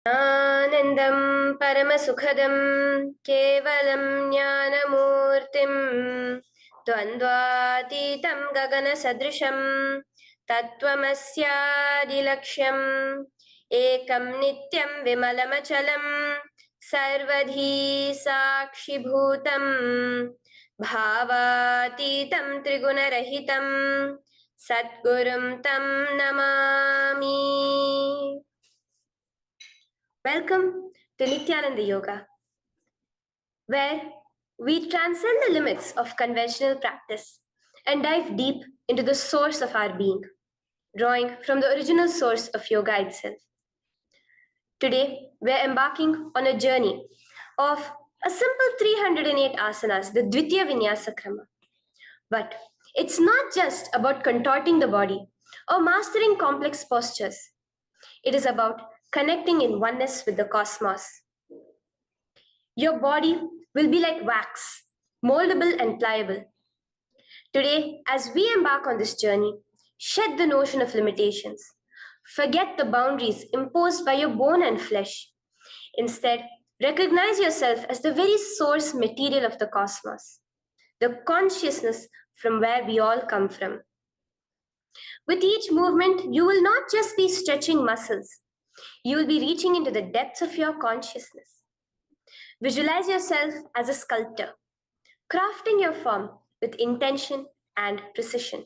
Anandam Paramasukhadam Kevalam Jnanamurtim Dvandvatitam Gagana Sadrisham Tattvamasyaadilaksham Ekam Nityam Vimalamachalam Sarvadhi Sakshibhutam Bhavatitam Trigunarahitam Satgurum Tam Namami. Welcome to Nityananda Yoga, where we transcend the limits of conventional practice and dive deep into the source of our being, drawing from the original source of yoga itself. Today, we're embarking on a journey of a simple 308 asanas, the Dvitiya Vinyasa Krama. But it's not just about contorting the body or mastering complex postures. It is about connecting in oneness with the cosmos. Your body will be like wax, moldable and pliable. Today, as we embark on this journey, shed the notion of limitations. Forget the boundaries imposed by your bone and flesh. Instead, recognize yourself as the very source material of the cosmos, the consciousness from where we all come from. With each movement, you will not just be stretching muscles, you will be reaching into the depths of your consciousness. Visualize yourself as a sculptor, crafting your form with intention and precision.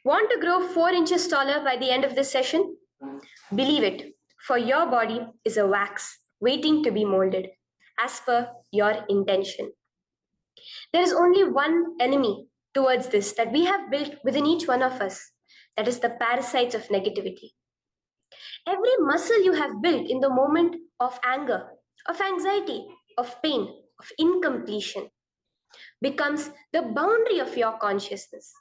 Want to grow 4 inches taller by the end of this session? Believe it, for your body is a wax waiting to be molded as per your intention. There is only one enemy towards this that we have built within each one of us, that is the parasites of negativity. Every muscle you have built in the moment of anger, of anxiety, of pain, of incompletion becomes the boundary of your consciousness.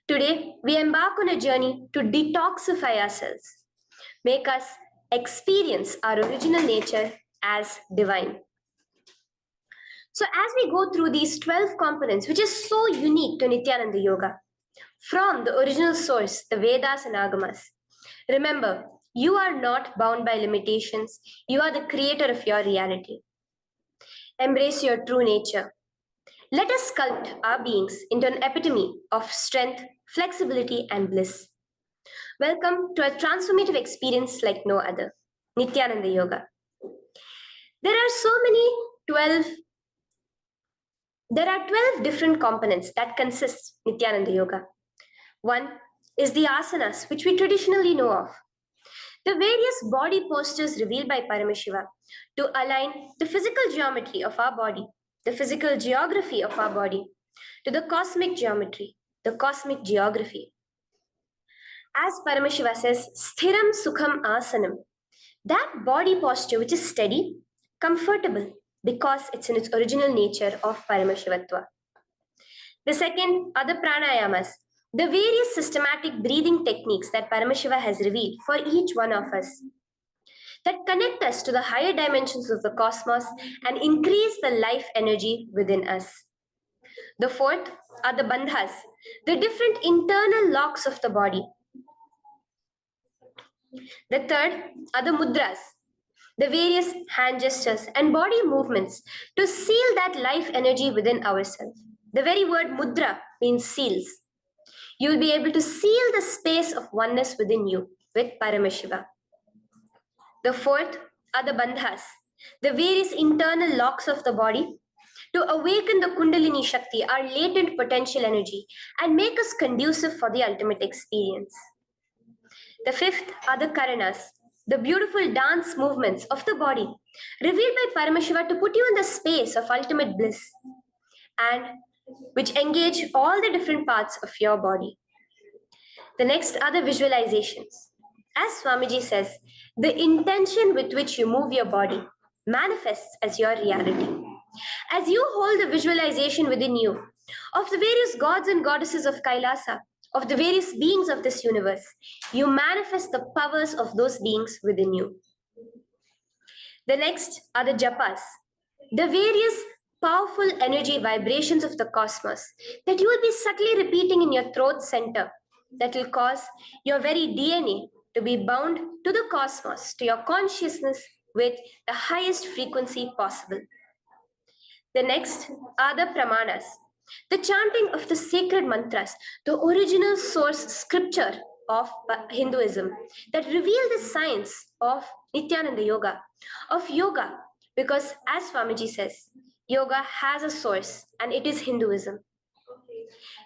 Today, we embark on a journey to detoxify ourselves, make us experience our original nature as divine. So as we go through these 12 components, which is so unique to Nityananda Yoga, from the original source, the Vedas and Agamas, remember, you are not bound by limitations. You are the creator of your reality. Embrace your true nature. Let us sculpt our beings into an epitome of strength, flexibility, and bliss. Welcome to a transformative experience like no other, Nityananda Yoga. There are 12 different components that consist Nityananda Yoga. One is the asanas, which we traditionally know of. The various body postures revealed by Paramashiva to align the physical geometry of our body, the physical geography of our body, to the cosmic geometry, the cosmic geography. As Paramashiva says, Sthiram Sukham Asanam, that body posture which is steady, comfortable, because it's in its original nature of Paramashivatva. The second are the pranayamas, the various systematic breathing techniques that Paramashiva has revealed for each one of us, that connect us to the higher dimensions of the cosmos and increase the life energy within us. The fourth are the bandhas, the different internal locks of the body. The third are the mudras, the various hand gestures and body movements to seal that life energy within ourselves. The very word mudra means seals. You will be able to seal the space of oneness within you with Paramashiva. The fourth are the bandhas, the various internal locks of the body to awaken the Kundalini Shakti, our latent potential energy, and make us conducive for the ultimate experience. The fifth are the Karanas, the beautiful dance movements of the body, revealed by Paramashiva to put you in the space of ultimate bliss, and which engage all the different parts of your body. The next are the visualizations. As Swamiji says, the intention with which you move your body manifests as your reality. As you hold the visualization within you of the various gods and goddesses of Kailasa, of the various beings of this universe, you manifest the powers of those beings within you. The next are the japas, the various powerful energy vibrations of the cosmos that you will be subtly repeating in your throat center that will cause your very DNA to be bound to the cosmos, to your consciousness with the highest frequency possible. The next are the pramanas, the chanting of the sacred mantras, the original source scripture of Hinduism that reveal the science of Nityananda Yoga, of yoga, because as Swamiji says, yoga has a source and it is Hinduism.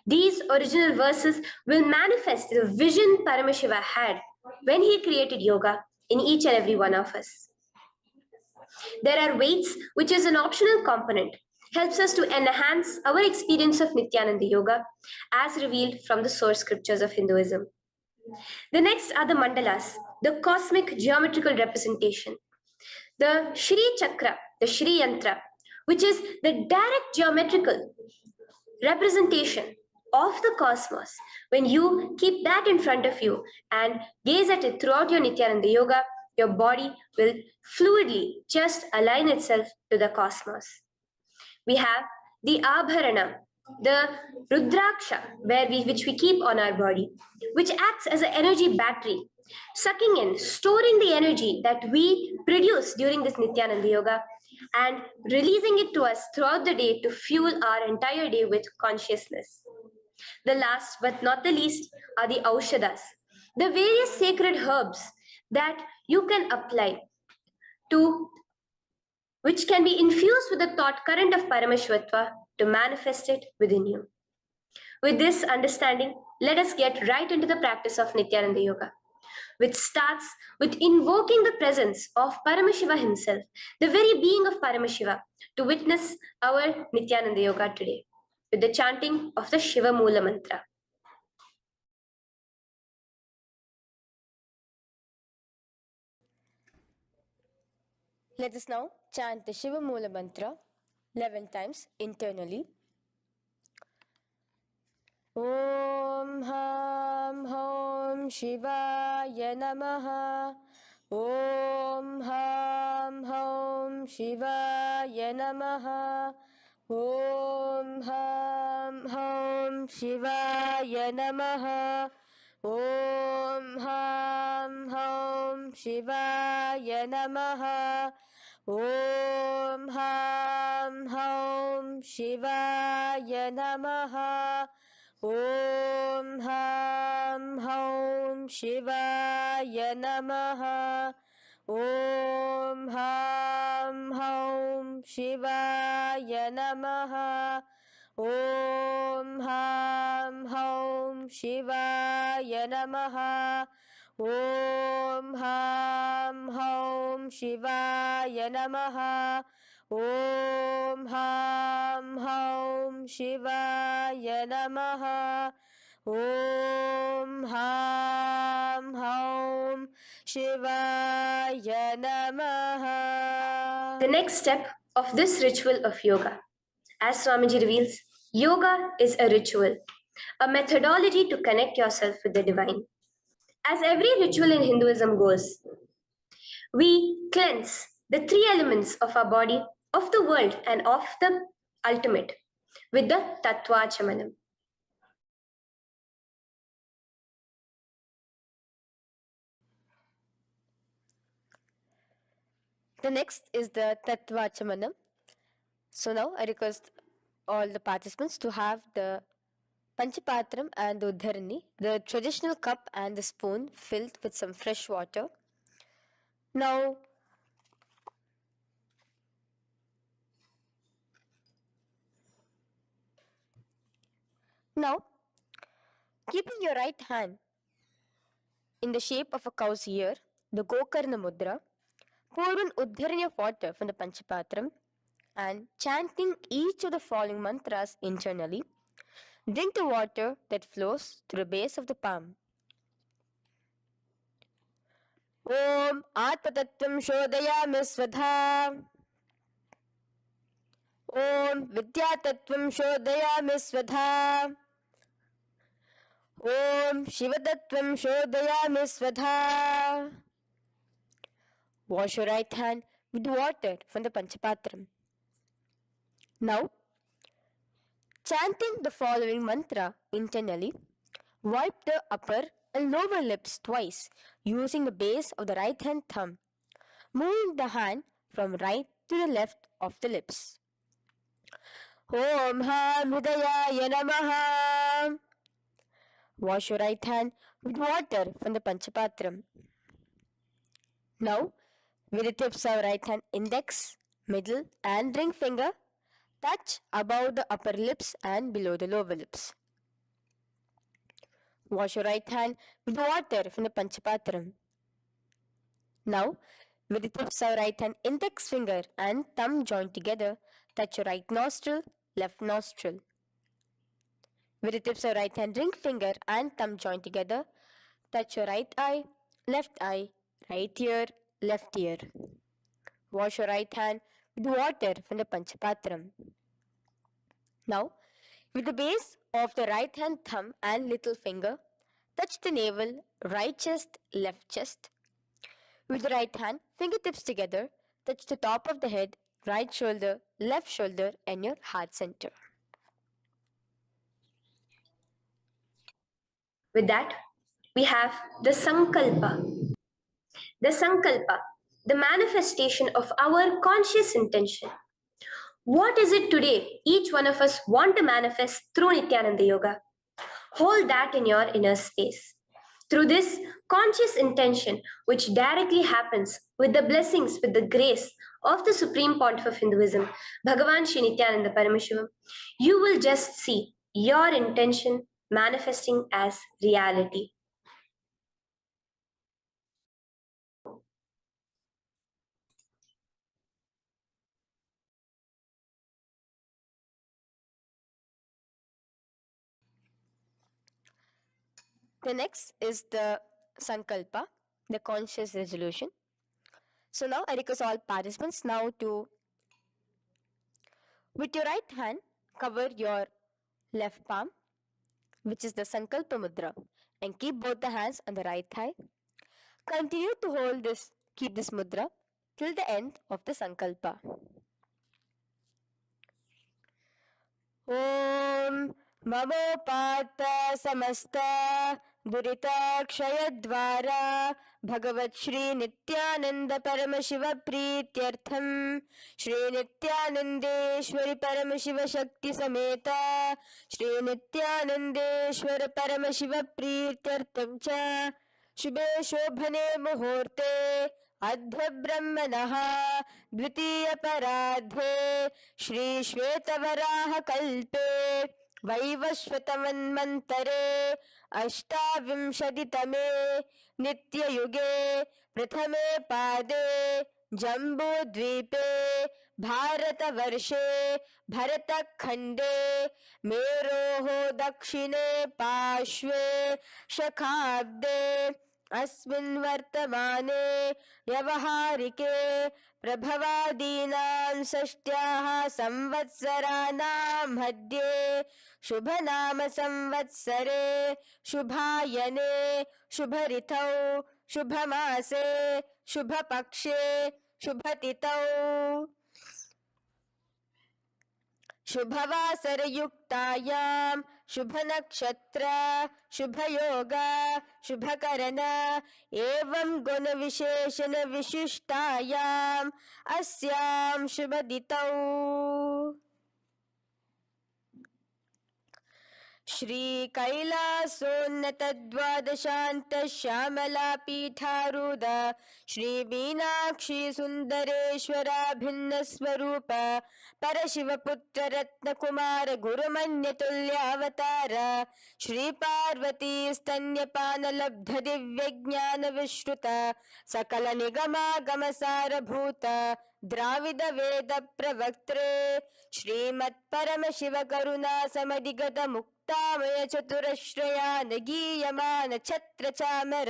These original verses will manifest the vision Paramashiva had when he created yoga in each and every one of us. There are weights, which is an optional component, helps us to enhance our experience of Nityananda Yoga as revealed from the source scriptures of Hinduism. The next are the mandalas, the cosmic geometrical representation. The Shri Chakra, the Shri Yantra, which is the direct geometrical representation of the cosmos. When you keep that in front of you and gaze at it throughout your Nityananda Yoga, your body will fluidly just align itself to the cosmos. We have the Abharana, the Rudraksha, which we keep on our body, which acts as an energy battery, sucking in, storing the energy that we produce during this Nityananda Yoga and releasing it to us throughout the day to fuel our entire day with consciousness. The last but not the least are the Aushadas, the various sacred herbs that you can apply to, which can be infused with the thought current of Paramashvatva to manifest it within you. With this understanding, let us get right into the practice of Nityananda Yoga, which starts with invoking the presence of Paramashiva himself, the very being of Paramashiva, to witness our Nityananda Yoga today, with the chanting of the Shiva Mula Mantra. Let us now chant the Shiva Mula Mantra 11 times internally. Om Ham Hom Shivaya Namaha. Om Ham Hom Shivaya Namaha. Om Ham Hom Shivaya Namaha. Om Ham Hom Shivaya Namaha. Om Ham Hom Shivaya Namaha. Om Ham Hom Shivaya Namaha. Om Ham Hom Shivaya Namaha. Om Ham Hom Shivaya Namaha. Om Ham Hom Shivaya Namaha. Om Ham Hom Shivaya Namaha. Om Ham Hom Shivaya Namaha. The next step of this ritual of yoga, as Swamiji reveals, yoga is a ritual, a methodology to connect yourself with the divine. As every ritual in Hinduism goes, we cleanse the three elements of our body, of the world, and of the ultimate with the Tattvachamanam. The next is the Tattvachamanam. So now I request all the participants to have the Panchapatram and the Uddharani, the traditional cup and the spoon filled with some fresh water. Now, keeping your right hand in the shape of a cow's ear, the Gokarna Mudra, pour an Uddharani of water from the Panchapatram and chanting each of the following mantras internally, drink the water that flows through the base of the palm. Om Atmatattvam Shodayami Svadha. Om Vidyatattvam Shodayami Svadha. Om Shivatattvam Shodayami Svadha. Wash your right hand with water from the Panchapatram. Now, chanting the following mantra internally, wipe the upper and lower lips twice using the base of the right hand thumb, moving the hand from right to the left of the lips. Om Ham Hridayaya Namaha. Wash your right hand with water from the Panchapatram. Now, with the tips of right hand index, middle and ring finger, touch above the upper lips and below the lower lips. Wash your right hand with water from the Panchapatram. Now, with the tips of right hand index finger and thumb joined together, touch your right nostril, left nostril. With the tips of right hand ring finger and thumb joined together, touch your right eye, right ear, left ear. Wash your right hand with water from the Panchapatram. Now, with the base of the right hand thumb and little finger, touch the navel, right chest, left chest. With the right hand, fingertips together, touch the top of the head, right shoulder, left shoulder, and your heart center. With that, we have the Sankalpa. The Sankalpa, the manifestation of our conscious intention. What is it today each one of us want to manifest through Nityananda Yoga? Hold that in your inner space. Through this conscious intention, which directly happens with the blessings, with the grace of the Supreme Pontiff of Hinduism, Bhagavan Shri Nityananda Paramashivoham, you will just see your intention manifesting as reality. The next is the Sankalpa, the conscious resolution. So now I request all participants now to, with your right hand, cover your left palm, which is the Sankalpa Mudra, and keep both the hands on the right thigh. Continue to keep this mudra till the end of the Sankalpa. Om Mamopata Samasta Duritakshayaddvara Bhagavat Shri Nityananda Paramashiva Prityartham Shri Nityanandeshwari Paramashiva Shakti Sameta Shri Nityanandeshwara Paramashiva Prityartham Cha Shubhe Shobhane Muhurte Adhya Brahmanaha द्वितीय पराधे श्री श्वेतवराह कल्पे वैवस्वतमन्वन्तरे अष्टाविंशतितमे नित्ययुगे प्रथमे पादे जम्बूद्वीपे भारतवर्षे भरतखण्डे मेरोः दक्षिणे पार्श्वे शखाब्दे अस्मिन् वर्तमाने व्यवहारिके प्रभवादीनां षष्ट्याः संवत्सराणां मध्ये शुभनाम संवत्सरे शुभायने शुभऋतौ शुभमासे शुभपक्षे शुभतिथौ शुभवासरयुक्तायां शुभनक्षत्र शुभयोग शुभकरण एवं गुणविशेषण विशिष्टायाम् अस्यां शुभदितौ श्री कैलासोन्नत द्वादशांत श्यामला पीठारूढ़ श्री मीनाक्षी सुंदरेश्वरा भिन्न स्वरूप परशिव पुत्र रत्न कुमार गुरुमन्य तुल्यावतार श्री पार्वती स्तन्यपान लब्ध दिव्य ज्ञान विश्रुत सकल निगमागम सारभूत द्राविड वेद प्रवक्त्रे श्रीमत् परम शिव करुणा समधिगत मुक्तामय चतुरश्रयान गीयमान छत्र चामर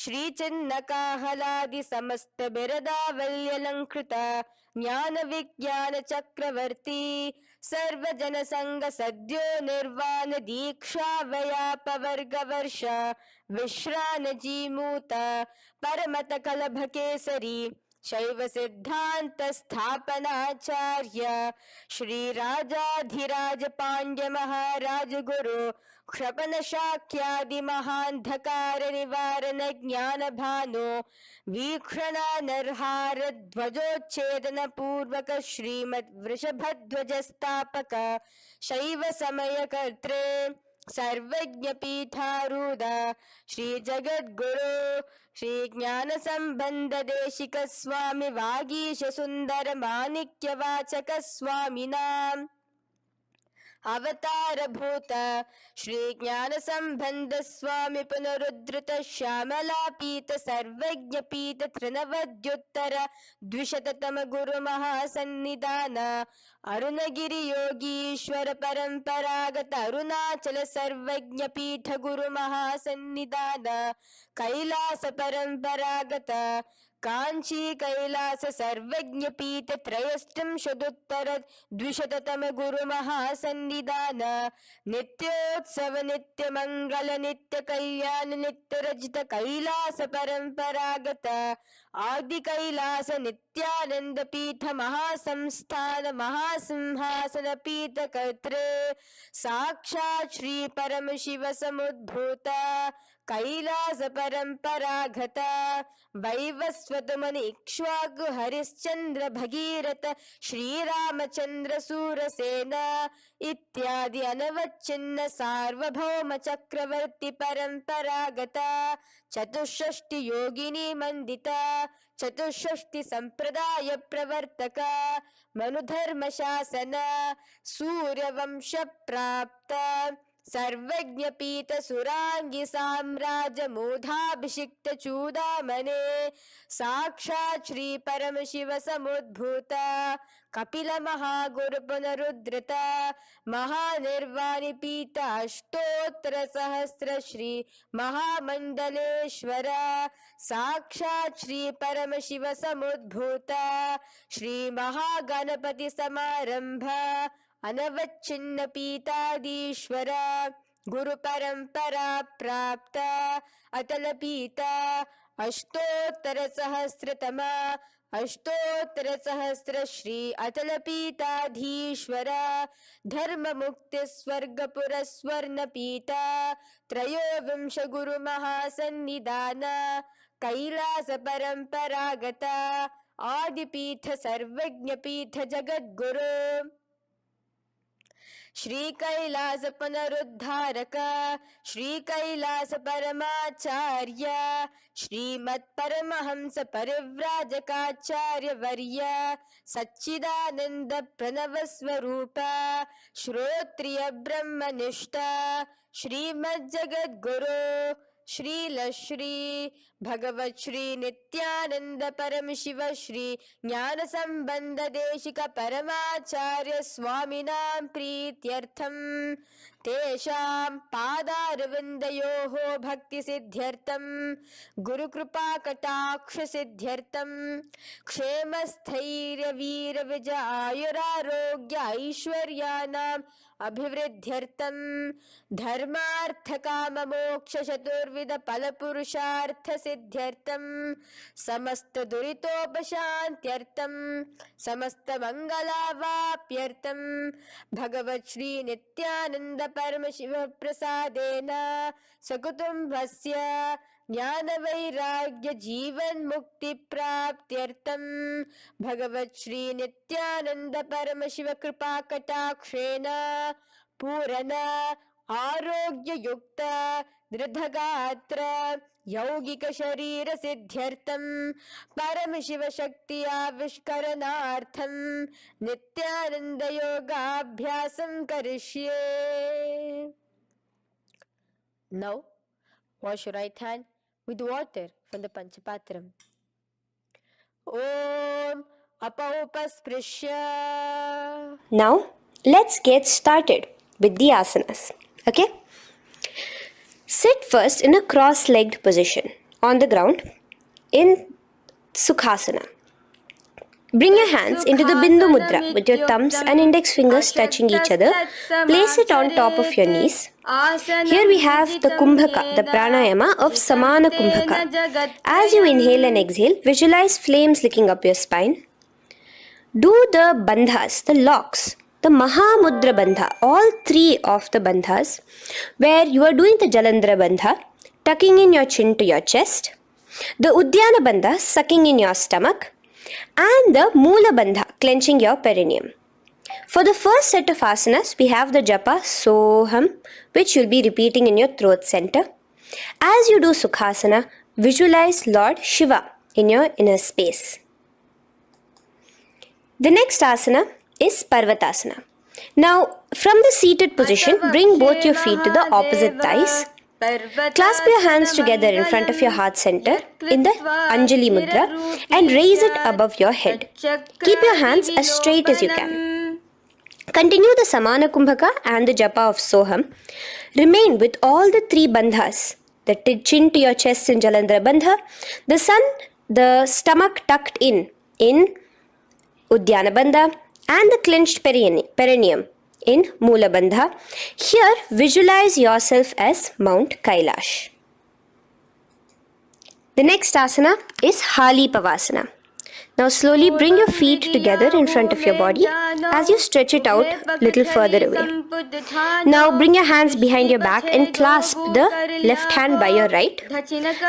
श्री चिन्ह काहलादि समस्त बिरदावल्यलंकृत ज्ञान विज्ञान चक्रवर्ती सर्वजन संग सद्यो निर्वाण दीक्षा व्याप वर्ग वर्ष विश्रान जीमूत परमत कलभ केसरी शैव सिद्धांत स्थापनाचार्य श्री राजाधिराज पांड्य महाराज गुरु क्षपन शाक्यादि महांधकार निवारण ज्ञान भानु वीक्षणा नरहार ध्वजोच्छेदन पूर्वक श्रीमद वृषभध्वज स्थापक शैव समय कर्त्रे सर्वज्ञ पीठारूढ़ श्री जगद्गुरु श्री ज्ञान संबंध देशिक स्वामी वागीश सुंदर माणिक्य वाचक स्वामिनां अवतार भूत श्री ज्ञान संबंध स्वामी पुनरुद्धृत श्यामला पीत सर्वज्ञ पीत त्रिनवद्युत्तर द्विशततम गुरु महासन्निधान अरुणगिरि योगीश्वर परंपरागत अरुणाचल सर्वज्ञ पीठ गुरु महासन्निधान कैलास परंपरागत कांची कैलास सर्वज्ञ पीठ त्रयस्त्रिंशदुत्तर द्विशततम गुरु महासन्निधान नित्योत्सव नित्य मंगल नित्य कल्याण नित्य रजित कैलास परंपरागत आदि कैलास नित्यानंद पीठ महासंस्थान महासिंहासन पीठ कर्त्रे साक्षात् श्री परम शिव समुद्भूत कैलास परंपरागत वैवस्वत मुनि इक्ष्वाकु हरिश्चंद्र भगीरथ श्रीरामचंद्र सूरसेन इत्यादि अनवच्छिन्न सार्वभौम चक्रवर्ती परंपरागत चतुष्षष्टि योगिनी मंडिता चतुष्षष्टि संप्रदाय प्रवर्तक मनुधर्म शासन सूर्यवंश प्राप्त सर्वज्ञ पीठ सुरांगी साम्राज्य मूढ़ाभिषिक्त चूड़ामणे साक्षात् श्री परम शिव समुद्भूत कपिल महागुरु पुनरुद्धृत महानिर्वाणी पीठ अष्टोत्तर सहस्र श्री महामंडलेश्वर साक्षात् श्री परम शिव समुद्भूत श्री महागणपति समारंभ अनवच्छिन्न पीताधीश्वर गुरु परंपरा प्राप्त अतल पीता अष्टोत्तर सहस्र श्री अतल पीताधीश्वर धर्म मुक्ति स्वर्गपुर स्वर्ण पीता त्रयोविंश गुरु महासन्निधान कैलास परंपरागत आदिपीठ सर्वज्ञ पीठ जगद्गुरु श्री कैलास पुनरुद्धारक श्री कैलास परमाचार्य श्रीमत् परमहंस परिव्राजकाचार्य वर्य सच्चिदानंद प्रणव स्वरूप श्रोत्रिय ब्रह्मनिष्ठ श्रीमद् जगद्गुरु श्री भगवत श्री नित्यानंद परम शिव श्री ज्ञान संबंध देशिक परमाचार्य स्वामिनां प्रीत्यर्थम तेषां पादारविन्दयोः भक्ति सिद्ध्यर्थम गुरु कृपा कटाक्ष सिद्ध्यर्थम क्षेम स्थैर्य वीर विजय आयुरारोग्य ऐश्वर्याणाम् अभिवृद्ध्यर्थम धर्मार्थ काम मोक्ष चतुर्विध फल पुरुषार्थ सिद्ध्यर्थम समस्त दुरितोपशांत्यर्थम समस्त मंगलावाप्यर्थम भगवत श्री नित्यानंद परम शिव प्रसादेन सकुटुंबस्य ज्ञान वैराग्य जीवन मुक्ति प्राप्त्यर्थम भगवत श्री नित्यानंद परम शिव कृपा कटाक्षेण पूर्ण आरोग्य युक्त दृढ़गात्र यौगिक शरीर सिद्ध्यर्थम परम शिव शक्ति आविष्करणार्थम नित्यानंद योगाभ्यासं करिष्ये. Now wash your right hand with water from the Panchapatram. Om Apaupasprisya. Now, let's get started with the asanas. Okay? Sit first in a cross-legged position on the ground in Sukhasana. Bring your hands into the Bindu Mudra with your thumbs and index fingers touching each other. Place it on top of your knees. Here we have the Kumbhaka, the pranayama of Samana Kumbhaka. As you inhale and exhale, visualize flames licking up your spine. Do the bandhas, the locks, the Mahamudra Bandha, all three of the bandhas, where you are doing the Jalandhara Bandha, tucking in your chin to your chest, the Udyana Bandha, sucking in your stomach, and the Moola Bandha, clenching your perineum. For the first set of asanas, we have the japa Soham, which you'll be repeating in your throat center. As you do Sukhasana, visualize Lord Shiva in your inner space. The next asana is Parvatasana. Now, from the seated position, bring both your feet to the opposite thighs. Clasp your hands together in front of your heart center in the Anjali Mudra and raise it above your head. Keep your hands as straight as you can. Continue the Samana Kumbhaka and the Japa of Soham. Remain with all the three bandhas, the chin to your chest in Jalandhara Bandha, the stomach tucked in Udyana Bandha, and the clenched perineum in Moola Bandha. Here, visualize yourself as Mount Kailash. The next asana is Hali Pavasana. Now slowly bring your feet together in front of your body as you stretch it out a little further away. Now bring your hands behind your back and clasp the left hand by your right.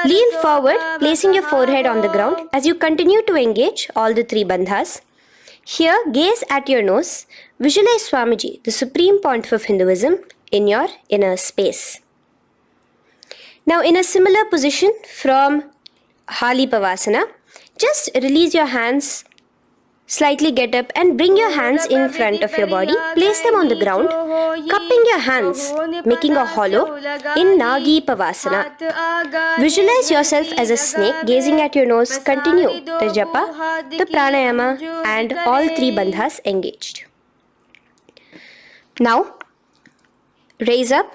Lean forward, placing your forehead on the ground as you continue to engage all the three bandhas. Here, gaze at your nose. Visualize Swamiji, the Supreme Pontiff of Hinduism, in your inner space. Now, in a similar position from Hali Pavasana, just release your hands, slightly get up and bring your hands in front of your body. Place them on the ground, cupping your hands, making a hollow in Nagi Pavasana. Visualize yourself as a snake, gazing at your nose. Continue the japa, the pranayama, and all three bandhas engaged. Now, raise up.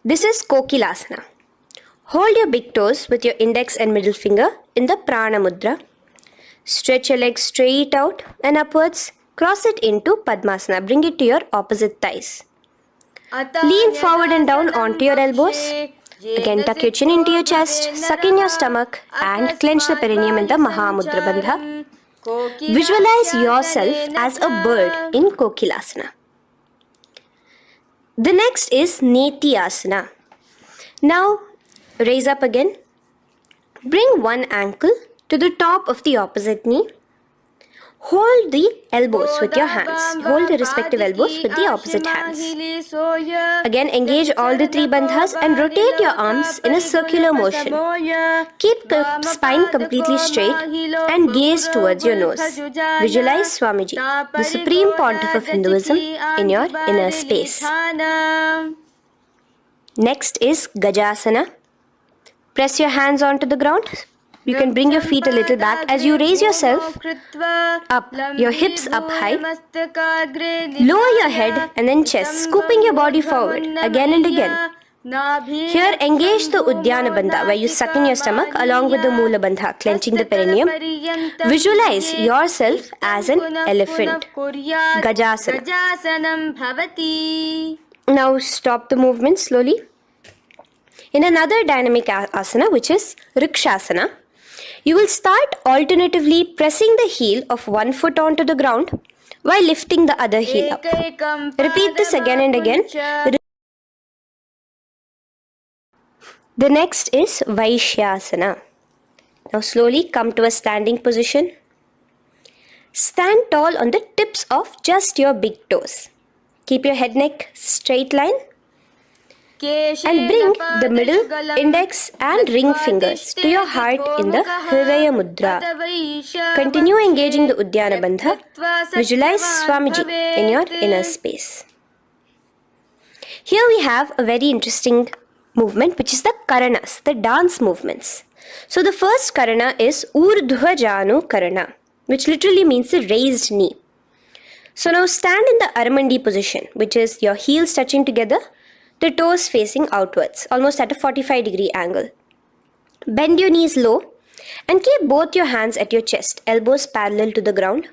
This is Kokilasana. Hold your big toes with your index and middle finger in the Prana Mudra. Stretch your legs straight out and upwards. Cross it into Padmasana. Bring it to your opposite thighs. Lean forward and down onto your elbows. Again, tuck your chin into your chest, suck in your stomach, and clench the perineum in the Mahamudra Bandha. Visualize yourself as a bird in Kokilasana. The next is Nityananda. Now, raise up again. Bring one ankle to the top of the opposite knee. Hold the elbows with your hands. Hold the respective elbows with the opposite hands. Again, engage all the three bandhas and rotate your arms in a circular motion. Keep the spine completely straight and gaze towards your nose. Visualize Swamiji, the Supreme Pontiff of Hinduism, in your inner space. Next is Gajasana. Press your hands onto the ground. You can bring your feet a little back as you raise yourself up, your hips up high. Lower your head and then chest, scooping your body forward again and again. Here, engage the Udyana Bandha, where you suck in your stomach along with the Moola Bandha, clenching the perineum. Visualize yourself as an elephant. Gajasana. Now stop the movement slowly. In another dynamic asana, which is Rikshasana, you will start alternatively pressing the heel of one foot onto the ground while lifting the other heel up. Repeat this again and again. The next is Vaishyasana. Now slowly come to a standing position. Stand tall on the tips of just your big toes. Keep your head neck straight line. And bring the middle, index and ring fingers to your heart in the Hridaya Mudra. Continue engaging the Udyana Bandha. Visualize Swamiji in your inner space. Here we have a very interesting movement, which is the Karanas, the dance movements. So the first Karana is Urdhva Janu Karana, which literally means the raised knee. So now stand in the Aramandi position, which is your heels touching together, the toes facing outwards, almost at a 45-degree angle. Bend your knees low And keep both your hands at your chest, elbows parallel to the ground.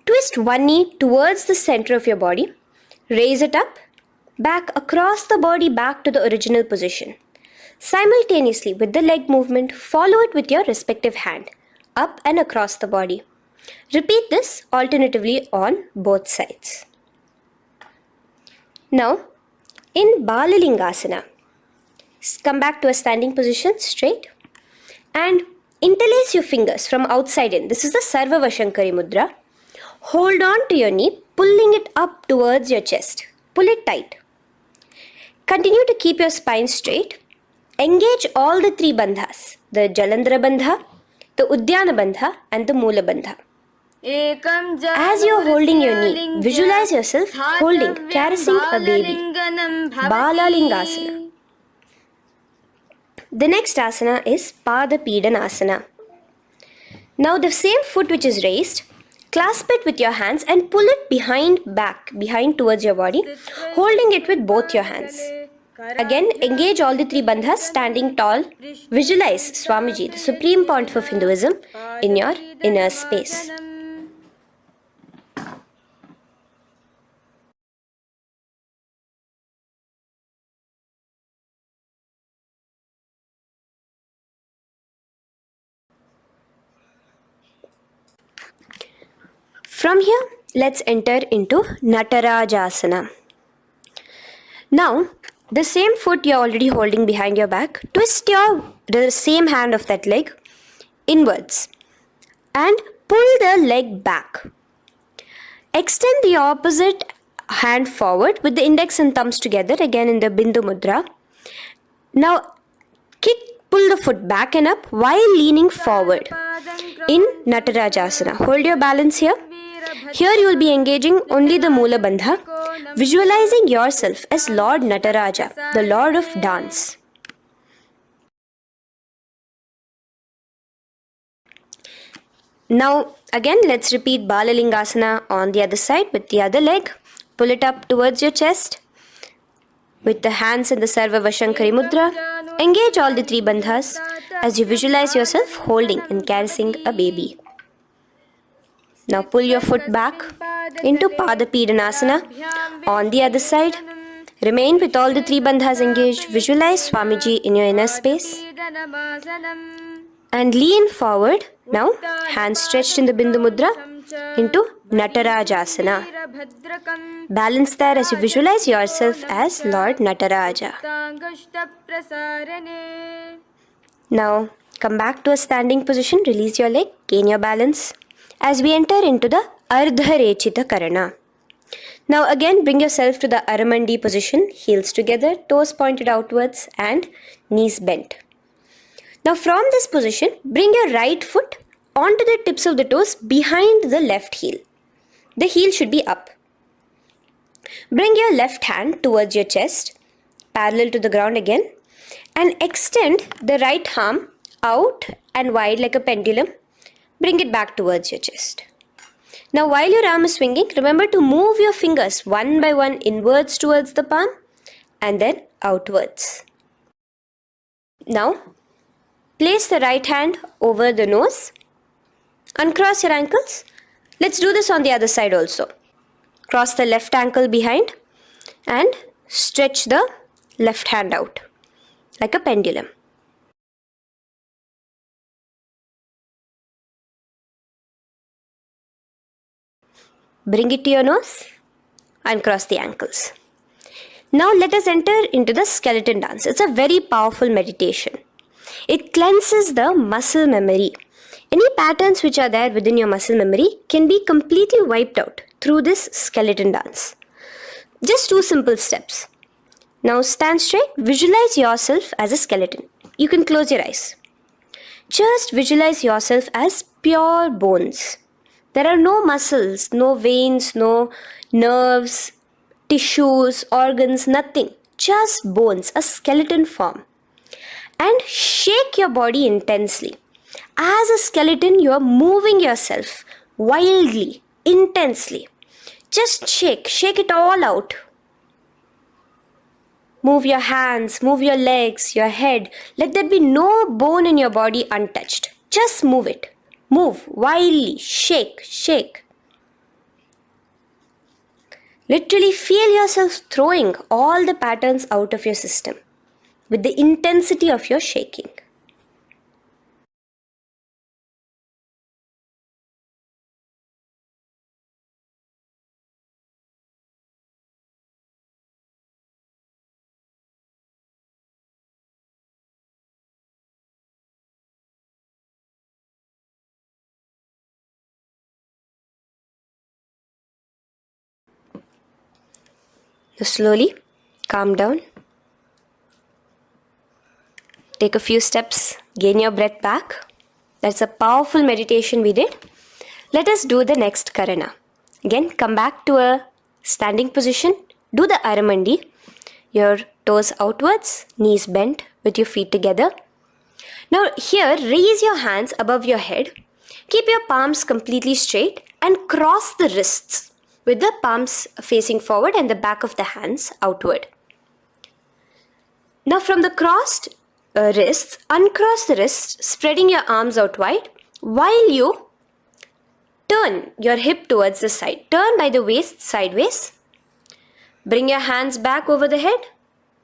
Twist one knee towards the center of your body. Raise it up, back across the body back to the original position. Simultaneously with the leg movement, follow it with your respective hand, up and across the body. Repeat this alternatively on both sides. Now, in Balalingasana, come back to a standing position, straight, and interlace your fingers from outside in. This is the Sarva Vashankari Mudra. Hold on to your knee, pulling it up towards your chest. Pull it tight. Continue to keep your spine straight. Engage all the three bandhas, the Jalandhara Bandha, the Udyana Bandha and the Moola Bandha. As you are holding your knee, visualize yourself holding, caressing a baby. Balalingasana. The next asana is Pada Pidanasana. Now the same foot which is raised, clasp it with your hands and pull it behind towards your body, holding it with both your hands. Again, engage all the three bandhas, standing tall. Visualize Swamiji, the Supreme Pontiff of Hinduism, in your inner space. From here, let's enter into Natarajasana. Now, the same foot you're already holding behind your back, twist the same hand of that leg inwards and pull the leg back. Extend the opposite hand forward with the index and thumbs together, again in the Bindu Mudra. Now, pull the foot back and up while leaning forward in Natarajasana. Hold your balance here. Here you will be engaging only the Moola Bandha, visualizing yourself as Lord Nataraja, the Lord of Dance. Now again let's repeat Balalingasana on the other side with the other leg. Pull it up towards your chest with the hands in the Sarva Vashankari Mudra. Engage all the three bandhas as you visualize yourself holding and caressing a baby. Now pull your foot back into Pada Pidanasana on the other side. Remain with all the three bandhas engaged. Visualize Swamiji in your inner space. And lean forward. Now, hands stretched in the Bindu Mudra into Natarajasana. Balance there as you visualize yourself as Lord Nataraja. Now, come back to a standing position. Release your leg. Gain your balance. As we enter into the Ardharechita Karana. Now again bring yourself to the Aramandi position, heels together, toes pointed outwards and knees bent. Now from this position, bring your right foot onto the tips of the toes behind the left heel. The heel should be up. Bring your left hand towards your chest, parallel to the ground again, and extend the right arm out and wide like a pendulum. Bring it back towards your chest. Now while your arm is swinging, remember to move your fingers one by one inwards towards the palm and then outwards. Now place the right hand over the nose. Uncross your ankles. Let's do this on the other side also. Cross the left ankle behind and stretch the left hand out like a pendulum. Bring it to your nose, uncross the ankles. Now let us enter into the skeleton dance. It's a very powerful meditation. It cleanses the muscle memory. Any patterns which are there within your muscle memory can be completely wiped out through this skeleton dance. Just 2 simple steps. Now stand straight, visualize yourself as a skeleton. You can close your eyes. Just visualize yourself as pure bones. There are no muscles, no veins, no nerves, tissues, organs, nothing. Just bones, a skeleton form. And shake your body intensely. As a skeleton, you are moving yourself wildly, intensely. Just shake it all out. Move your hands, move your legs, your head. Let there be no bone in your body untouched. Just move it. Move wildly. Shake, shake. Literally feel yourself throwing all the patterns out of your system with the intensity of your shaking. Now slowly calm down. Take a few steps, gain your breath back. That's a powerful meditation we did. Let us do the next Karana. Again, come back to a standing position. Do the Aramandi. Your toes outwards, knees bent with your feet together. Now here, raise your hands above your head. Keep your palms completely straight and cross the wrists with the palms facing forward and the back of the hands outward. Now from the crossed wrists, uncross the wrists, spreading your arms out wide while you turn your hip towards the side. Turn by the waist sideways. Bring your hands back over the head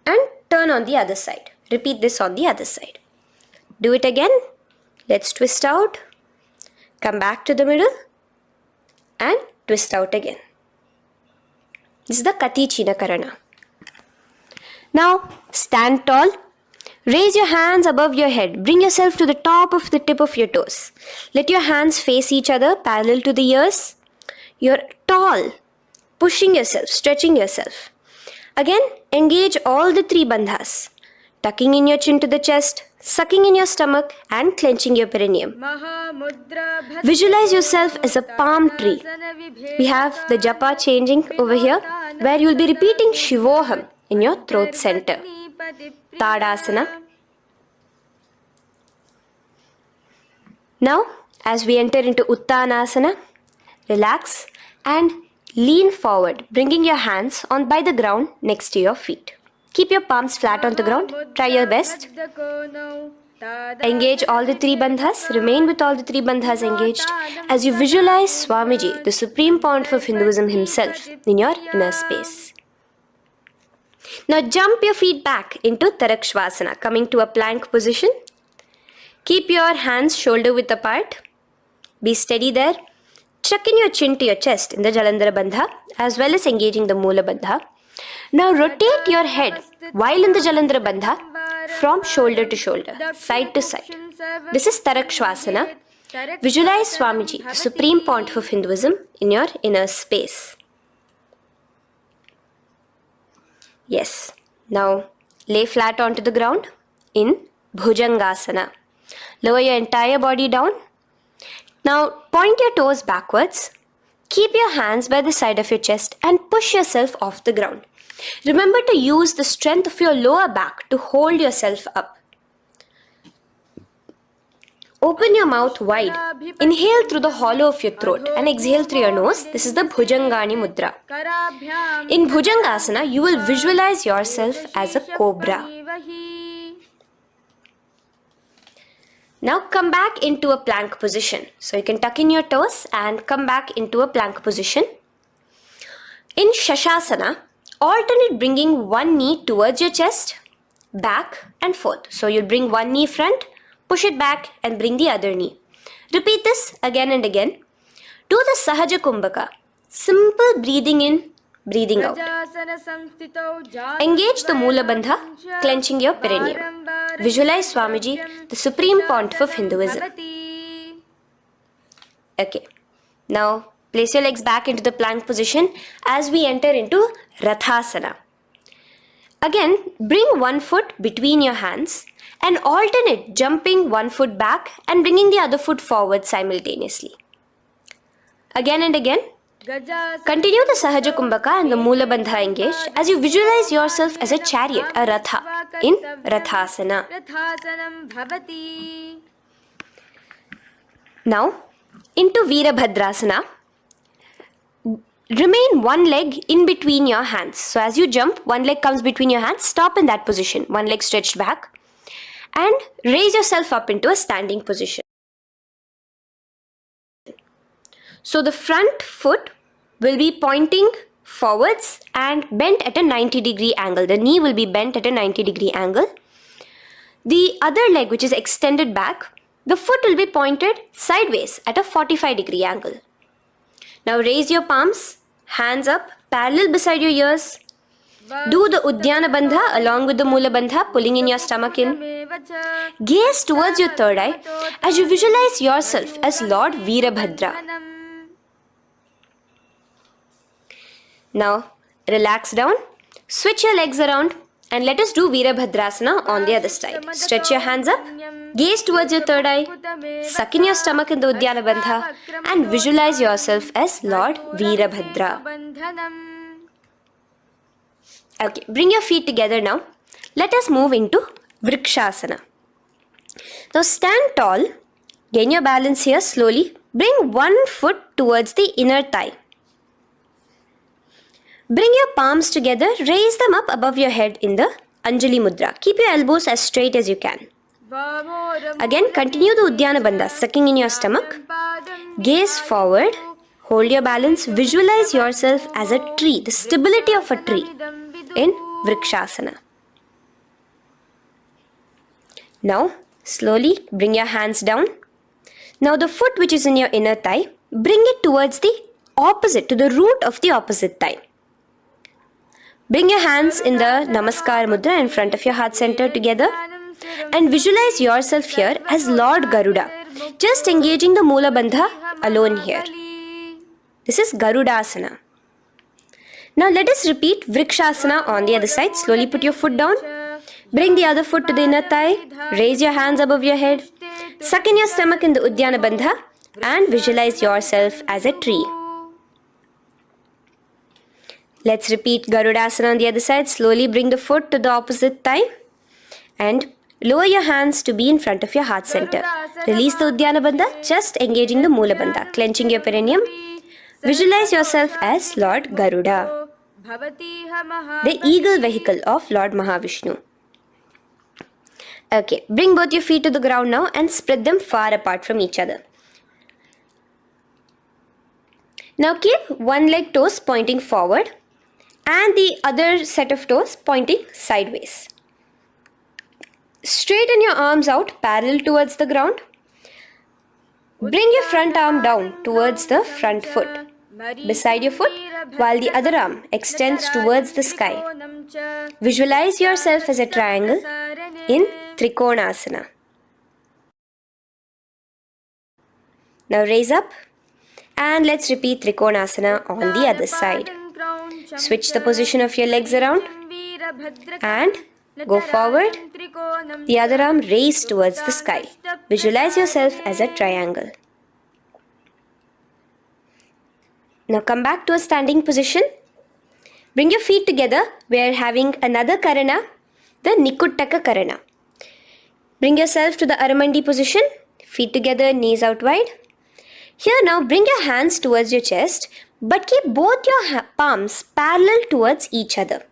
and turn on the other side. Repeat this on the other side. Do it again. Let's twist out. Come back to the middle and twist out again. This is the Kati China Karana. Now stand tall. Raise your hands above your head. Bring yourself to the top of the tip of your toes. Let your hands face each other parallel to the ears. You're tall, pushing yourself, stretching yourself. Again, engage all the three bandhas. Tucking in your chin to the chest, sucking in your stomach and clenching your perineum. Visualize yourself as a palm tree. We have the japa changing over here where you will be repeating Shivoham in your throat center. Tadasana. Now, as we enter into Uttanasana, relax and lean forward, bringing your hands on by the ground next to your feet. Keep your palms flat on the ground. Try your best. Engage all the three bandhas. Remain with all the three bandhas engaged as you visualize Swamiji, the Supreme Pontiff of Hinduism himself, in your inner space. Now jump your feet back into Tarakshvasana, coming to a plank position. Keep your hands shoulder width apart. Be steady there. Chuck in your chin to your chest in the Jalandhara Bandha as well as engaging the Moola Bandha. Now rotate your head while in the Jalandhara Bandha from shoulder to shoulder, side to side. This is Tarakshvasana. Visualize Swamiji, the Supreme Pontiff of Hinduism, in your inner space. Yes. Now lay flat onto the ground in Bhujangasana. Lower your entire body down. Now point your toes backwards. Keep your hands by the side of your chest and push yourself off the ground. Remember to use the strength of your lower back to hold yourself up. Open your mouth wide. Inhale through the hollow of your throat and exhale through your nose. This is the Bhujangani Mudra. In Bhujangasana, you will visualize yourself as a cobra. Now come back into a plank position. So you can tuck in your toes and come back into a plank position. In Shashasana, alternate bringing one knee towards your chest, back and forth. So you'll bring one knee front, push it back and bring the other knee. Repeat this again and again. Do the Sahaja Kumbhaka. Simple breathing in, breathing out. Engage the Moola Bandha, clenching your perineum. Visualize Swamiji, the Supreme Pontiff of Hinduism. Okay. Now place your legs back into the plank position as we enter into Rathasana. Again, bring one foot between your hands and alternate jumping one foot back and bringing the other foot forward simultaneously. Again and again. Continue the Sahaja Kumbhaka and the Moola Bandha engaged as you visualize yourself as a chariot, a Ratha, in Rathasana. Now, into Veerabhadrasana. remain one leg in between your hands. So as you jump, one leg comes between your hands, stop in that position, one leg stretched back, and raise yourself up into a standing position. So the front foot will be pointing forwards and bent at a 90-degree angle. The knee will be bent at a 90-degree angle. The other leg, which is extended back, the foot will be pointed sideways at a 45-degree angle. Now raise your palms, hands up, parallel beside your ears. Do the Uddiyana Bandha along with the Mula Bandha, pulling in your stomach in. Gaze towards your third eye as you visualize yourself as Lord Veerabhadra. Now relax down, switch your legs around, and let us do Veerabhadrasana on the other side. Stretch your hands up, gaze towards your third eye, suck in your stomach in the Uddiyana Bandha, and visualize yourself as Lord Veerabhadra. Okay, bring your feet together now. Let us move into Vrikshasana. Now stand tall, gain your balance here slowly. Bring one foot towards the inner thigh. Bring your palms together, raise them up above your head in the Anjali Mudra. Keep your elbows as straight as you can. Again, continue the Uddiyana Bandha, sucking in your stomach. Gaze forward, hold your balance, visualize yourself as a tree, the stability of a tree in Vrikshasana. Now, slowly bring your hands down. Now the foot which is in your inner thigh, bring it towards the opposite, to the root of the opposite thigh. Bring your hands in the Namaskar Mudra in front of your heart center together and visualize yourself here as Lord Garuda, just engaging the Mula Bandha alone here. This is Garudasana. Now let us repeat Vrikshasana on the other side. Slowly put your foot down. Bring the other foot to the inner thigh. Raise your hands above your head. Suck in your stomach in the Uddiyana Bandha and visualize yourself as a tree. Let's repeat Garudasana on the other side. Slowly bring the foot to the opposite thigh and lower your hands to be in front of your heart center. Release the Uddiyana Bandha, just engaging the Mula Bandha, clenching your perineum. Visualize yourself as Lord Garuda, the eagle vehicle of Lord Mahavishnu. Okay, bring both your feet to the ground now and spread them far apart from each other. Now keep one leg toes pointing forward and the other set of toes pointing sideways. Straighten your arms out parallel towards the ground. Bring your front arm down towards the front foot, beside your foot, while the other arm extends towards the sky. Visualize yourself as a triangle in Trikonasana. Now raise up and let's repeat Trikonasana on the other side. Switch the position of your legs around and go forward. The other arm raised towards the sky. Visualize yourself as a triangle. Now come back to a standing position. Bring your feet together. We are having another Karana, the Nikuttaka Karana. Bring yourself to the Aramandi position. Feet together, knees out wide. Here now bring your hands towards your chest, but keep both your palms parallel towards each other.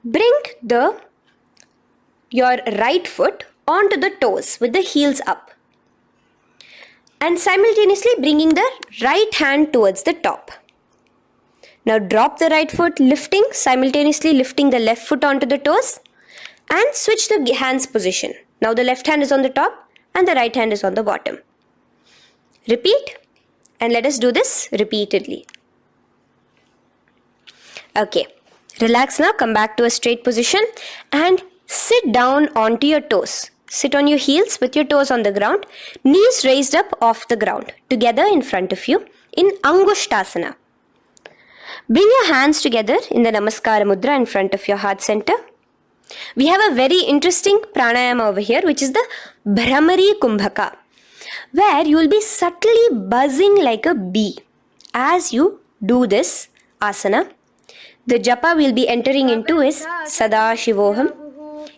Bring your right foot onto the toes with the heels up. And simultaneously bringing the right hand towards the top. Now drop the right foot, simultaneously lifting the left foot onto the toes and switch the hands position. Now the left hand is on the top and the right hand is on the bottom. Repeat and let us do this repeatedly. Okay, relax now, come back to a straight position and sit down onto your toes. Sit on your heels with your toes on the ground, knees raised up off the ground, together in front of you in Angushtasana. Bring your hands together in the Namaskara Mudra in front of your heart center. We have a very interesting pranayama over here, which is the Bhramari Kumbhaka, where you will be subtly buzzing like a bee as you do this asana. The japa we will be entering into is Sadashivoham.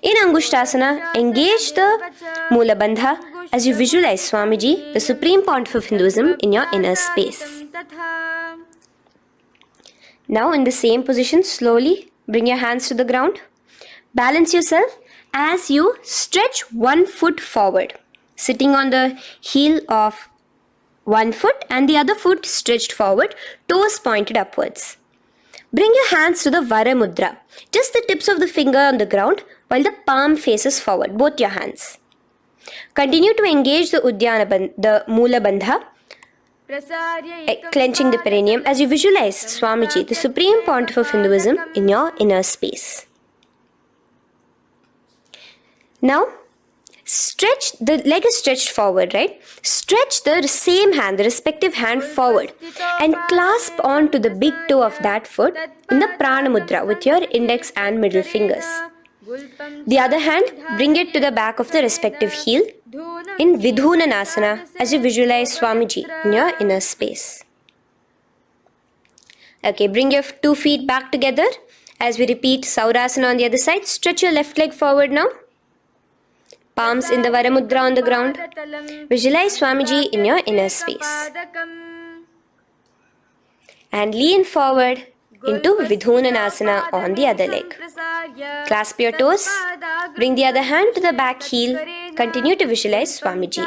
In Angushtasana, engage the Mula Bandha as you visualize Swamiji, the Supreme Pontiff of Hinduism, in your inner space. Now in the same position, slowly bring your hands to the ground. Balance yourself as you stretch one foot forward, sitting on the heel of one foot and the other foot stretched forward, toes pointed upwards. Bring your hands to the Vara Mudra, just the tips of the finger on the ground while the palm faces forward, both your hands. Continue to engage the Mula Bandha, clenching the perineum as you visualize Swamiji, the Supreme Pontiff of Hinduism, in your inner space. Now, stretch, the leg is stretched forward, right? Stretch the same hand, the respective hand forward and clasp onto the big toe of that foot in the Prana Mudra with your index and middle fingers. The other hand, bring it to the back of the respective heel in Vidhunanasana as you visualize Swamiji in your inner space. Okay, bring your 2 feet back together as we repeat Saurasana on the other side. Stretch your left leg forward now. Palms in the Vara Mudra on the ground. Visualize Swamiji in your inner space. And lean forward into Vidhunanasana on the other leg. Clasp your toes. Bring the other hand to the back heel. Continue to visualize Swamiji.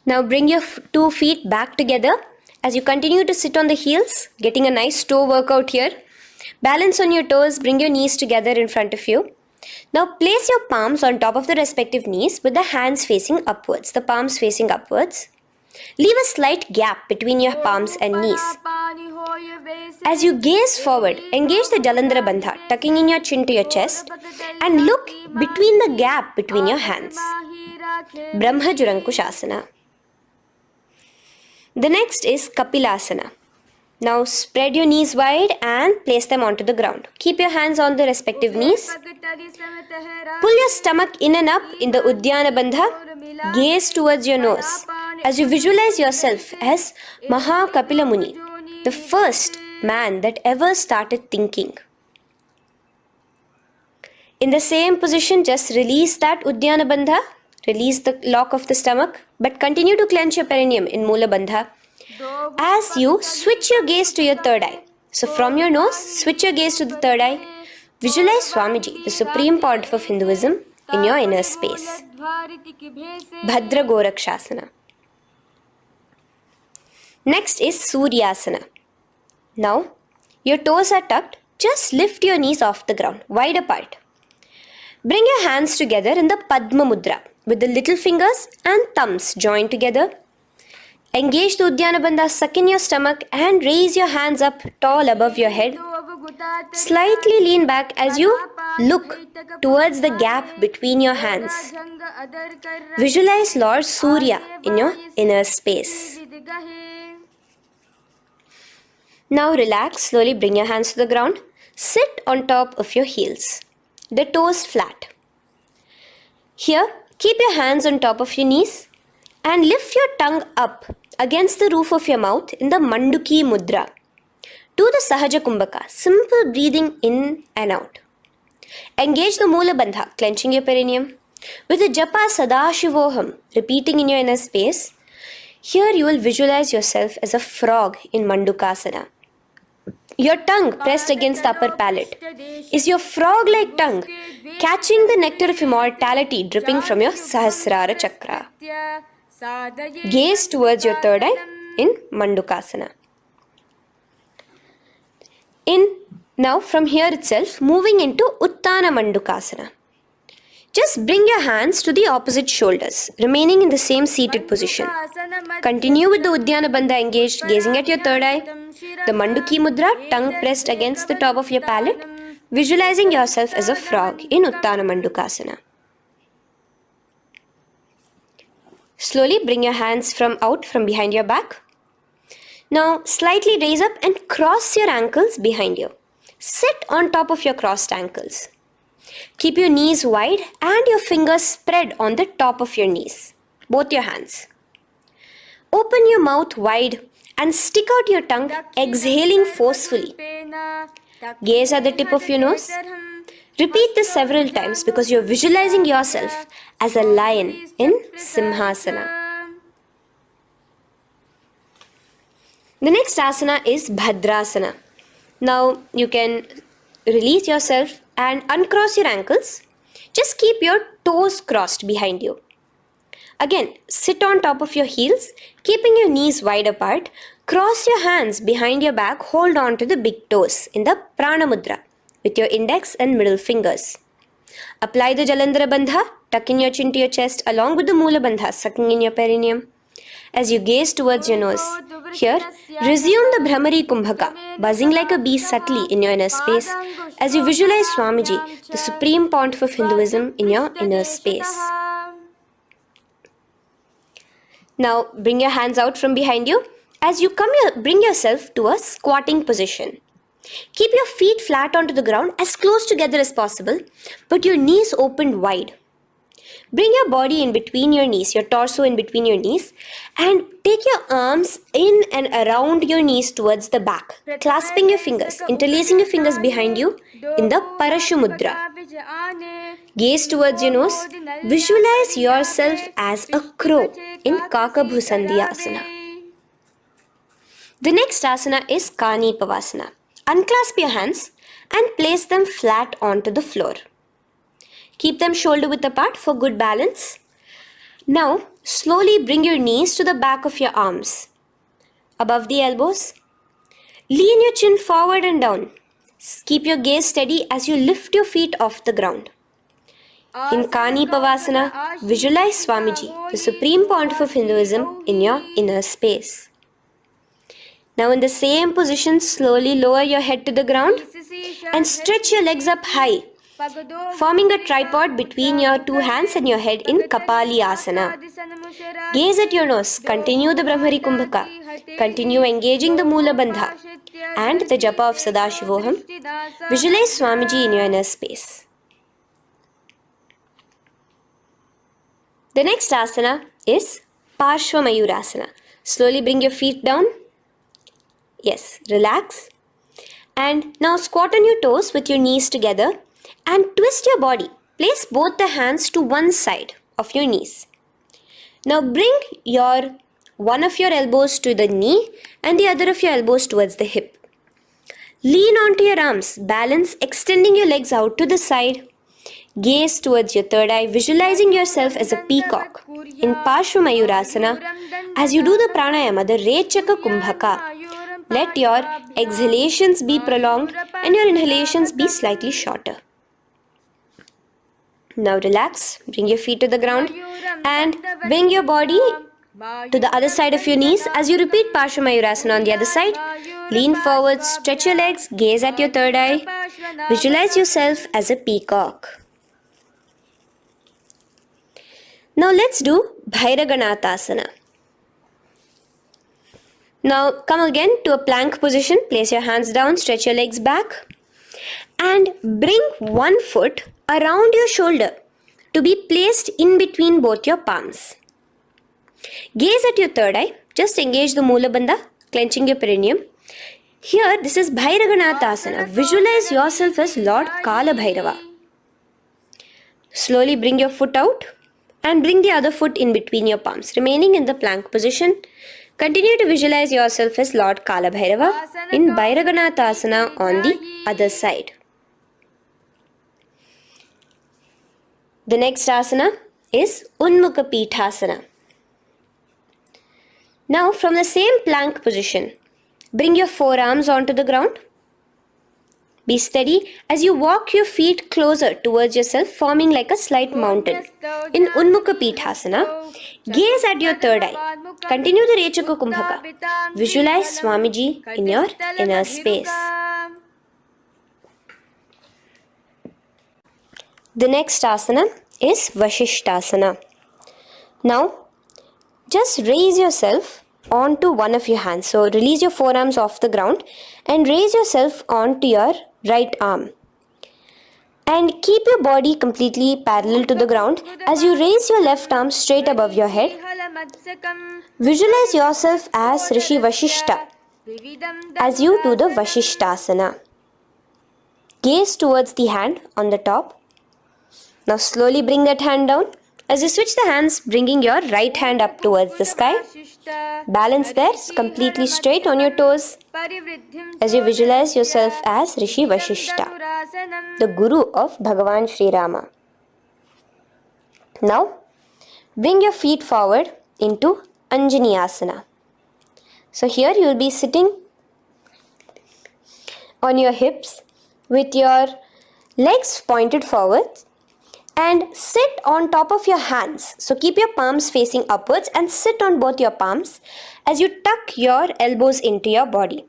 Now bring your 2 feet back together as you continue to sit on the heels, getting a nice toe workout here. Balance on your toes, bring your knees together in front of you. Now place your palms on top of the respective knees with the hands facing upwards, the palms facing upwards. Leave a slight gap between your palms and knees. As you gaze forward, engage the Jalandhara Bandha, tucking in your chin to your chest, and look between the gap between your hands. Brahma Jurankushasana. The next is Kapilasana. Now spread your knees wide and place them onto the ground. Keep your hands on the respective knees. Pull your stomach in and up in the Uddiyana Bandha. Gaze towards your nose as you visualize yourself as Kapila Muni, the first man that ever started thinking. In the same position, just release that Uddiyana Bandha. Release the lock of the stomach, but continue to clench your perineum in Mula Bandha as you switch your gaze to your third eye. So from your nose, switch your gaze to the third eye. Visualize Swamiji, the Supreme Pontiff of Hinduism, in your inner space. Bhadra Gorakshasana. Next is Suryasana. Now, your toes are tucked. Just lift your knees off the ground, wide apart. Bring your hands together in the Padma Mudra with the little fingers and thumbs joined together. Engage the Uddiyana Bandha, suck in your stomach and raise your hands up tall above your head. Slightly lean back as you look towards the gap between your hands. Visualize Lord Surya in your inner space. Now relax, slowly bring your hands to the ground. Sit on top of your heels, the toes flat. Here, keep your hands on top of your knees and lift your tongue up against the roof of your mouth in the Manduki Mudra. Do the Sahaja Kumbhaka, simple breathing in and out. Engage the Mula Bandha, clenching your perineum. With the Japa Sadashivoham, repeating in your inner space, here you will visualize yourself as a frog in Mandukasana. Your tongue pressed against the upper palate. Is your frog-like tongue catching the nectar of immortality dripping from your Sahasrara Chakra? Gaze towards your third eye in Mandukasana. Now from here itself, moving into Uttana Mandukasana. Just bring your hands to the opposite shoulders, remaining in the same seated position. Continue with the Uddiyana Bandha engaged, gazing at your third eye. The Manduki Mudra, tongue pressed against the top of your palate, visualizing yourself as a frog in Uttana Mandukasana. Slowly bring your hands out from behind your back. Now slightly raise up and cross your ankles behind you. Sit on top of your crossed ankles. Keep your knees wide and your fingers spread on the top of your knees, both your hands. Open your mouth wide and stick out your tongue, exhaling forcefully. Gaze at the tip of your nose. Repeat this several times because you're visualizing yourself as a lion in Simhasana. The next asana is Bhadrasana. Now you can release yourself and uncross your ankles. Just keep your toes crossed behind you. Again, sit on top of your heels, keeping your knees wide apart. Cross your hands behind your back, hold on to the big toes in the Prana Mudra with your index and middle fingers. Apply the Jalandhara Bandha, tuck in your chin to your chest along with the Mula Bandha, sucking in your perineum. As you gaze towards your nose, here, resume the Brahmari Kumbhaka, buzzing like a bee subtly in your inner space as you visualize Swamiji, the Supreme Pontiff of Hinduism, in your inner space. Now, bring your hands out from behind you. As you come here, bring yourself to a squatting position. Keep your feet flat onto the ground as close together as possible, but your knees opened wide. Bring your body in between your knees, your torso in between your knees, and take your arms in and around your knees towards the back, clasping your fingers, interlacing your fingers behind you in the Parashu Mudra. Gaze towards your nose. Visualize yourself as a crow in Kakabhusandhi Asana. The next asana is Kani Pavasana. Unclasp your hands and place them flat onto the floor. Keep them shoulder width apart for good balance. Now, slowly bring your knees to the back of your arms, above the elbows. Lean your chin forward and down. Keep your gaze steady as you lift your feet off the ground. In Kani Pavasana, visualize Swamiji, the Supreme Pontiff of Hinduism, in your inner space. Now in the same position, slowly lower your head to the ground and stretch your legs up high, forming a tripod between your two hands and your head in Kapali Asana. Gaze at your nose, continue the Brahmari Kumbhaka, continue engaging the Mula Bandha and the Japa of Sadashivoham. Visualize Swamiji in your inner space. The next asana is Parshva Mayurasana. Slowly bring your feet down. Yes, relax. And now squat on your toes with your knees together and twist your body. Place both the hands to one side of your knees. Now bring one of your elbows to the knee and the other of your elbows towards the hip. Lean onto your arms, balance, extending your legs out to the side. Gaze towards your third eye, visualizing yourself as a peacock. In Parshva Mayurasana, as you do the pranayama, the Rechaka Kumbhaka, let your exhalations be prolonged and your inhalations be slightly shorter. Now relax, bring your feet to the ground and bring your body to the other side of your knees. As you repeat Parshva Mayurasana on the other side, lean forward, stretch your legs, gaze at your third eye, visualize yourself as a peacock. Now let's do Bhairaganathasana. Now come again to a plank position. Place your hands down, stretch your legs back and bring one foot around your shoulder to be placed in between both your palms. Gaze at your third eye. Just engage the Mula Bandha, clenching your perineum. Here, this is Bhairaganathasana. Visualize yourself as Lord Kala Bhairava. Slowly bring your foot out and bring the other foot in between your palms, remaining in the plank position. Continue to visualize yourself as Lord Kala Bhairava in Bhairaganathasana on the other side. The next asana is Unmukha Pithasana. Now from the same plank position, bring your forearms onto the ground. Be steady as you walk your feet closer towards yourself, forming like a slight mountain. In Unmukha Pithasana, gaze at your third eye. Continue the Rechaka Kumbhaka. Visualize Swamiji in your inner space. The next asana is Vashishthasana. Now, just raise yourself onto one of your hands. So, release your forearms off the ground and raise yourself onto your right arm. And keep your body completely parallel to the ground as you raise your left arm straight above your head. Visualize yourself as Rishi Vashishta as you do the Vashishthasana. Gaze towards the hand on the top. Now slowly bring that hand down. As you switch the hands, bringing your right hand up towards the sky. Balance there, completely straight on your toes. As you visualize yourself as Rishi Vashishta, the Guru of Bhagavan Sri Rama. Now, bring your feet forward into Angeerasa. So here you will be sitting on your hips with your legs pointed forward and sit on top of your hands. So keep your palms facing upwards and sit on both your palms as you tuck your elbows into your body.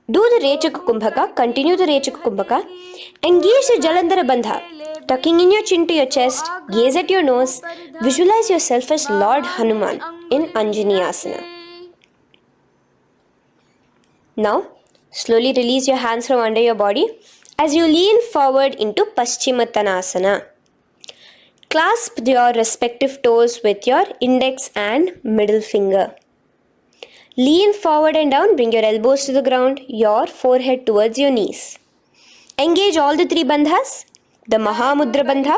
Do the Rechaka Kumbhaka, continue the Rechaka Kumbhaka. Engage the Jalandhara Bandha, tucking in your chin to your chest, gaze at your nose, visualize yourself as Lord Hanuman in Angeerasa. Now, slowly release your hands from under your body as you lean forward into Paschimottanasana. Clasp your respective toes with your index and middle finger. Lean forward and down, bring your elbows to the ground, your forehead towards your knees. Engage all the three bandhas, the Mahamudra Bandha.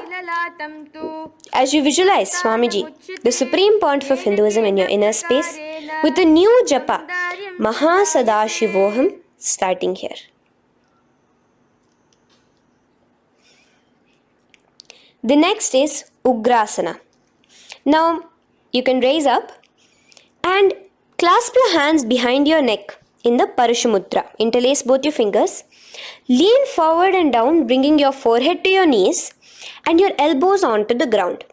As you visualize Swamiji, the Supreme Pontiff of Hinduism in your inner space, with a new japa, Mahasadashivoham, starting here. The next is Ugrasana. Now, you can raise up and clasp your hands behind your neck in the Parashamudra. Interlace both your fingers. Lean forward and down, bringing your forehead to your knees and your elbows onto the ground.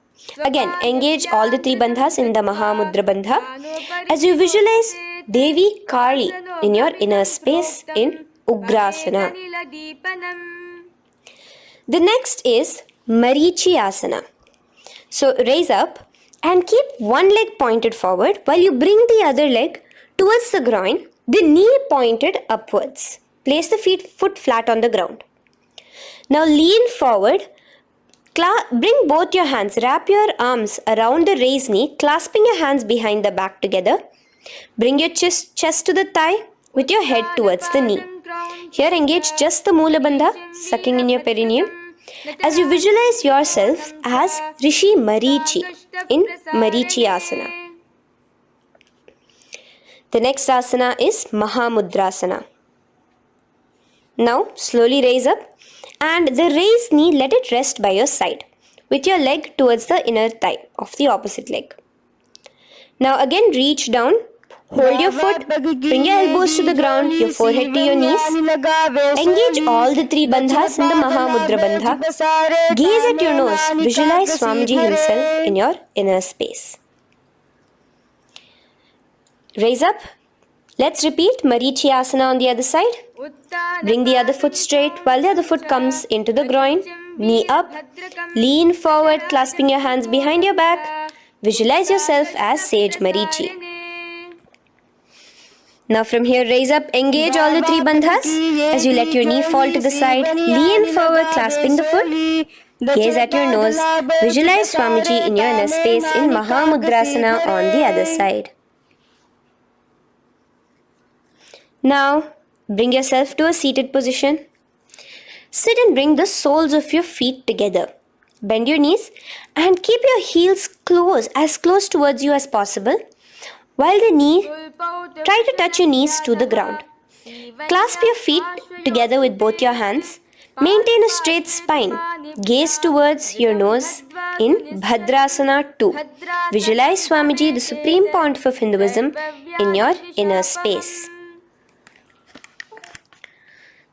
Again, engage all the three bandhas in the Mahamudra Bandha as you visualize Devi Kali in your inner space in Ugrasana. The next is Marichi Asana. So raise up and keep one leg pointed forward while you bring the other leg towards the groin, the knee pointed upwards. Place the foot flat on the ground. Now lean forward, bring both your hands, wrap your arms around the raised knee, clasping your hands behind the back together. Bring your chest to the thigh with your head towards the knee. Here engage just the Moola Bandha, sucking in your perineum. As you visualize yourself as Rishi Marichi in Marichi Asana. The next asana is Mahamudrasana. Now slowly raise up and the raised knee, let it rest by your side with your leg towards the inner thigh of the opposite leg. Now again reach down, hold your foot, bring your elbows to the ground, your forehead to your knees. Engage all the three bandhas in the Mahamudra Bandha. Gaze at your nose, visualize Swamiji himself in your inner space. Raise up. Let's repeat Marichi Asana on the other side. Bring the other foot straight while the other foot comes into the groin. Knee up. Lean forward, clasping your hands behind your back. Visualize yourself as Sage Marichi. Now from here, raise up, engage all the three bandhas as you let your knee fall to the side. Lean forward, clasping the foot. Gaze at your nose. Visualize Swamiji in your inner space in Mahamudrasana on the other side. Now, bring yourself to a seated position. Sit and bring the soles of your feet together. Bend your knees and keep your heels as close towards you as possible. While try to touch your knees to the ground. Clasp your feet together with both your hands. Maintain a straight spine. Gaze towards your nose in Bhadrasana 2. Visualize Swamiji, the Supreme Pontiff of Hinduism, in your inner space.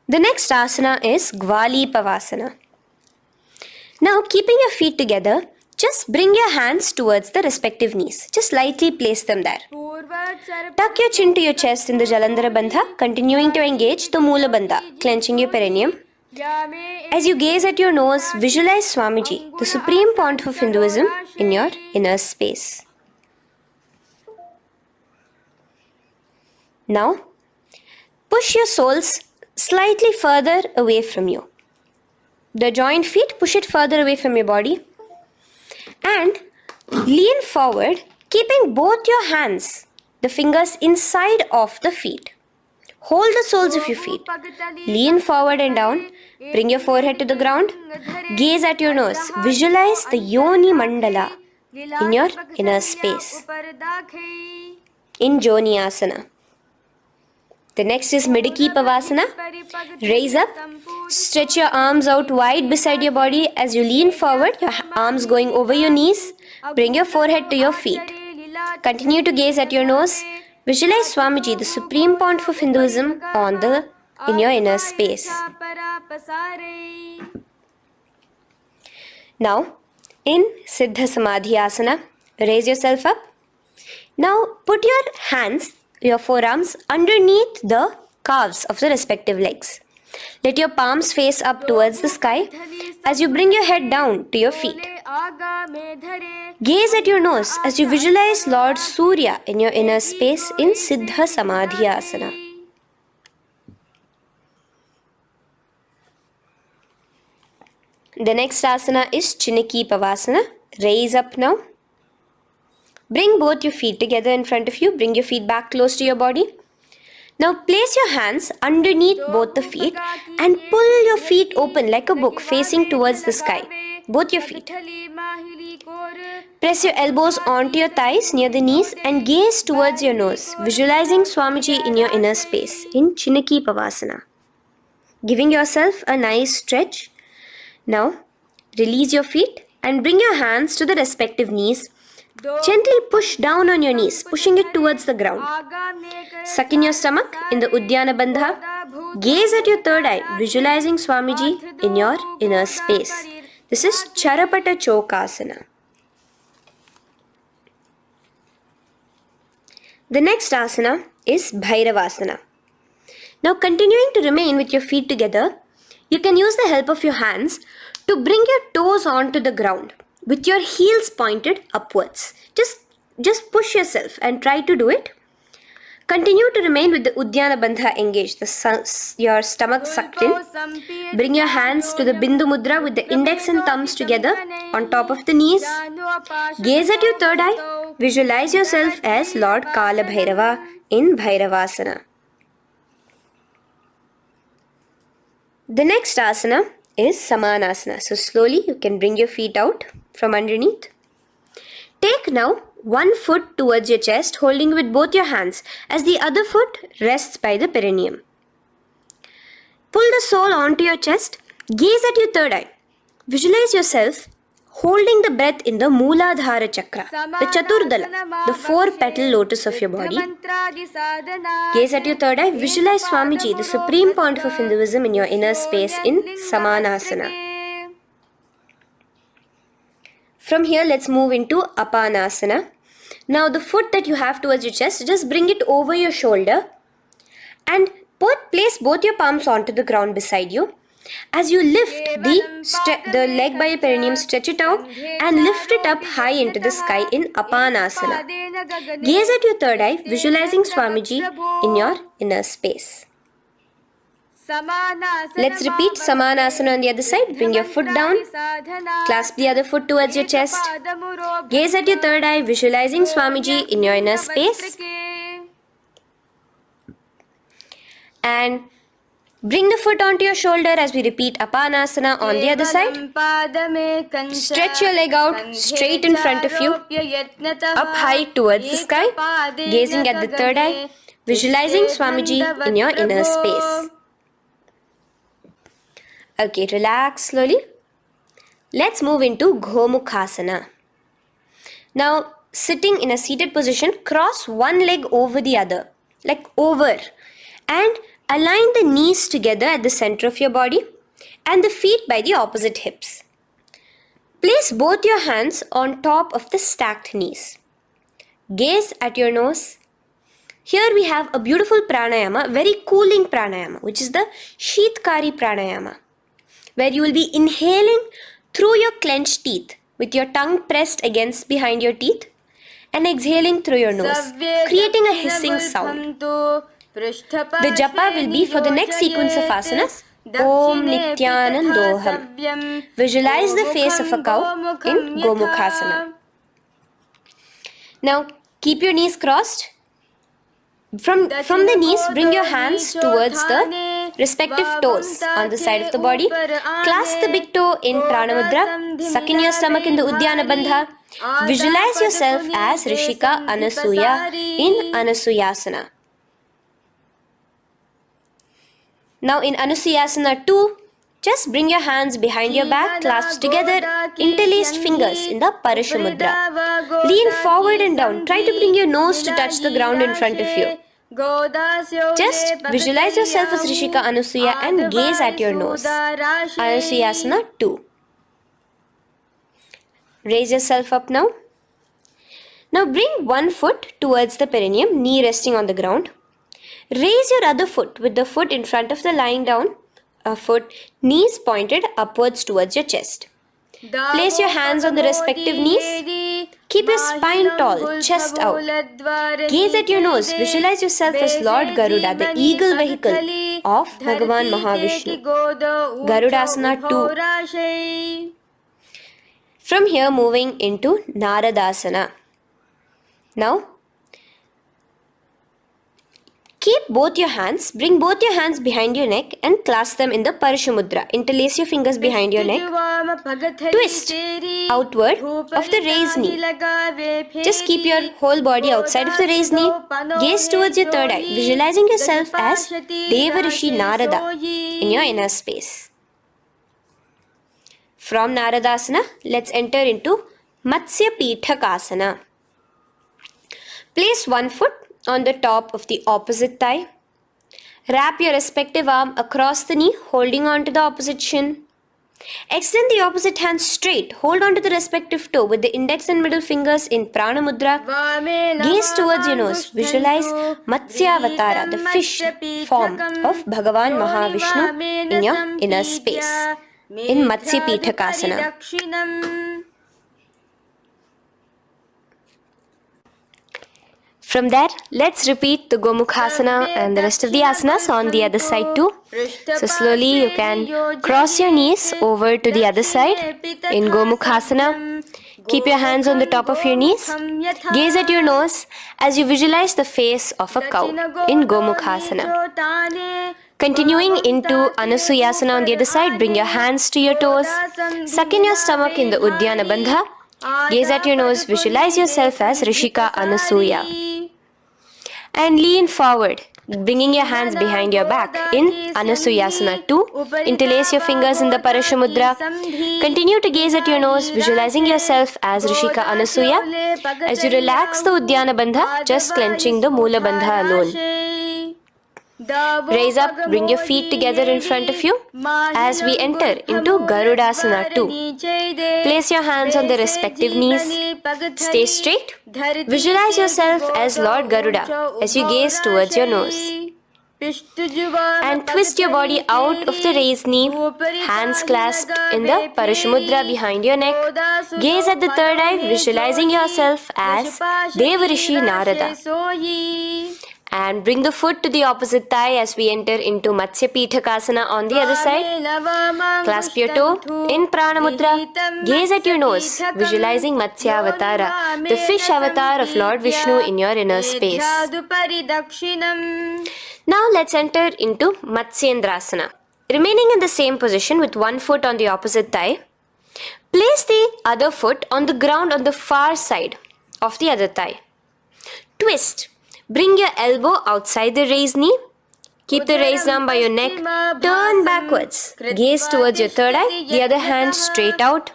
The next asana is Gwali Pavasana. Now, keeping your feet together, just bring your hands towards the respective knees. Just lightly place them there. Tuck your chin to your chest in the Jalandhara Bandha, continuing to engage the Moola Bandha, clenching your perineum. As you gaze at your nose, visualize Swamiji, the Supreme Pontiff of Hinduism, in your inner space. Now, push your soles slightly further away from you. The joined feet, push it further away from your body. And lean forward, keeping both your hands, the fingers inside of the feet. Hold the soles of your feet. Lean forward and down. Bring your forehead to the ground. Gaze at your nose. Visualize the Yoni Mandala in your inner space. In Joni Asana. The next is Midiki Pavasana. Raise up. Stretch your arms out wide beside your body as you lean forward, your arms going over your knees. Bring your forehead to your feet. Continue to gaze at your nose. Visualize Swamiji, the Supreme Pontiff of Hinduism, in your inner space. Now, in Siddha Samadhi Asana, raise yourself up. Now, put your forearms underneath the calves of the respective legs. Let your palms face up towards the sky as you bring your head down to your feet. Gaze at your nose as you visualize Lord Surya in your inner space in Siddha Samadhi Asana. The next asana is Chiniki Pavasana. Raise up now. Bring both your feet together in front of you. Bring your feet back close to your body. Now place your hands underneath both the feet and pull your feet open like a book facing towards the sky. Both your feet. Press your elbows onto your thighs near the knees and gaze towards your nose, visualizing Swamiji in your inner space in Chiniki Pavasana. Giving yourself a nice stretch. Now release your feet and bring your hands to the respective knees. Gently push down on your knees, pushing it towards the ground. Suck in your stomach in the Uddiyana Bandha. Gaze at your third eye, visualizing Swamiji in your inner space. This is Charapata Chokasana. The next asana is Bhairavasana. Now continuing to remain with your feet together, you can use the help of your hands to bring your toes onto the ground with your heels pointed upwards. Just push yourself and try to do it. Continue to remain with the Uddiyana Bandha engaged, your stomach sucked in. Bring your hands to the Bindu Mudra with the index and thumbs together on top of the knees. Gaze at your third eye. Visualize yourself as Lord Kala Bhairava in Bhairavasana. The next asana is Samanasana. So slowly you can bring your feet out from underneath. Take now one foot towards your chest, holding with both your hands as the other foot rests by the perineum. Pull the sole onto your chest. Gaze at your third eye. Visualize yourself holding the breath in the Mooladhara Chakra, the Chaturdala, the 4-petal lotus of your body. Gaze at your third eye. Visualize Swamiji, the Supreme Pontiff of Hinduism, in your inner space in Samanasana. From here, let's move into Apanasana. Now, the foot that you have towards your chest, just bring it over your shoulder and place both your palms onto the ground beside you. As you lift the leg by your perineum, stretch it out and lift it up high into the sky in Apanasana. Gaze at your third eye, visualizing Swamiji in your inner space. Let's repeat Samanasana on the other side. Bring your foot down. Clasp the other foot towards your chest. Gaze at your third eye, visualizing Swamiji in your inner space. And bring the foot onto your shoulder as we repeat Apanasana on the other side. Stretch your leg out straight in front of you, up high towards the sky, gazing at the third eye, visualizing Swamiji in your inner space. Okay, relax slowly. Let's move into Gomukasana. Now, sitting in a seated position, cross one leg over the other, like over, and align the knees together at the center of your body and the feet by the opposite hips. Place both your hands on top of the stacked knees. Gaze at your nose. Here we have a beautiful pranayama, very cooling pranayama, which is the Sheetkari pranayama, where you will be inhaling through your clenched teeth with your tongue pressed against behind your teeth and exhaling through your nose, creating a hissing sound. The japa will be for the next sequence of asanas, Om Nityanandoham. Visualize the face of a cow in Gomukasana. Now keep your knees crossed. From the knees, bring your hands towards the respective toes on the side of the body. Clasp the big toe in Prana Mudra. Suck in your stomach in the Uddiyana Bandha. Visualize yourself as Rishika Anasuya in Anasuyasana. Now in Anasuyasana 2, just bring your hands behind your back, clasped together, interlaced fingers in the Parasha Mudra. Lean forward and down. Try to bring your nose to touch the ground in front of you. Just visualize yourself as Rishika Anasuya and gaze at your nose. Anasuyasana 2. Raise yourself up now. Now bring one foot towards the perineum, knee resting on the ground. Raise your other foot with the foot in front of the lying down foot, knees pointed upwards towards your chest. Place your hands on the respective knees. Keep your spine tall, chest out. Gaze at your nose. Visualize yourself as Lord Garuda, the eagle vehicle of Bhagavan Mahavishnu. Garudasana 2. From here, moving into Naradasana. Now, keep both your hands, bring both your hands behind your neck and clasp them in the Parasha Mudra. Interlace your fingers behind your neck. Twist outward of the raised knee. Just keep your whole body outside of the raised knee. Gaze towards your third eye, visualizing yourself as Deva Rishi Narada in your inner space. From Naradasana, let's enter into Matsya Pithakasana. Place one foot on the top of the opposite thigh. Wrap your respective arm across the knee, holding on to the opposite shin. Extend the opposite hand straight. Hold on to the respective toe with the index and middle fingers in Prana Mudra. Gaze towards your nose. Visualize Matsyavatara, the fish form of Bhagavan Mahavishnu in your inner space. In Matsya Pithakasana. From there, let's repeat the Gomukasana and the rest of the asanas on the other side too. So slowly you can cross your knees over to the other side in Gomukasana. Keep your hands on the top of your knees. Gaze at your nose as you visualize the face of a cow in Gomukasana. Continuing into Anasuyasana on the other side, bring your hands to your toes. Suck in your stomach in the Uddiyana Bandha. Gaze at your nose, visualize yourself as Rishika Anasuya. And lean forward, bringing your hands behind your back in Anasuyasana 2. Interlace your fingers in the Parasha Mudra. Continue to gaze at your nose, visualizing yourself as Rishika Anasuya. As you relax the Uddiyana Bandha, just clenching the Mula Bandha alone. Raise up, bring your feet together in front of you as we enter into Garudasana 2. Place your hands on the respective knees. Stay straight. Visualize yourself as Lord Garuda as you gaze towards your nose. And twist your body out of the raised knee, hands clasped in the Parasha Mudra behind your neck. Gaze at the third eye, visualizing yourself as Deva Rishi Narada. And bring the foot to the opposite thigh as we enter into Matsya Pithakasana on the other side. Clasp your toe in Prana Mudra. Gaze at your nose, visualizing Matsyavatara, the fish avatar of Lord Vishnu in your inner space. Now let's enter into Machendrasana. Remaining in the same position with one foot on the opposite thigh, place the other foot on the ground on the far side of the other thigh. Twist. Bring your elbow outside the raised knee. Keep the raised arm by your neck. Turn backwards. Gaze towards your third eye, the other hand straight out.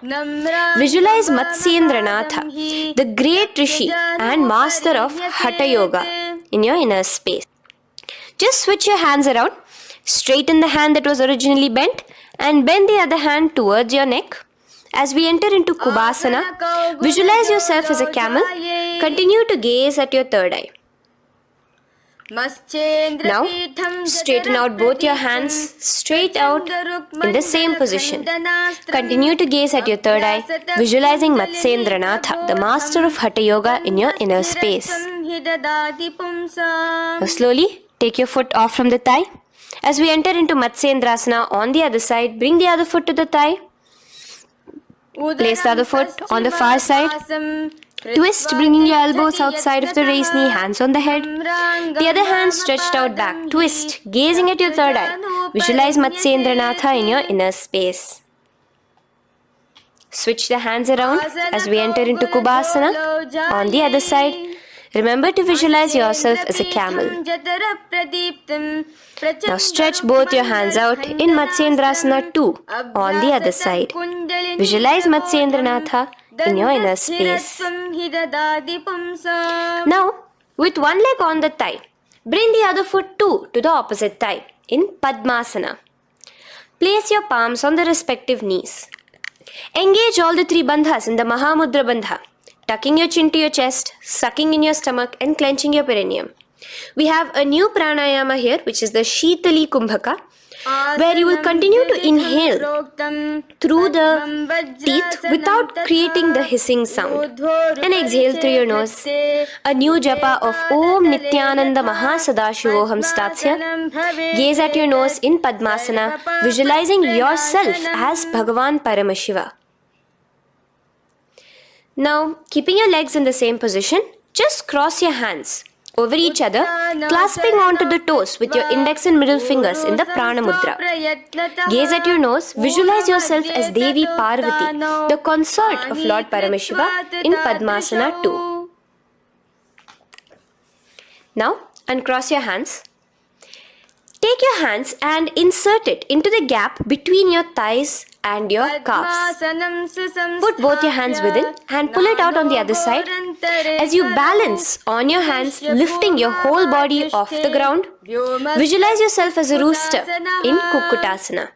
Visualize Machendranatha, the great Rishi and master of Hatha Yoga in your inner space. Just switch your hands around. Straighten the hand that was originally bent and bend the other hand towards your neck. As we enter into Kubasana, visualize yourself as a camel. Continue to gaze at your third eye. Now, straighten out both your hands straight out in the same position. Continue to gaze at your third eye, visualizing Machendranatha, the master of Hatha Yoga in your inner space. Now slowly, take your foot off from the thigh. As we enter into Machendrasana on the other side, bring the other foot to the thigh. Place the other foot on the far side. Twist, bringing your elbows outside of the raised knee, hands on the head. The other hand stretched out back. Twist, gazing at your third eye. Visualize Machendranatha in your inner space. Switch the hands around as we enter into Kubhasana. On the other side, remember to visualize yourself as a camel. Now stretch both your hands out in Machendrasana 2 on the other side. Visualize Machendranatha in your inner space. Now, with one leg on the thigh, bring the other foot too to the opposite thigh in Padmasana. Place your palms on the respective knees. Engage all the three bandhas in the Mahamudra Bandha, tucking your chin to your chest, sucking in your stomach and clenching your perineum. We have a new pranayama here, which is the Shitali Kumbhaka, where you will continue to inhale through the teeth without creating the hissing sound, and exhale through your nose. A new japa of Om Nityananda Mahasadashivoham starts here. Gaze at your nose in Padmasana, visualizing yourself as Bhagavan Paramashiva. Now, keeping your legs in the same position, just cross your hands over each other, clasping onto the toes with your index and middle fingers in the Prana Mudra. Gaze at your nose, visualize yourself as Devi Parvati, the consort of Lord Paramashiva in Padmasana 2. Now, uncross your hands. Take your hands and insert it into the gap between your thighs and your calves. Put both your hands within and pull it out on the other side. As you balance on your hands, lifting your whole body off the ground, visualize yourself as a rooster in Kukkutasana.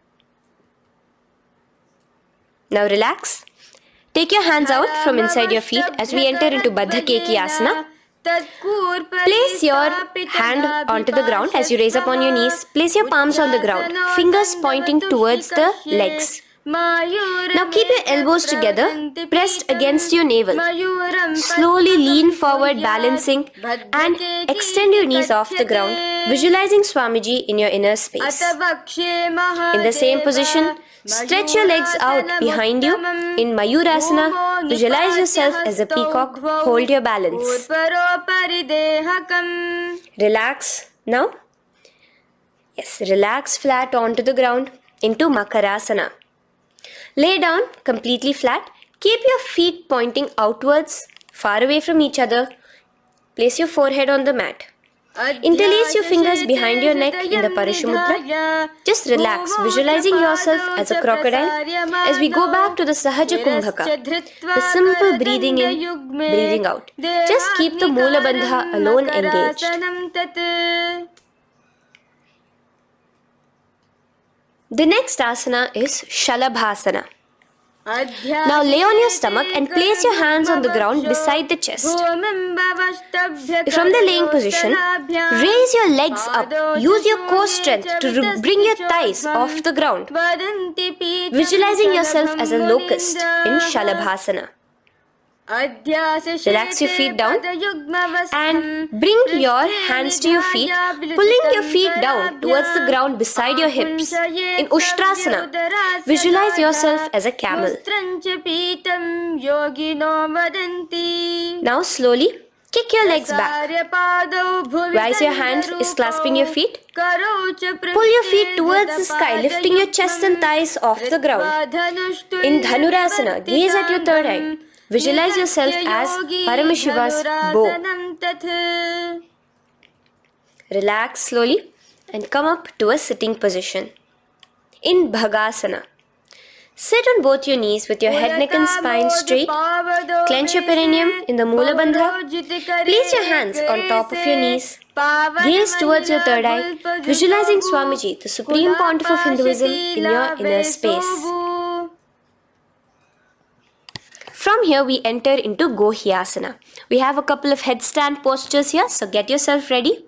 Now relax. Take your hands out from inside your feet as we enter into Baddha Keki Asana. Place your hand onto the ground as you raise up on your knees. Place your palms on the ground, fingers pointing towards the legs. Now keep your elbows together, pressed against your navel. Slowly lean forward, balancing, and extend your knees off the ground, visualizing Swamiji in your inner space. In the same position, stretch your legs out behind you. In Mayurasana, visualize yourself as a peacock. Hold your balance. Relax now. Yes, relax flat onto the ground into Makarasana. Lay down completely flat. Keep your feet pointing outwards, far away from each other. Place your forehead on the mat. Interlace your fingers behind your neck in the Parashumudra. Just relax, visualizing yourself as a crocodile as we go back to the Sahaja Kumbhaka, the simple breathing in, breathing out. Just keep the Moola Bandha alone engaged. The next asana is Shalabhasana. Now lay on your stomach and place your hands on the ground beside the chest. From the laying position, raise your legs up. Use your core strength to bring your thighs off the ground. Visualizing yourself as a locust in Shalabhasana. Relax your feet down and bring your hands to your feet, pulling your feet down towards the ground beside your hips. In Ushtrasana, visualize yourself as a camel. Now slowly kick your legs back. Rise your hand is clasping your feet. Pull your feet towards the sky, lifting your chest and thighs off the ground. In Dhanurasana, gaze at your third eye. Visualize yourself as Paramashiva's bow. Relax slowly and come up to a sitting position. In Bhagasana, sit on both your knees with your head, neck and spine straight. Clench your perineum in the Moola Bandha. Place your hands on top of your knees. Gaze towards your third eye, visualizing Swamiji, the Supreme Pontiff of Hinduism, in your inner space. From here we enter into Gohyasana. We have a couple of headstand postures here, so get yourself ready.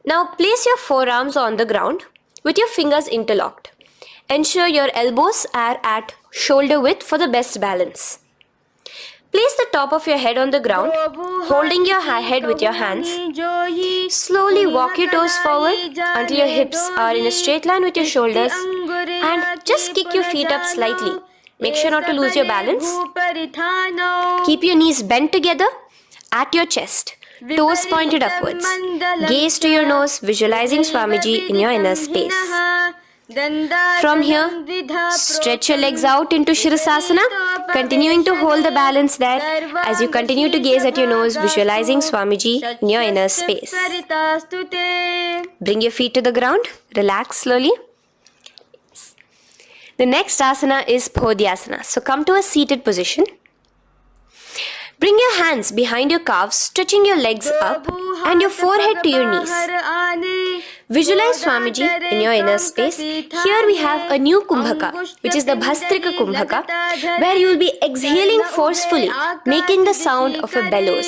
Now place your forearms on the ground with your fingers interlocked. Ensure your elbows are at shoulder width for the best balance. Place the top of your head on the ground, holding your head with your hands. Slowly walk your toes forward until your hips are in a straight line with your shoulders, and just kick your feet up slightly. Make sure not to lose your balance. Keep your knees bent together at your chest. Toes pointed upwards. Gaze to your nose, visualizing Swamiji in your inner space. From here, stretch your legs out into Shirasasana, continuing to hold the balance there as you continue to gaze at your nose, visualizing Swamiji in your inner space. Bring your feet to the ground, relax slowly. The next asana is Podhyasana. So come to a seated position. Bring your hands behind your calves, stretching your legs up and your forehead to your knees. Visualize Swamiji in your inner space. Here we have a new Kumbhaka, which is the Bhastrika Kumbhaka, where you will be exhaling forcefully, making the sound of a bellows.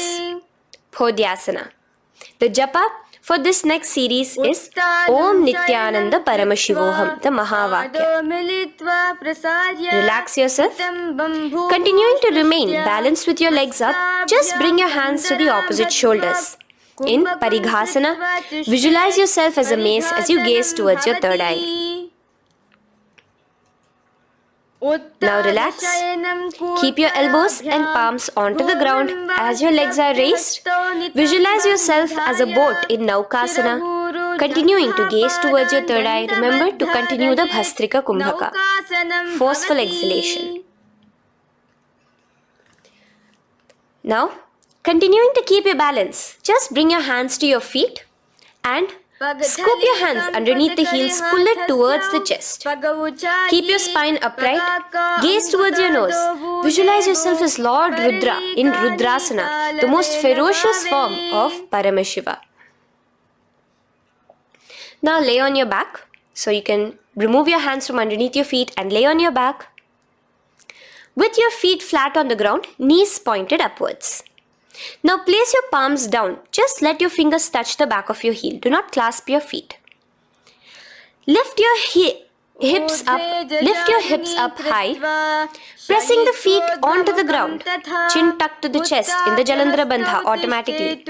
Podhyasana. The japa for this next series is Om Nityananda Paramashivoham, the Mahavakya. Relax yourself. Continuing to remain balanced with your legs up, just bring your hands to the opposite shoulders. In Parighasana, visualize yourself as a mace as you gaze towards your third eye. Now relax. Keep your elbows and palms onto the ground as your legs are raised. Visualize yourself as a boat in Navakhanda. Continuing to gaze towards your third eye, remember to continue the Bhastrika Kumbhaka. Forceful exhalation. Now, continuing to keep your balance, just bring your hands to your feet and scoop your hands underneath the heels, pull it towards the chest. Keep your spine upright, gaze towards your nose. Visualize yourself as Lord Rudra in Rudrasana, the most ferocious form of Paramashiva. Now lay on your back. So you can remove your hands from underneath your feet and lay on your back. With your feet flat on the ground, knees pointed upwards. Now place your palms down. Just let your fingers touch the back of your heel. Do not clasp your feet. Lift your hips up high, pressing the feet onto the ground. Chin tucked to the chest in the Jalandhara Bandha automatically.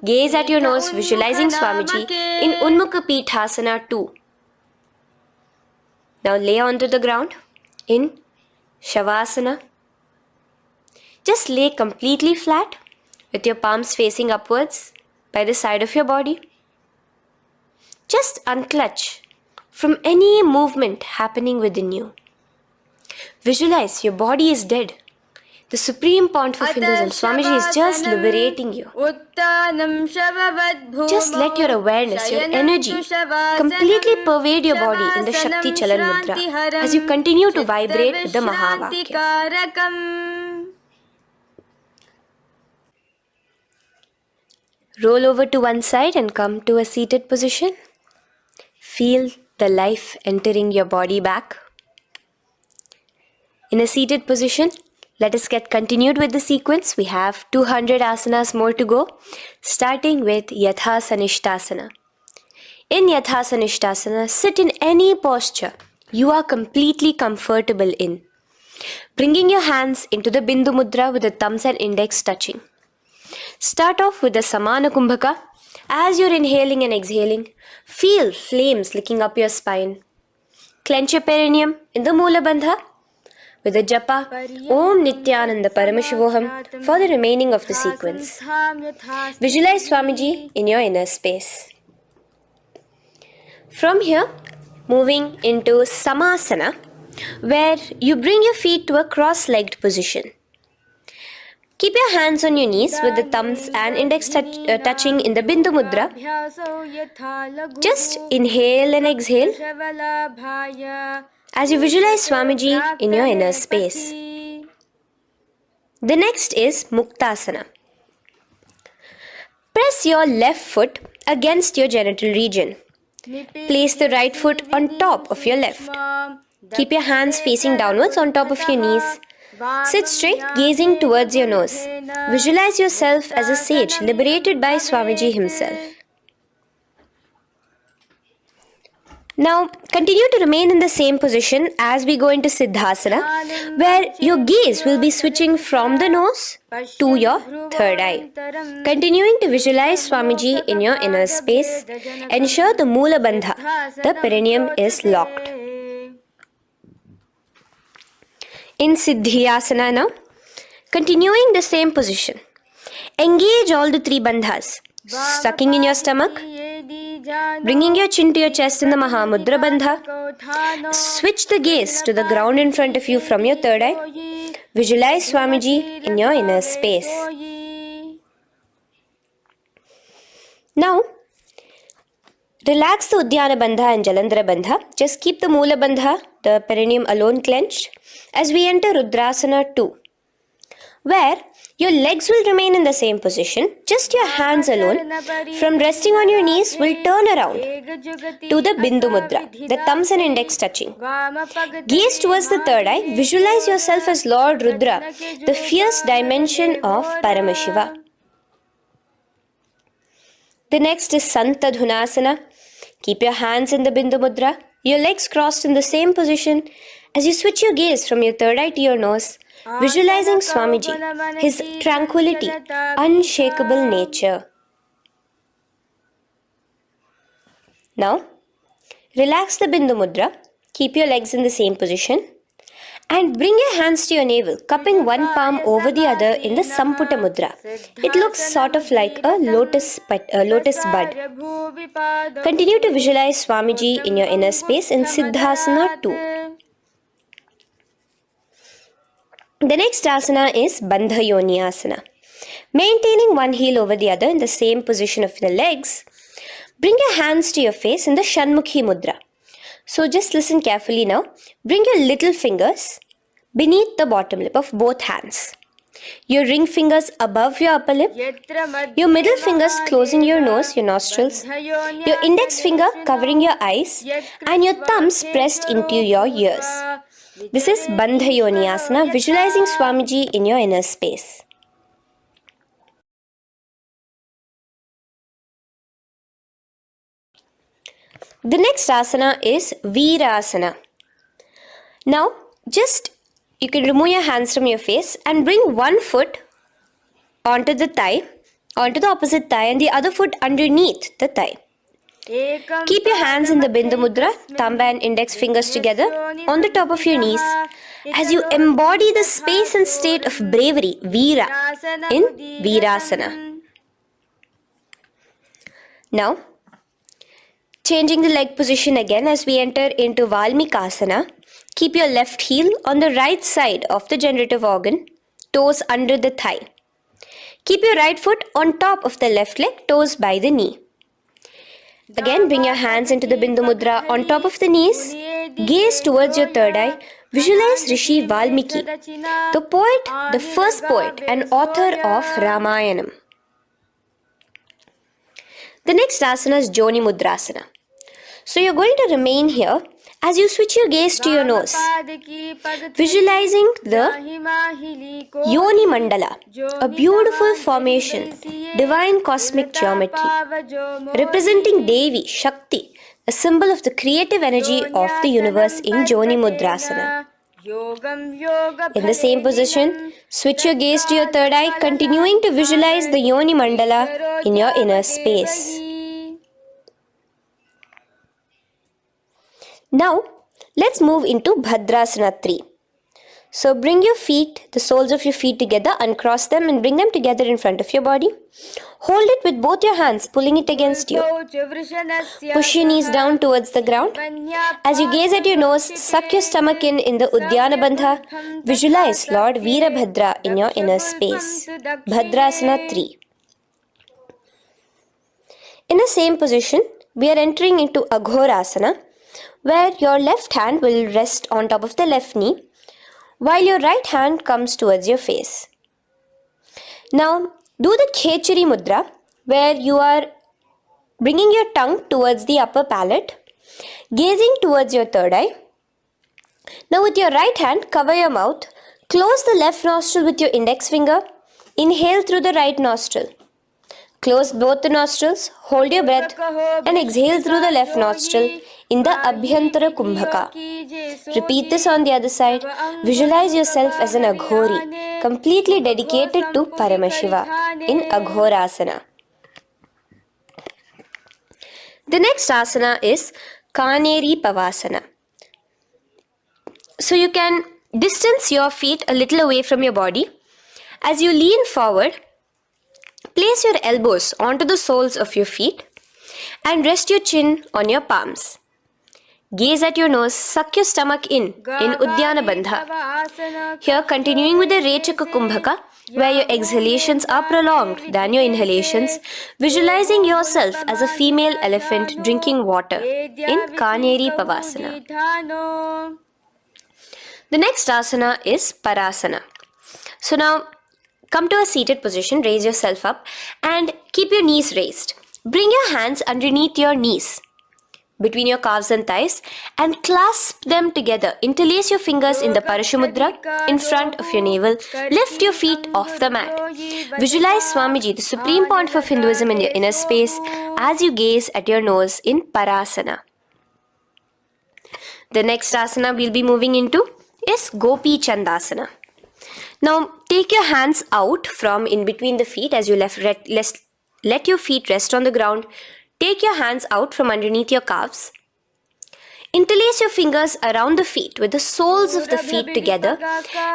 Gaze at your nose, visualizing Swamiji in Unmukha Pithasana 2. Now lay onto the ground in Shavasana. Just lay completely flat with your palms facing upwards by the side of your body. Just unclutch from any movement happening within you. Visualize your body is dead. The Supreme Pontiff of Hinduism, Swamiji, is just liberating you. Just let your awareness, your energy completely pervade your body in the Shakti Chalan Mudra as you continue to vibrate with the Mahavakya. Roll over to one side and come to a seated position. Feel the life entering your body back. In a seated position, let us get continued with the sequence. We have 200 asanas more to go, starting with Yathasanishtasana. In Yathasanishtasana, sit in any posture you are completely comfortable in. Bringing your hands into the Bindu Mudra with the thumbs and index touching. Start off with the Samana Kumbhaka. As you're inhaling and exhaling, feel flames licking up your spine. Clench your perineum in the Moola Bandha with the japa Om Nityananda Paramashivoham for the remaining of the sequence. Visualize Swamiji in your inner space. From here, moving into Samasana, where you bring your feet to a cross-legged position. Keep your hands on your knees with the thumbs and index touching in the Bindu Mudra. Just inhale and exhale as you visualize Swamiji in your inner space. The next is Muktasana. Press your left foot against your genital region. Place the right foot on top of your left. Keep your hands facing downwards on top of your knees. Sit straight, gazing towards your nose. Visualize yourself as a sage liberated by Swamiji himself. Now, continue to remain in the same position as we go into Siddhasana, where your gaze will be switching from the nose to your third eye. Continuing to visualize Swamiji in your inner space, ensure the Moola Bandha, the perineum, is locked. in Siddhyasana now. Continuing the same position. Engage all the three bandhas. Sucking in your stomach. Bringing your chin to your chest in the Mahamudra Bandha. Switch the gaze to the ground in front of you from your third eye. Visualize Swamiji in your inner space. Now, relax the Udyana Bandha and Jalandhara Bandha. Just keep the Moola Bandha, the perineum alone clenched, as we enter Rudrasana 2, where your legs will remain in the same position, just your hands alone, from resting on your knees, will turn around to the Bindu Mudra, the thumbs and index touching. Gaze towards the third eye, visualize yourself as Lord Rudra, the fierce dimension of Paramashiva. The next is Santadhunasana. Keep your hands in the Bindu Mudra, your legs crossed in the same position. As you switch your gaze from your third eye to your nose, visualizing Swamiji, his tranquility, unshakable nature. Now, relax the Bindu Mudra, keep your legs in the same position, and bring your hands to your navel, cupping one palm over the other in the Samputa Mudra. It looks sort of like a lotus bud. Continue to visualize Swamiji in your inner space in Siddhasana 2. The next asana is Bandha Yoni Asana. Maintaining one heel over the other in the same position of the legs, bring your hands to your face in the Shanmukhi Mudra. So just listen carefully now. Bring your little fingers beneath the bottom lip of both hands. Your ring fingers above your upper lip. Your middle fingers closing your nose, your nostrils. Your index finger covering your eyes. And your thumbs pressed into your ears. This is Bandha Yoni Asana, visualizing Swamiji in your inner space. The next asana is Virasana. Now, you can remove your hands from your face and bring one foot onto the opposite thigh, and the other foot underneath the thigh. Keep your hands in the Bindu Mudra, thumb and index fingers together on the top of your knees as you embody the space and state of bravery, Veera, in Virasana. Now, changing the leg position again as we enter into Valmikasana. Keep your left heel on the right side of the generative organ, toes under the thigh. Keep your right foot on top of the left leg, toes by the knee. Again, bring your hands into the Bindu Mudra on top of the knees. Gaze towards your third eye. Visualize Rishi Valmiki, the poet, the first poet and author of Ramayanam. The next asana is Joni Mudrasana. So you're going to remain here as you switch your gaze to your nose, visualizing the Yoni Mandala, a beautiful formation, divine cosmic geometry, representing Devi, Shakti, a symbol of the creative energy of the universe in Joni Mudrasana. In the same position, switch your gaze to your third eye, continuing to visualize the Yoni Mandala in your inner space. Now, let's move into Bhadrasana 3. So bring your feet, the soles of your feet together, uncross them and bring them together in front of your body. Hold it with both your hands, pulling it against you. Push your knees down towards the ground. As you gaze at your nose, suck your stomach in the Udyana Bandha. Visualize Lord Veerabhadra in your inner space. Bhadrasana 3. In the same position, we are entering into Aghorasana, where your left hand will rest on top of the left knee, while your right hand comes towards your face. Now, do the Khechari Mudra, where you are bringing your tongue towards the upper palate, gazing towards your third eye. Now, with your right hand, cover your mouth, close the left nostril with your index finger, inhale through the right nostril. Close both the nostrils, hold your breath and exhale through the left nostril in the Abhyantara Kumbhaka. Repeat this on the other side. Visualize yourself as an Aghori, completely dedicated to Paramashiva in Aghorasana. The next asana is Kaneri Pavasana. So you can distance your feet a little away from your body. As you lean forward, place your elbows onto the soles of your feet and rest your chin on your palms. Gaze at your nose, suck your stomach in Uddiyana Bandha. Here, continuing with the Rechaka Kumbhaka, where your exhalations are prolonged than your inhalations, visualizing yourself as a female elephant drinking water in Kaneri Pavasana. The next asana is Parasana. So now, come to a seated position, raise yourself up and keep your knees raised. Bring your hands underneath your knees, between your calves and thighs, and clasp them together. Interlace your fingers in the Parashamudra in front of your navel. Lift your feet off the mat. Visualize Swamiji, the supreme pontiff of Hinduism, in your inner space as you gaze at your nose in Parasana. The next asana we'll be moving into is Gopi Chandasana. Now take your hands out from in between the feet as you let your feet rest on the ground. Take your hands out from underneath your calves. Interlace your fingers around the feet with the soles of the feet together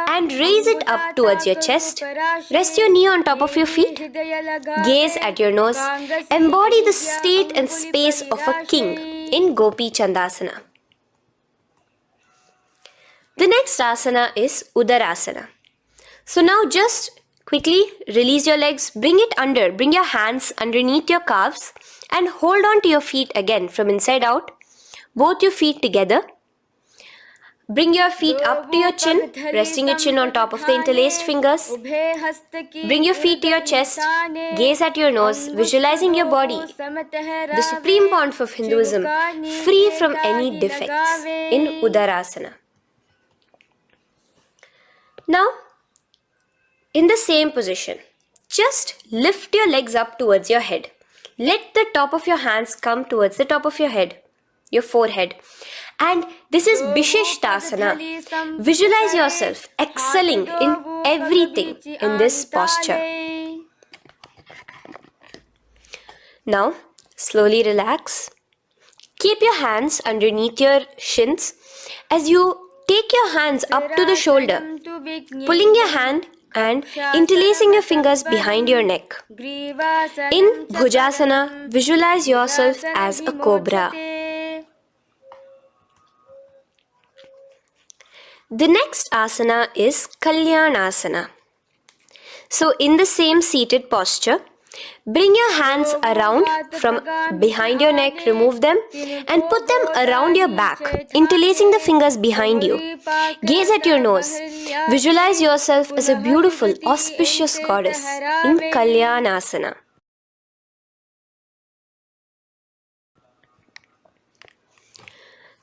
and raise it up towards your chest. Rest your knee on top of your feet. Gaze at your nose. Embody the state and space of a king in Gopi Chandasana. The next asana is Udarasana. So now just quickly release your legs, bring your hands underneath your calves and hold on to your feet again from inside out. Both your feet together. Bring your feet up to your chin, resting your chin on top of the interlaced fingers. Bring your feet to your chest, gaze at your nose, visualizing your body, the supreme pontiff of Hinduism, free from any defects in Udarasana. Now, in the same position, just lift your legs up towards your head. Let the top of your hands come towards the top of your head, your forehead. And this is Vishishtasana. Visualize yourself excelling in everything in this posture. Now, slowly relax. Keep your hands underneath your shins as you take your hands up to the shoulder, pulling your hand and interlacing your fingers behind your neck. In Bhujangasana, visualize yourself as a cobra. The next asana is Kalyanasana. So in the same seated posture, bring your hands around from behind your neck, remove them and put them around your back, interlacing the fingers behind you. Gaze at your nose. Visualize yourself as a beautiful, auspicious goddess in Kalyanasana.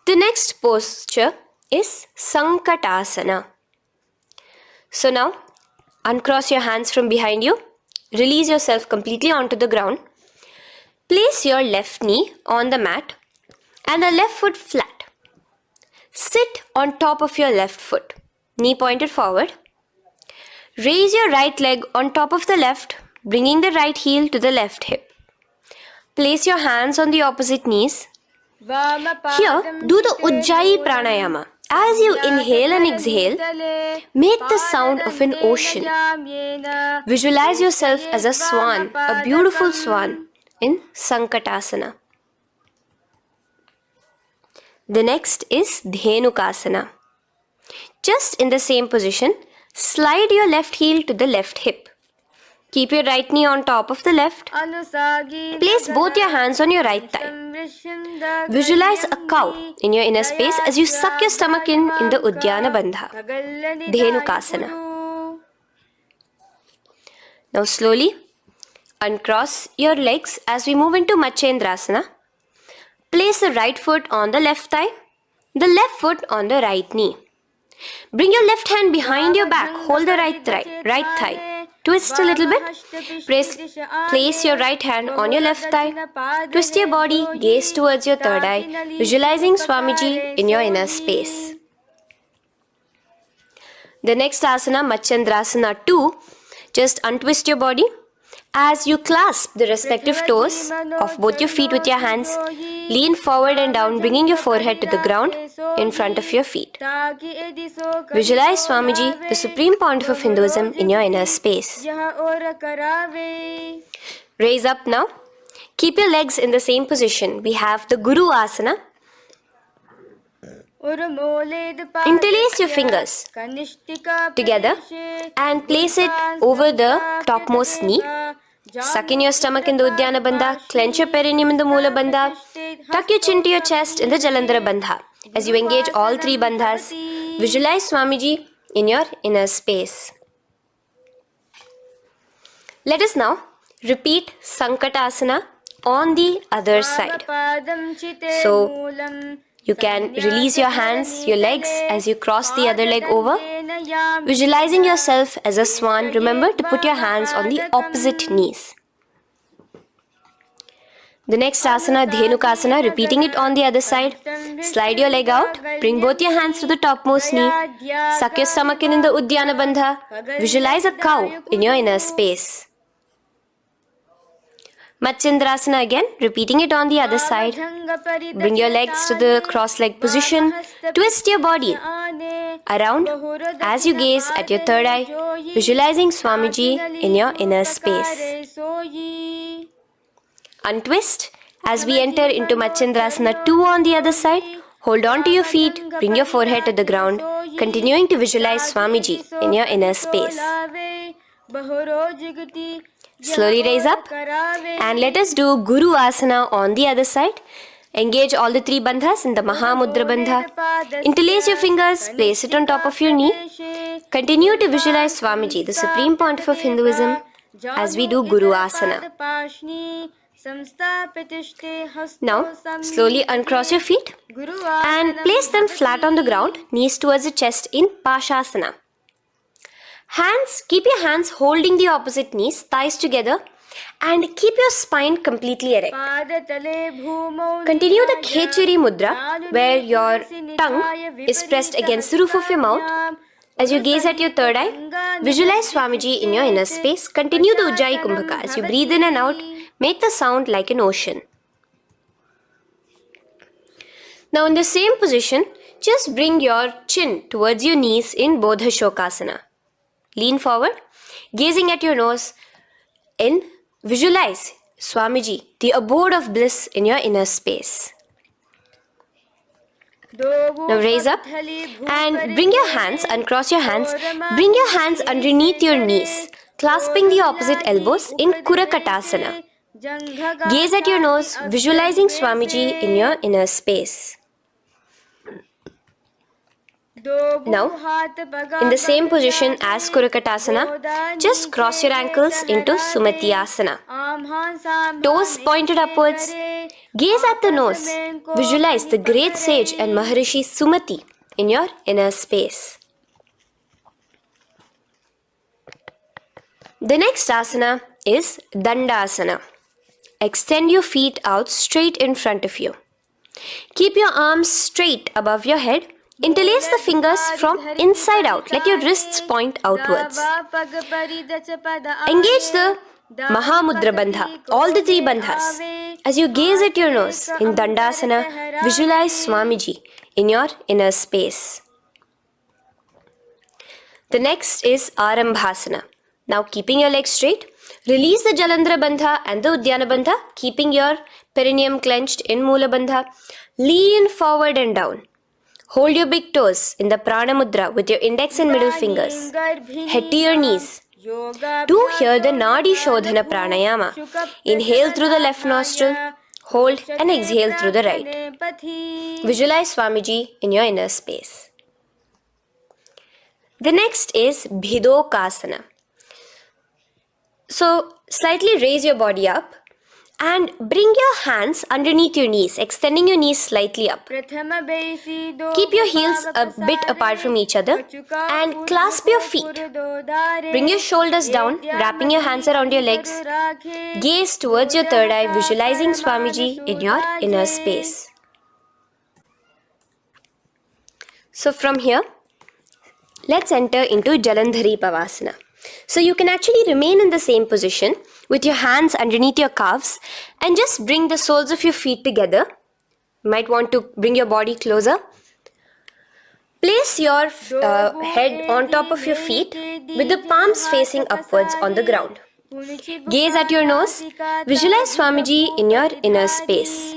The next posture is Sankatasana. So now, uncross your hands from behind you. Release yourself completely onto the ground. Place your left knee on the mat and the left foot flat. Sit on top of your left foot, knee pointed forward. Raise your right leg on top of the left, bringing the right heel to the left hip. Place your hands on the opposite knees. Here, do the Ujjayi Pranayama. As you inhale and exhale, make the sound of an ocean. Visualize yourself as a swan, a beautiful swan in Sankatasana. The next is Dhenukasana. Just in the same position, slide your left heel to the left hip. Keep your right knee on top of the left. Place both your hands on your right thigh. Visualize a cow in your inner space as you suck your stomach in the Uddiyana Bandha, Dhenukasana. Now slowly uncross your legs as we move into Machendrasana. Place the right foot on the left thigh, the left foot on the right knee. Bring your left hand behind your back, hold the right thigh. Twist a little bit. Place your right hand on your left thigh. Twist your body, gaze towards your third eye, visualizing Swamiji in your inner space. The next asana, Machendrasana 2, just untwist your body. As you clasp the respective toes of both your feet with your hands, lean forward and down, bringing your forehead to the ground in front of your feet. Visualize Swamiji, the Supreme Pontiff of Hinduism, in your inner space. Raise up now. Keep your legs in the same position. We have the Guru Asana. Interlace your fingers together and place it over the topmost knee. Suck in your stomach in the Uddiyana Bandha. Clench your perineum in the Mula Bandha. Tuck your chin to your chest in the Jalandhara Bandha. As you engage all three bandhas, visualize Swamiji in your inner space. Let us now repeat Sankatasana on the other side. So, you can release your hands, your legs as you cross the other leg over. Visualizing yourself as a swan, remember to put your hands on the opposite knees. The next asana, Dhenukasana, repeating it on the other side. Slide your leg out, bring both your hands to the topmost knee. Suck your stomach in the Uddiyana Bandha. Visualize a cow in your inner space. Machendrasana again, repeating it on the other side. Bring your legs to the cross-leg position. Twist your body around as you gaze at your third eye, visualizing Swamiji in your inner space. Untwist as we enter into Machendrasana 2 on the other side. Hold on to your feet, bring your forehead to the ground, continuing to visualize Swamiji in your inner space. Slowly raise up and let us do Guru Asana on the other side. Engage all the three bandhas in the Mahamudra Bandha. Interlace your fingers, place it on top of your knee. Continue to visualize Swamiji, the Supreme Pontiff of Hinduism, as we do Guru Asana. Now, slowly uncross your feet and place them flat on the ground, knees towards the chest in Pashasana. Keep your hands holding the opposite knees, thighs together, and keep your spine completely erect. Continue the Khechari Mudra, where your tongue is pressed against the roof of your mouth. As you gaze at your third eye, visualize Swamiji in your inner space. Continue the Ujjayi Kumbhaka. As you breathe in and out, make the sound like an ocean. Now in the same position, just bring your chin towards your knees in Bodha Shokasana. Lean forward, gazing at your nose, and visualize Swamiji, the abode of bliss in your inner space. Now raise up and bring your hands, uncross your hands, bring your hands underneath your knees, clasping the opposite elbows in Kurakatasana. Gaze at your nose, visualizing Swamiji in your inner space. Now, in the same position as Kurakatasana, just cross your ankles into Sumatyasana. Toes pointed upwards. Gaze at the nose. Visualize the great sage and Maharishi Sumati in your inner space. The next asana is Dandasana. Extend your feet out straight in front of you. Keep your arms straight above your head. Interlace the fingers from inside out. Let your wrists point outwards. Engage the Mahamudra Bandha, all the three bandhas. As you gaze at your nose in Dandasana, visualize Swamiji in your inner space. The next is Arambhasana. Now keeping your legs straight, release the Jalandhara Bandha and the Uddiyana Bandha, keeping your perineum clenched in Mula Bandha. Lean forward and down. Hold your big toes in the Prana Mudra with your index and middle fingers. Head to your knees. Do here the Nadi Shodhana Pranayama. Inhale through the left nostril, hold and exhale through the right. Visualize Swamiji in your inner space. The next is Bhidokasana. So, slightly raise your body up and bring your hands underneath your knees, extending your knees slightly up. Keep your heels a bit apart from each other and clasp your feet. Bring your shoulders down, wrapping your hands around your legs. Gaze towards your third eye, visualizing Swamiji in your inner space. So from here, let's enter into Jalandhari Pavasana. So you can actually remain in the same position with your hands underneath your calves and just bring the soles of your feet together. You might want to bring your body closer. Place your head on top of your feet with the palms facing upwards on the ground. Gaze at your nose. Visualize Swamiji in your inner space.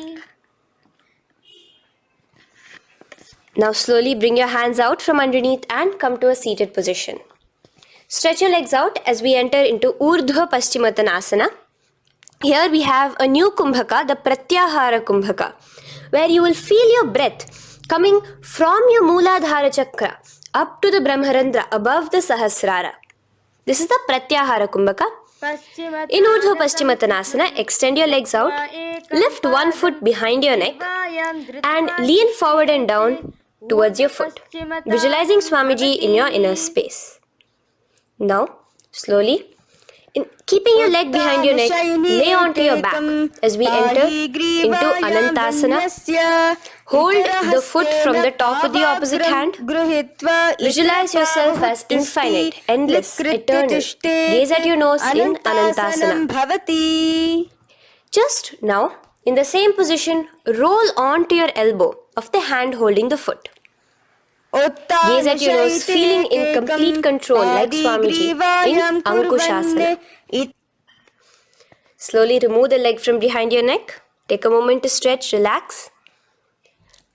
Now slowly bring your hands out from underneath and come to a seated position. Stretch your legs out as we enter into Urdhva Paschimottanasana. Here we have a new Kumbhaka, the Pratyahara Kumbhaka, where you will feel your breath coming from your Mooladhara Chakra up to the Brahmarandra above the Sahasrara. This is the Pratyahara Kumbhaka. In Urdhva Paschimottanasana, extend your legs out, lift one foot behind your neck and lean forward and down towards your foot, visualizing Swamiji in your inner space. Now, slowly, keeping your leg behind your neck, lay onto your back as we enter into Anantasana. Hold the foot from the top of the opposite hand. Visualize yourself as infinite, endless, eternal. Gaze at your nose in Anantasana. Just now, in the same position, roll onto your elbow of the hand holding the foot. Gaze at your nose, feeling in complete control like Swamiji in Ankushasana. Slowly remove the leg from behind your neck. Take a moment to stretch, relax.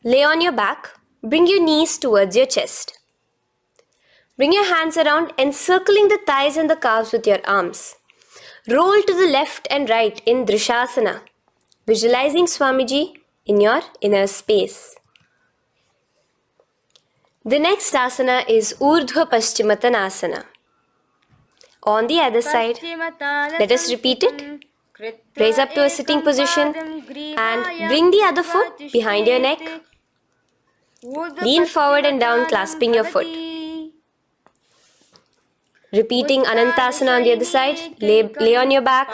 Lay on your back. Bring your knees towards your chest. Bring your hands around, encircling the thighs and the calves with your arms. Roll to the left and right in Drishasana, visualizing Swamiji in your inner space. The next asana is Urdhva Paschimottanasana. On the other side, let us repeat it. Raise up to a sitting position and bring the other foot behind your neck. Lean forward and down, clasping your foot. Repeating Anantasana on the other side, lay on your back,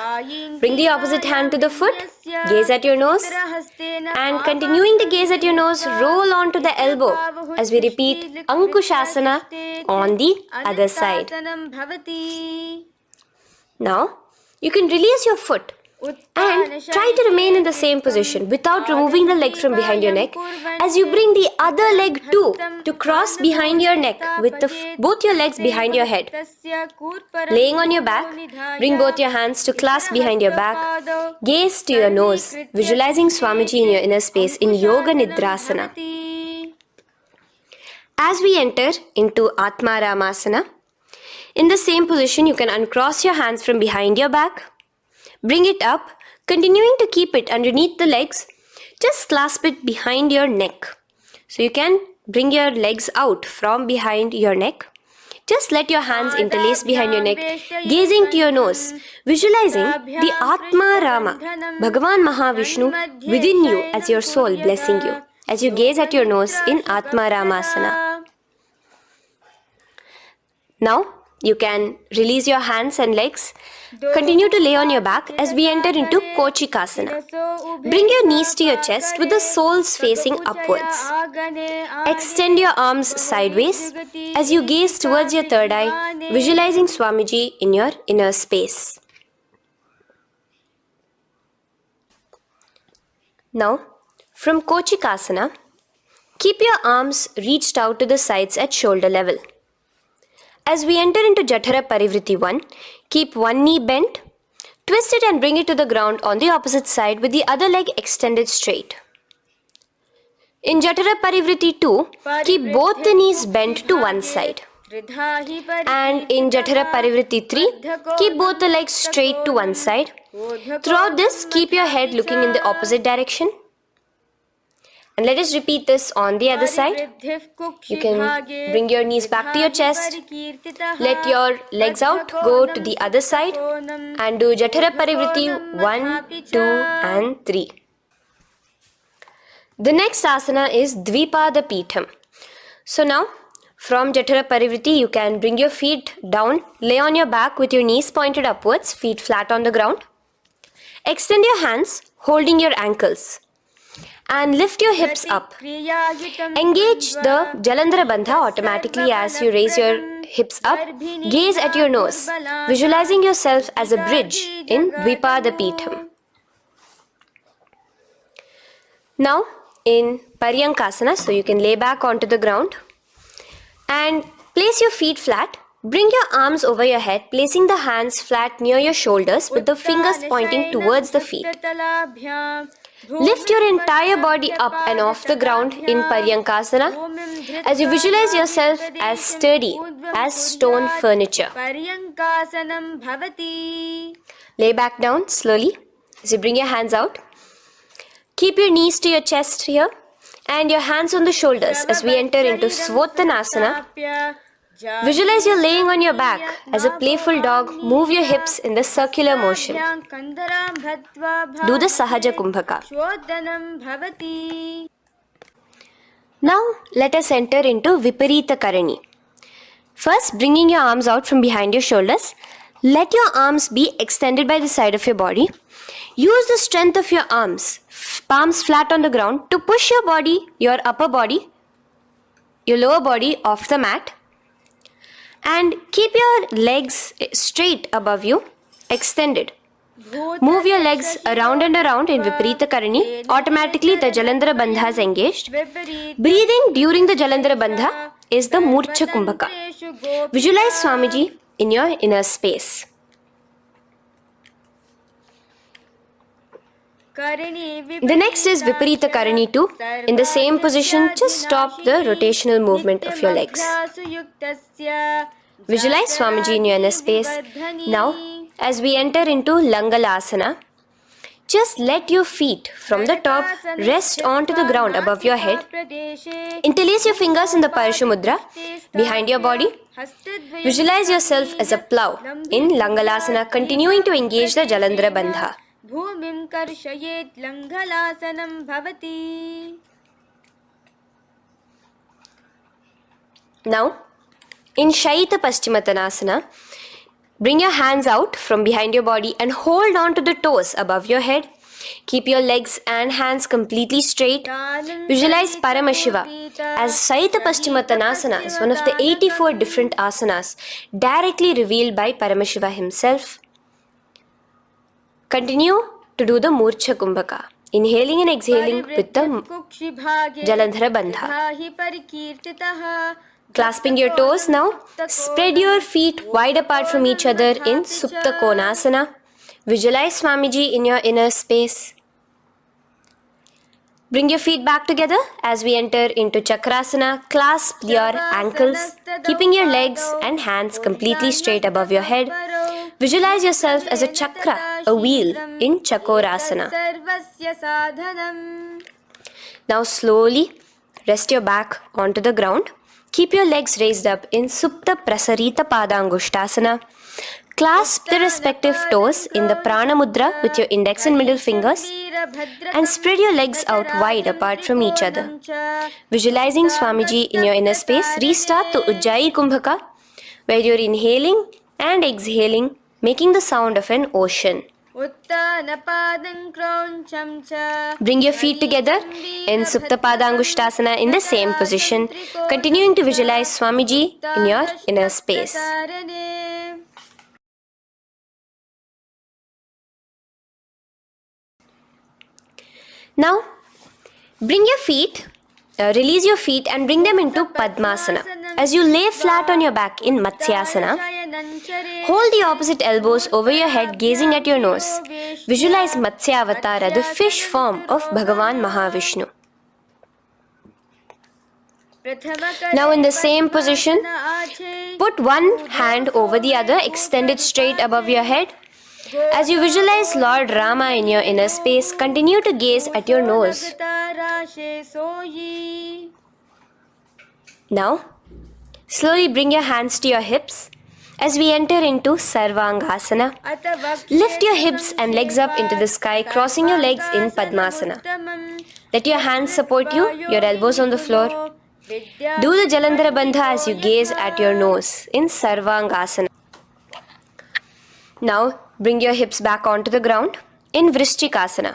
bring the opposite hand to the foot, gaze at your nose, and continuing to gaze at your nose, roll onto the elbow as we repeat Ankushasana on the other side. Now, you can release your foot and try to remain in the same position without removing the leg from behind your neck as you bring the other leg too to cross behind your neck with both your legs behind your head. Laying on your back, bring both your hands to clasp behind your back. Gaze to your nose, visualizing Swamiji in your inner space in Yoga Nidrasana. As we enter into Atmaramasana, in the same position you can uncross your hands from behind your back. Bring it up, continuing to keep it underneath the legs. Just clasp it behind your neck. So you can bring your legs out from behind your neck. Just let your hands interlace behind your neck, gazing to your nose, visualizing the Atma Rama, Bhagavan Mahavishnu within you as your soul blessing you, as you gaze at your nose in Atma Ramasana. Now, you can release your hands and legs. Continue to lay on your back as we enter into Kochikasana. Bring your knees to your chest with the soles facing upwards. Extend your arms sideways as you gaze towards your third eye, visualizing Swamiji in your inner space. Now, from Kochikasana, keep your arms reached out to the sides at shoulder level. As we enter into Jatara Parivriti 1, keep one knee bent, twist it and bring it to the ground on the opposite side with the other leg extended straight. In Jatara Parivriti 2, keep both the knees bent to one side. And in Jatara Parivriti 3, keep both the legs straight to one side. Throughout this, keep your head looking in the opposite direction. And let us repeat this on the other side. You can bring your knees back to your chest. Let your legs out, go to the other side and do Jatara Parivriti 1, 2 and 3. The next asana is Dvipada Pitham. So now, from Jatara Parivriti, you can bring your feet down, lay on your back with your knees pointed upwards, feet flat on the ground. Extend your hands, holding your ankles. and lift your hips up. Engage the Jalandhara Bandha automatically as you raise your hips up. Gaze at your nose, visualizing yourself as a bridge in Dvipada Peetham. Now in Paryankasana, so you can lay back onto the ground and place your feet flat. Bring your arms over your head, placing the hands flat near your shoulders with the fingers pointing towards the feet. Lift your entire body up and off the ground in Paryankasana as you visualize yourself as sturdy as stone furniture. Lay back down slowly as you bring your hands out. Keep your knees to your chest here and your hands on the shoulders as we enter into Svottanasana. Visualize you're laying on your back as a playful dog. Move your hips in the circular motion. Do the Sahaja Kumbhaka. Now let us enter into Viparita Karani. First, bringing your arms out from behind your shoulders. Let your arms be extended by the side of your body. Use the strength of your arms, palms flat on the ground, to push your body, your upper body, your lower body off the mat. And keep your legs straight above you, extended. Move your legs around and around in Viparita Karani. Automatically the Jalandhara Bandha is engaged. Breathing during the Jalandhara Bandha is the Murcha Kumbhaka. Visualize Swamiji in your inner space. The next is Viparita Karani 2. In the same position, just stop the rotational movement of your legs. Visualize Swamiji in your inner space. Now, as we enter into Langalasana, just let your feet from the top rest onto the ground above your head. Interlace your fingers in the Parashu Mudra behind your body. Visualize yourself as a plow in Langalasana, continuing to engage the Jalandhara Bandha. Bhumim karshayet Langalasanam bhavati. Now, in Shaita Paschimottanasana, bring your hands out from behind your body and hold on to the toes above your head. Keep your legs and hands completely straight. Visualize Paramashiva as Shaita Paschimottanasana is one of the 84 different asanas directly revealed by Paramashiva himself. Continue to do the Murcha Kumbhaka, inhaling and exhaling with the Jalandhara Bandha. Clasping your toes now, spread your feet wide apart from each other in Supta Konasana. Visualize Swamiji in your inner space. Bring your feet back together as we enter into Chakrasana. Clasp your ankles, keeping your legs and hands completely straight above your head. Visualize yourself as a chakra, a wheel in Chakorasana. Now slowly rest your back onto the ground. Keep your legs raised up in Supta Prasarita Padangushtasana. Clasp the respective toes in the Prana Mudra with your index and middle fingers and spread your legs out wide apart from each other. Visualizing Swamiji in your inner space, restart the Ujjayi Kumbhaka where you're inhaling and exhaling, making the sound of an ocean. Bring your feet together in Supta Padangushtasana in the same position, continuing to visualize Swamiji in your inner space. Now, bring your feet, release your feet and bring them into Padmasana. As you lay flat on your back in Matsyasana, hold the opposite elbows over your head, gazing at your nose. Visualize Matsya Avatara, the fish form of Bhagavan Mahavishnu. Now in the same position, put one hand over the other, extended straight above your head. As you visualize Lord Rama in your inner space, continue to gaze at your nose. Now, slowly bring your hands to your hips as we enter into Sarvangasana. Lift your hips and legs up into the sky, crossing your legs in Padmasana. Let your hands support you, your elbows on the floor. Do the Jalandhara Bandha as you gaze at your nose in Sarvangasana. Now, bring your hips back onto the ground in Vrishchikasana.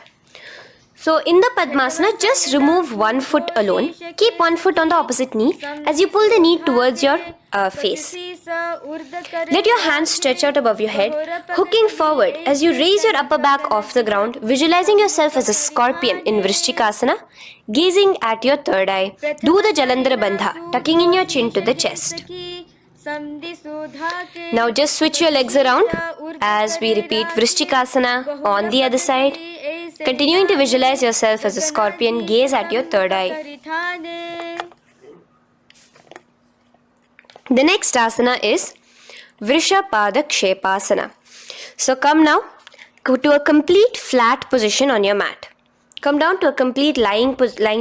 So in the Padmasana, just remove one foot alone. Keep one foot on the opposite knee as you pull the knee towards your face. Let your hands stretch out above your head, hooking forward as you raise your upper back off the ground, visualizing yourself as a scorpion in Vrishchikasana, gazing at your third eye. Do the Jalandhara Bandha, tucking in your chin to the chest. Now just switch your legs around as we repeat Vrishchikasana on the other side. Continuing to visualize yourself as a scorpion, gaze at your third eye. The next asana is Vrishapadakshepasana. So come now to a complete flat position on your mat. Come down to a complete lying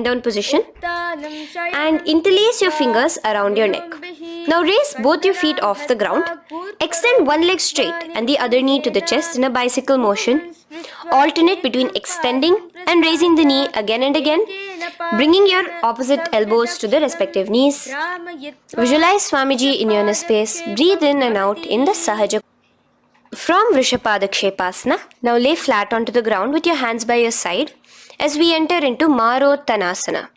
down position and interlace your fingers around your neck. Now raise both your feet off the ground. Extend one leg straight and the other knee to the chest in a bicycle motion. Alternate between extending and raising the knee again and again, bringing your opposite elbows to the respective knees. Visualize Swamiji in your inner space. Breathe in and out in the Sahaja. From Vrishapadakshepasana, now lay flat onto the ground with your hands by your side as we enter into Marottanasana,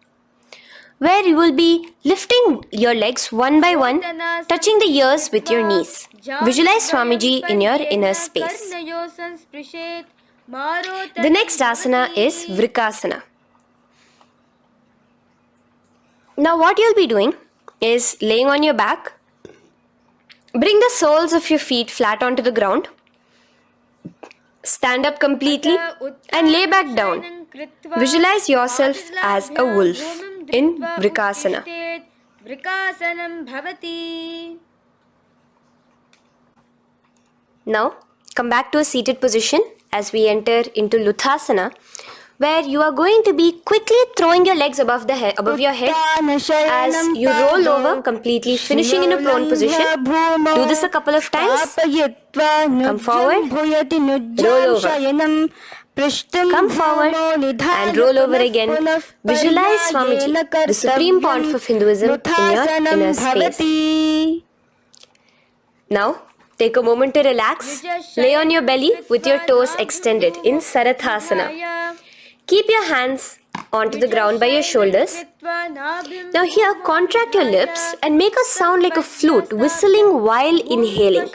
where you will be lifting your legs one by one, touching the ears with your knees. Visualize Swamiji in your inner space. The next asana is Vrikasana. Now what you'll be doing is laying on your back. Bring the soles of your feet flat onto the ground. Stand up completely and lay back down. Visualize yourself as a wolf in Vrikasana. Now come back to a seated position as we enter into Luthasana, where you are going to be quickly throwing your legs above your head as you roll over completely, finishing in a prone position. Do this a couple of times. Come forward, roll over. Come forward and roll over again. Visualize Swamiji, the Supreme Pontiff of Hinduism, in your inner space. Now, take a moment to relax. Lay on your belly with your toes extended in Sarathasana. Keep your hands onto the ground by your shoulders. Now here, contract your lips and make a sound like a flute, whistling while inhaling.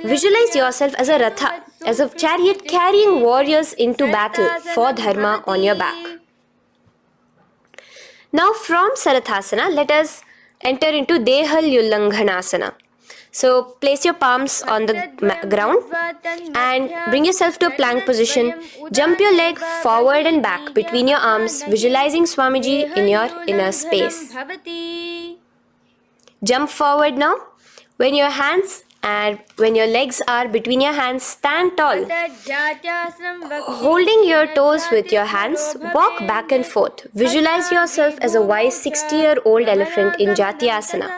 Visualize yourself as a ratha, as a chariot carrying warriors into battle for dharma on your back. Now from Sarathasana, let us enter into Dehalyullanghanasana. So place your palms on the ground and bring yourself to a plank position. Jump your leg forward and back between your arms, visualizing Swamiji in your inner space. Jump forward now. When your legs are between your hands, stand tall. Holding your toes with your hands, walk back and forth. Visualize yourself as a wise 60-year-old elephant in Jatyasana.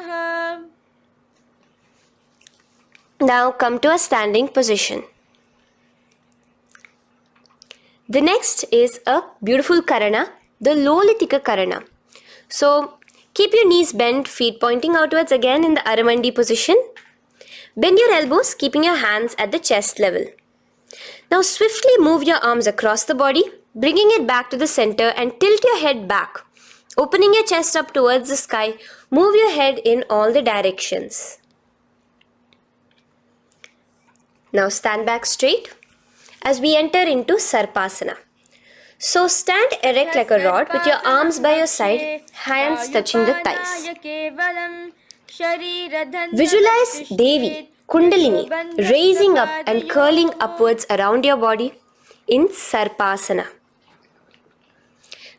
Now come to a standing position. The next is a beautiful Karana, the Lolitika Karana. So keep your knees bent, feet pointing outwards again in the Aramandi position. Bend your elbows, keeping your hands at the chest level. Now swiftly move your arms across the body, bringing it back to the center and tilt your head back. Opening your chest up towards the sky, move your head in all the directions. Now stand back straight as we enter into Sarpasana. So stand erect like a rod with your arms by your side, hands touching the thighs. Visualize Devi, Kundalini, raising up and curling upwards around your body in Sarpasana.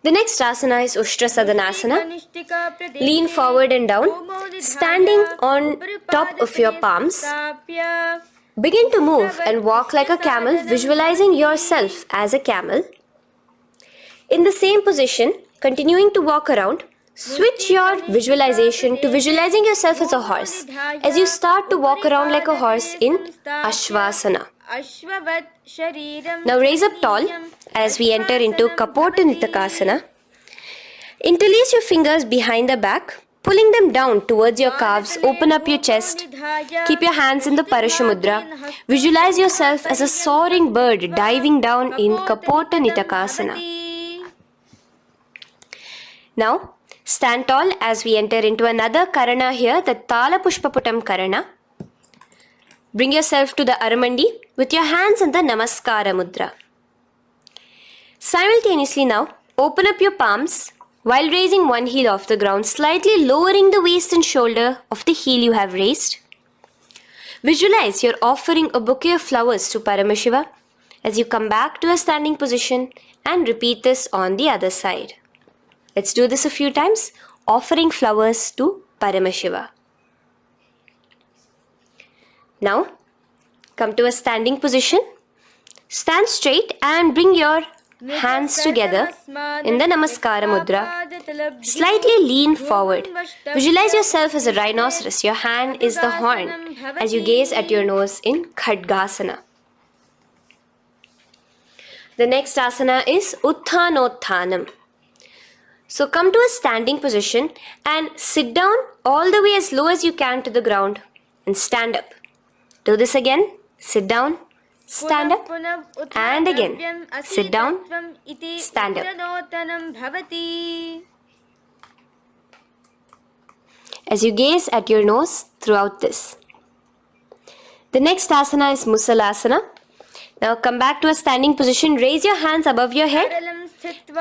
The next asana is Ushtrasadanasana. Lean forward and down, standing on top of your palms. Begin to move and walk like a camel, visualizing yourself as a camel. In the same position, continuing to walk around, switch your visualization to visualizing yourself as a horse as you start to walk around like a horse in Ashvasana. Now raise up tall as we enter into Kapota Nitakasana. Interlace your fingers behind the back. Pulling them down towards your calves, open up your chest. Keep your hands in the Parashamudra. Visualize yourself as a soaring bird diving down in Kapota Nitakasana. Now, stand tall as we enter into another Karana here, the Tala Pushpaputam Karana. Bring yourself to the Aramandi with your hands in the Namaskara Mudra. Simultaneously now, open up your palms while raising one heel off the ground, slightly lowering the waist and shoulder of the heel you have raised. Visualize you're offering a bouquet of flowers to Paramashiva as you come back to a standing position, and repeat this on the other side. Let's do this a few times, offering flowers to Paramashiva. Now, come to a standing position. Stand straight and bring your hands together in the Namaskara Mudra. Slightly lean forward. Visualize yourself as a rhinoceros. Your hand is the horn as you gaze at your nose in Khadgasana. The next asana is Utthanotthanam. So come to a standing position and sit down all the way as low as you can to the ground and stand up. Do this again. Sit down, stand up, and again. Sit down, stand up. As you gaze at your nose throughout this. The next asana is Musalasana. Now come back to a standing position. Raise your hands above your head.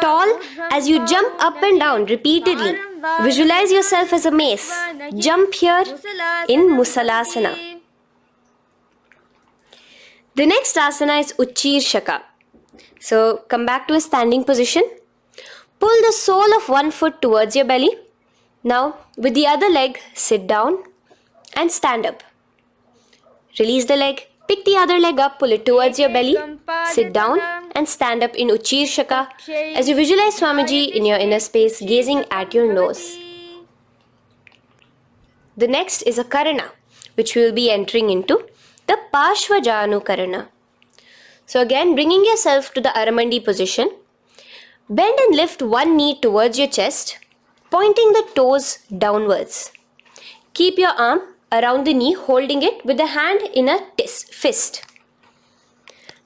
Tall as you jump up and down repeatedly. Visualize yourself as a mace. Jump here in Musalasana. The next asana is Uchirshaka. So come back to a standing position. Pull the sole of one foot towards your belly. Now with the other leg, sit down and stand up. Release the leg. Pick the other leg up, pull it towards your belly. Sit down and stand up in Uchirshaka as you visualize Swamiji in your inner space, gazing at your nose. The next is a Karana, which we will be entering into. The Parshvajanu Karana. So again, bringing yourself to the Aramandi position. Bend and lift one knee towards your chest, pointing the toes downwards. Keep your arm around the knee, holding it with the hand in a fist.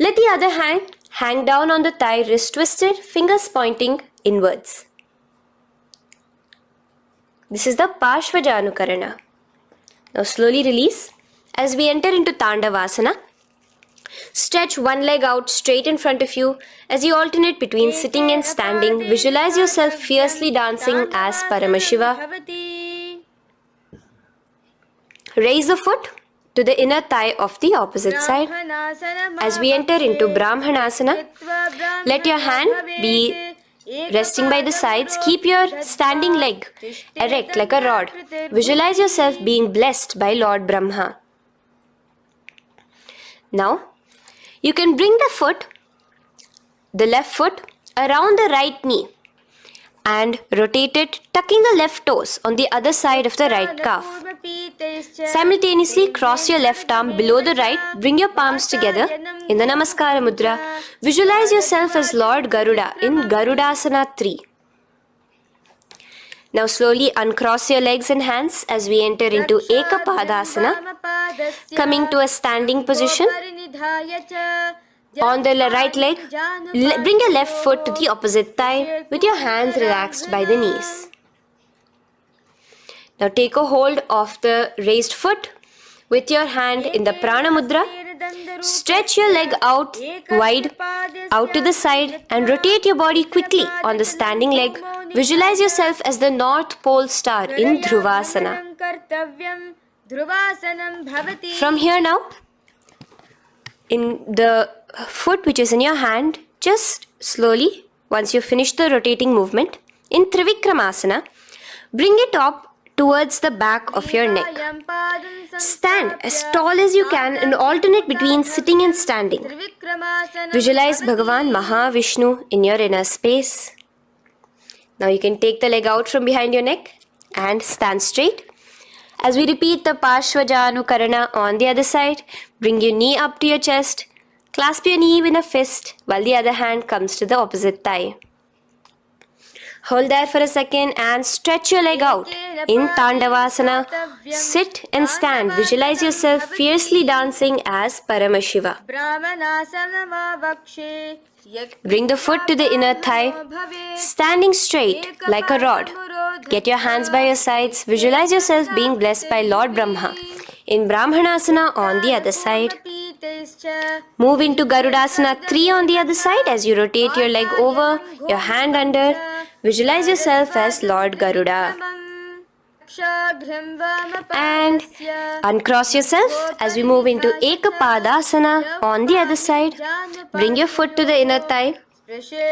Let the other hand hang down on the thigh, wrist twisted, fingers pointing inwards. This is the Parshvajanu Karana. Now slowly release. As we enter into Tandavasana, stretch one leg out straight in front of you as you alternate between sitting and standing. Visualize yourself fiercely dancing as Paramashiva. Raise the foot to the inner thigh of the opposite side. As we enter into Brahmanasana, let your hand be resting by the sides. Keep your standing leg erect like a rod. Visualize yourself being blessed by Lord Brahma. Now, you can bring the left foot around the right knee and rotate it, tucking the left toes on the other side of the right calf. Simultaneously, cross your left arm below the right, bring your palms together in the Namaskara Mudra. Visualize yourself as Lord Garuda in Garudasana 3. Now slowly uncross your legs and hands as we enter into Ekapadasana, coming to a standing position. On the right leg, bring your left foot to the opposite thigh with your hands relaxed by the knees. Now take a hold of the raised foot with your hand in the Prana Mudra. Stretch your leg out wide, out to the side, and rotate your body quickly on the standing leg. Visualize yourself as the North Pole star in Dhruvasana. From here now, in the foot which is in your hand, just slowly, once you finish the rotating movement, in Trivikramasana, bring it up towards the back of your neck. Stand as tall as you can and alternate between sitting and standing. Visualize Bhagavan Mahavishnu in your inner space. Now you can take the leg out from behind your neck and stand straight. As we repeat the Parshvajanu Karana on the other side, bring your knee up to your chest, clasp your knee in a fist while the other hand comes to the opposite thigh. Hold there for a second and stretch your leg out. In Tandavasana, sit and stand. Visualize yourself fiercely dancing as Paramashiva. Bring the foot to the inner thigh, standing straight like a rod. Get your hands by your sides. Visualize yourself being blessed by Lord Brahma. In Brahmanasana on the other side. Move into Garudasana 3 on the other side as you rotate your leg over, your hand under. Visualize yourself as Lord Garuda. And uncross yourself as we move into Ekapadasana on the other side. Bring your foot to the inner thigh,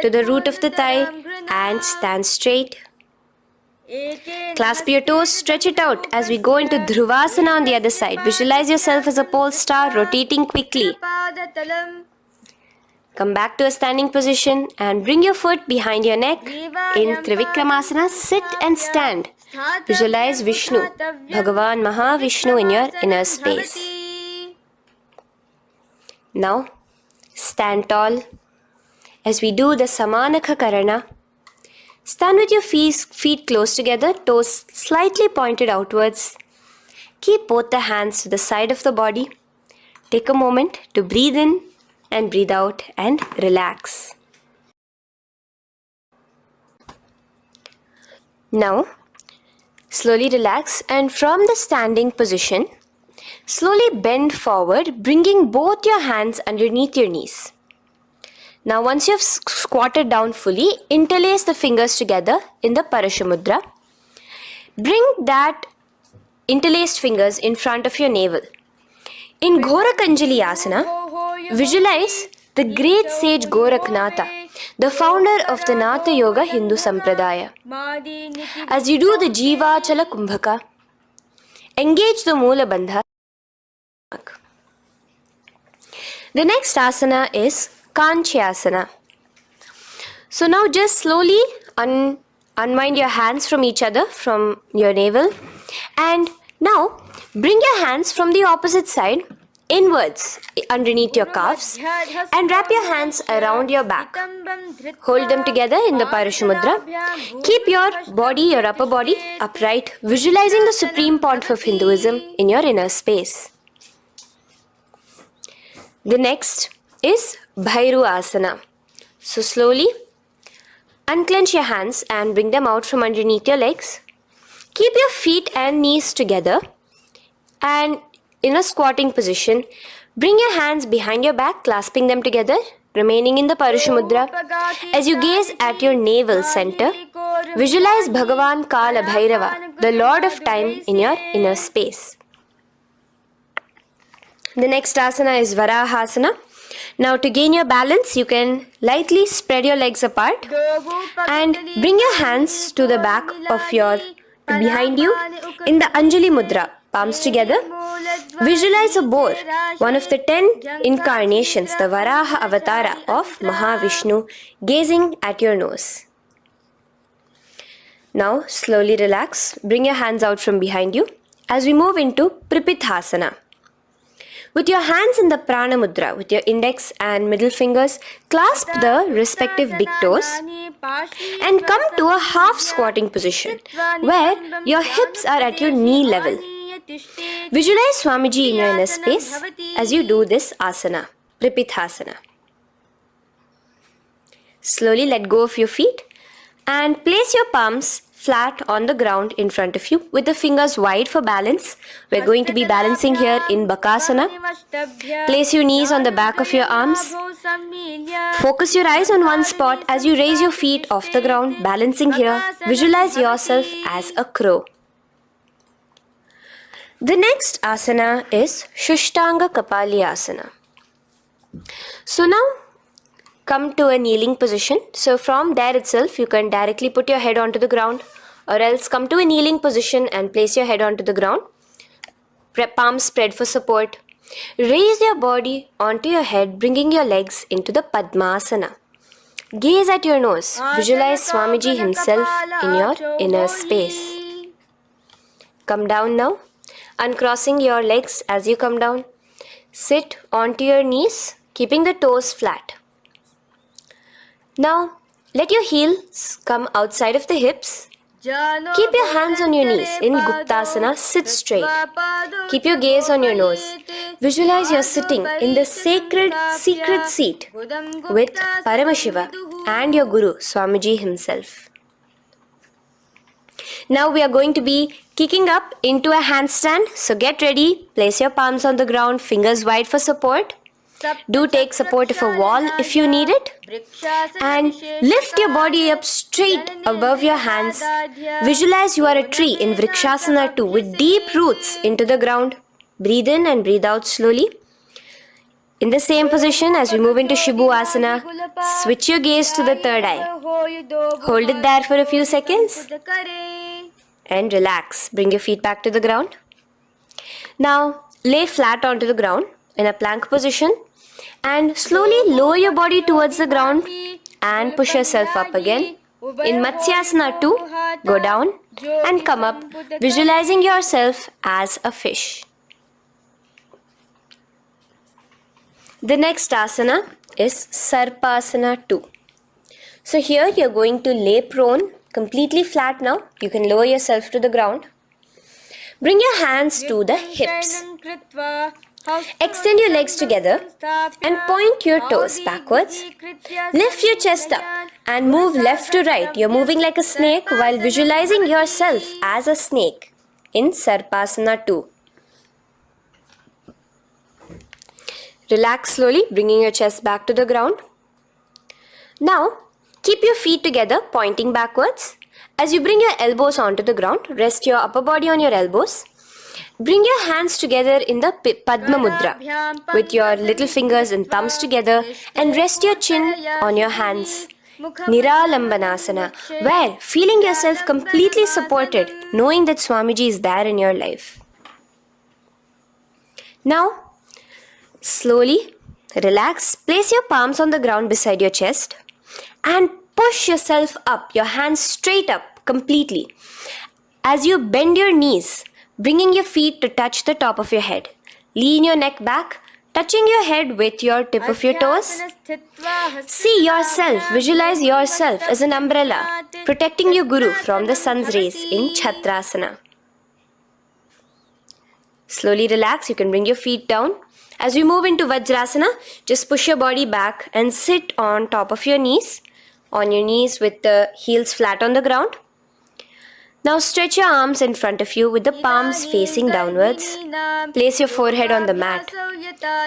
to the root of the thigh, and stand straight. Clasp your toes, stretch it out as we go into Dhruvasana on the other side. Visualize yourself as a pole star rotating quickly. Come back to a standing position and bring your foot behind your neck. In Trivikramasana, sit and stand. Visualize Vishnu, Bhagavan Mahavishnu in your inner space. Now, stand tall as we do the Samanakha Karana. Stand with your feet close together, toes slightly pointed outwards. Keep both the hands to the side of the body. Take a moment to breathe in and breathe out and relax. Now, slowly relax and from the standing position, slowly bend forward, bringing both your hands underneath your knees. Now once you have squatted down fully, interlace the fingers together in the Parashamudra. Bring that interlaced fingers in front of your navel. In Gorakshasana Asana, visualize the great sage Goraknatha, the founder of the Natha Yoga Hindu Sampradaya. As you do the Jiva Chala Kumbhaka, engage the Moola Bandha. The next asana is Kanchyasana. So now just slowly unwind your hands from each other, from your navel, and now bring your hands from the opposite side inwards underneath your calves and wrap your hands around your back. Hold them together in the Parashamudra. Keep your body, your upper body upright, visualizing the Supreme Pontiff of Hinduism in your inner space. The next is Bhairu Asana. So slowly unclench your hands and bring them out from underneath your legs. Keep your feet and knees together and in a squatting position, bring your hands behind your back, clasping them together, remaining in the Parashamudra. As you gaze at your navel center, visualize Bhagavan Kala Bhairava, the Lord of Time, in your inner space. The next asana is Varahasana. Now to gain your balance, you can lightly spread your legs apart and bring your hands to the back of behind you in the Anjali Mudra, palms together. Visualize a boar, one of the 10 incarnations, the Varaha Avatara of Mahavishnu, gazing at your nose. Now slowly relax, bring your hands out from behind you as we move into Pripithasana. With your hands in the Prana Mudra, with your index and middle fingers, clasp the respective big toes and come to a half squatting position where your hips are at your knee level. Visualize Swamiji in your inner space as you do this asana, Pripithasana. Slowly let go of your feet and place your palms flat on the ground in front of you with the fingers wide for balance. We're going to be balancing here in Bakasana. Place your knees on the back of your arms. Focus your eyes on one spot as you raise your feet off the ground, balancing here. Visualize yourself as a crow. The next asana is Shushtanga Kapalyasana. So now come to a kneeling position. So from there itself, you can directly put your head onto the ground, or else come to a kneeling position and place your head onto the ground. Palms spread for support. Raise your body onto your head, bringing your legs into the Padmasana. Gaze at your nose. Visualize Swamiji himself in your inner space. Come down now, uncrossing your legs as you come down. Sit onto your knees, keeping the toes flat. Now, Let your heels come outside of the hips. Keep your hands on your knees. In Guptasana, sit straight. Keep your gaze on your nose. Visualize you're sitting in the sacred secret seat with Paramashiva and your Guru, Swamiji himself. Now we are going to be kicking up into a handstand. So get ready. Place your palms on the ground, fingers wide for support. Do take support of a wall if you need it. And lift your body up straight above your hands. Visualize you are a tree in Vrikshasana 2 with deep roots into the ground. Breathe in and breathe out slowly. In the same position as we move into Shibhu Asana, switch your gaze to the third eye. Hold it there for a few seconds. And relax. Bring your feet back to the ground. Now lay flat onto the ground in a plank position and slowly lower your body towards the ground and push yourself up again. In Matsyasana 2, go down and come up, visualizing yourself as a fish. The next asana is Sarpasana 2. So here you're going to lay prone, completely flat now. You can lower yourself to the ground. Bring your hands to the hips. Extend your legs together and point your toes backwards. Lift your chest up and move left to right. You're moving like a snake while visualizing yourself as a snake in Sarpasana 2. Relax slowly, bringing your chest back to the ground. Now, keep your feet together, pointing backwards. As you bring your elbows onto the ground, rest your upper body on your elbows. Bring your hands together in the Padma Mudra with your little fingers and thumbs together and rest your chin on your hands. Niralambanasana, where feeling yourself completely supported, knowing that Swamiji is there in your life. Now, slowly relax, place your palms on the ground beside your chest and push yourself up, your hands straight up completely. As you bend your knees, bringing your feet to touch the top of your head. Lean your neck back, touching your head with your tip of your toes. See yourself, visualize yourself as an umbrella, protecting your Guru from the sun's rays in Chatrasana. Slowly relax, you can bring your feet down. As we move into Vajrasana, just push your body back and sit on top of your knees, with the heels flat on the ground. Now stretch your arms in front of you with the palms facing downwards. Place your forehead on the mat.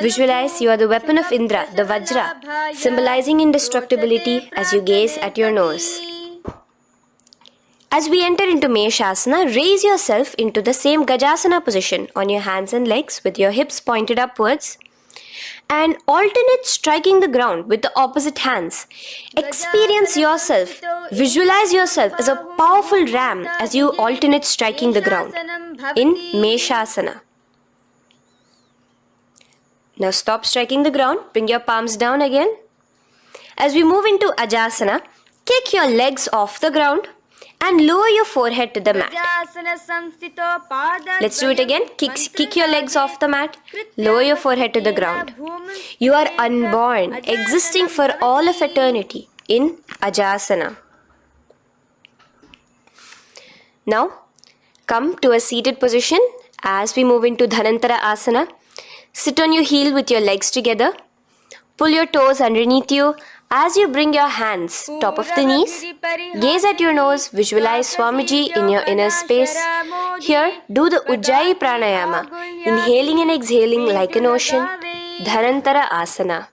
Visualize you are the weapon of Indra, the Vajra, symbolizing indestructibility as you gaze at your nose. As we enter into Meshasana, raise yourself into the same Gajasana position on your hands and legs with your hips pointed upwards. And alternate striking the ground with the opposite hands. Experience yourself, visualize yourself as a powerful ram as you alternate striking the ground in Meshasana. Now stop striking the ground, bring your palms down again. As we move into Ajasana, kick your legs off the ground and lower your forehead to the mat. Let's do it again. Kick your legs off the mat. Lower your forehead to the ground. You are unborn, existing for all of eternity in Ajasana. Now, come to a seated position as we move into Dhanantara Asana. Sit on your heel with your legs together. Pull your toes underneath you. As you bring your hands top of the knees, gaze at your nose, visualize Swamiji in your inner space. Here, do the Ujjayi Pranayama, inhaling and exhaling like an ocean, Dhanantara Asana.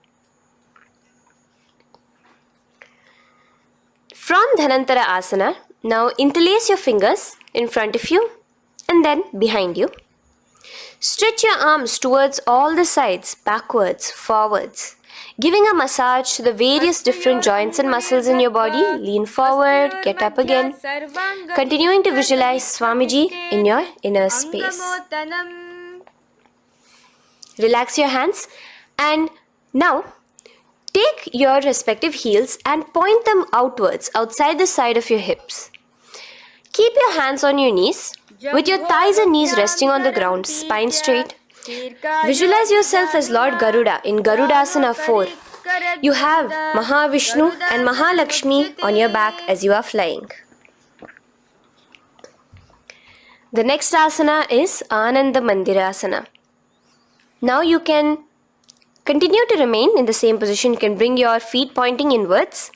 From Dhanantara Asana, now interlace your fingers in front of you and then behind you. Stretch your arms towards all the sides, backwards, forwards. Giving a massage to the various different joints and muscles in your body. Lean forward, get up again. Continuing to visualize Swamiji in your inner space. Relax your hands and now take your respective heels and point them outwards, outside the side of your hips. Keep your hands on your knees with your thighs and knees resting on the ground, spine straight. Visualize yourself as Lord Garuda in Garudasana 4, You have Mahavishnu and Mahalakshmi on your back as you are flying. The next asana is Ananda Mandirasana. Now you can continue to remain in the same position. You can bring your feet pointing inwards.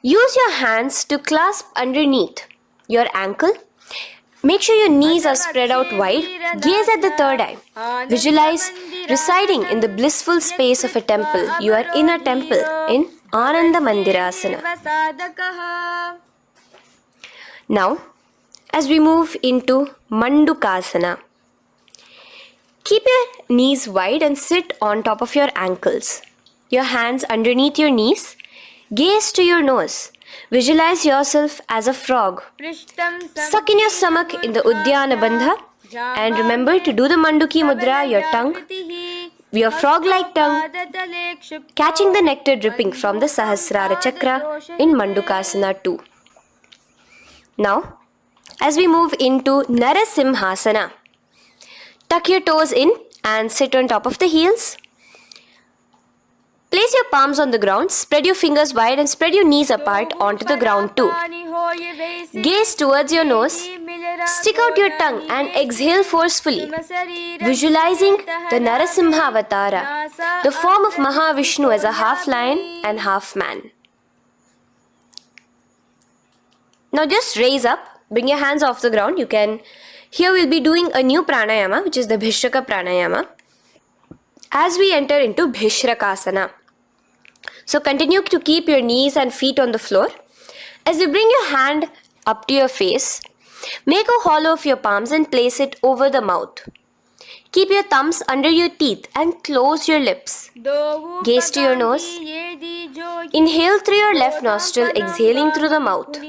Use your hands to clasp underneath your ankle. Make sure your knees are spread out wide. Gaze at the third eye. Visualize residing in the blissful space of a temple. You are in a temple in Ananda Mandirasana. Now, as we move into Mandukasana, keep your knees wide and sit on top of your ankles. Your hands underneath your knees. Gaze to your nose. Visualize yourself as a frog. Suck in your stomach in the Uddiyana Bandha. And remember to do the Manduki Mudra, your tongue, your frog-like tongue, catching the nectar dripping from the Sahasrara Chakra in Mandukasana 2. Now, as we move into Narasimhasana, tuck your toes in and sit on top of the heels. Place your palms on the ground, spread your fingers wide and spread your knees apart onto the ground too. Gaze towards your nose, stick out your tongue and exhale forcefully, visualizing the Narasimha Avatara, the form of Mahavishnu as a half lion and half man. Now just raise up, bring your hands off the ground. Here we'll be doing a new pranayama, which is the Bhishraka pranayama, as we enter into Bhishrakasana. So continue to keep your knees and feet on the floor. As you bring your hand up to your face, make a hollow of your palms and place it over the mouth. Keep your thumbs under your teeth and close your lips. Gaze to your nose. Inhale through your left nostril, exhaling through the mouth.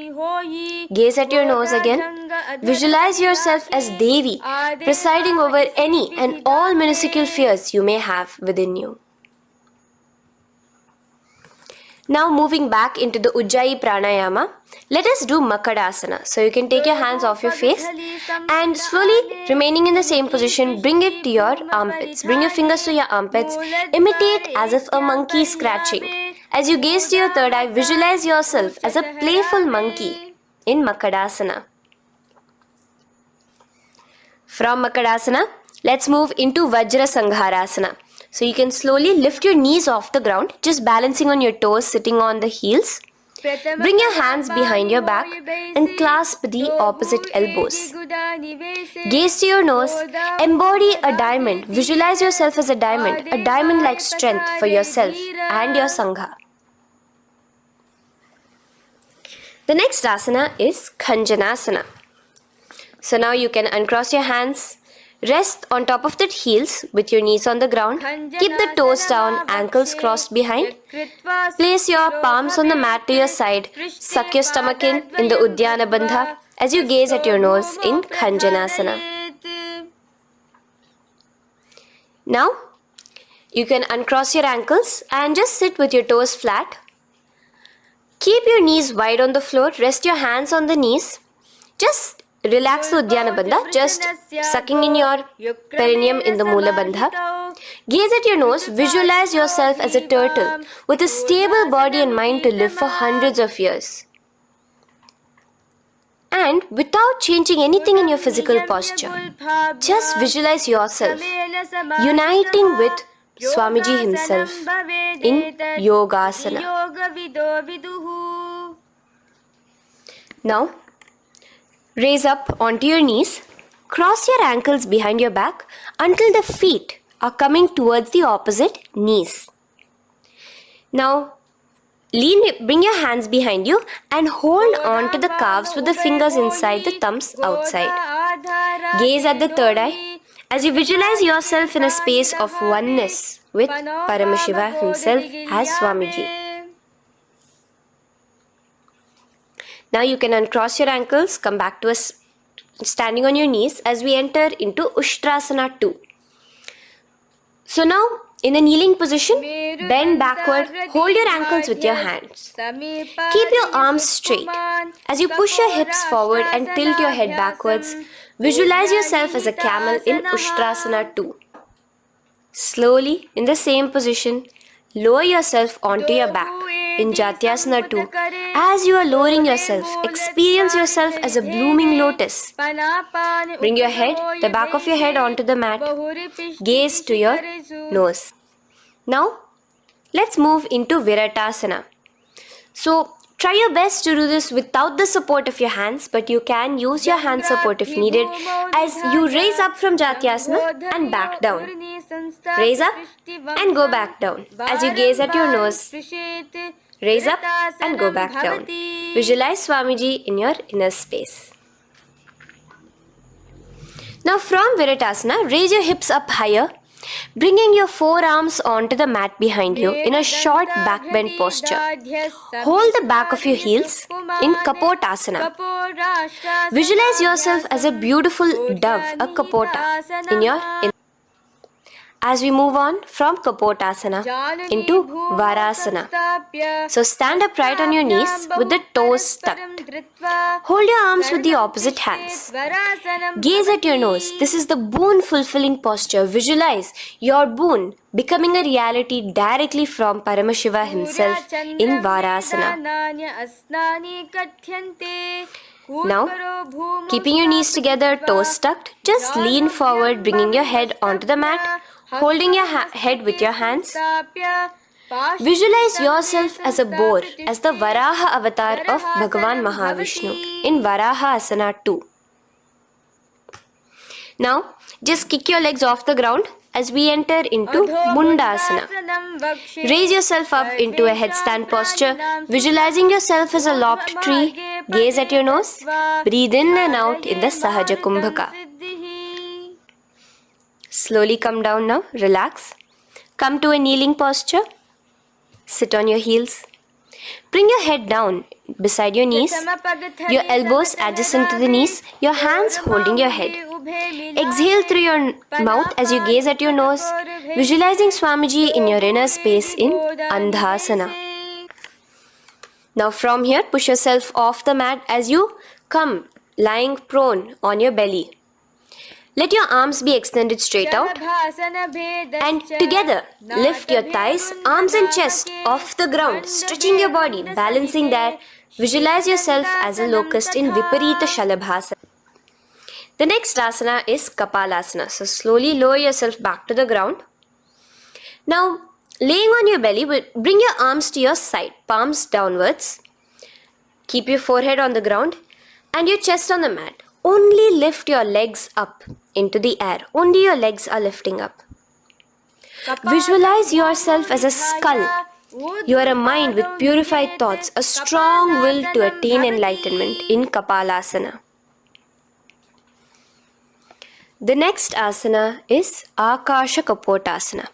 Gaze at your nose again. Visualize yourself as Devi, presiding over any and all minuscule fears you may have within you. Now moving back into the Ujjayi Pranayama, let us do Makadasana. So you can take your hands off your face and slowly remaining in the same position, bring it to your armpits. Bring your fingers to your armpits. Imitate as if a monkey is scratching. As you gaze to your third eye, visualize yourself as a playful monkey in Makadasana. From Makadasana, let's move into Vajra Sangharasana. So you can slowly lift your knees off the ground, just balancing on your toes, sitting on the heels. Bring your hands behind your back and clasp the opposite elbows. Gaze to your nose, embody a diamond. Visualize yourself as a diamond-like strength for yourself and your Sangha. The next asana is Khanjanasana. So now you can uncross your hands, rest on top of the heels with your knees on the ground. Keep the toes down, ankles crossed behind. Place your palms on the mat to your side. Suck your stomach in the Uddiyana Bandha as you gaze at your nose in Khanjanasana. Now, you can uncross your ankles and just sit with your toes flat. Keep your knees wide on the floor. Rest your hands on the knees. Just relax the Uddiyana Bandha, just sucking in your perineum in the Mula Bandha. Gaze at your nose, visualize yourself as a turtle with a stable body and mind to live for hundreds of years. And without changing anything in your physical posture, just visualize yourself uniting with Swamiji himself in Yogasana. Now, raise up onto your knees, cross your ankles behind your back until the feet are coming towards the opposite knees. Now, bring your hands behind you and hold on to the calves with the fingers inside, the thumbs outside. Gaze at the third eye as you visualize yourself in a space of oneness with Paramashivoham himself as Swamiji. Now you can uncross your ankles, come back to standing on your knees as we enter into Ushtrasana 2. So now, in the kneeling position, bend backward, hold your ankles with your hands. Keep your arms straight. As you push your hips forward and tilt your head backwards, visualize yourself as a camel in Ushtrasana 2. Slowly, in the same position, lower yourself onto your back in Jatyasana 2. As you are lowering yourself, experience yourself as a blooming lotus. Bring your head, the back of your head onto the mat. Gaze to your nose. Now, let's move into Viratasana. So, try your best to do this without the support of your hands, but you can use your hand support if needed as you raise up from Jatyasana and back down. Raise up and go back down as you gaze at your nose. Raise up and go back down. Visualize Swamiji in your inner space. Now from Viratasana, raise your hips up higher, bringing your forearms onto the mat behind you in a short back bend posture. Hold the back of your heels in Kapotasana. Visualize yourself as a beautiful dove, a Kapota, in your inner. As we move on from Kapotasana into Varasana. So stand upright on your knees with the toes tucked. Hold your arms with the opposite hands. Gaze at your nose. This is the boon fulfilling posture. Visualize your boon becoming a reality directly from Paramashiva himself in Varasana. Now, keeping your knees together, toes tucked, just lean forward, bringing your head onto the mat, holding your head with your hands. Visualize yourself as a boar, as the Varaha avatar of Bhagavan Mahavishnu in Varaha Asana 2. Now, just kick your legs off the ground as we enter into Mundasana. Raise yourself up into a headstand posture, visualizing yourself as a lopped tree. Gaze at your nose. Breathe in and out in the Sahaja Kumbhaka. Slowly come down now. Relax. Come to a kneeling posture. Sit on your heels. Bring your head down beside your knees, your elbows adjacent to the knees, your hands holding your head. Exhale through your mouth as you gaze at your nose, visualizing Swamiji in your inner space in Andhasana. Now from here, push yourself off the mat as you come lying prone on your belly. Let your arms be extended straight out and together lift your thighs, arms and chest off the ground, stretching your body, balancing there. Visualize yourself as a locust in Viparita Shalabhasana. The next asana is Kapalasana. So slowly lower yourself back to the ground. Now laying on your belly, bring your arms to your side, palms downwards. Keep your forehead on the ground and your chest on the mat. Only lift your legs up into the air. Only your legs are lifting up. Visualize yourself as a skull. You are a mind with purified thoughts, a strong will to attain enlightenment in Kapalasana. The next asana is Akasha Kapotasana.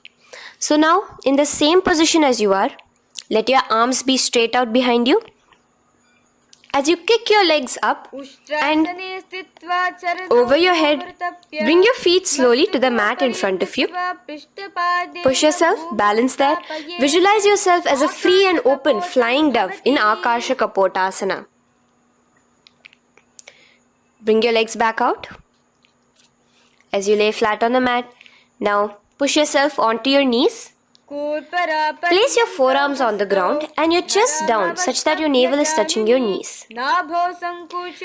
So now, in the same position as you are, let your arms be straight out behind you. As you kick your legs up and over your head, bring your feet slowly to the mat in front of you. Push yourself, balance there. Visualize yourself as a free and open flying dove in Akasha Kapotasana. Bring your legs back out as you lay flat on the mat. Now push yourself onto your knees. Place your forearms on the ground and your chest down such that your navel is touching your knees.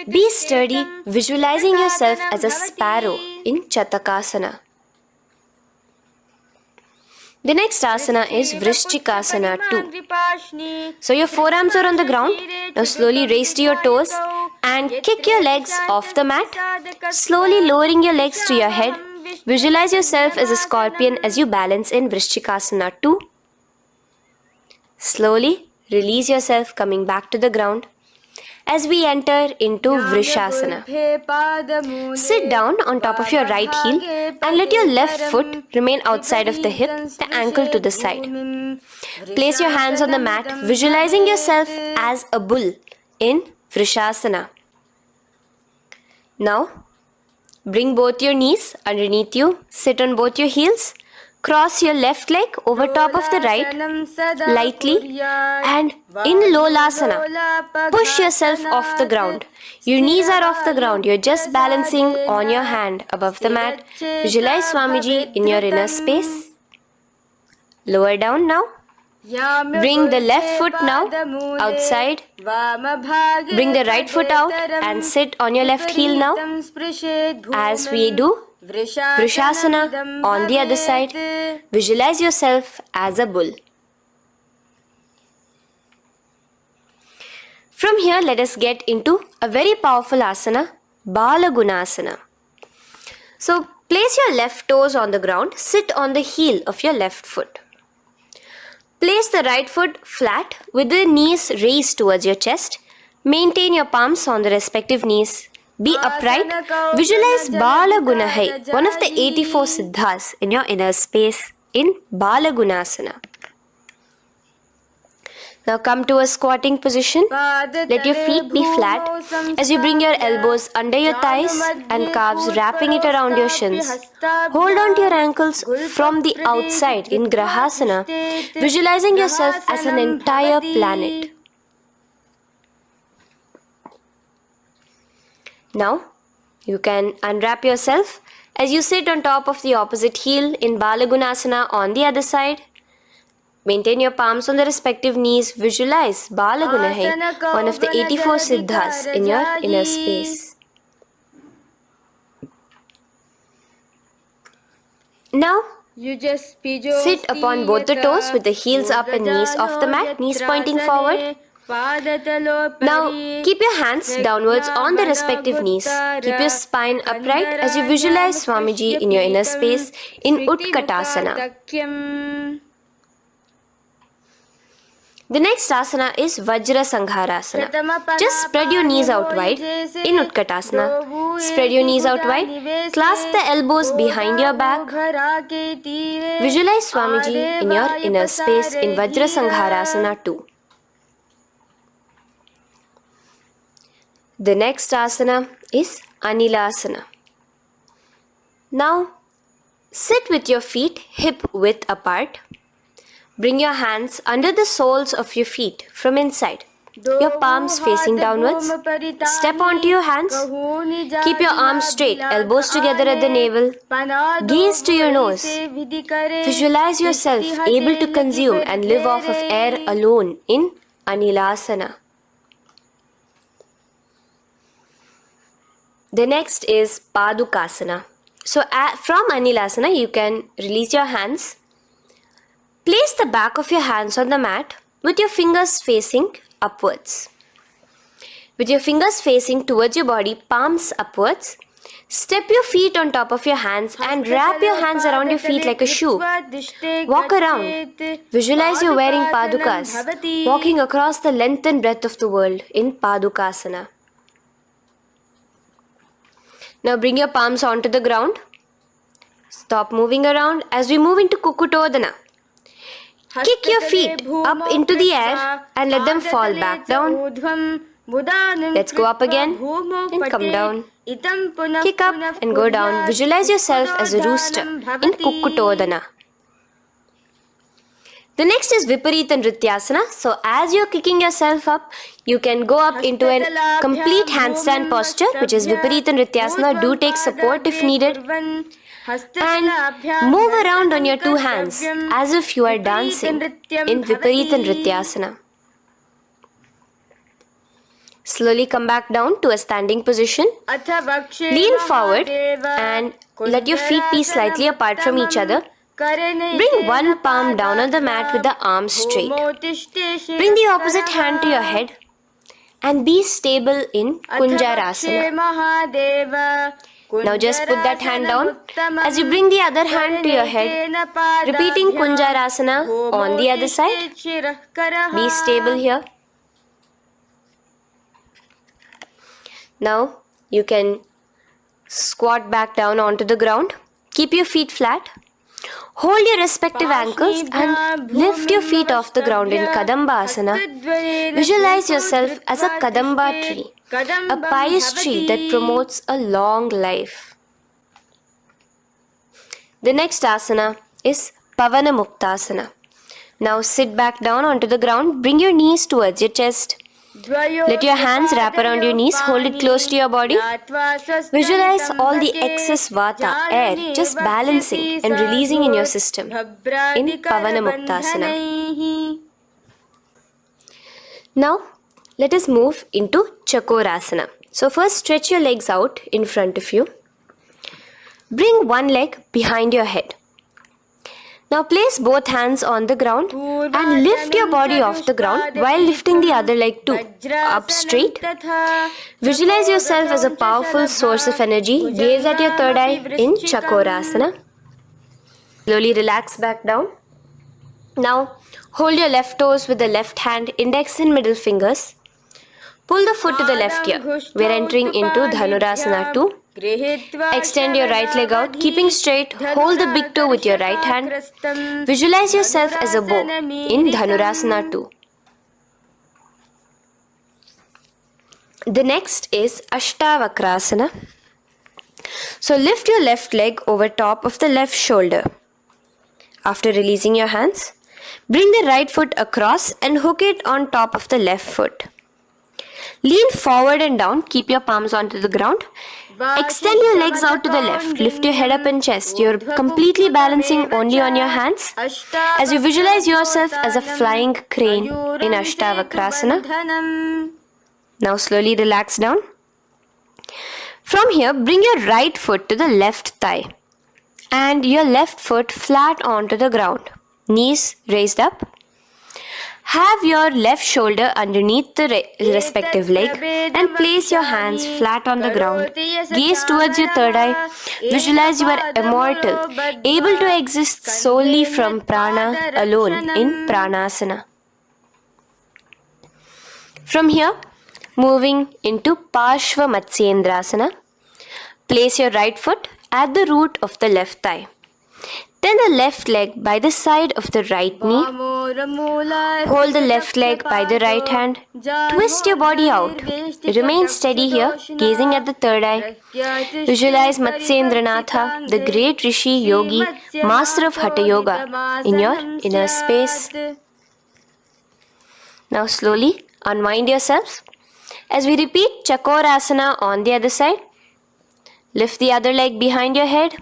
Be sturdy, visualizing yourself as a sparrow in Chatakasana. The next asana is Vrishchikasana 2. So your forearms are on the ground. Now slowly raise to your toes and kick your legs off the mat. Slowly lowering your legs to your head. Visualize yourself as a scorpion as you balance in Vrishchikasana 2. Slowly release yourself, coming back to the ground as we enter into Vrishasana. Sit down on top of your right heel and let your left foot remain outside of the hip, the ankle to the side. Place your hands on the mat, visualizing yourself as a bull in Vrishasana. Now, bring both your knees underneath you, sit on both your heels, cross your left leg over top of the right lightly and in Lolasana, push yourself off the ground. Your knees are off the ground, you're just balancing on your hand above the mat. Visualize Swamiji in your inner space. Lower down now. Bring the left foot now outside. Bring the right foot out and sit on your left heel now. As we do Vrishasana on the other side, visualize yourself as a bull. From here, let us get into a very powerful asana, Balagunasana. So, place your left toes on the ground, sit on the heel of your left foot. Place the right foot flat with the knees raised towards your chest. Maintain your palms on the respective knees. Be upright. Visualize Balagunahai, one of the 84 Siddhas in your inner space in Balagunasana. Now come to a squatting position. Let your feet be flat as you bring your elbows under your thighs and calves, wrapping it around your shins. Hold on to your ankles from the outside in Grahasana, visualizing yourself as an entire planet. Now, you can unwrap yourself as you sit on top of the opposite heel in Balagunasana on the other side. Maintain your palms on the respective knees. Visualize Balagunahai, one of the 84 Siddhas in your inner space. Now, sit upon both the toes with the heels up and knees off the mat, knees pointing forward. Now, keep your hands downwards on the respective knees. Keep your spine upright as you visualize Swamiji in your inner space in Utkatasana. The next asana is Vajra Sangharasana. Just spread your knees out wide in Utkatasana. Spread your knees out wide. Clasp the elbows behind your back. Visualize Swamiji in your inner space in Vajra Sangharasana too. The next asana is Anilasana. Now, sit with your feet hip width apart. Bring your hands under the soles of your feet from inside. Your palms facing downwards. Step onto your hands. Keep your arms straight, elbows together at the navel. Gaze to your nose. Visualize yourself able to consume and live off of air alone in Anilasana. The next is Padukasana. So from Anilasana, you can release your hands. Place the back of your hands on the mat with your fingers facing upwards. With your fingers facing towards your body, palms upwards. Step your feet on top of your hands and wrap your hands around your feet like a shoe. Walk around. Visualize you're wearing padukas, walking across the length and breadth of the world in Padukasana. Now bring your palms onto the ground. Stop moving around as we move into Kukutodana. Kick your feet up into the air and let them fall back down. Let's go up again and come down. Kick up and go down. Visualize yourself as a rooster in Kukutodana. The next is Viparita Nrityasana. So as you're kicking yourself up, you can go up into a complete handstand posture, which is Viparita Nrityasana. Do take support if needed. And move around on your two hands as if you are dancing in Viparita Nrityasana. Slowly come back down to a standing position. Lean forward and let your feet be slightly apart from each other. Bring one palm down on the mat with the arms straight. Bring the opposite hand to your head and be stable in Kunjarasana. Now just put that hand down as you bring the other hand to your head, repeating Kunjarasana on the other side. Be stable here. Now you can squat back down onto the ground. Keep your feet flat. Hold your respective ankles and lift your feet off the ground in Kadamba Asana. Visualize yourself as a Kadamba tree, a pious tree that promotes a long life. The next asana is Pavana Muktasana. Now sit back down onto the ground. Bring your knees towards your chest. Let your hands wrap around your knees, hold it close to your body. Visualize all the excess vata, air, just balancing and releasing in your system in Pavanamuktasana. Now, let us move into Chakorasana. So first stretch your legs out in front of you. Bring one leg behind your head. Now place both hands on the ground and lift your body off the ground while lifting the other leg too, up straight. Visualize yourself as a powerful source of energy. Gaze at your third eye in Chakorasana. Slowly relax back down. Now hold your left toes with the left hand, index and middle fingers. Pull the foot to the left ear. We are entering into Dhanurasana 2. Extend your right leg out, keeping straight. Hold the big toe with your right hand. Visualize yourself as a bow in Dhanurasana 2. The next is Ashtavakrasana. So lift your left leg over top of the left shoulder. After releasing your hands, bring the right foot across and hook it on top of the left foot. Lean forward and down, keep your palms onto the ground. Extend your legs out to the left, lift your head up and chest. You're completely balancing only on your hands as you visualize yourself as a flying crane in Ashtavakrasana. Now slowly relax down. From here, bring your right foot to the left thigh and your left foot flat onto the ground. Knees raised up. Have your left shoulder underneath the respective leg and place your hands flat on the ground. Gaze towards your third eye. Visualize you are immortal, able to exist solely from prana alone in pranasana. From here, moving into Parshva Machendrasana. Place your right foot at the root of the left thigh. Then the left leg by the side of the right knee. Hold the left leg by the right hand. Twist your body out. Remain steady here, gazing at the third eye. Visualize Matsyendranath, the great Rishi, Yogi, master of Hatha Yoga, in your inner space. Now slowly unwind yourselves. As we repeat Chakorasana on the other side, lift the other leg behind your head.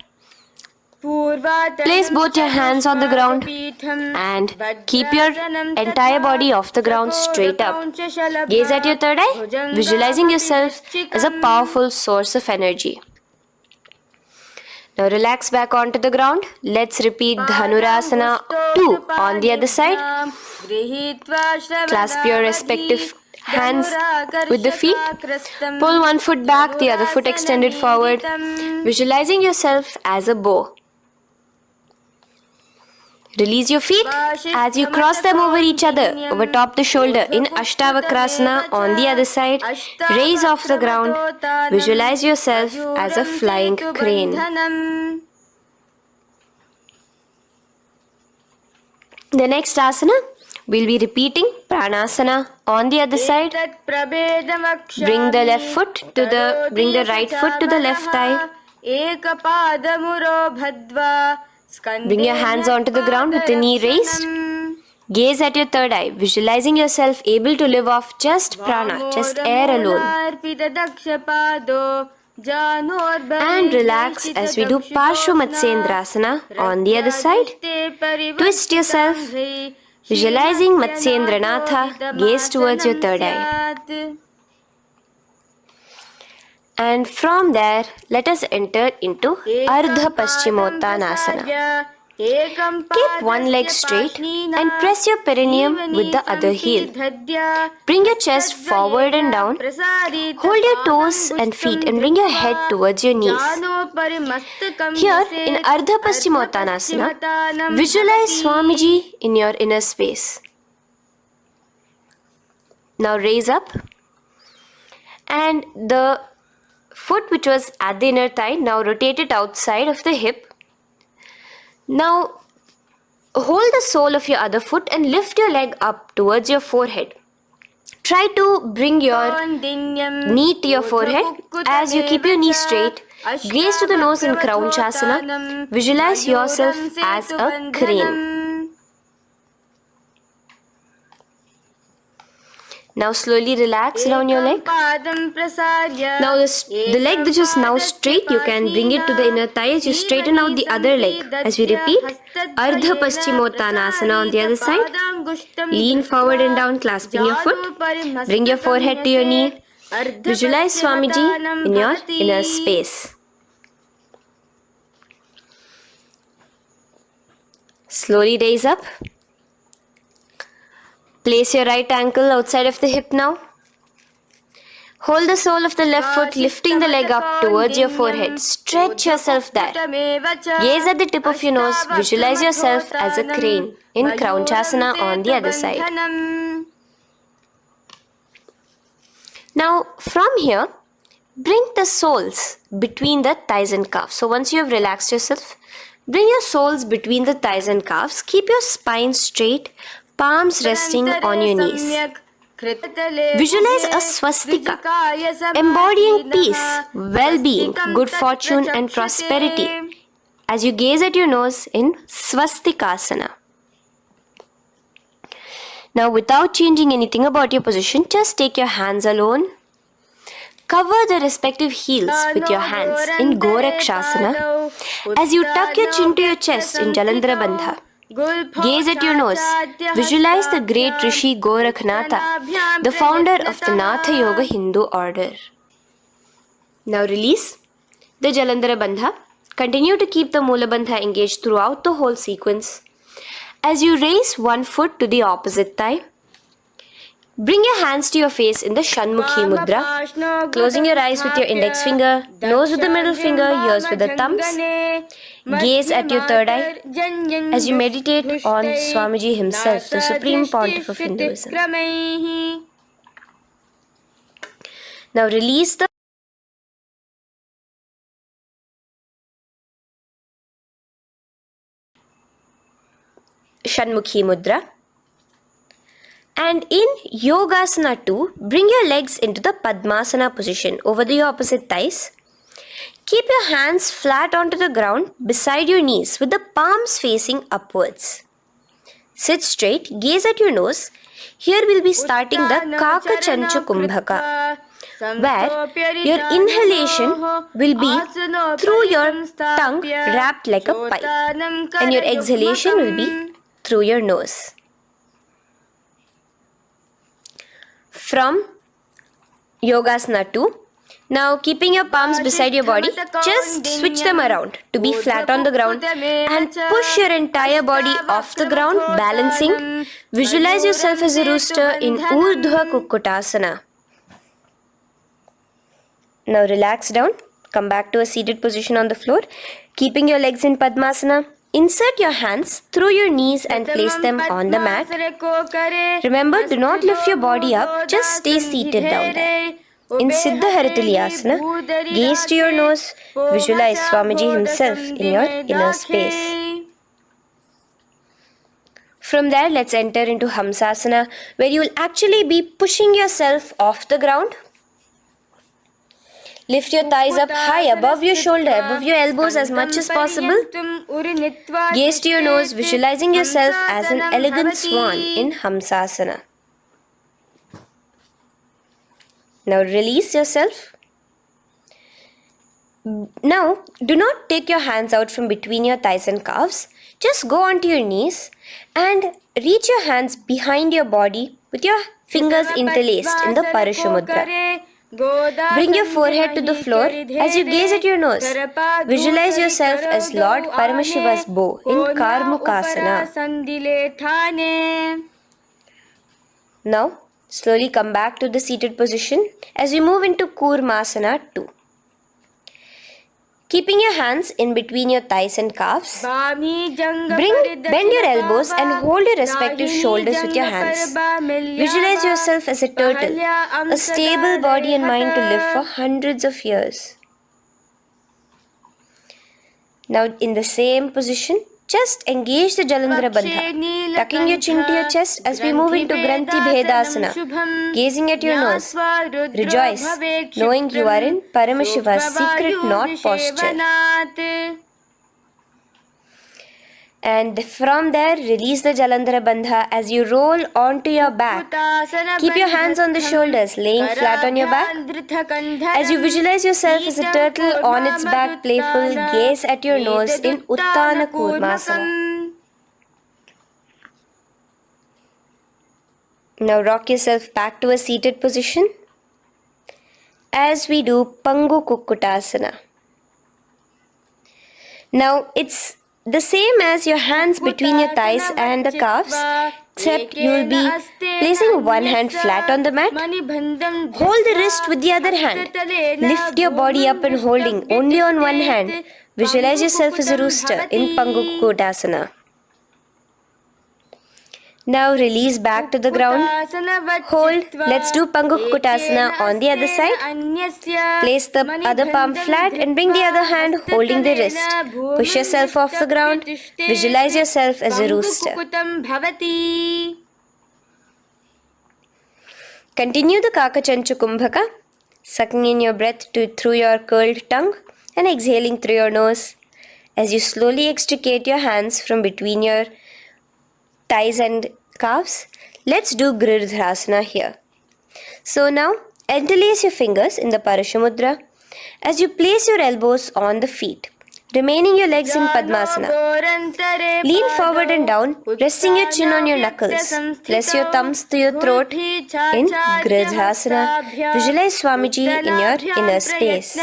Place both your hands on the ground and keep your entire body off the ground straight up. Gaze at your third eye, visualizing yourself as a powerful source of energy. Now relax back onto the ground. Let's repeat Dhanurasana 2 on the other side. Clasp your respective hands with the feet. Pull one foot back, the other foot extended forward. Visualizing yourself as a bow. Release your feet as you cross them over each other, over top the shoulder in Ashtavakrasana on the other side. Raise off the ground. Visualize yourself as a flying crane. The next asana, we'll be repeating Pranasana on the other side. Bring the right foot to the left thigh. Bring your hands onto the ground with the knee raised. Gaze at your third eye, visualizing yourself able to live off just prana, just air alone. And relax as we do Parshva Matsyendrasana on the other side. Twist yourself, visualizing Matsyendranath, gaze towards your third eye. And from there, let us enter into Ardha Paschimottanasana. Keep one leg straight and press your perineum with the other heel. Bring your chest forward and down. Hold your toes and feet and bring your head towards your knees. Here in Ardha Paschimottanasana, visualize Swamiji in your inner space. Now raise up, and the foot which was at the inner thigh, now rotate it outside of the hip. Now hold the sole of your other foot and lift your leg up towards your forehead. Try to bring your knee to your forehead as you keep your knee straight. Gaze to the nose in Kraunchasana. Visualize yourself as a crane. Now slowly relax down your leg. Now the leg that is now straight, you can bring it to the inner thigh as you straighten out the other leg. As we repeat, Ardha Paschimottanasana on the other side. Lean forward and down, clasping your foot. Bring your forehead to your knee. Visualize Swamiji in your inner space. Slowly raise up. Place your right ankle outside of the hip now. Hold the sole of the left foot, lifting the leg up towards your forehead. Stretch yourself there. Gaze at the tip of your nose. Visualize yourself as a crane in Gorakshasana on the other side. Now, from here, bring the soles between the thighs and calves. So once you have relaxed yourself, bring your soles between the thighs and calves. Keep your spine straight, palms resting on your knees. Visualize a swastika, embodying peace, well-being, good fortune and prosperity as you gaze at your nose in swastikasana. Now without changing anything about your position, just take your hands alone. Cover the respective heels with your hands in Gorakshasana as you tuck your chin to your chest in Jalandhara Bandha. Gaze at your nose. Visualize the great Rishi Gorakhnatha, the founder of the Natha Yoga Hindu order. Now release the Jalandhara Bandha. Continue to keep the Mula Bandha engaged throughout the whole sequence. As you raise one foot to the opposite thigh, bring your hands to your face in the Shanmukhi Mudra, closing your eyes with your index finger, nose with the middle finger, ears with the thumbs. Gaze at your third eye as you meditate on Swamiji himself, the Supreme Pontiff of Hinduism. Now release the Shanmukhi Mudra. And in Yogasana 2, bring your legs into the Padmasana position over the opposite thighs. Keep your hands flat onto the ground beside your knees with the palms facing upwards. Sit straight, gaze at your nose. Here we'll be starting the Kaka Chanchu Kumbhaka, where your inhalation will be through your tongue wrapped like a pipe, and your exhalation will be through your nose. From Yogasana 2, now keeping your palms beside your body, just switch them around to be flat on the ground and push your entire body off the ground, balancing. Visualize yourself as a rooster in Urdhva Kukkutasana. Now relax down, come back to a seated position on the floor, keeping your legs in Padmasana. Insert your hands through your knees and place them on the mat. Remember, do not lift your body up, just stay seated down there. In Siddha Asana, gaze to your nose, visualize Swamiji himself in your inner space. From there, let's enter into Hamsasana, where you will actually be pushing yourself off the ground. Lift your thighs up high above your shoulder, above your elbows as much as possible. Gaze to your nose, visualizing yourself as an elegant swan in Hamsasana. Now release yourself. Now, do not take your hands out from between your thighs and calves. Just go onto your knees and reach your hands behind your body with your fingers interlaced in the Parashu Mudra. Bring your forehead to the floor as you gaze at your nose. Visualize yourself as Lord Paramashiva's bow in Gomukasana. Now, slowly come back to the seated position as we move into Kurmasana 2. Keeping your hands in between your thighs and calves, bend your elbows and hold your respective shoulders with your hands. Visualize yourself as a turtle, a stable body and mind to live for hundreds of years. Now in the same position, just engage the Jalandhara Bandha, tucking your chin to your chest as we move into Granthi Bhedasana, gazing at your nose. Rejoice, knowing you are in Paramashiva's secret knot posture. And from there, release the Jalandhara Bandha as you roll onto your back. Keep your hands on the shoulders, laying flat on your back. As you visualize yourself as a turtle on its back, playful, gaze at your nose in Uttana Kurmasana. Now rock yourself back to a seated position as we do Pangu Kukkutasana. Now it's the same as your hands between your thighs and the calves, except you will be placing one hand flat on the mat. Hold the wrist with the other hand. Lift your body up and holding only on one hand. Visualize yourself as a rooster in Pangu Kukkutasana. Now release back to the ground. Hold. Let's do Pangu Kukkutasana on the other side. Place the other palm flat and bring the other hand holding the wrist. Push yourself off the ground. Visualize yourself as a rooster. Continue the Kakachanchu Kumbhaka, sucking in your breath through your curled tongue and exhaling through your nose. As you slowly extricate your hands from between your thighs and calves, let's do Girdharasana here. So now, interlace your fingers in the Parashamudra as you place your elbows on the feet, remaining your legs in Padmasana. Lean forward and down, resting your chin on your knuckles. Place your thumbs to your throat in Girdharasana. Visualize Swamiji in your inner space.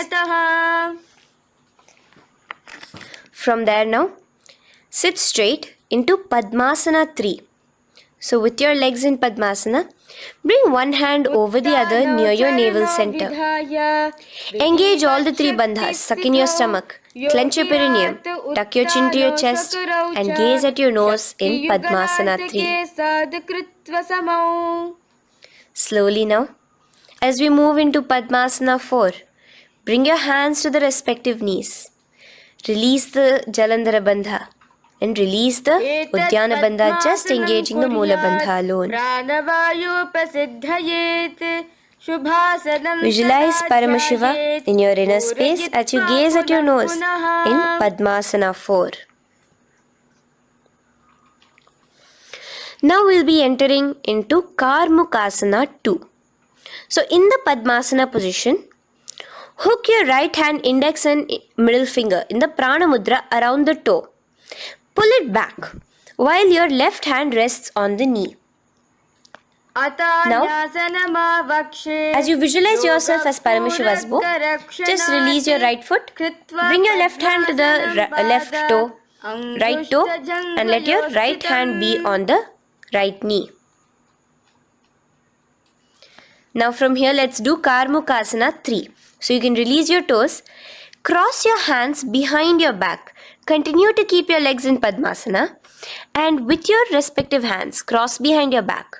From there now, sit straight into Padmasana 3. So with your legs in Padmasana, bring one hand over the other near your navel center. Engage all the three bandhas, suck in your stomach, clench your perineum, tuck your chin to your chest and gaze at your nose in Padmasana 3. Slowly now, as we move into Padmasana 4, bring your hands to the respective knees. Release the Jalandhara Bandha and release the Uddiyana Bandha, just engaging the Moola Bandha alone. Visualize Paramashiva in your inner space as you gaze at your nose in Padmasana 4. Now we'll be entering into Gomukasana 2. So in the Padmasana position, hook your right hand index and middle finger in the Prana Mudra around the toe. Pull it back while your left hand rests on the knee. Now, as you visualize yourself as Paramashiva's bow, just release your right foot, bring your left hand to the left toe, right toe, and let your right hand be on the right knee. Now from here, let's do Gomukasana 3. So you can release your toes, cross your hands behind your back, continue to keep your legs in Padmasana, and with your respective hands, cross behind your back.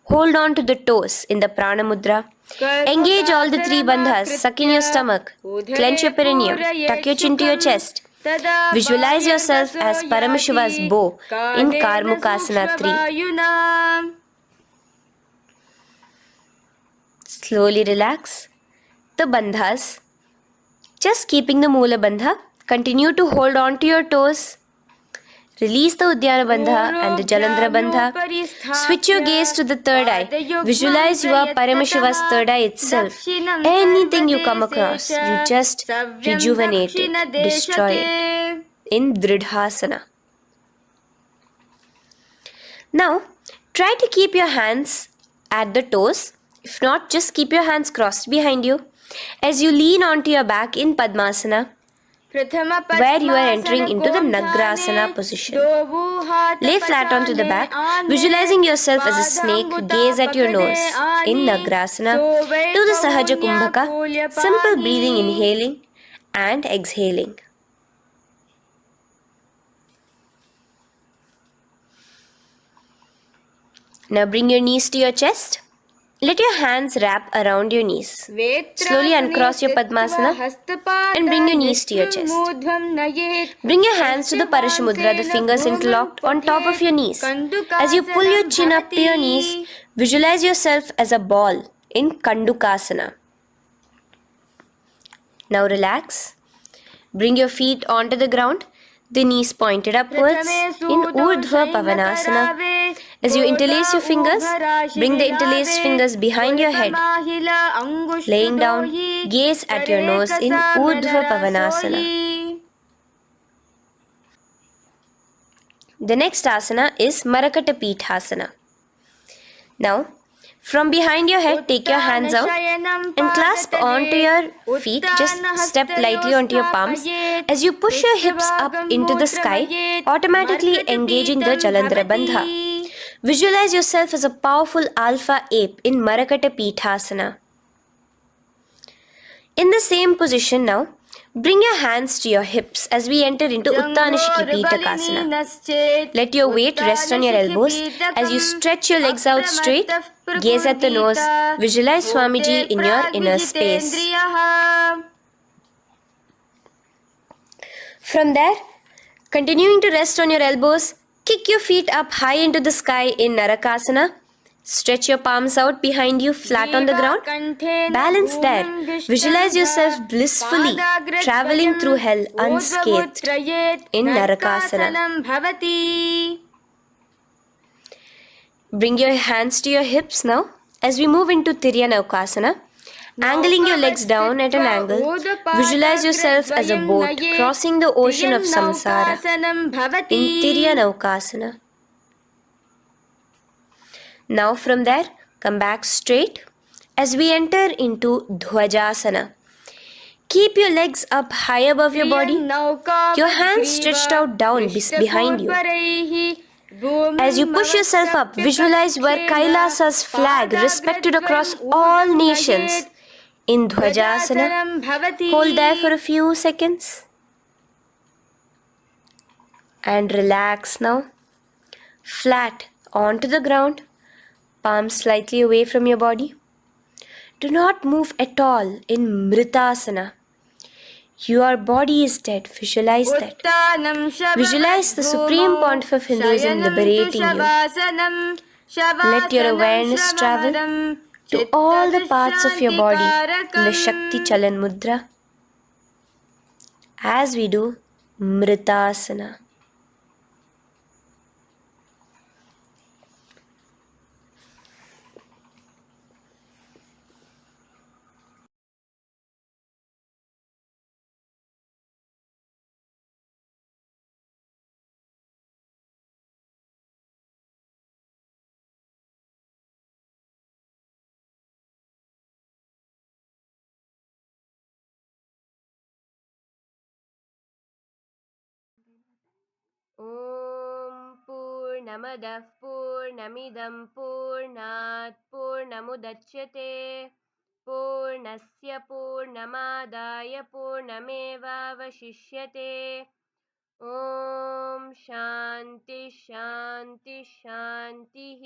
Hold on to the toes in the Prana Mudra. Engage all the three bandhas, suck in your stomach, clench your perineum, tuck your chin to your chest. Visualize yourself as Paramashiva's bow in Gomukasana 3. Slowly relax the bandhas, just keeping the Moola Bandha. Continue to hold on to your toes. Release the Uddiyana Bandha and the Jalandhara Bandha. Switch your gaze to the third eye. Visualize you are Paramashiva's third eye itself. Anything you come across, you just rejuvenate it, destroy it in Dridhasana. Now, try to keep your hands at the toes. If not, just keep your hands crossed behind you as you lean onto your back in Padmasana, where you are entering into the Nidrasana position. Lay flat onto the back, visualizing yourself as a snake, gaze at your nose in Nidrasana. Do the Sahaja Kumbhaka, simple breathing, inhaling and exhaling. Now bring your knees to your chest. Let your hands wrap around your knees. Slowly uncross your Padmasana and bring your knees to your chest. Bring your hands to the Parashamudra, the fingers interlocked on top of your knees. As you pull your chin up to your knees, visualize yourself as a ball in Kandukasana. Now relax. Bring your feet onto the ground. the knees pointed upwards in Urdhva Pavanasana. As you interlace your fingers, bring the interlaced fingers behind your head. Laying down, gaze at your nose in Urdhva Pavanasana. The next asana is Marakata Asana. Now, from behind your head, take your hands out and clasp onto your feet. Just step lightly onto your palms. As you push your hips up into the sky, automatically engaging the Jalandhara Bandha. Visualize yourself as a powerful alpha ape in Marakata Asana. In the same position now, bring your hands to your hips as we enter into Uttanashiki Pitakasana. Let your weight rest on your elbows as you stretch your legs out straight. Gaze at the nose. Visualize Swamiji in your inner space. From there, continuing to rest on your elbows, kick your feet up high into the sky in Narakasana. Stretch your palms out behind you, flat on the ground. Balance there. Visualize yourself blissfully traveling through hell unscathed in Narakasana. Bring your hands to your hips now as we move into Tiryanavakasana. Angling your legs down at an angle, visualize yourself as a boat crossing the ocean of samsara in Tiryanavakasana. Now from there, come back straight as we enter into Dhwajasana. Keep your legs up high above your body, your hands stretched out down behind you. As you push yourself up, visualize where Kailasa's flag respected across all nations in Dhwajasana. Hold there for a few seconds. And relax now. Flat onto the ground. Palms slightly away from your body. Do not move at all in Mritasana. Your body is dead. Visualize that. Visualize the Supreme Pontiff of Hinduism liberating you. Let your awareness travel to all the parts of your body in the Shakti Chalan Mudra as we do Mritasana. ॐ पूर्णमदः पूर्णमिदं पूर्णात् पूर्णमुदच्यते पूर्णस्य पूर्णमादाय पूर्णमेवावशिष्यते ॐ शान्ति शान्ति शान्तिः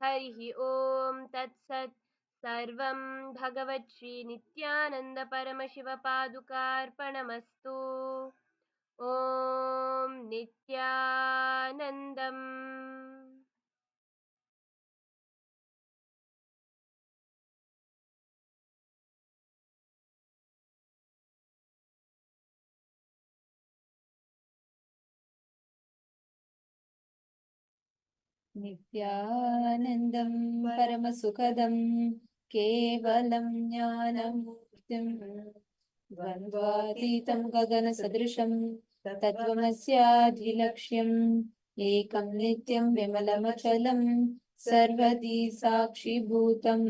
हरिः ॐ तत्सत् सर्वं भगवत् नित्यानन्द परमशिवपादुकार्पणमस्तु ॐ नित्यानन्दम् नित्यानन्दं परमसुखदं केवलं ज्ञानमूर्तिं द्वन्द्वातीतं गगनसदृशं तत्त्वमस्याधिलक्ष्यम् एकं नित्यं विमलमचलं सर्वदी साक्षिभूतं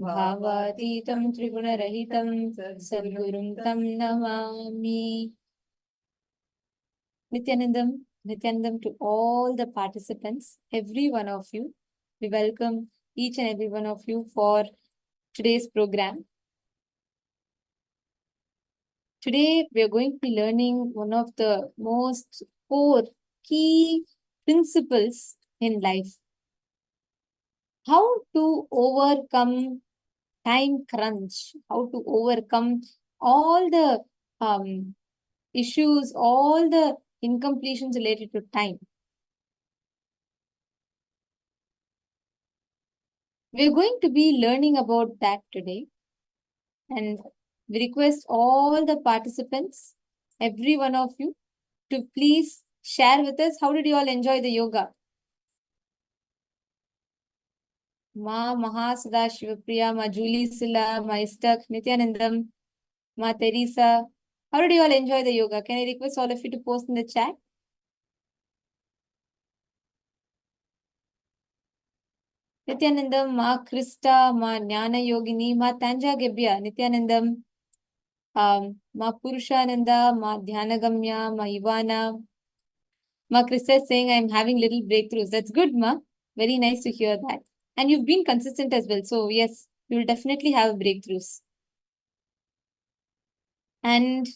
भावातीतं त्रिगुणरहितं सद्गुरुं तं Namami. Nityanandam to all the participants, every one of you. We welcome each and every one of you for today's program. Today, we are going to be learning one of the most core key principles in life. How to overcome time crunch, how to overcome all the issues, all the incompletions related to time. We're going to be learning about that today. And we request all the participants, every one of you, to please share with us how did you all enjoy the yoga? Ma Mahasada Shivapriya, Ma Julie Silla, Ma Istak, Nityanandam, Ma Teresa. How did you all enjoy the yoga? Can I request all of you to post in the chat? Nityanandam, Ma Krista, Ma Jnana Yogini, Ma Tanja Gebya, Nityanandam, Ma Purushananda, Ma Dhyanagamya, Ma Ivana. Ma Krista is saying I'm having little breakthroughs. That's good, Ma. Very nice to hear that. And you've been consistent as well. So yes, you will definitely have breakthroughs. And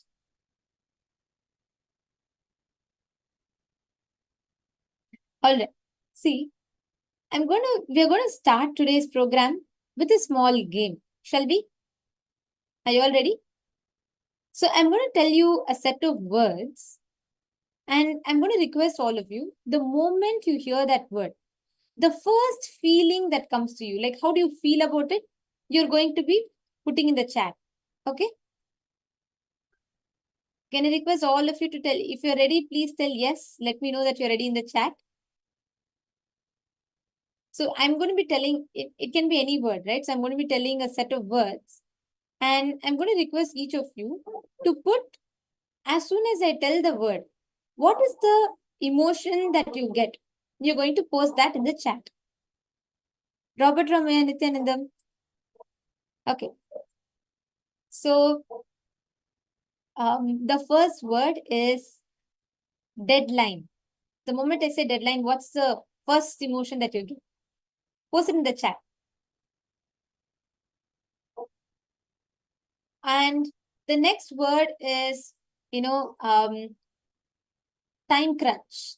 all right. See, we're gonna start today's program with a small game. Shall we? Are you all ready? So I'm gonna tell you a set of words, and I'm gonna request all of you, the moment you hear that word, the first feeling that comes to you, like how do you feel about it, you're going to be putting in the chat. Okay? Can I request all of you to tell, if you're ready, please tell yes. Let me know that you're ready in the chat. So I'm going to be telling, it can be any word, right? So I'm going to be telling a set of words. And I'm going to request each of you to put, as soon as I tell the word, what is the emotion that you get? You're going to post that in the chat. Robert Ramaya, Nityanandam. Okay. So the first word is deadline. The moment I say deadline, what's the first emotion that you get? Post it in the chat. And the next word is, time crunch.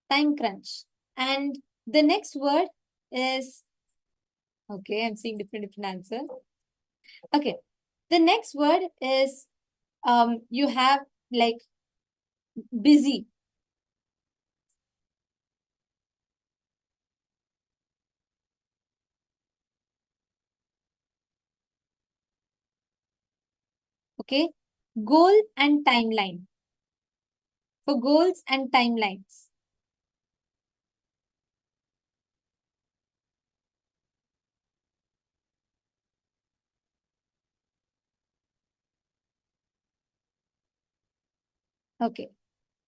Time crunch. And the next word is, okay, I'm seeing different answers. Okay. The next word is, you have like busy. Okay. Goal and timeline. For goals and timelines. Okay.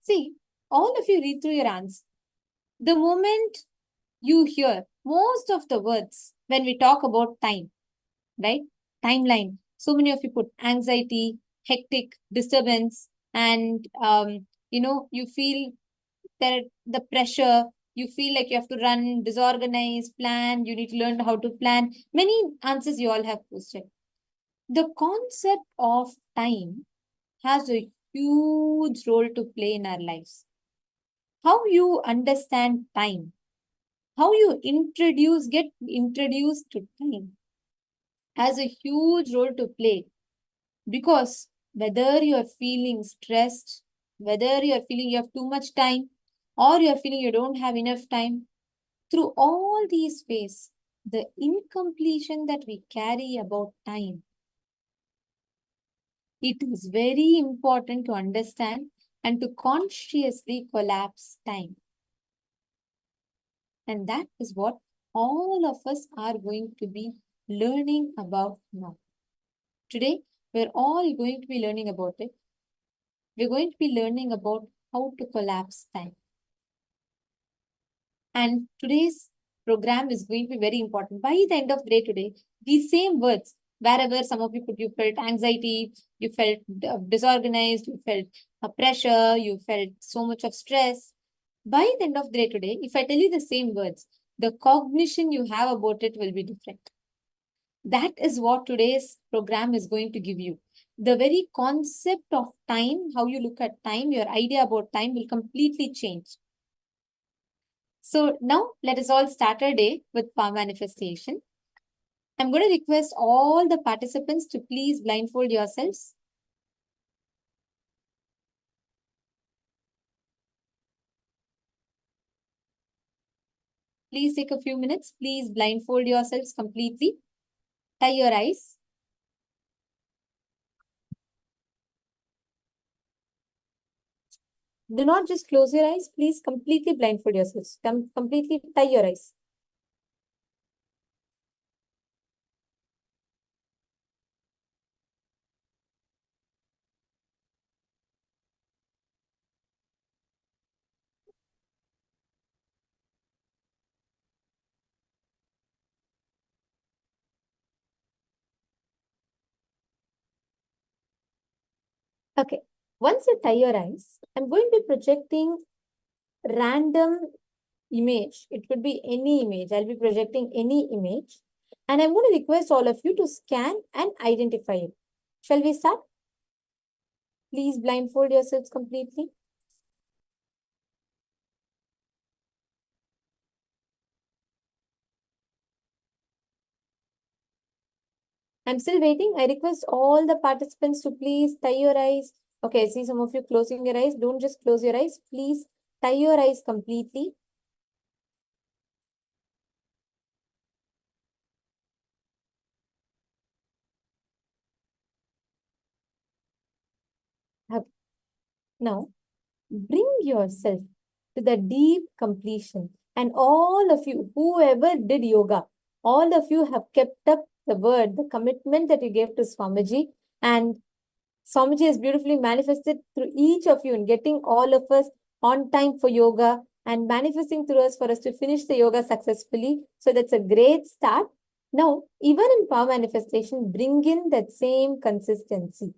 See, all of you read through your answer. The moment you hear most of the words when we talk about time, right? Timeline. So many of you put anxiety, hectic, disturbance, and you feel that the pressure, you feel like you have to run, disorganize, plan, you need to learn how to plan. Many answers you all have posted. The concept of time has a huge role to play in our lives. How you understand time, how you get introduced to time has a huge role to play, because whether you're feeling stressed, whether you're feeling you have too much time, or you're feeling you don't have enough time, through all these ways, the incompletion that we carry about time, it is very important to understand and to consciously collapse time. And that is what all of us are going to be learning about now. Today, we're all going to be learning about it. We're going to be learning about how to collapse time. And today's program is going to be very important. By the end of the day today, these same words, wherever some of you put, you felt anxiety, you felt disorganized, you felt pressure, you felt so much of stress. By the end of the day today, if I tell you the same words, the cognition you have about it will be different. That is what today's program is going to give you. The very concept of time, how you look at time, your idea about time will completely change. So now let us all start our day with palm manifestation. I'm going to request all the participants to please blindfold yourselves. Please take a few minutes. Please blindfold yourselves completely. Tie your eyes. Do not just close your eyes. Please completely blindfold yourselves. Completely tie your eyes. Okay. Once you tie your eyes, I'm going to be projecting random image. It could be any image. I'll be projecting any image. And I'm going to request all of you to scan and identify it. Shall we start? Please blindfold yourselves completely. I'm still waiting. I request all the participants to please tie your eyes. Okay, I see some of you closing your eyes. Don't just close your eyes. Please tie your eyes completely. Now, bring yourself to the deep completion. And all of you, whoever did yoga, all of you have kept up the word, the commitment that you gave to Swamiji. And Swamiji has beautifully manifested through each of you in getting all of us on time for yoga and manifesting through us for us to finish the yoga successfully. So that's a great start. Now, even in power manifestation, bring in that same consistency.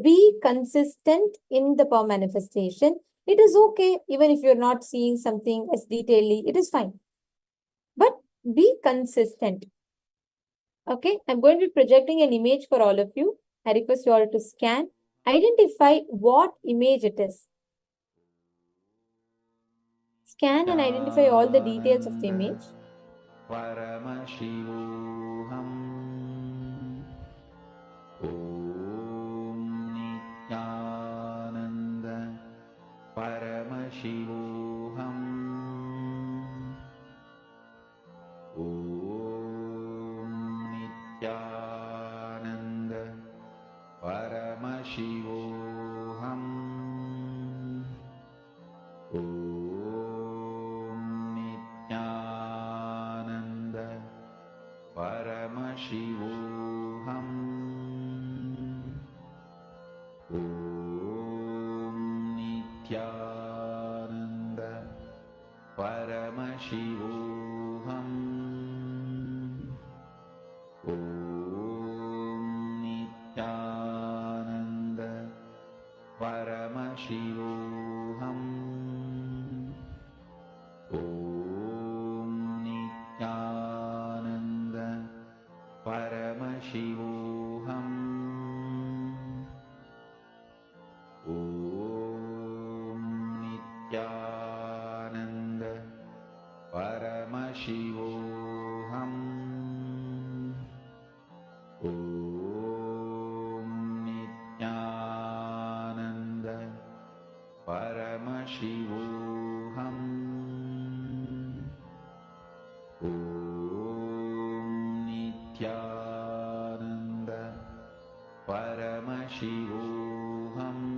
Be consistent in the power manifestation. It is okay, even if you're not seeing something as detailedly, it is fine. But be consistent. Okay, I'm going to be projecting an image for all of you. I request you all to scan, identify what image it is. Scan and identify all the details of the image. Paramashivoham Om Nityananda Paramashivoham Om Nityananda Paramashivoham Om Nityananda Paramashivoham Om Nityananda Paramashivoham Om Nityananda Paramashivoham Om Nityananda Paramashivoham Om Nityananda Paramashivoham Om Nityananda Paramashivoham Om Nityananda Paramashivoham Om Nityananda Paramashivoham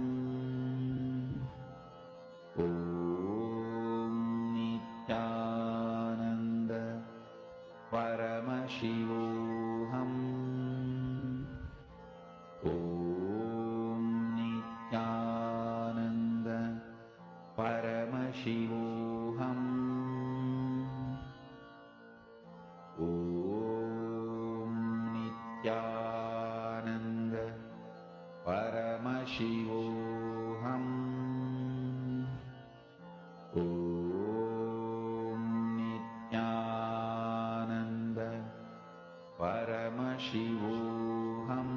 Om Nityananda Paramashivoham Om Nityananda Paramashivoham Om Nityananda Paramashivoham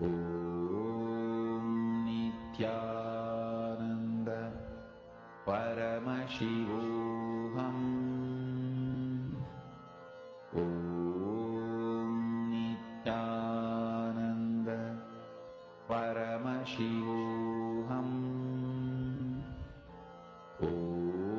Om Nityananda Paramashivoham Om Nityananda Paramashivoham Om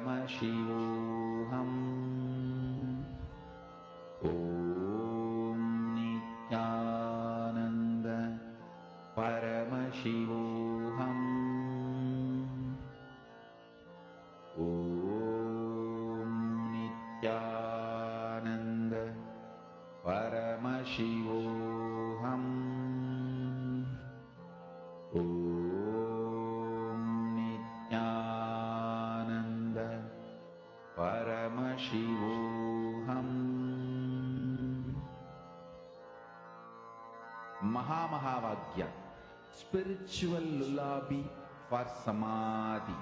spiritual lullaby for samadhi,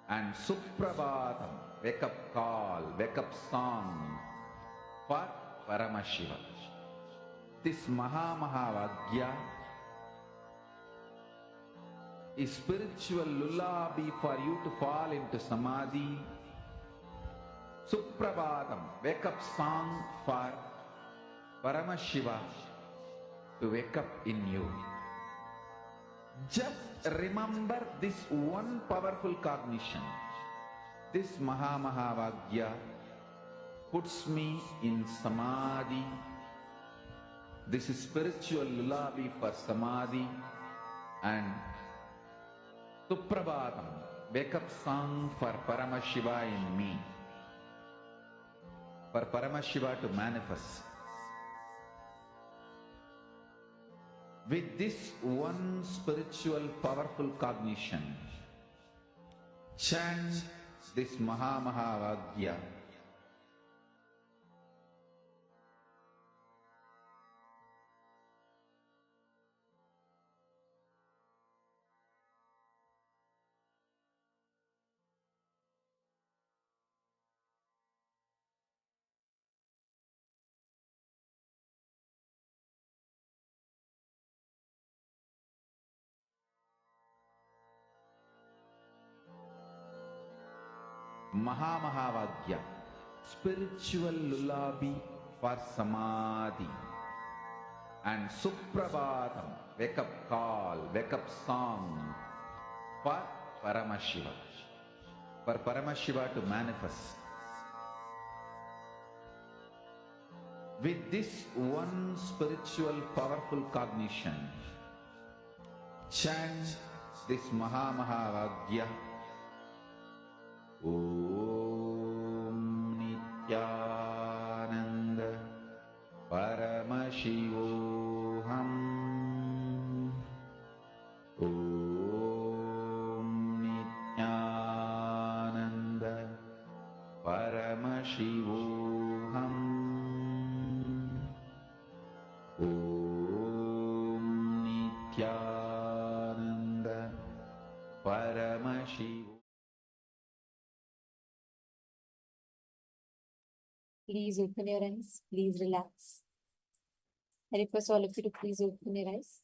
and Suprabhatam, wake up call, wake up song for Paramashiva. This Mahavagya is spiritual lullaby for you to fall into samadhi. Suprabhatam, wake up song for Paramashiva to wake up in you. Just remember this one powerful cognition. This Mahavagya puts me in samadhi. This is spiritual lullaby for samadhi, and Suprabhatam, wake up song for Paramashiva in me. For Paramashiva to manifest. With this one spiritual powerful cognition, chant this Mahavagya. Mahavagya, spiritual lullaby for samadhi, and Suprabhatam, wake up call, wake up song for Paramashiva. For Paramashiva to manifest. With this one spiritual powerful cognition, chant this Mahavagya. Om Nityananda Paramashivoham. Om Nityananda Paramashivoham. Om Nityananda Paramashivoham. Please open your eyes. Please relax. I request all of you to please open your eyes.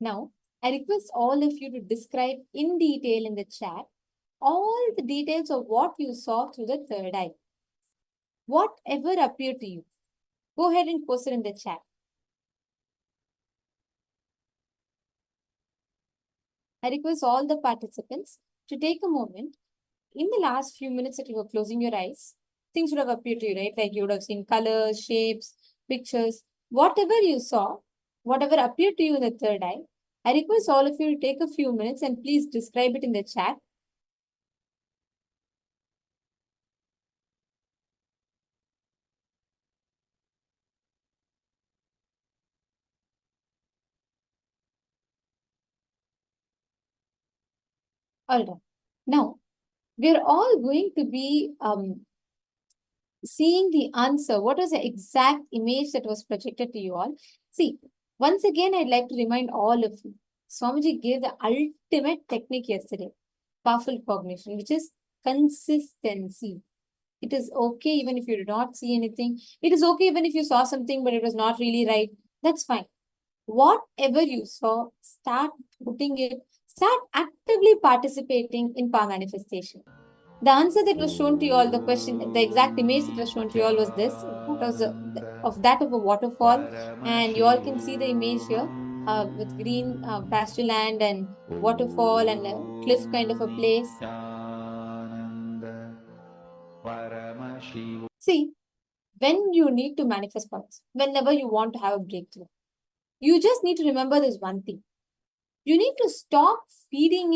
Now, I request all of you to describe in detail in the chat all the details of what you saw through the third eye. Whatever appeared to you. Go ahead and post it in the chat. I request all the participants to take a moment. In the last few minutes that you were closing your eyes, things would have appeared to you, right? Like you would have seen colors, shapes, pictures, whatever you saw, whatever appeared to you in the third eye. I request all of you to take a few minutes and please describe it in the chat. All right. Now, we're all going to be seeing the answer. What was the exact image that was projected to you all? See, once again, I'd like to remind all of you, Swamiji gave the ultimate technique yesterday, powerful cognition, which is consistency. It is okay even if you did not see anything. It is okay even if you saw something, but it was not really right. That's fine. Whatever you saw, start putting it, start actively participating in power manifestation. The answer that was shown to you all, the question, the exact image that was shown to you all was this. That was of a waterfall, and you all can see the image here with green pasture land and waterfall and a cliff kind of a place. See, when you need to manifest powers, whenever you want to have a breakthrough, you just need to remember this one thing. You need to stop feeding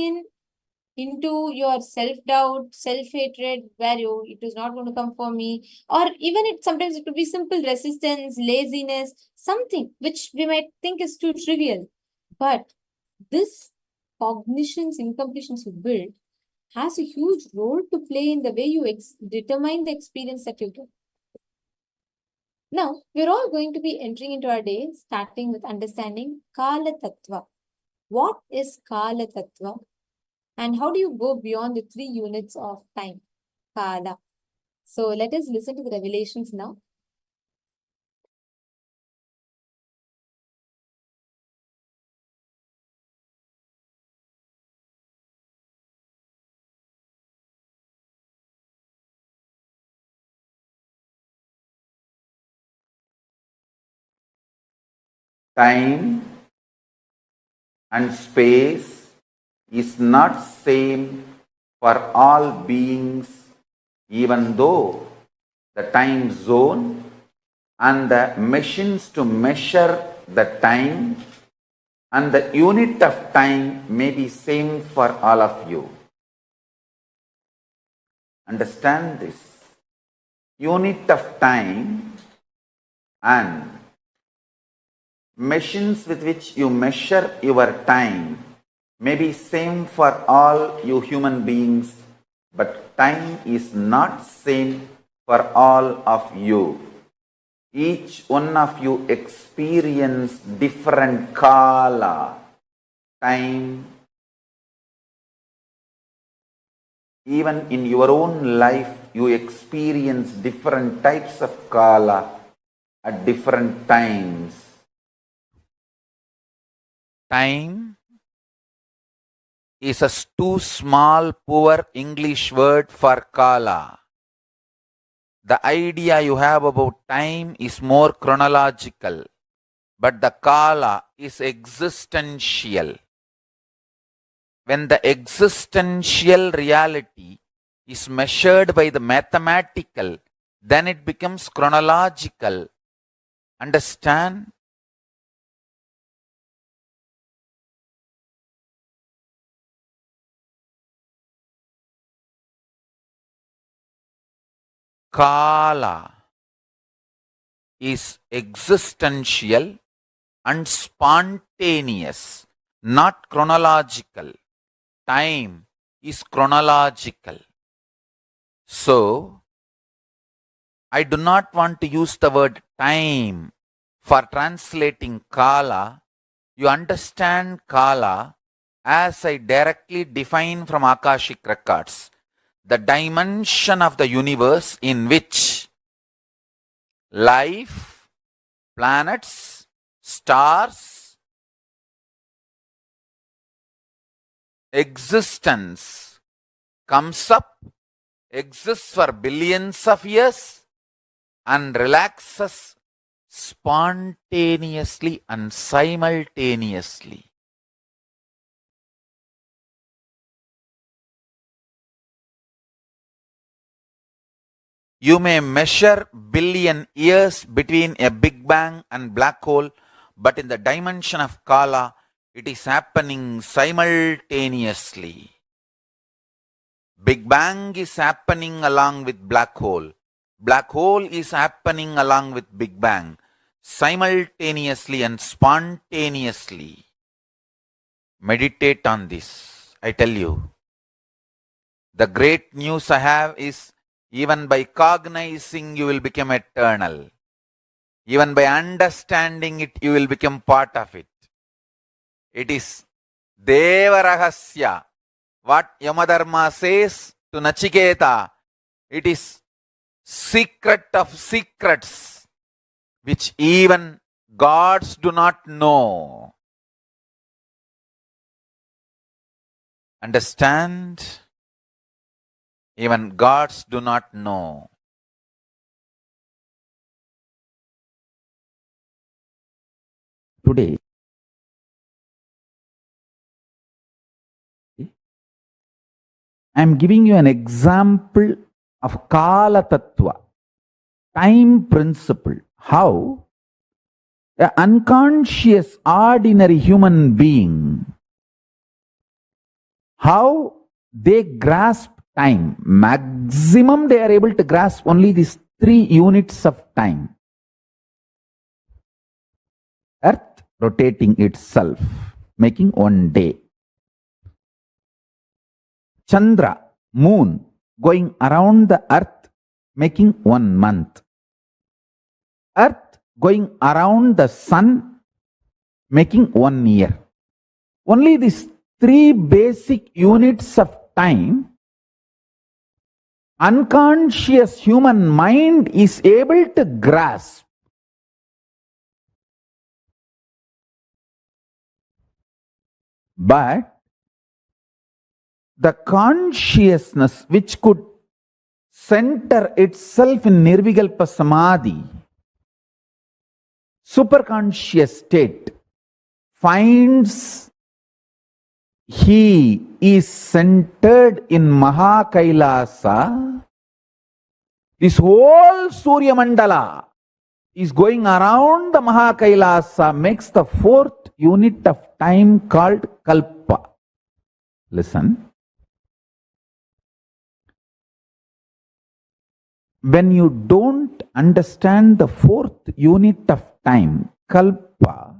into your self-doubt, self-hatred, where it is not going to come for me, or even sometimes it could be simple resistance, laziness, something which we might think is too trivial. But this cognitions, incompletions you build has a huge role to play in the way you determine the experience that you get. Now, we're all going to be entering into our day, starting with understanding Kala Tattva. What is Kala Tattva? And how do you go beyond the 3 units of time? Kala. So let us listen to the revelations now. Time and space is not same for all beings, even though the time zone and the machines to measure the time and the unit of time may be same for all of you. Understand this. Unit of time and machines with which you measure your time may be same for all you human beings, but time is not same for all of you. Each one of you experience different kala, time. Even in your own life, you experience different types of kala at different times. Time is a too small, poor English word for kala. The idea you have about time is more chronological, but the kala is existential. When the existential reality is measured by the mathematical, then it becomes chronological. Understand? Kala is existential and spontaneous, not chronological. Time is chronological. So, I do not want to use the word time for translating kala. You understand kala as I directly define from Akashic records, the dimension of the universe in which life, planets, stars, existence comes up, exists for billions of years, and relaxes spontaneously and simultaneously. You may measure billion years between a Big Bang and black hole, but in the dimension of Kala, it is happening simultaneously. Big Bang is happening along with black hole. Black hole is happening along with Big Bang, simultaneously and spontaneously. Meditate on this, I tell you. The great news I have is, even by cognizing, you will become eternal. Even by understanding it, you will become part of it. It is Deva Rahasya. What Yamadharma says to Nachiketa, it is secret of secrets, which even gods do not know. Understand? Even gods do not know. Today, I am giving you an example of Kala Tattva, time principle. How an unconscious, ordinary human being, how they grasp time. Maximum they are able to grasp only these 3 units of time. Earth rotating itself, making one day. Chandra, moon, going around the earth, making 1 month. Earth going around the sun, making 1 year. Only these 3 basic units of time, unconscious human mind is able to grasp. But the consciousness which could center itself in Nirvikalpa Samadhi, superconscious state, finds he is centered in Mahakailasa. This whole Surya Mandala is going around the Mahakailasa, makes the 4th unit of time called Kalpa. Listen. When you don't understand the 4th unit of time, Kalpa,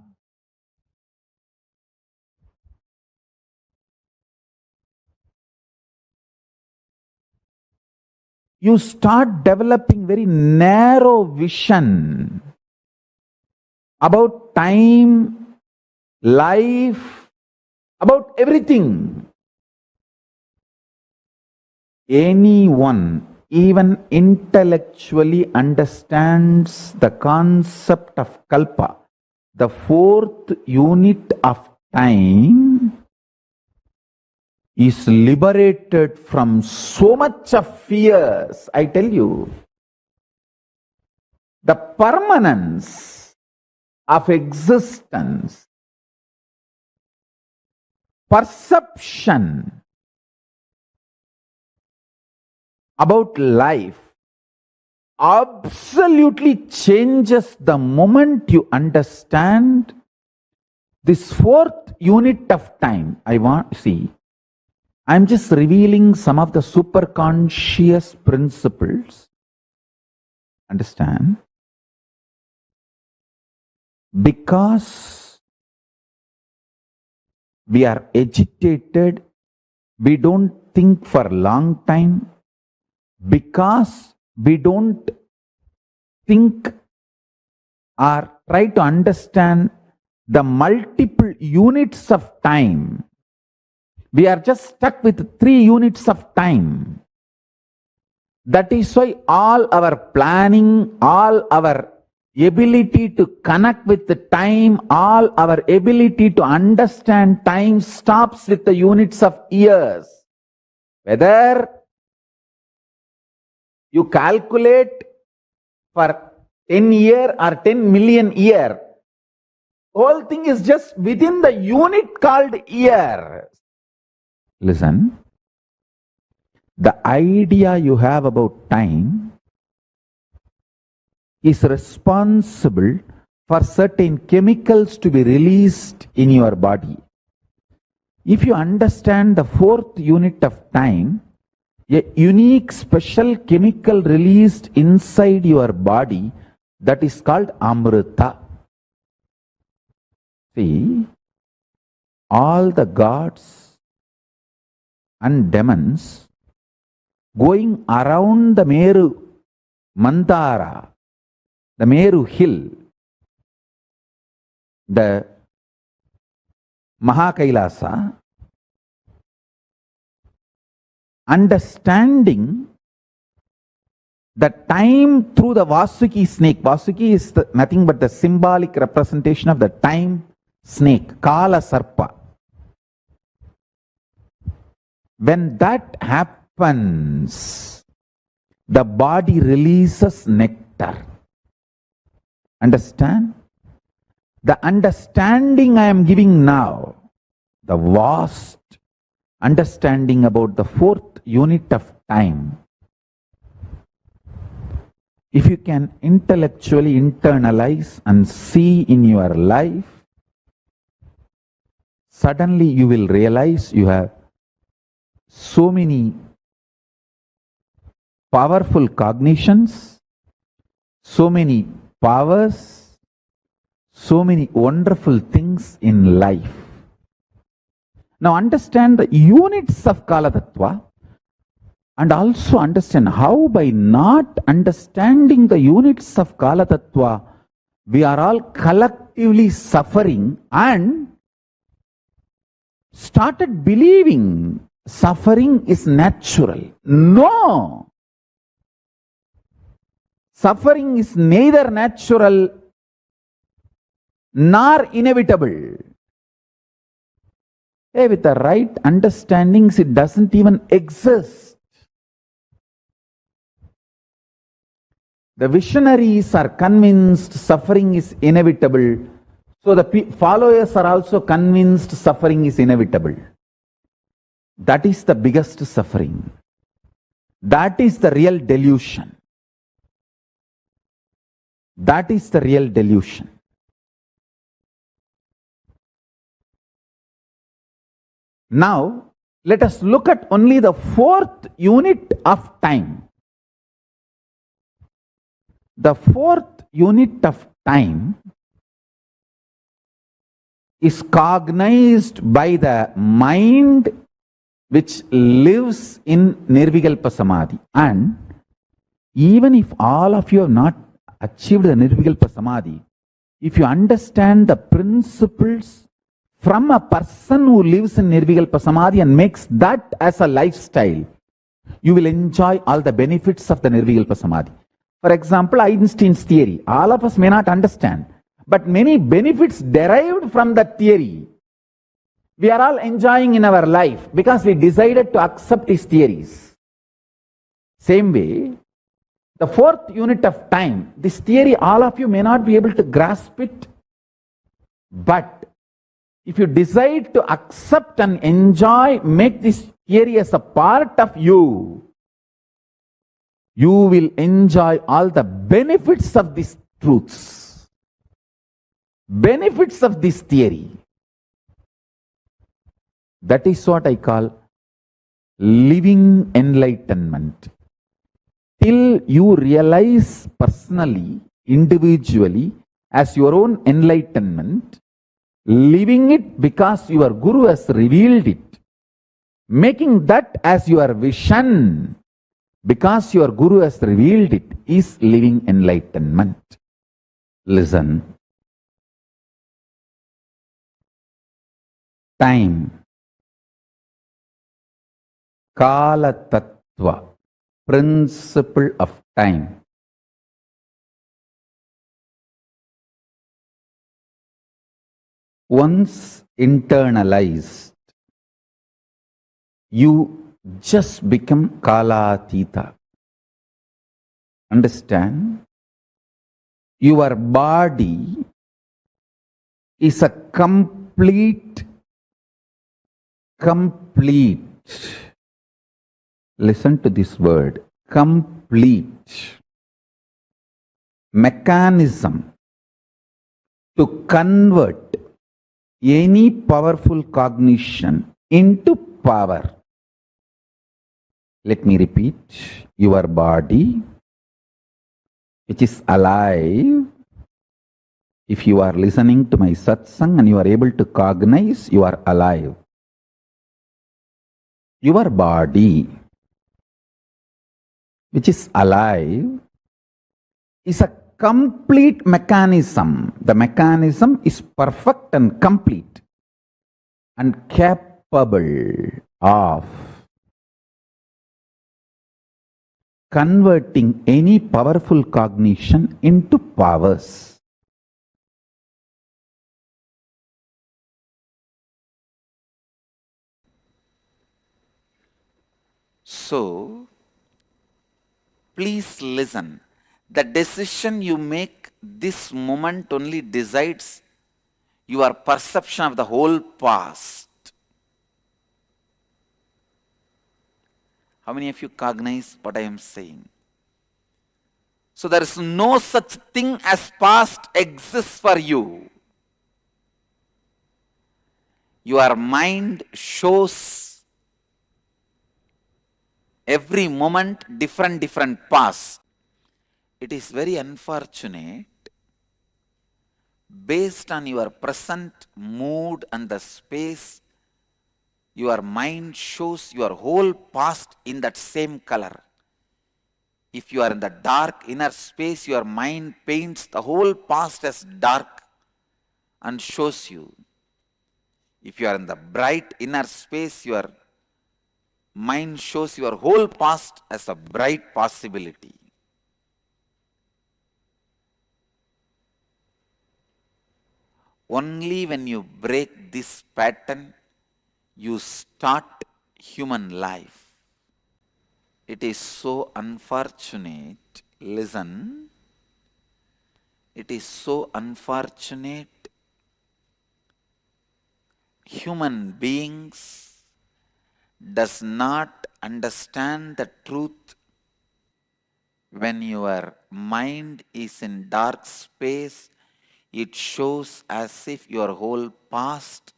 you start developing very narrow vision about time, life, about everything. Anyone, even intellectually, understands the concept of Kalpa, the 4th unit of time, is liberated from so much of fears. I tell you, the permanence of existence, perception about life absolutely changes the moment you understand this 4th unit of time. I'm just revealing some of the superconscious principles. Understand? Because we are agitated, we don't think for a long time. Because we don't think or try to understand the multiple units of time, we are just stuck with 3 units of time. That is why all our planning, all our ability to connect with the time, all our ability to understand time stops with the units of years. Whether you calculate for 10 year or 10 million year, whole thing is just within the unit called year. Listen, the idea you have about time is responsible for certain chemicals to be released in your body. If you understand the 4th unit of time, a unique special chemical released inside your body, that is called Amrita. See, all the gods and demons going around the Meru Mandara, the Meru hill, the Mahakailasa, understanding the time through the Vasuki snake. Vasuki is nothing but the symbolic representation of the time snake, Kala Sarpa. When that happens, the body releases nectar. Understand? The understanding I am giving now, the vast understanding about the 4th unit of time, if you can intellectually internalize and see in your life, suddenly you will realize you have so many powerful cognitions, so many powers, so many wonderful things in life. Now understand the units of Kala Tattva and also understand how by not understanding the units of Kala Tattva, we are all collectively suffering and started believing suffering is natural. No! Suffering is neither natural nor inevitable. With the right understandings, it doesn't even exist. The visionaries are convinced suffering is inevitable. So the followers are also convinced suffering is inevitable. That is the biggest suffering. That is the real delusion. That is the real delusion. Now, let us look at only the fourth unit of time. The fourth unit of time is cognized by the mind which lives in Nirvikalpa Samadhi. And even if all of you have not achieved the Nirvikalpa Samadhi, if you understand the principles from a person who lives in Nirvikalpa Samadhi and makes that as a lifestyle, you will enjoy all the benefits of the Nirvikalpa Samadhi. For example, Einstein's theory. All of us may not understand, but many benefits derived from that theory, we are all enjoying in our life because we decided to accept his theories. Same way, the fourth unit of time, this theory, all of you may not be able to grasp it, but if you decide to accept and enjoy, make this theory as a part of you, you will enjoy all the benefits of these truths, benefits of this theory. That is what I call living enlightenment. Till you realize personally, individually, as your own enlightenment, living it because your Guru has revealed it, making that as your vision because your Guru has revealed it, is living enlightenment. Listen. Time. Kala Tattva. Principle of time. Once internalized, you just become Kalatita. Understand? Your body is a complete, listen to this word, complete mechanism to convert any powerful cognition into power. Let me repeat. Your body, which is alive, if you are listening to my satsang and you are able to cognize, you are alive. Your body, which is alive, is a complete mechanism. The mechanism is perfect and complete and capable of converting any powerful cognition into powers. So, please listen. The decision you make this moment only decides your perception of the whole past. How many of you cognize what I am saying? So there is no such thing as past exists for you. Your mind shows every moment different past. It is very unfortunate. Based on your present mood and the space your mind shows your whole past in that same color. If you are in the dark inner space, your mind paints the whole past as dark and shows you. If you are in the bright inner space, your mind shows your whole past as a bright possibility. Only when you break this pattern, you start human life. It is so unfortunate. Listen. It is so unfortunate. Human beings does not understand the truth. When your mind is in dark space, it shows as if your whole past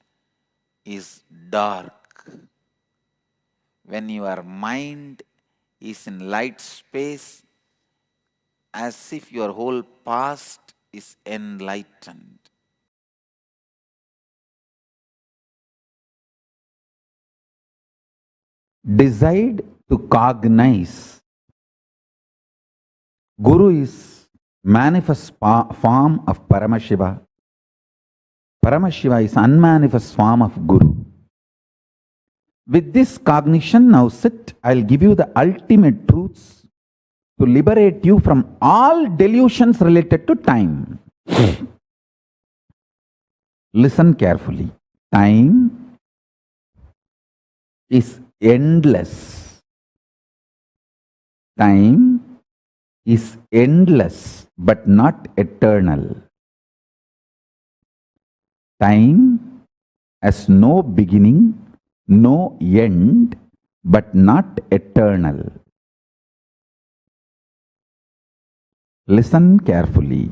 is dark. When your mind is in light space, as if your whole past is enlightened. Decide to cognize. Guru is manifest form of Paramashiva. Paramashiva is unmanifest form of Guru. With this cognition, now sit. I'll give you the ultimate truths to liberate you from all delusions related to time. Listen carefully. Time is endless. Time is endless but not eternal. Time has no beginning, no end, but not eternal. Listen carefully.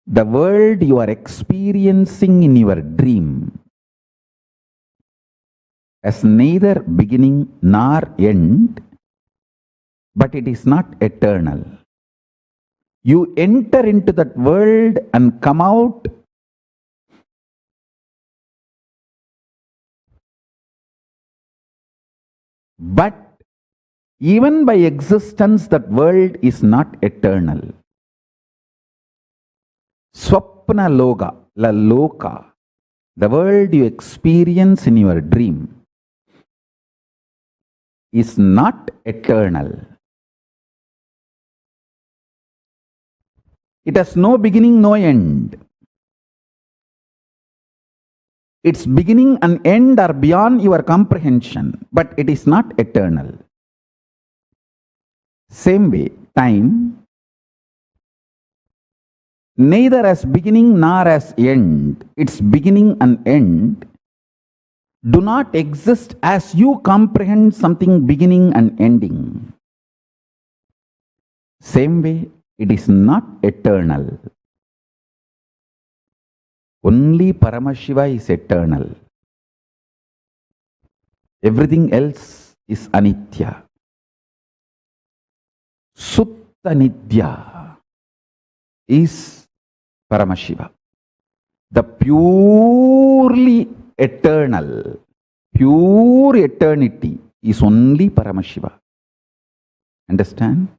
The world you are experiencing in your dream has neither beginning nor end, but it is not eternal. You enter into that world and come out but even by existence that world is not eternal. Swapna loga, la loka, the world you experience in your dream is not eternal. It has no beginning, no end. Its beginning and end are beyond your comprehension, but it is not eternal. Same way, time neither as beginning nor as end. Its beginning and end do not exist as you comprehend something beginning and ending. Same way, it is not eternal. Only Paramashiva is eternal. Everything else is anitya. Sutta Nidya is Paramashiva. The purely eternal, pure eternity is only Paramashiva. Understand?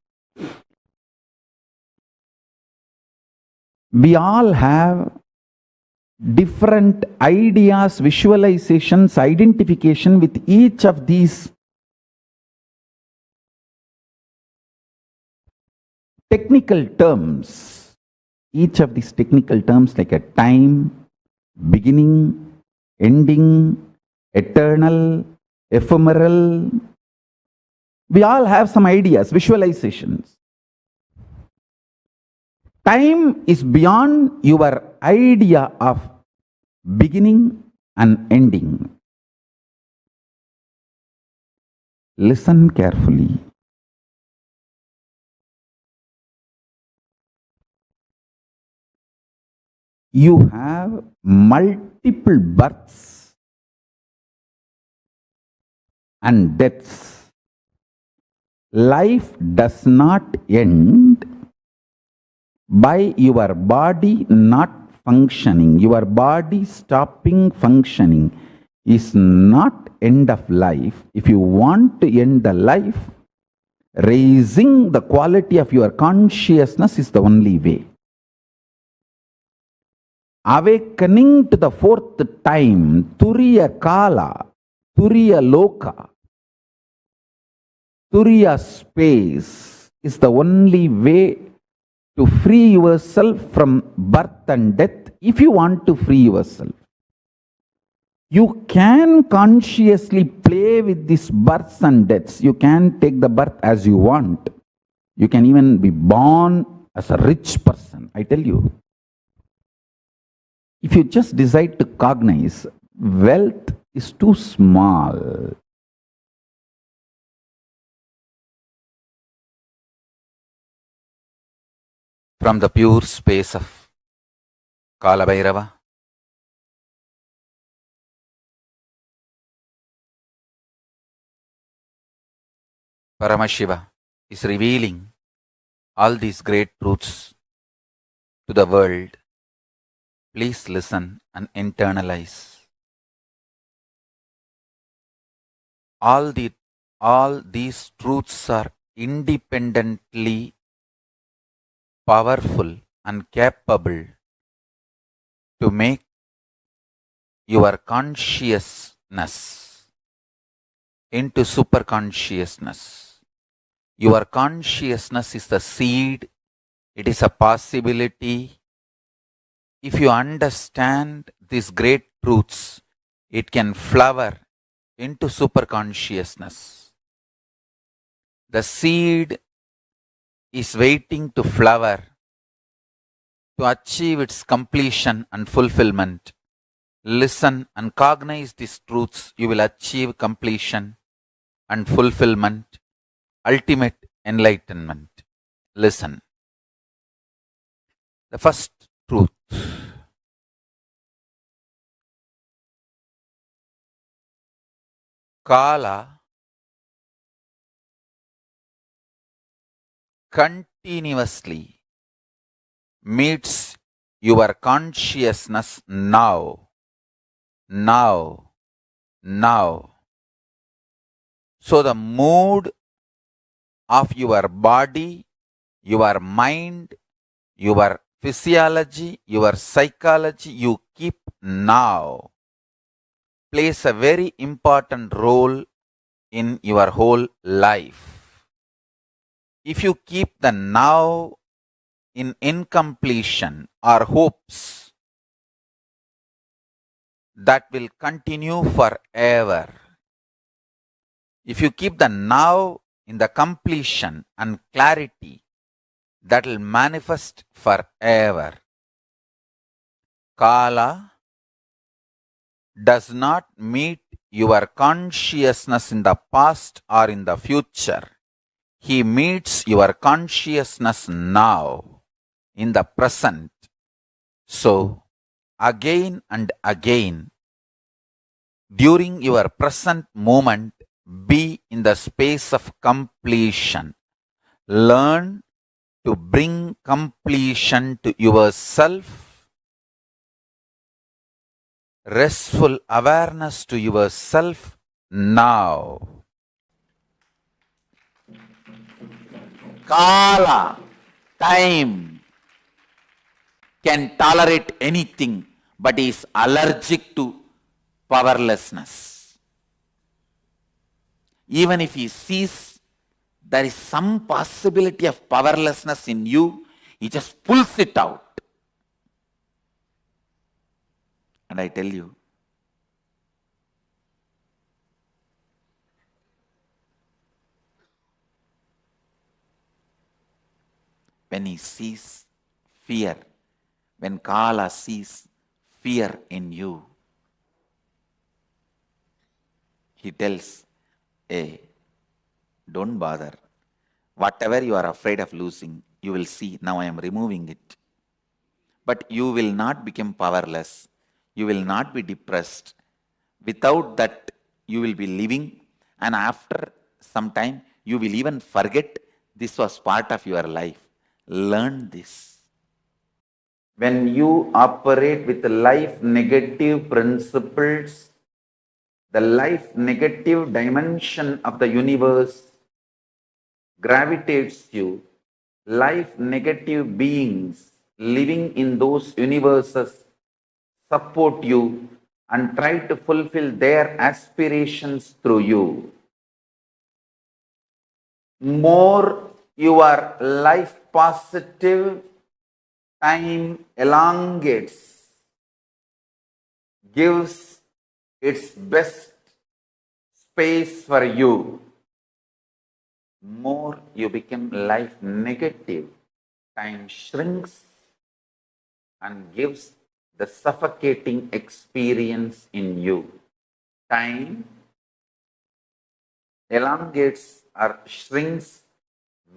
We all have different ideas, visualizations, identification with each of these technical terms. Each of these technical terms like a time, beginning, ending, eternal, ephemeral. We all have some ideas, visualizations. Time is beyond your idea of beginning and ending. Listen carefully. You have multiple births and deaths. Life does not end by your body not functioning, your body stopping functioning. is not end of life. If you want to end the life, raising the quality of your consciousness is the only way. Awakening to the fourth time, Turiya Kala, Turiya Loka, Turiya space is the only way to free yourself from birth and death. If you want to free yourself, you can consciously play with these births and deaths. You can take the birth as you want. You can even be born as a rich person, I tell you. If you just decide to cognize, wealth is too small. From the pure space of Kala Bhairava, Paramashiva is revealing all these great truths to the world. Please listen and internalize. All these truths are independently powerful and capable to make your consciousness into superconsciousness. Your consciousness is the seed. It is a possibility. If you understand these great truths, it can flower into superconsciousness. The seed is waiting to flower to achieve its completion and fulfillment. Listen and cognize these truths. You will achieve completion and fulfillment, ultimate enlightenment. Listen. The first truth. Kala continuously meets your consciousness now. So the mood of your body, your mind, your physiology, your psychology, you keep now, plays a very important role in your whole life. If you keep the now in incompletion or hopes, that will continue forever. If you keep the now in the completion and clarity, that will manifest forever. Kala does not meet your consciousness in the past or in the future. He meets your consciousness now, in the present. So, again and again, during your present moment, be in the space of completion. Learn to bring completion to yourself, restful awareness to yourself now. Kala, time, can tolerate anything but is allergic to powerlessness. Even if he sees there is some possibility of powerlessness in you, he just pulls it out. And I tell you, when he sees fear, when Kala sees fear in you, he tells, hey, don't bother. Whatever you are afraid of losing, you will see, now I am removing it. But you will not become powerless. You will not be depressed. Without that, you will be living, and after some time, you will even forget this was part of your life. Learn this. When you operate with life negative principles, the life negative dimension of the universe gravitates you. Life negative beings living in those universes support you and try to fulfill their aspirations through you. More your life positive time elongates, gives its best space for you, more you become life negative, time shrinks and gives the suffocating experience in you. Time elongates or shrinks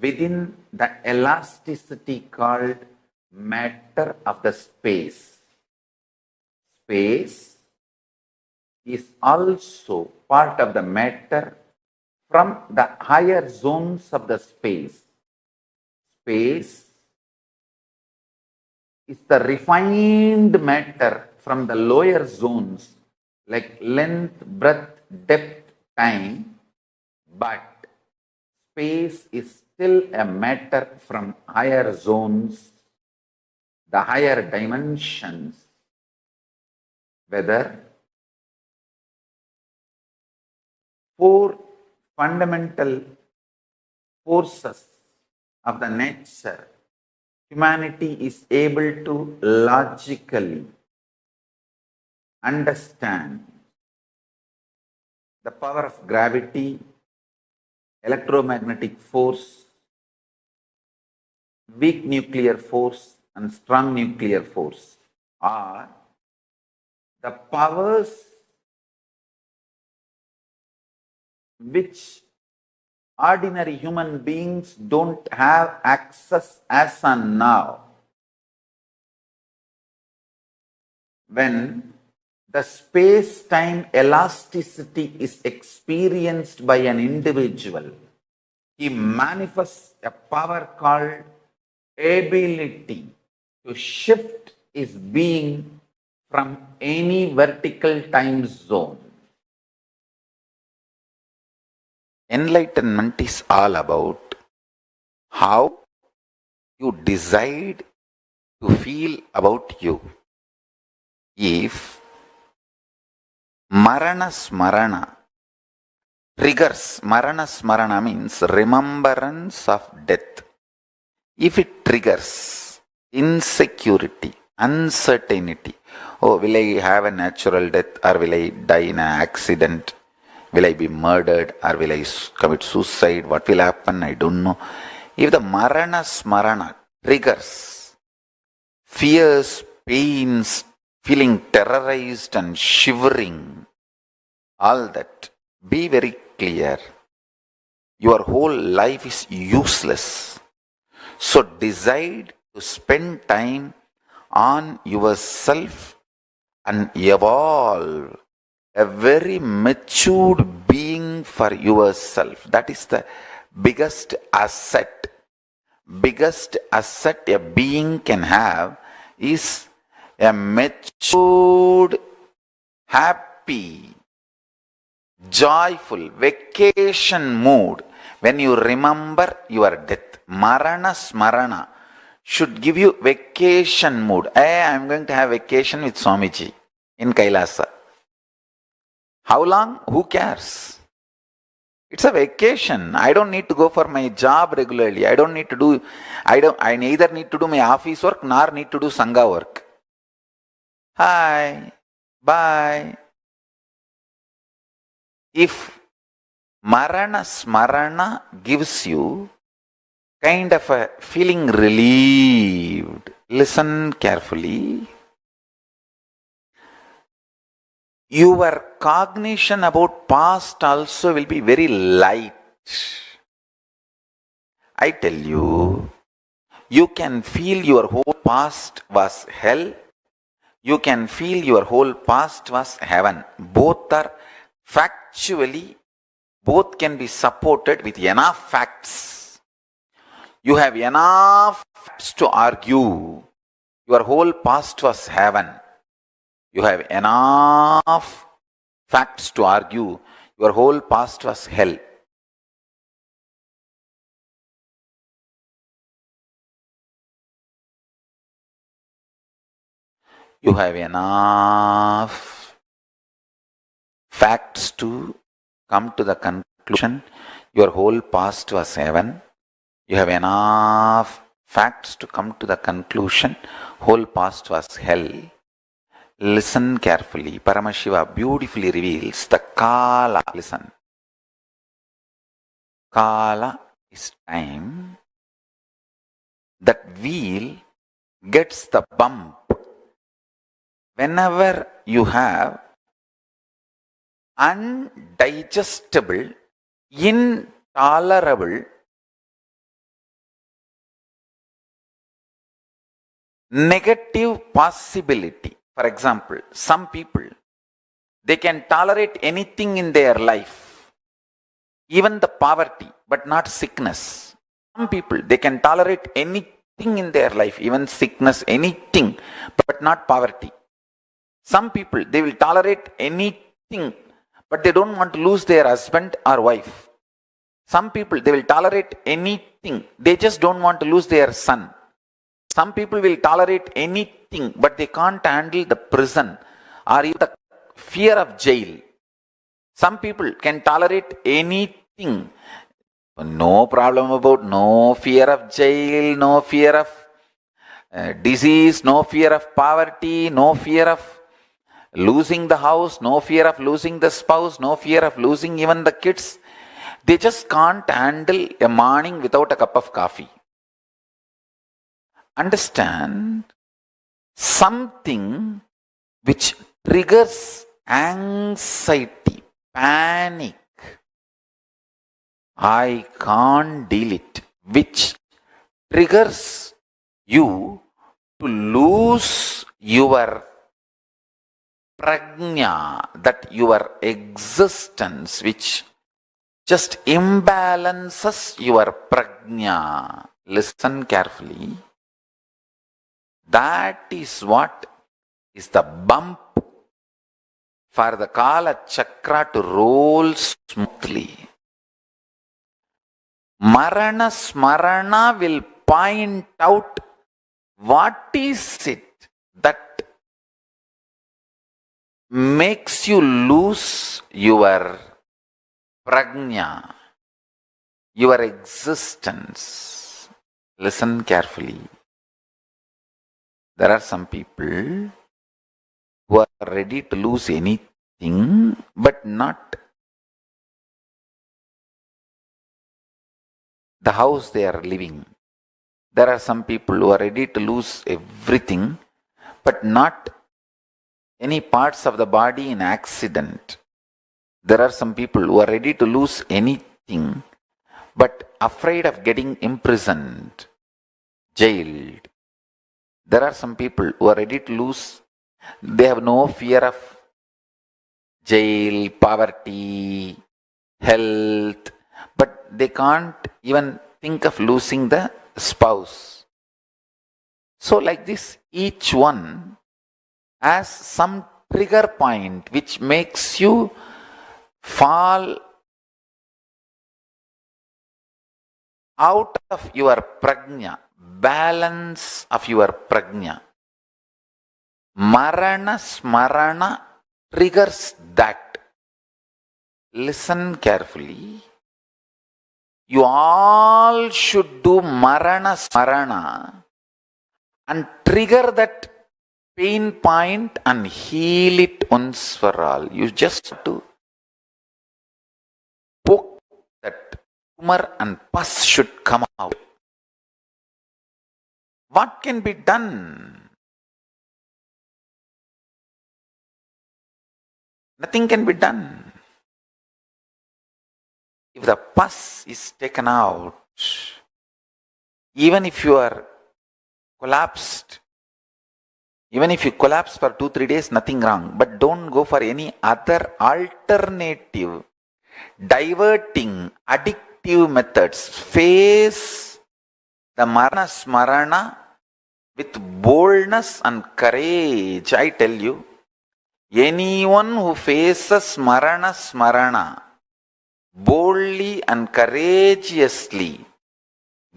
within the elasticity called matter of the space. Space is also part of the matter from the higher zones of the space. Space is the refined matter from the lower zones like length, breadth, depth, time, but space is still a matter from higher zones, the higher dimensions, whether four fundamental forces of the nature humanity is able to logically understand: the power of gravity, electromagnetic force, weak nuclear force and strong nuclear force are the powers which ordinary human beings don't have access as on now. When the space-time elasticity is experienced by an individual, he manifests a power called ability to shift his being from any vertical time zone. Enlightenment is all about how you decide to feel about you. If Marana Smarana triggers, Marana Smarana means remembrance of death. If it triggers insecurity, uncertainty, oh, will I have a natural death or will I die in an accident? Will I be murdered or will I commit suicide? What will happen? I don't know. If the Marana Smarana triggers fears, pains, feeling terrorized and shivering, all that, be very clear. Your whole life is useless. So decide to spend time on yourself and evolve a very matured being for yourself. That is the biggest asset. Biggest asset a being can have is a matured, happy, joyful, vacation mood when you remember your death. Marana Smarana should give you vacation mood. Hey, I am going to have vacation with Swamiji in Kailasa. How long? Who cares? It's a vacation. I don't need to go for my job regularly. I neither need to do my office work nor need to do Sangha work. Hi, bye. If Marana Smarana gives you kind of a feeling relieved, listen carefully. Your cognition about past also will be very light. I tell you, you can feel your whole past was hell. You can feel your whole past was heaven. Both are factually, both can be supported with enough facts. You have enough facts to argue your whole past was heaven. You have enough facts to argue. Your whole past was hell. You have enough facts to come to the conclusion your whole past was heaven. You have enough facts to come to the conclusion whole past was hell. Listen carefully. Paramashiva beautifully reveals the Kala. Listen. Kala is time. That wheel gets the bump whenever you have undigestible, intolerable, negative possibility. For example, some people, they can tolerate anything in their life, even the poverty, but not sickness. Some people, they can tolerate anything in their life, even sickness, anything, but not poverty. Some people, they will tolerate anything, but they don't want to lose their husband or wife. Some people, they will tolerate anything, they just don't want to lose their son. Some people will tolerate anything, but they can't handle the prison or even the fear of jail. Some people can tolerate anything. No problem about no fear of jail, no fear of disease, no fear of poverty, no fear of losing the house, no fear of losing the spouse, no fear of losing even the kids. They just can't handle a morning without a cup of coffee. Understand, something which triggers anxiety, panic, I can't deal it, which triggers you to lose your prajna, that your existence, which just imbalances your prajna. Listen carefully. That is what is the bump for the Kala Chakra to roll smoothly. Marana Smarana will point out what is it that makes you lose your prajna, your existence. Listen carefully. There are some people who are ready to lose anything, but not the house they are living. There are some people who are ready to lose everything, but not any parts of the body in accident. There are some people who are ready to lose anything, but afraid of getting imprisoned, jailed. There are some people who are ready to lose, they have no fear of jail, poverty, health, but they can't even think of losing the spouse. So like this, each one has some trigger point which makes you fall out of your prajna, balance of your prajna. Marana Smarana triggers that. Listen carefully. You all should do Marana Smarana and trigger that pain point and heal it once for all. You just have to poke that tumor and pus should come out. What can be done? Nothing can be done. If the pus is taken out, even if you are collapsed, even if you collapse for 2-3 days, nothing wrong. But don't go for any other alternative, diverting, addictive methods. Face the Marana Smarana with boldness and courage. I tell you, Anyone who faces Smarana boldly and courageously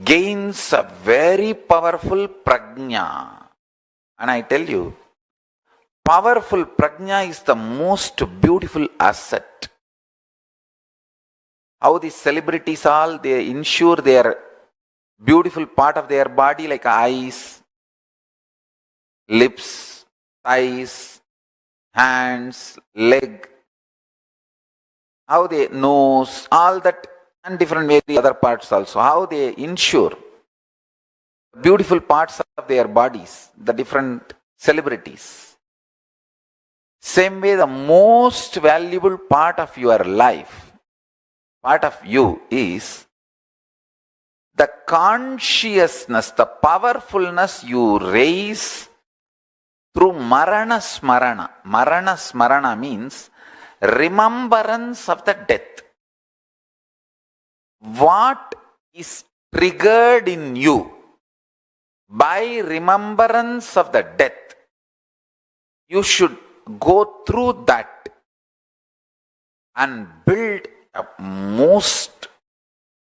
gains a very powerful prajna. And I tell you, powerful prajna is the most beautiful asset. How these celebrities all, they ensure their beautiful part of their body like eyes, lips, eyes, hands, leg, how they nose, all that, and different various other parts also, how they ensure beautiful parts of their bodies, the different celebrities. Same way, the most valuable part of your life, part of you, is the consciousness, the powerfulness you raise through Marana Smarana. Marana Smarana means remembrance of the death. What is triggered in you by remembrance of the death, you should go through that and build a most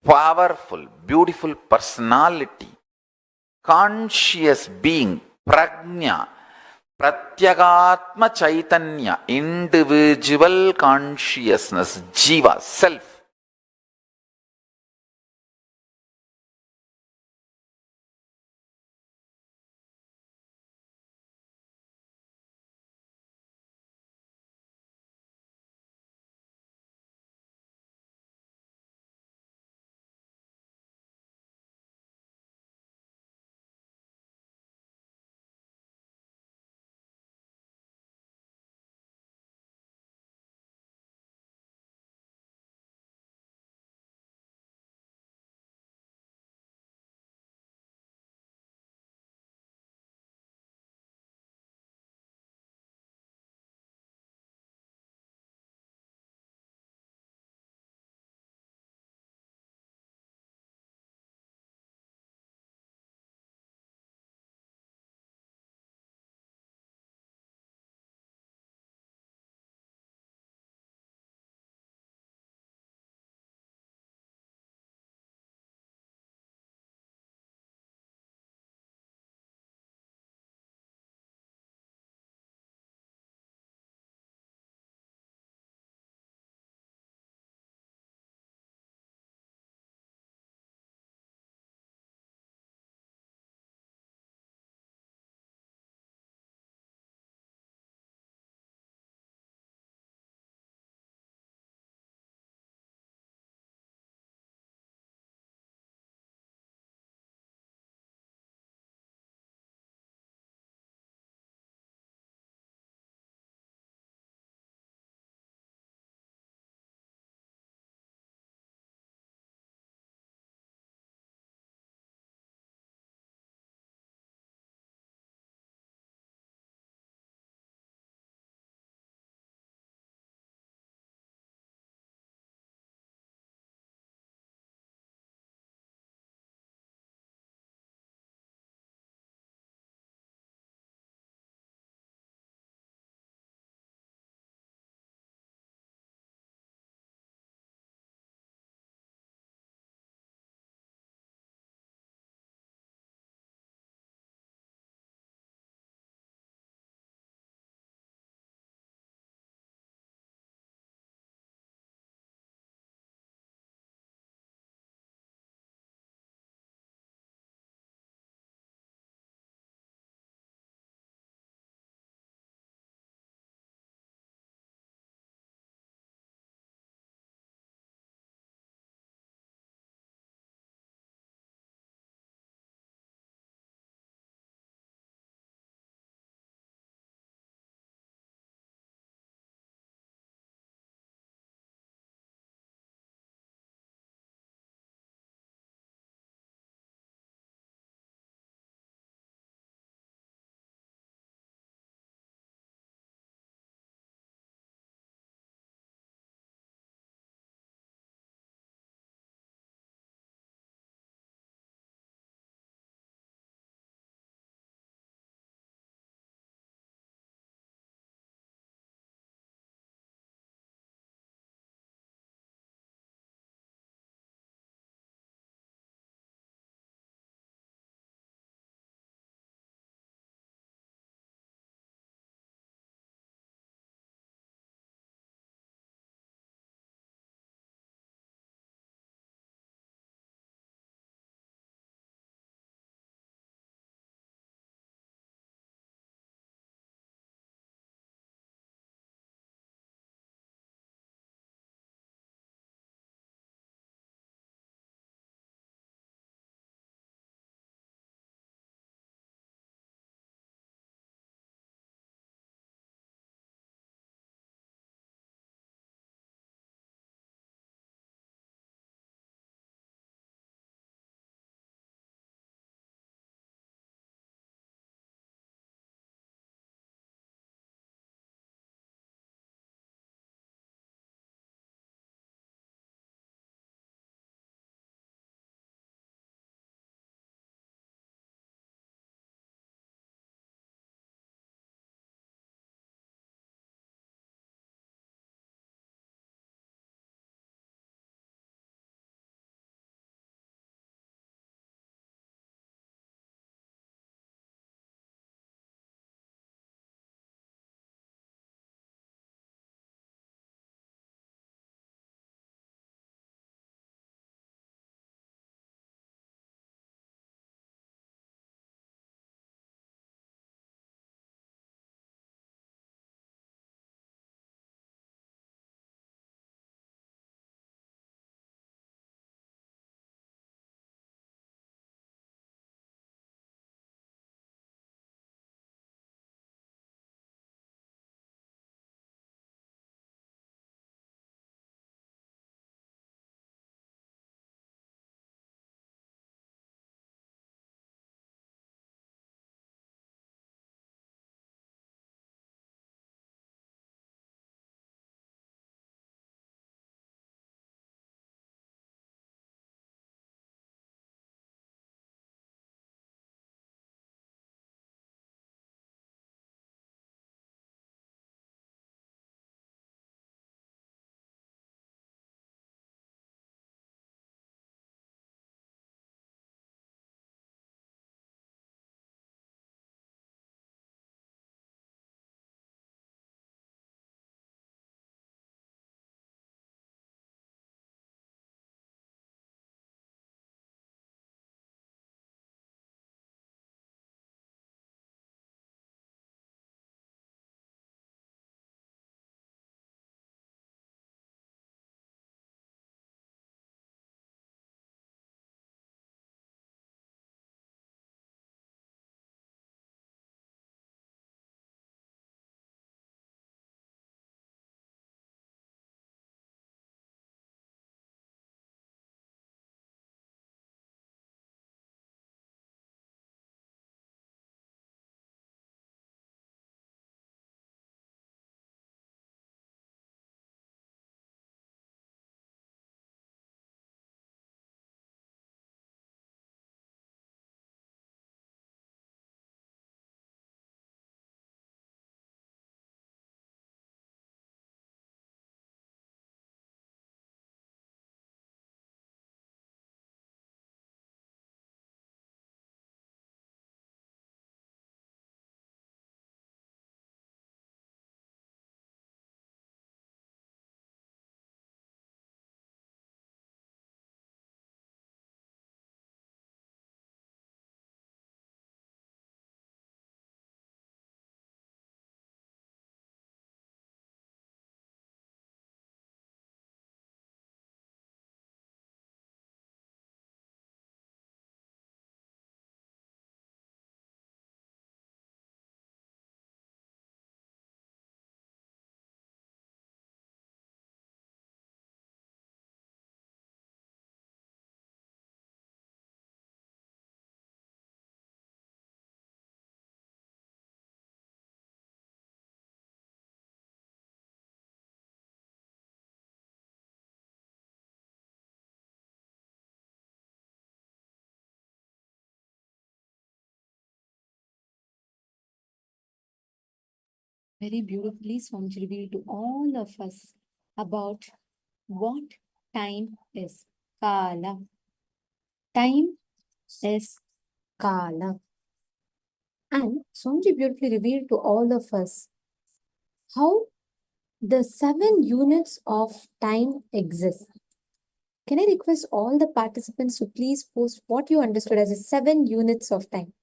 powerful, beautiful personality, conscious being, prajna, pratyagatma chaitanya, individual consciousness, jiva, self. Very beautifully, Swamiji revealed to all of us about what time is. Kala. Time is Kala. And Swamiji beautifully revealed to all of us how the 7 units of time exist. Can I request all the participants to please post what you understood as the 7 units of time?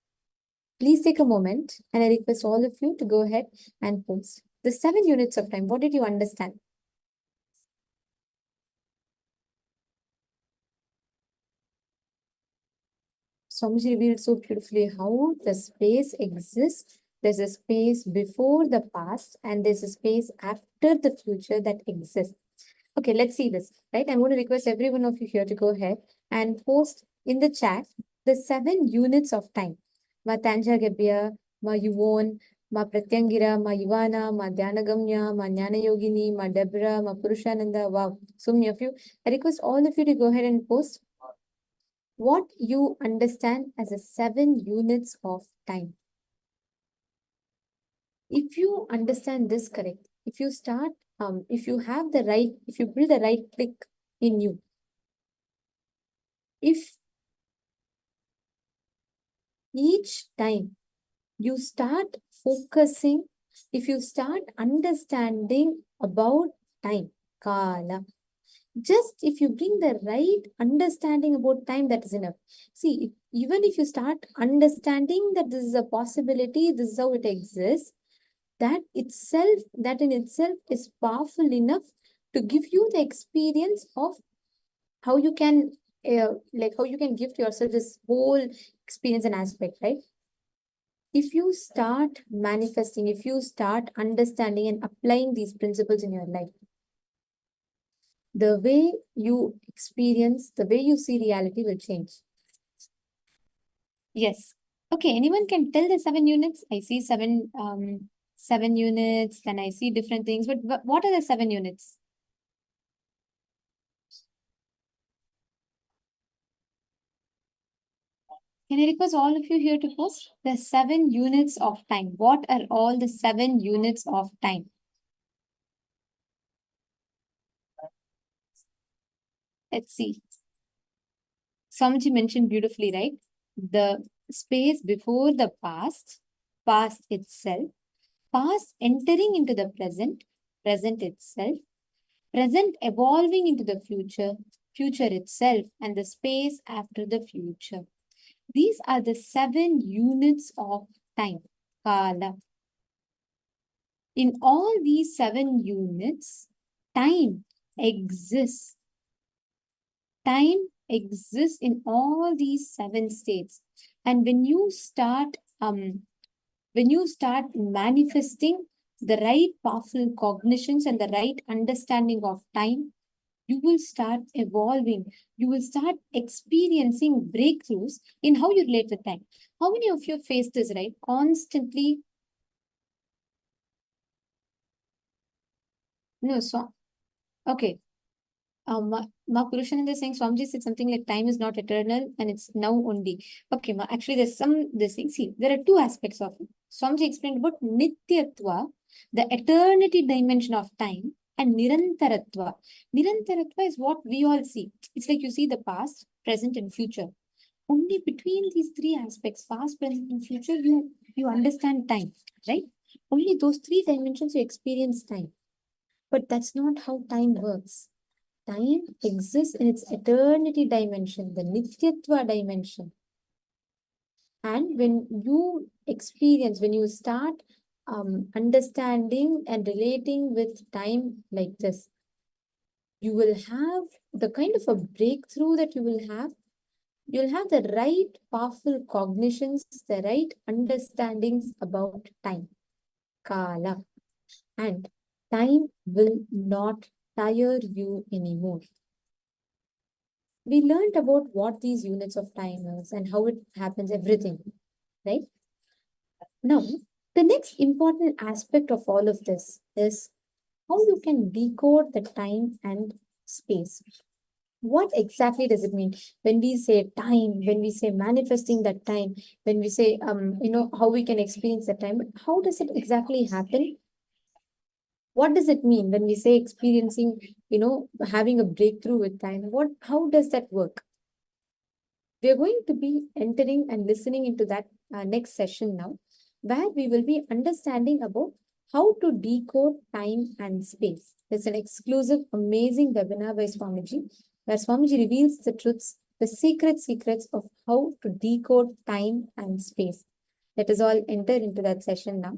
Please take a moment and I request all of you to go ahead and post the 7 units of time. What did you understand? Swamiji revealed so beautifully how the space exists. There's a space before the past and there's a space after the future that exists. Okay, let's see this, right? I'm going to request every one of you here to go ahead and post in the chat the 7 units of time. Ma Tanja Gebia, Ma Yuvon, Ma Pratyangira, Ma Ivana, Ma Dhanagamya, Ma Jnana Yogini, Ma Deborah, Ma Purushananda. Wow, so many of you. I request all of you to go ahead and post what you understand as a 7 units of time. If you understand this correct, if you start, if you build the right click in you, if each time you start focusing, if you start understanding about time, Kala, just if you bring the right understanding about time, that is enough. See, even if you start understanding that this is a possibility, this is how it exists, that in itself is powerful enough to give you the experience of how you can how you can give to yourself this whole experience and aspect, right? If you start manifesting, if you start understanding and applying these principles in your life, the way you experience, the way you see reality will change. Yes. Okay, anyone can tell the 7 units? I see 7 units, then I see different things, but what are the 7 units? Can I request all of you here to post the 7 units of time? What are all the 7 units of time? Let's see. Swamiji mentioned beautifully, right? The space before the past, past itself, past entering into the present, present itself, present evolving into the future, future itself, and the space after the future. These are the 7 units of time, Kala. In all these 7 units, time exists. Time exists in all these 7 states. And when you start manifesting the right powerful cognitions and the right understanding of time, you will start evolving. You will start experiencing breakthroughs in how you relate to time. How many of you face this, right? Constantly. No, so, okay. Ma Purushananda is saying Swamiji said something like time is not eternal and it's now only. Okay, Ma, actually there's this thing. See, there are 2 aspects of it. Swamiji explained about Nityatva, the eternity dimension of time, and Nirantaratva. Nirantaratva is what we all see. It's like you see the past, present, and future. Only between these 3 aspects, past, present, and future, you understand time, right? Only those 3 dimensions you experience time. But that's not how time works. Time exists in its eternity dimension, the Nityatva dimension. And when you experience, when you start understanding and relating with time like this, you will have the kind of a breakthrough that you will have. You'll have the right powerful cognitions, the right understandings about time, Kala. And time will not tire you anymore. We learned about what these units of time is and how it happens, everything, right? Now, the next important aspect of all of this is how you can decode the time and space. What exactly does it mean when we say time, when we say manifesting that time, when we say, how we can experience that time, but how does it exactly happen? What does it mean when we say experiencing, having a breakthrough with time? How does that work? We are going to be entering and listening into that next session now, where we will be understanding about how to decode time and space. It's an exclusive, amazing webinar by Swamiji, where Swamiji reveals the truths, the secrets of how to decode time and space. Let us all enter into that session now.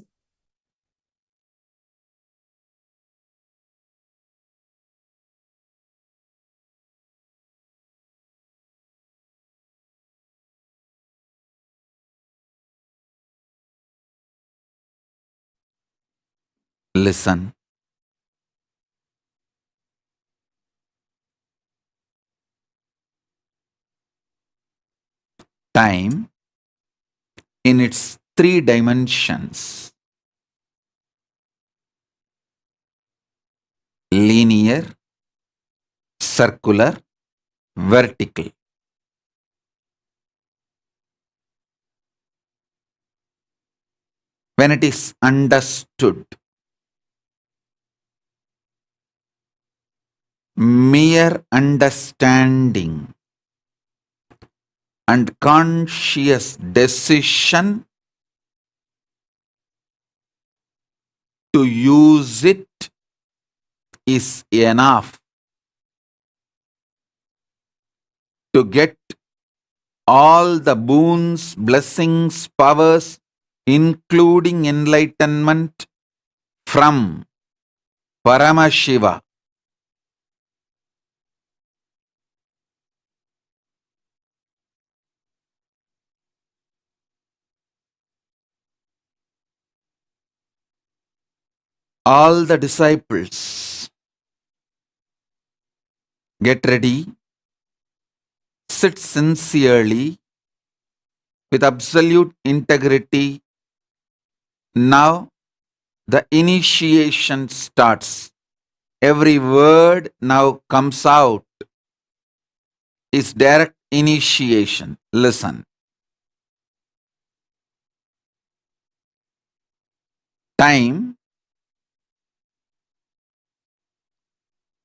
Listen. Time in its three dimensions: linear, circular, vertical. When it is understood, mere understanding and conscious decision to use it is enough to get all the boons, blessings, powers, including enlightenment from Paramashiva. All the disciples, get ready, sit sincerely with absolute integrity. Now the initiation starts. Every word now comes out is direct initiation. Listen. Time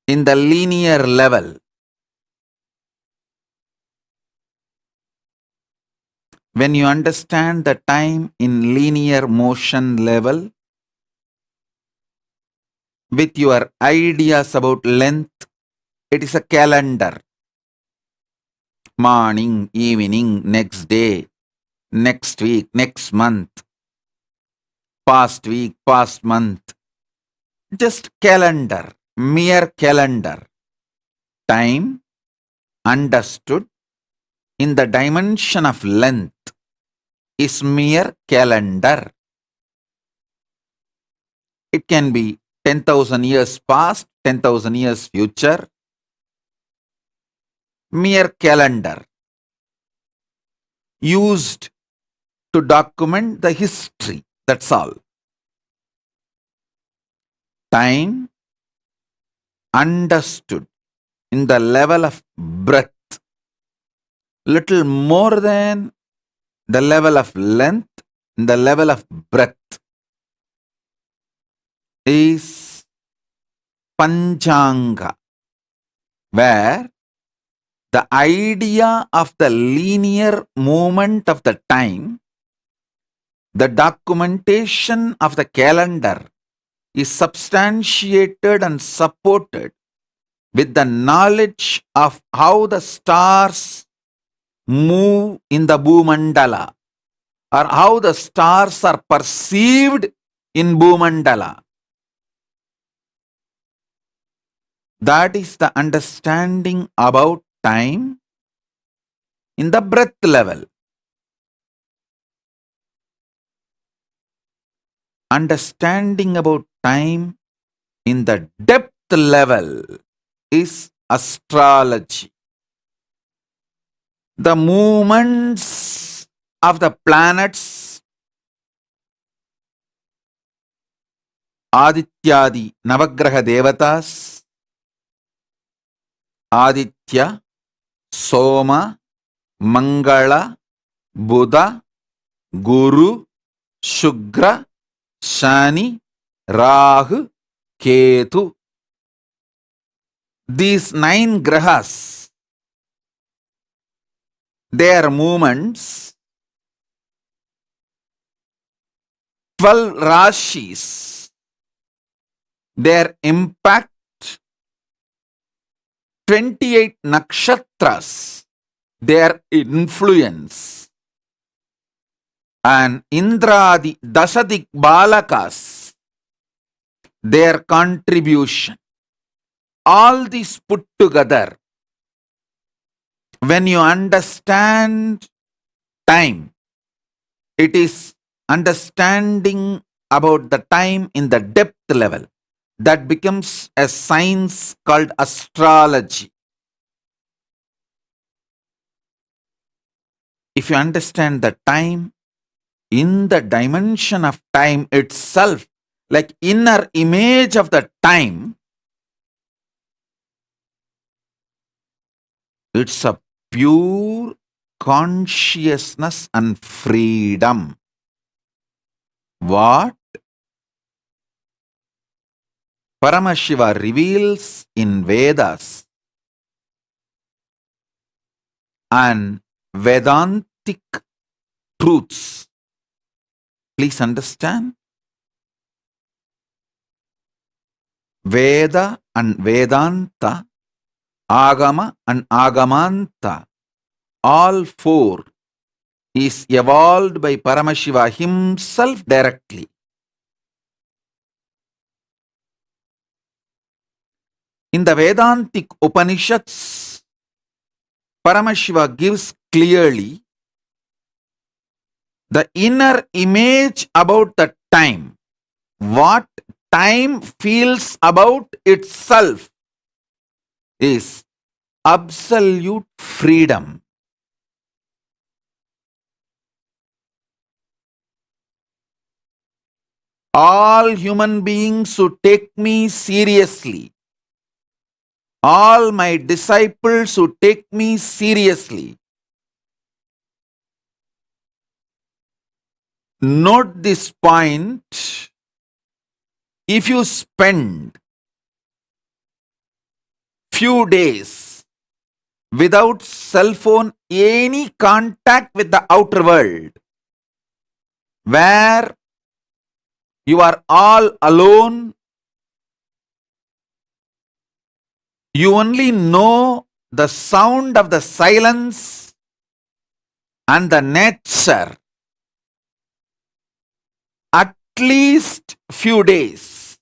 in the linear level. When you understand the time in linear motion level, with your ideas about length, it is a calendar. Morning, evening, next day, next week, next month, past week, past month. Just calendar, mere calendar. Time understood in the dimension of length is mere calendar. It can be 10,000 years past, 10,000 years future. Mere calendar used to document the history. That's all. Time understood in the level of breath, little more than the level of length, in the level of breath, is Panchanga, where the idea of the linear movement of the time, the documentation of the calendar is substantiated and supported with the knowledge of how the stars move in the Bhumandala, or how the stars are perceived in Bhumandala. That is the understanding about time in the breath level. Understanding about time in the depth level is astrology. The movements of the planets, Adityadi Navagraha Devatas, Aditya, Soma, Mangala, Buddha, Guru, Shugra, Shani, Rahu, Ketu. These 9 grahas, their movements, 12 rashis, their impact, 28 nakshatras, their influence, and Indradi Dasadik Balakas, their contribution. All these put together, when you understand time, it is understanding about the time in the depth level. That becomes a science called astrology. If you understand the time in the dimension of time itself, like inner image of the time, it's a pure consciousness and freedom. What Paramashiva reveals in Vedas and Vedantic truths. Please understand, Veda and Vedanta, Agama and Agamanta, all 4 is evolved by Paramashiva himself directly. In the Vedantic Upanishads, Paramashiva gives clearly the inner image about the time, what time feels about itself is absolute freedom. All human beings who take me seriously, all my disciples who take me seriously, note this point. If you spend few days without cell phone, any contact with the outer world, where you are all alone, you only know the sound of the silence and the nature, at least few days.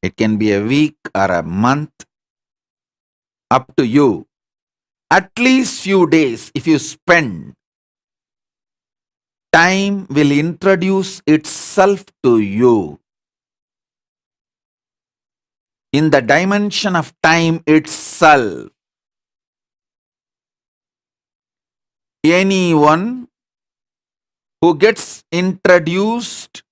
It can be a week or a month, up to you. At least few days if you spend, time will introduce itself to you. In the dimension of time itself, anyone who gets introduced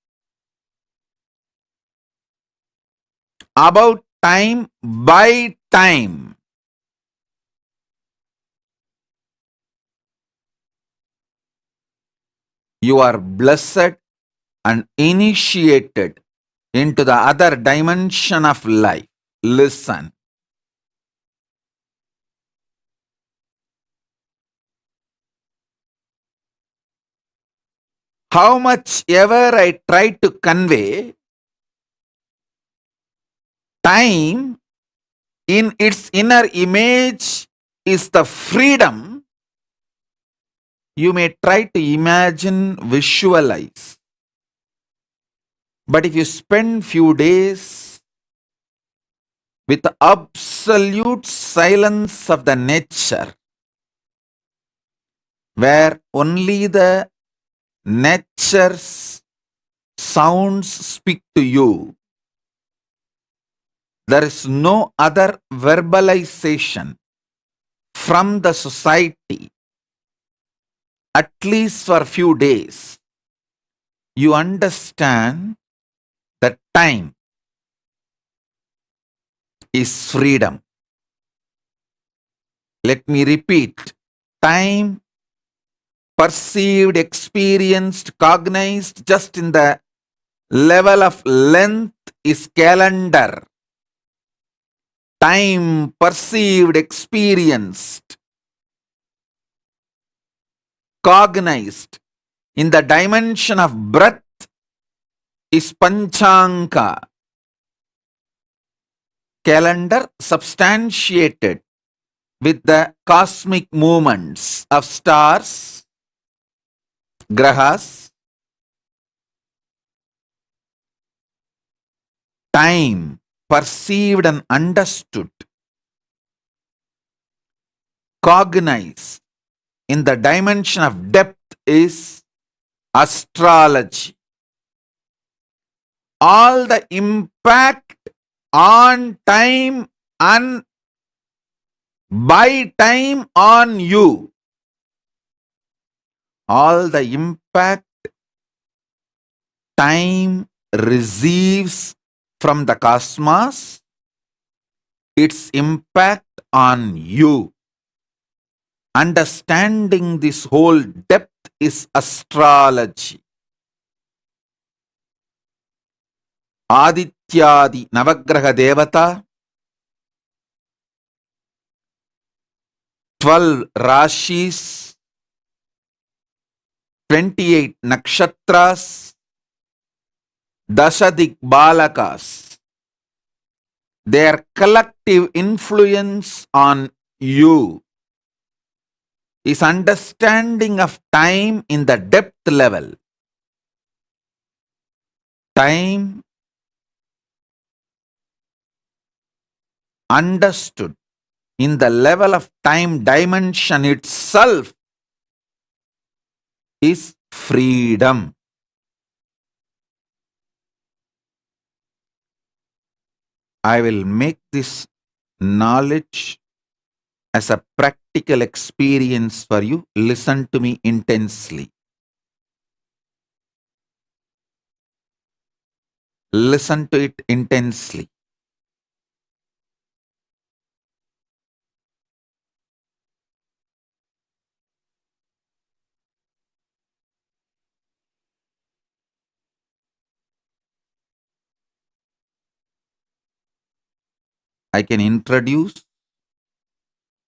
about time by time, you are blessed and initiated into the other dimension of life. Listen. How much ever I try to convey, time in its inner image is the freedom you may try to imagine, visualize. But if you spend few days with the absolute silence of the nature, where only the nature's sounds speak to you, there is no other verbalization from the society, at least for a few days, you understand that time is freedom. Let me repeat. Time perceived, experienced, cognized just in the level of length is calendar. Time perceived, experienced, cognized. In the dimension of breath is Panchanka. Calendar substantiated with the cosmic movements of stars, grahas, time perceived and understood, cognized in the dimension of depth is astrology. All the impact on time and by time on you, all the impact time receives from the cosmos, its impact on you. Understanding this whole depth is astrology. Adityadi Navagraha Devata, 12 Rashis, 28 Nakshatras, Dashadik Balakas, their collective influence on you is understanding of time in the depth level. Time understood in the level of time dimension itself is freedom. I will make this knowledge as a practical experience for you. Listen to me intensely. Listen to it intensely. I can introduce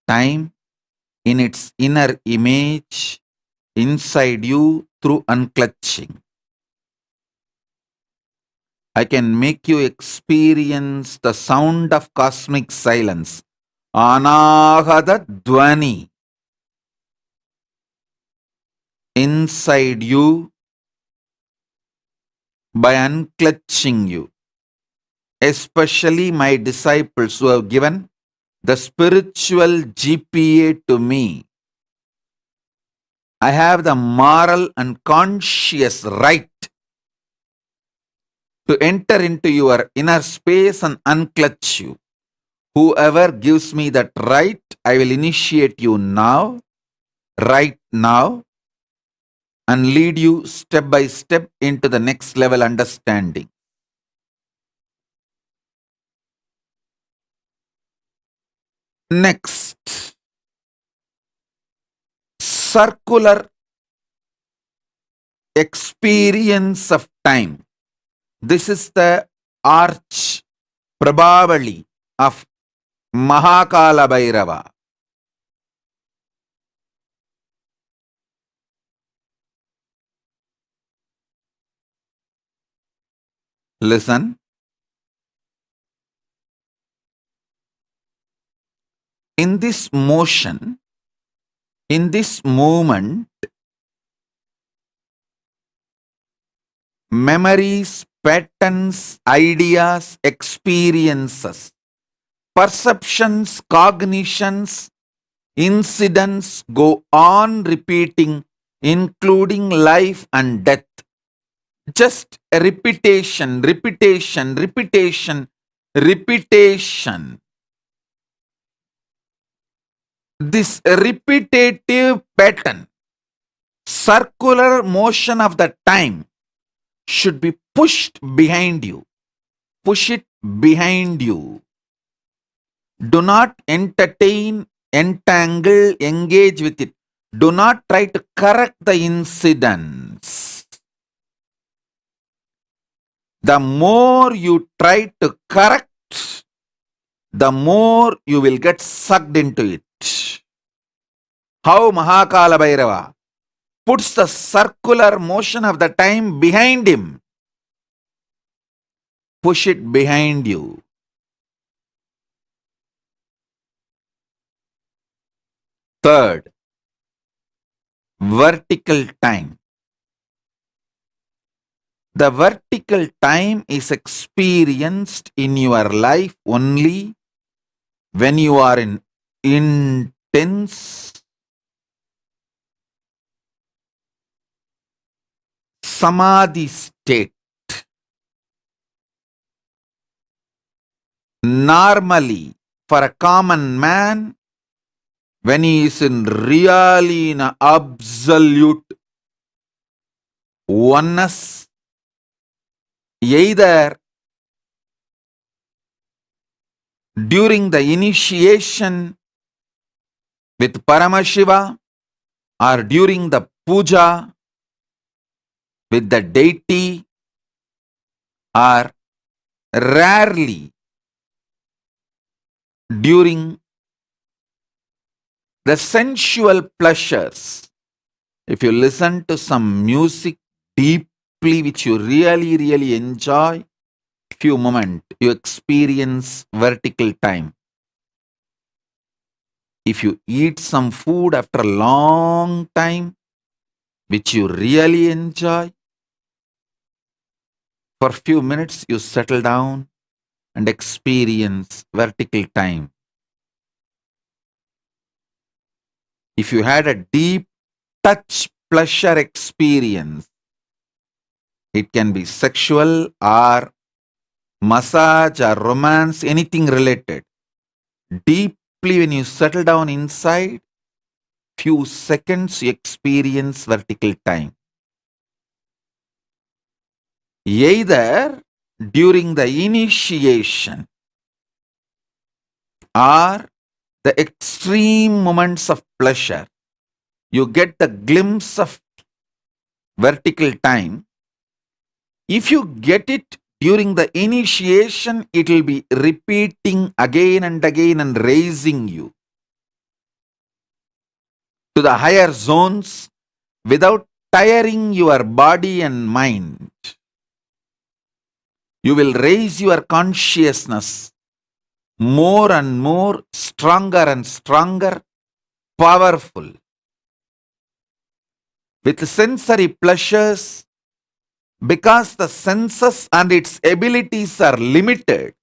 time in its inner image inside you through unclutching. I can make you experience the sound of cosmic silence, Anahata Dwani, inside you by unclutching you. Especially my disciples who have given the spiritual GPA to me. I have the moral and conscious right to enter into your inner space and unclutch you. Whoever gives me that right, I will initiate you now, right now, and lead you step by step into the next level understanding. Next, circular experience of time. This is the arch, probably, of Mahakala Bhairava. Listen. In this motion, in this movement, memories, patterns, ideas, experiences, perceptions, cognitions, incidents go on repeating, including life and death. Just a repetition, repetition, repetition, repetition. This repetitive pattern, circular motion of the time should be pushed behind you. Push it behind you. Do not entertain, entangle, engage with it. Do not try to correct the incidents. The more you try to correct, the more you will get sucked into it. How Mahakala Bhairava puts the circular motion of the time behind him. Push it behind you. Third, vertical time. The vertical time is experienced in your life only when you are in intense samadhi state. Normally, for a common man, when he is really in absolute oneness, either during the initiation with Paramashiva or during the puja with the deity, or rarely during the sensual pleasures. If you listen to some music deeply which you really enjoy, few moments you experience vertical time. If you eat some food after a long time which you really enjoy, for few minutes you settle down and experience vertical time. If you had a deep touch pleasure experience, it can be sexual or massage or romance, anything related. Deeply when you settle down inside, few seconds you experience vertical time. Either during the initiation or the extreme moments of pleasure, you get the glimpse of vertical time. If you get it during the initiation, it will be repeating again and again and raising you to the higher zones without tiring your body and mind. You will raise your consciousness more and more, stronger and stronger, powerful. With sensory pleasures, because the senses and its abilities are limited,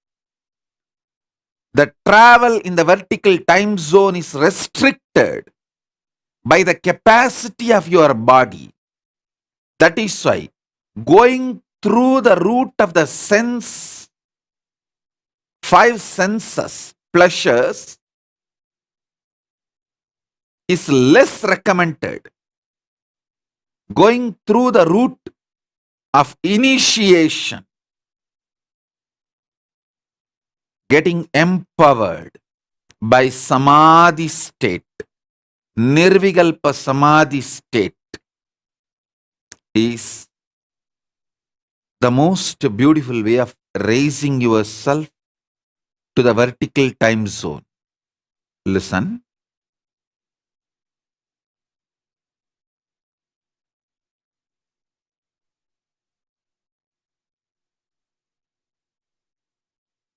the travel in the vertical time zone is restricted by the capacity of your body. That is why going through the route of the sense, five senses, pleasures, is less recommended. Going through the route of initiation, getting empowered by samadhi state, nirvikalpa samadhi state, is the most beautiful way of raising yourself to the vertical time zone. Listen.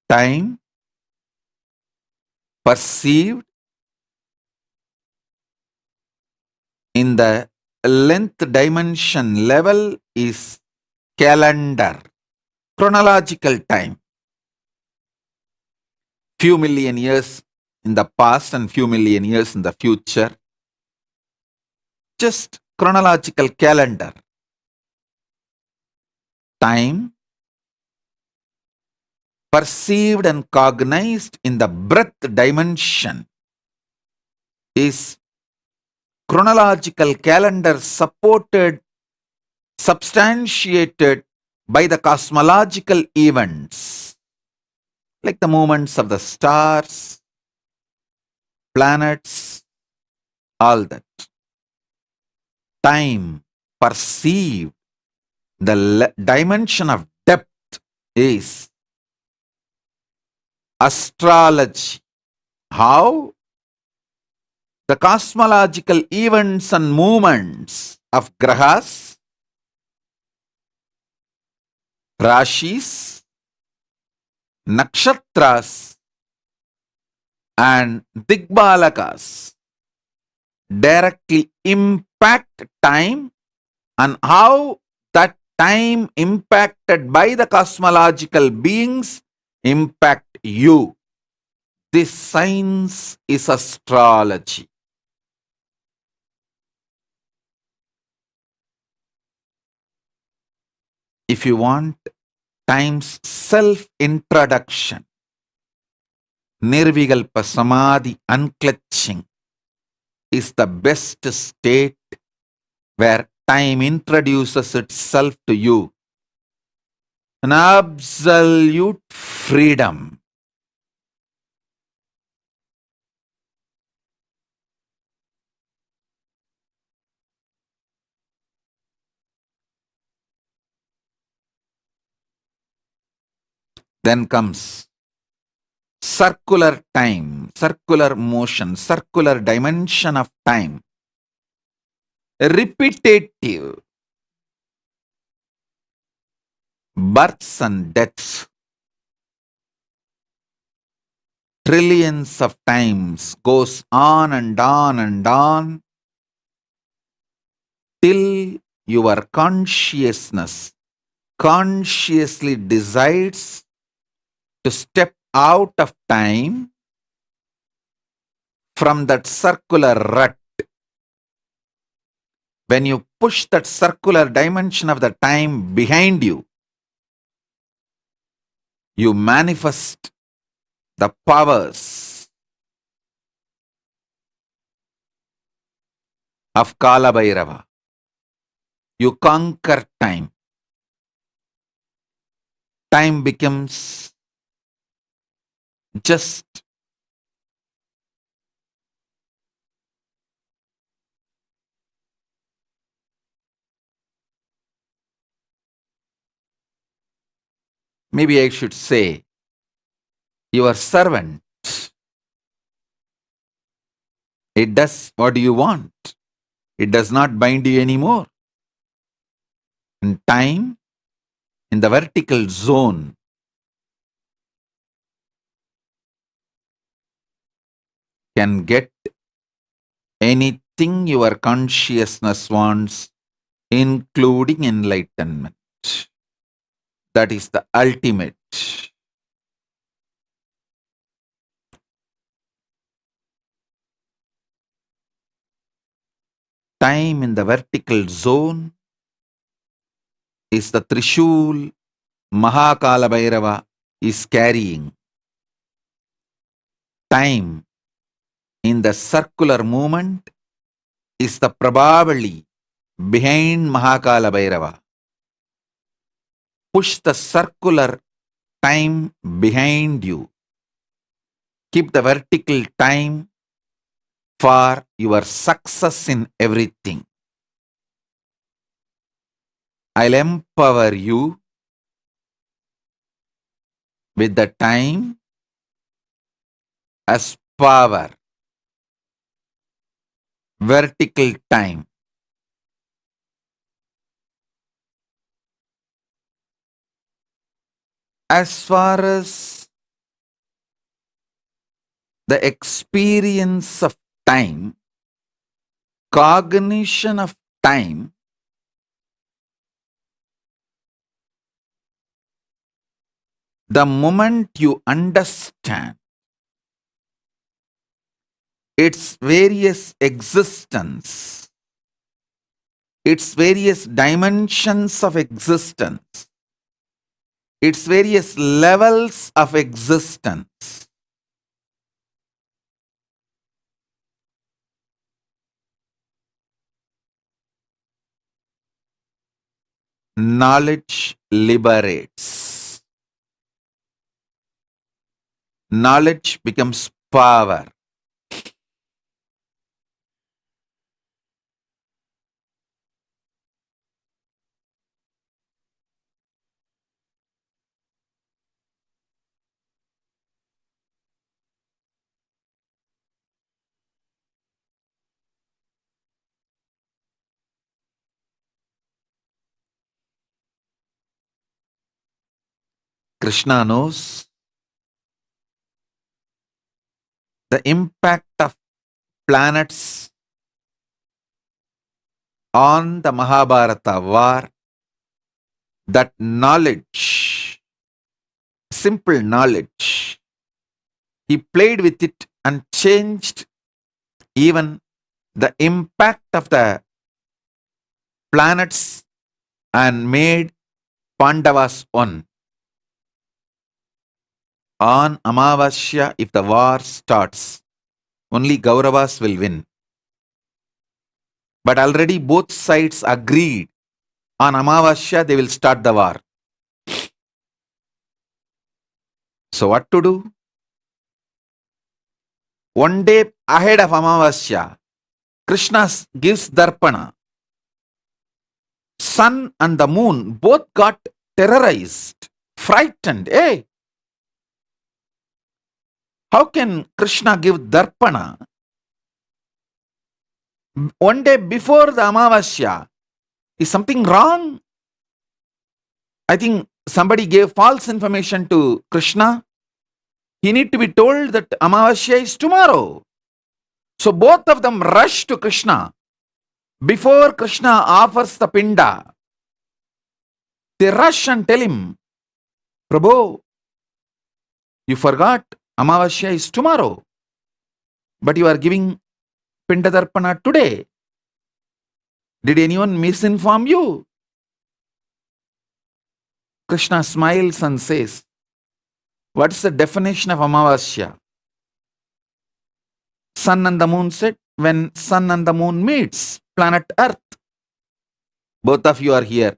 Time perceived in the length dimension level is calendar, chronological time. Few million years in the past and few million years in the future. Just chronological calendar. Time perceived and cognized in the breath dimension is chronological calendar supported, substantiated by the cosmological events, like the movements of the stars, planets, all that. Time perceived, the dimension of depth, is astrology. How the cosmological events and movements of grahas, rashis, nakshatras, and digbalakas directly impact time, and how that time impacted by the cosmological beings impact you. This science is astrology. If you want time's self-introduction, Nirvikalpa Samadhi unclutching is the best state where time introduces itself to you. An absolute freedom. Then comes circular time, circular motion, circular dimension of time. Repetitive births and deaths. Trillions of times goes on and on and on till your consciousness consciously decides to step out of time from that circular rut. When you push that circular dimension of the time behind you, you manifest the powers of Kala Bhairava. You conquer time. Time becomes just maybe I should say your servant. It does what you want. It does not bind you anymore. And time in the vertical zone can get anything your consciousness wants, including enlightenment. That is the ultimate. Time in the vertical zone is the Trishul Mahakala Bhairava is carrying. Time in the circular movement is the probably behind Mahakala Bhairava. Push the circular time behind you. Keep the vertical time for your success in everything. I'll empower you with the time as power. Vertical time. As far as the experience of time, cognition of time, the moment you understand its various existence, its various dimensions of existence, its various levels of existence, knowledge liberates. Knowledge becomes power. Krishna knows the impact of planets on the Mahabharata war. That knowledge, simple knowledge, he played with it and changed even the impact of the planets and made Pandavas one. On Amavasya, if the war starts, only Kauravas will win. But already both sides agreed on Amavasya they will start the war. So what to do? One day ahead of Amavasya, Krishna gives Darpana. Sun and the moon both got terrorized, frightened. Hey, how can Krishna give Darpana one day before the Amavasya? Is something wrong? I think somebody gave false information to Krishna. He need to be told that Amavasya is tomorrow. So both of them rush to Krishna. Before Krishna offers the pinda, they rush and tell him, Prabhu, you forgot Amavasya is tomorrow, but you are giving pinda darpana today. Did anyone misinform you? Krishna smiles and says, what is the definition of Amavasya? Sun and the moon said, when sun and the moon meets, planet Earth. Both of you are here.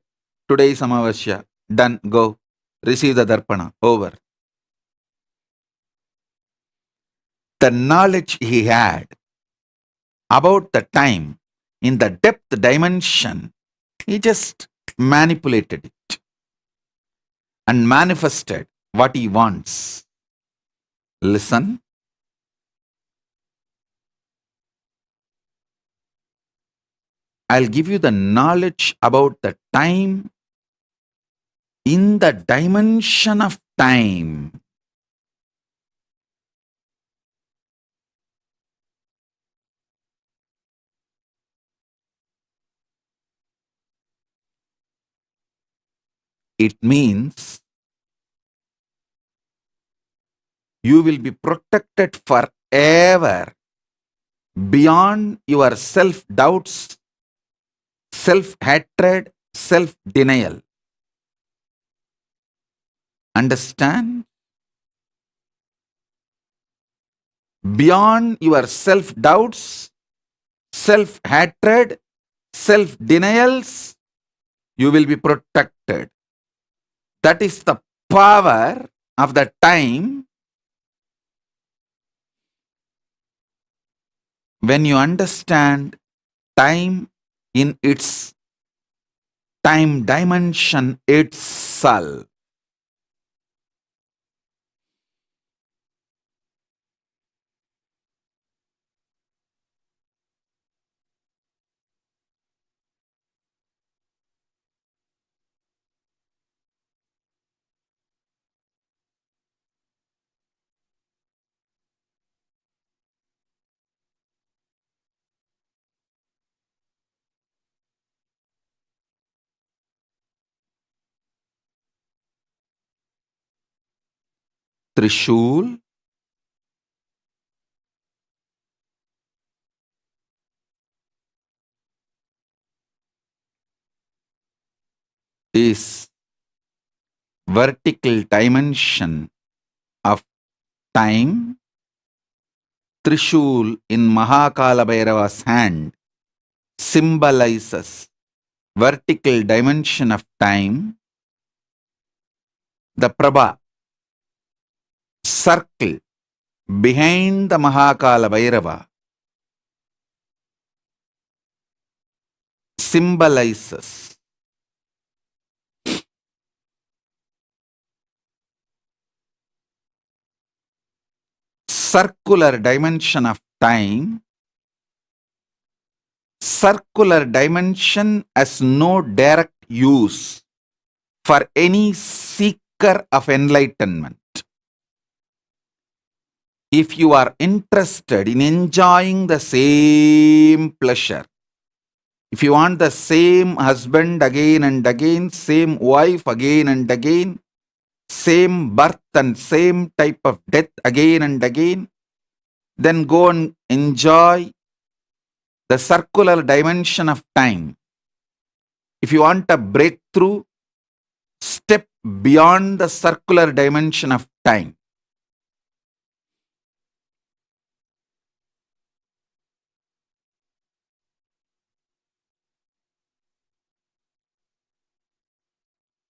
Today is Amavasya. Done. Go. Receive the darpana. Over. The knowledge he had about the time in the depth dimension, he just manipulated it and manifested what he wants. Listen. I'll give you the knowledge about the time in the dimension of time. It means you will be protected forever beyond your self-doubts, self-hatred, self-denial. Understand? Beyond your self-doubts, self-hatred, self-denials, you will be protected. That is the power of the time. When you understand time in its time dimension itself, Trishul is vertical dimension of time. Trishul in Mahakala Bhairava's hand symbolizes vertical dimension of time. The Prabha circle behind the Mahakala Bhairava symbolizes circular dimension of time. Circular dimension has no direct use for any seeker seeker of enlightenment. If you are interested in enjoying the same pleasure, if you want the same husband again and again, same wife again and again, same birth and same type of death again and again, then go and enjoy the circular dimension of time. If you want a breakthrough, step beyond the circular dimension of time.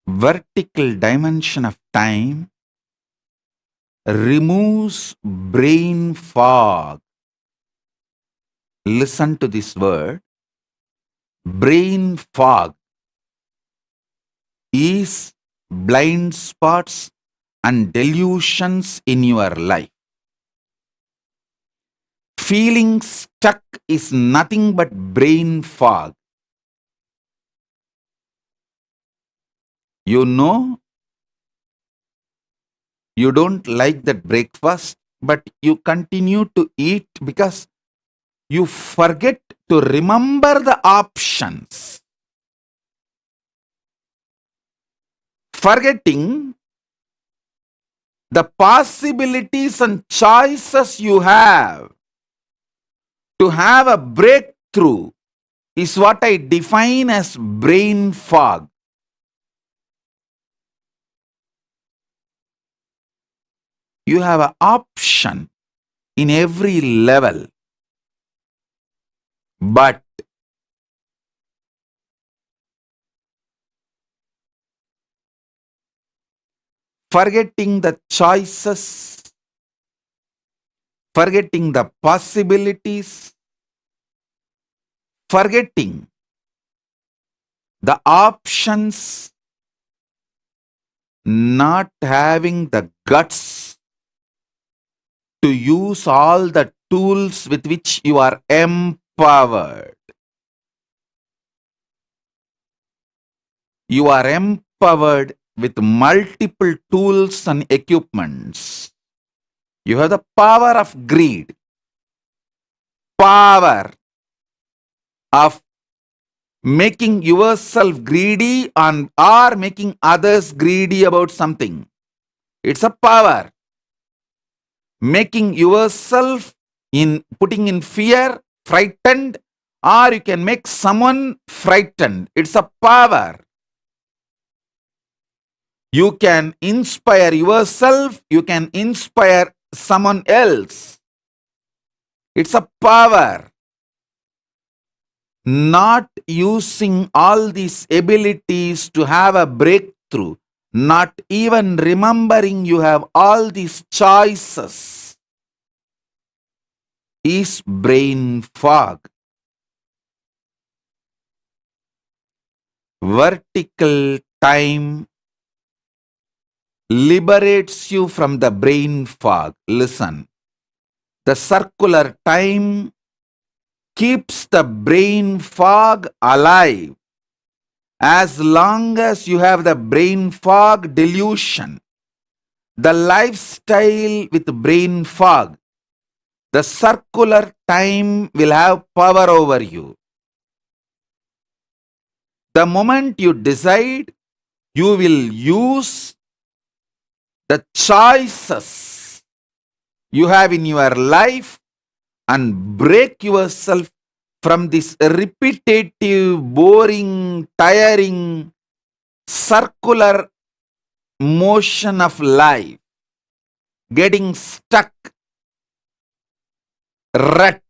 Vertical dimension of time removes brain fog. Listen to this word. Brain fog is blind spots and delusions in your life. Feeling stuck is nothing but brain fog. You know, you don't like that breakfast, but you continue to eat because you forget to remember the options. Forgetting the possibilities and choices you have to have a breakthrough is what I define as brain fog. You have an option in every level, but forgetting the choices, forgetting the possibilities, forgetting the options, not having the guts to use all the tools with which you are empowered. You are empowered with multiple tools and equipments. You have the power of greed, power of making yourself greedy or making others greedy about something. It's a power. Making yourself putting in fear, frightened, or you can make someone frightened. It's a power. You can inspire yourself, you can inspire someone else. It's a power. Not using all these abilities to have a breakthrough, not even remembering you have all these choices, is brain fog. Vertical time liberates you from the brain fog. Listen, the circular time keeps the brain fog alive. As long as you have the brain fog delusion, the lifestyle with brain fog, the circular time will have power over you. The moment you decide, you will use the choices you have in your life and break yourself from this repetitive, boring, tiring, circular motion of life, getting stuck, rut.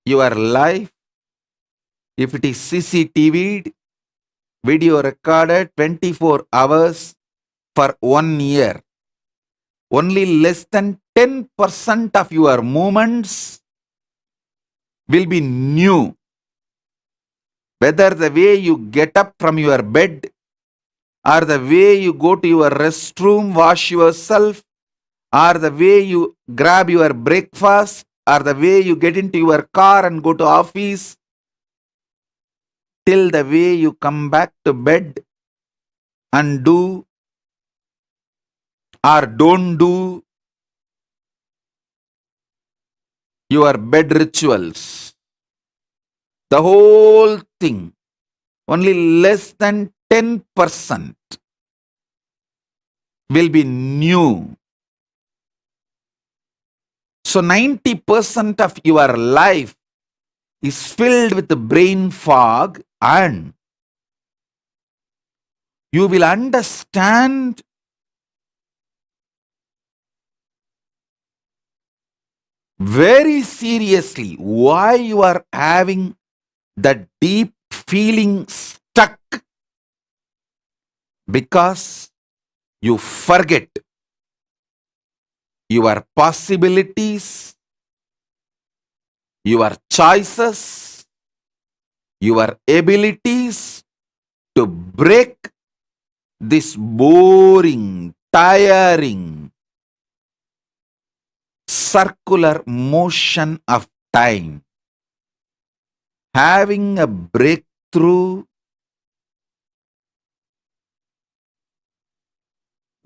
Your life, if it is CCTV, video recorded 24 hours for 1 year, only less than 10% of your movements will be new. Whether the way you get up from your bed, or the way you go to your restroom, wash yourself, or the way you grab your breakfast, or the way you get into your car and go to office, till the way you come back to bed, and do or don't do your bed rituals. The whole thing, only less than 10% will be new. So 90% of your life is filled with the brain fog, and you will understand very seriously why you are having that deep feeling stuck, because you forget your possibilities, your choices, your abilities to break this boring, tiring, circular motion of time. Having a breakthrough,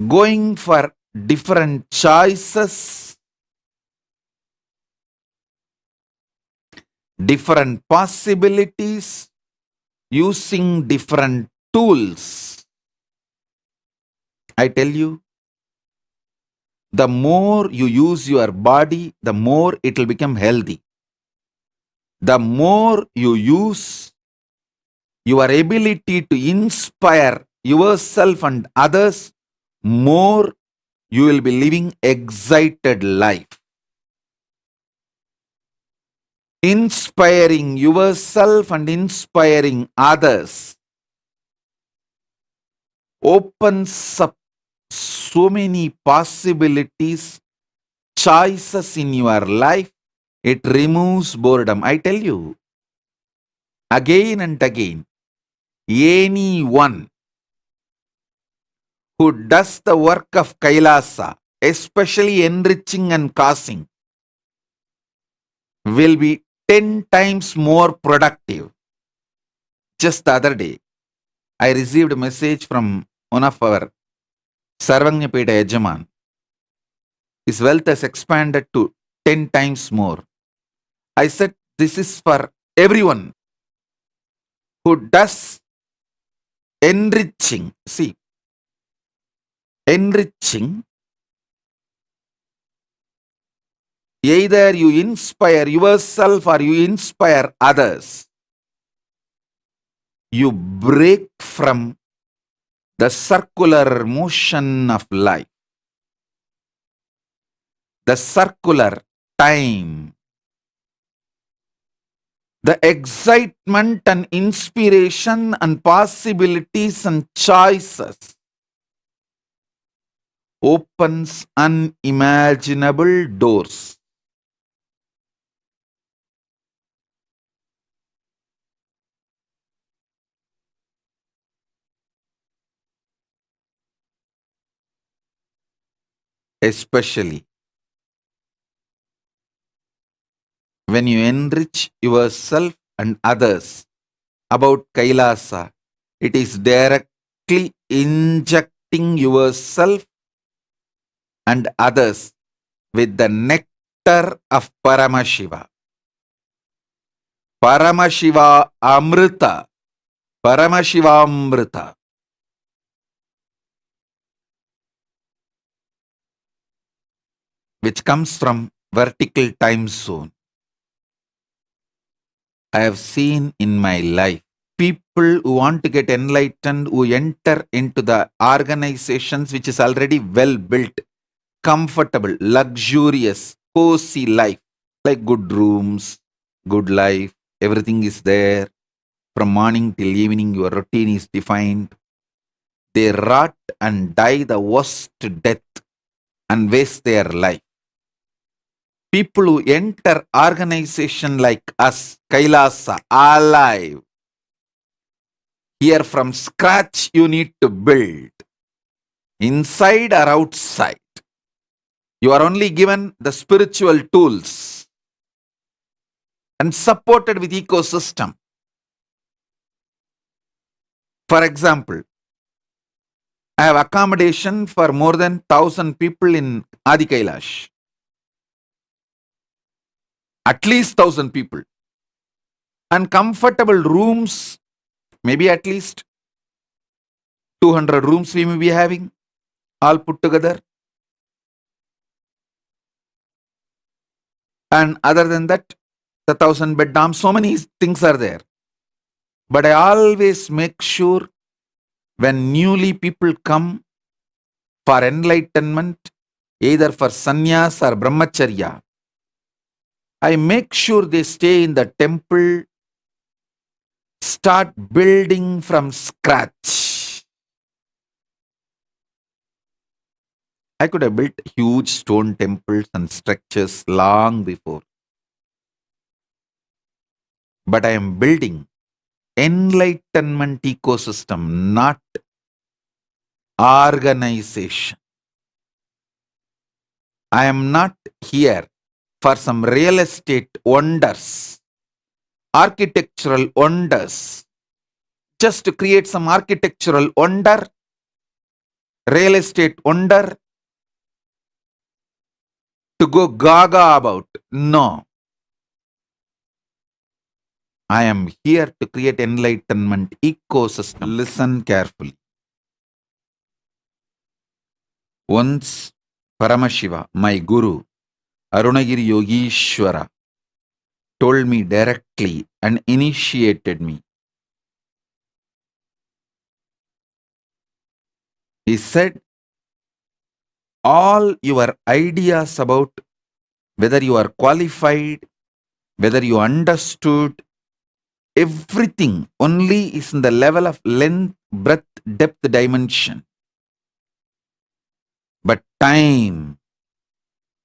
going for different choices, different possibilities, using different tools. I tell you, the more you use your body, the more it will become healthy. The more you use your ability to inspire yourself and others, more you will be living excited life. Inspiring yourself and inspiring others opens up so many possibilities, choices in your life. It removes boredom. I tell you, again and again, anyone who does the work of Kailasa, especially enriching and causing, will be 10 times more productive. Just the other day, I received a message from one of our Sarvanyapeta Yajaman. His wealth has expanded to 10 times more. I said, this is for everyone who does enriching. See, enriching, either you inspire yourself or you inspire others. You break from the circular motion of life, the circular time, the excitement and inspiration and possibilities and choices opens unimaginable doors. Especially when you enrich yourself and others about Kailasa, it is directly injecting yourself and others with the nectar of Paramashiva. Paramashiva Amrita. Paramashiva Amrita. Which comes from vertical time zone. I have seen in my life people who want to get enlightened, who enter into the organizations which is already well built, comfortable, luxurious, cozy life, like good rooms, good life, everything is there. From morning till evening, your routine is defined. They rot and die the worst death and waste their life. People who enter organization like us, Kailasa, alive. Here from scratch you need to build. Inside or outside. You are only given the spiritual tools and supported with ecosystem. For example, I have accommodation for more than 1,000 people in Adi Kailash. At least 1,000 people. And comfortable rooms, maybe at least 200 rooms we may be having, all put together. And other than that, the 1,000-bed dam, so many things are there. But I always make sure when newly people come for enlightenment, either for sannyas or brahmacharya, I make sure they stay in the temple, start building from scratch. I could have built huge stone temples and structures long before. But I am building enlightenment ecosystem, not organization. I am not here for some real estate wonders, architectural wonders, just to create some architectural wonder, real estate wonder, to go gaga about. No. I am here to create enlightenment ecosystem. Listen carefully. Once Paramashiva, my guru, Arunagiri Yogishwara, told me directly and initiated me. He said, all your ideas about whether you are qualified, whether you understood, everything only is in the level of length, breadth, depth dimension. But time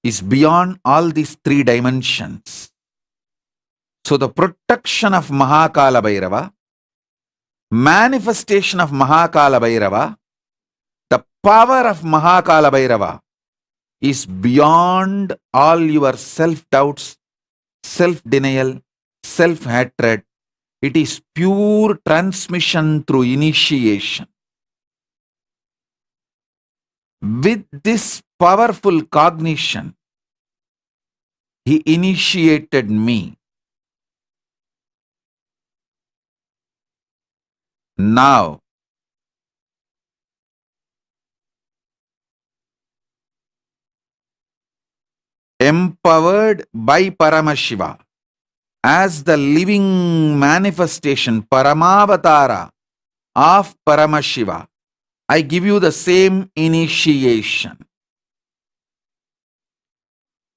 is beyond all these three dimensions. So the protection of Mahakala Bhairava, manifestation of Mahakala Bhairava, the power of Mahakala Bhairava is beyond all your self-doubts, self-denial, self-hatred. It is pure transmission through initiation. With this powerful cognition, he initiated me. Now, empowered by Paramashiva as the living manifestation, Paramavatara of Paramashiva, I give you the same initiation.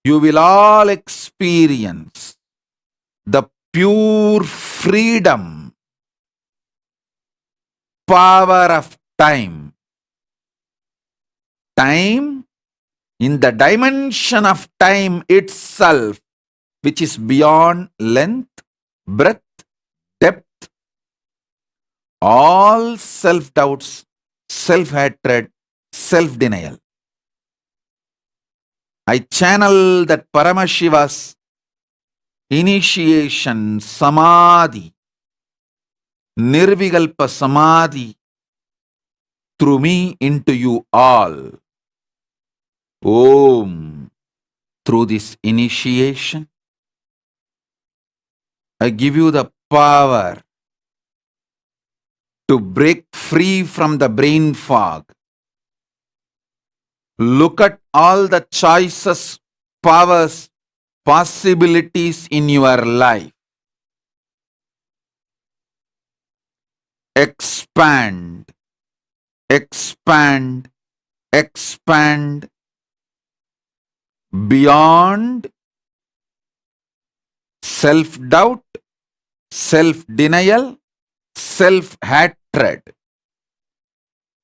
You will all experience the pure freedom, power of time. Time in the dimension of time itself, which is beyond length, breadth, depth, all self-doubts, self-hatred, self-denial. I channel that Paramashiva's initiation Samadhi, Nirvikalpa Samadhi, through me into you all. Om. Through this initiation, I give you the power to break free from the brain fog. Look at all the choices, powers, possibilities in your life. Expand, expand, expand beyond self-doubt, self-denial, self-hatred.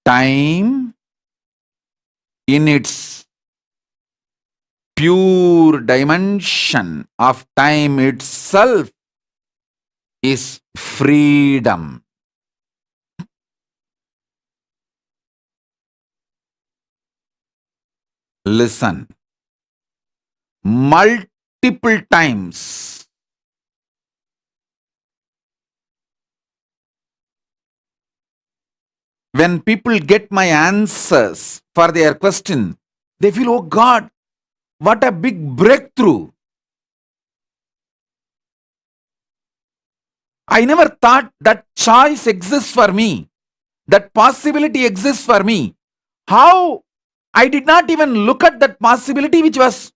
Time in its pure dimension of time itself is freedom. Listen. Multiple times When people get my answers for their question, they feel, oh God, what a big breakthrough. I never thought that choice exists for me, that possibility exists for me. How I did not even look at that possibility which was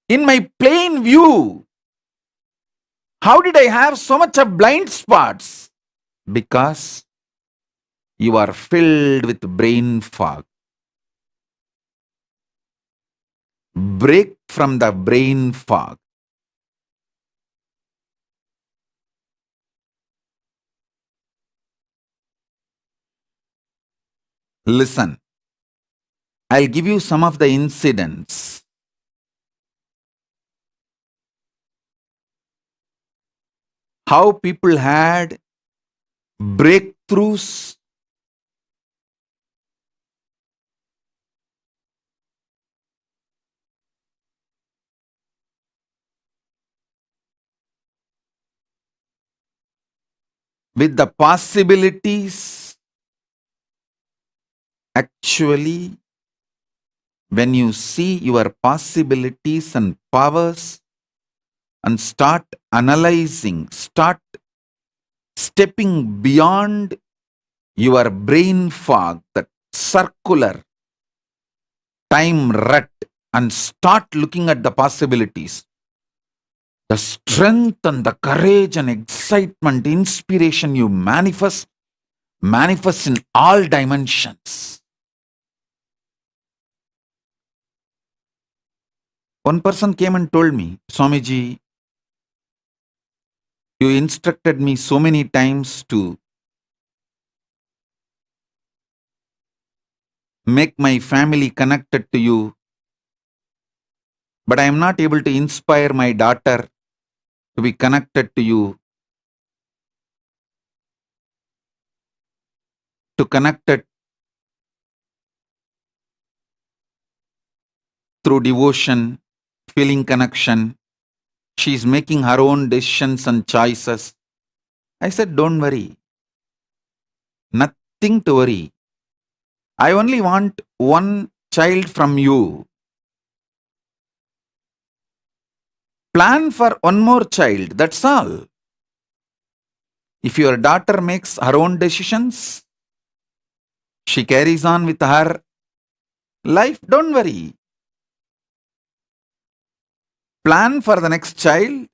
in my plain view. How did I have so much of blind spots? Because you are filled with brain fog. Break from the brain fog. Listen, I'll give you some of the incidents. How people had breakthroughs with the possibilities. Actually, when you see your possibilities and powers and start analyzing, start stepping beyond your brain fog, that circular time rut, and start looking at the possibilities, the strength and the courage and excitement, inspiration you manifest in all dimensions. One person came and told me, Swamiji, you instructed me so many times to make my family connected to you, but I am not able to inspire my daughter to be connected to you, to connect it through devotion, feeling connection. She is making her own decisions and choices. I said, don't worry. Nothing to worry. I only want one child from you. Plan for one more child, that's all. If your daughter makes her own decisions, she carries on with her life, don't worry. Plan for the next child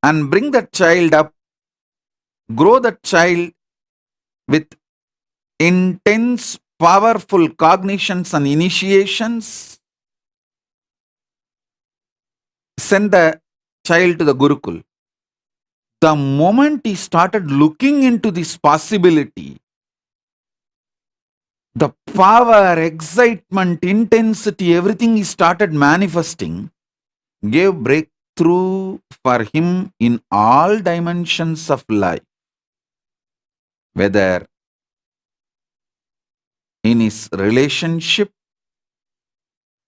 and bring that child up, grow that child with intense, powerful cognitions and initiations. Send the child to the Gurukul. The moment he started looking into this possibility, the power, excitement, intensity, everything he started manifesting, gave breakthrough for him in all dimensions of life. Whether in his relationship,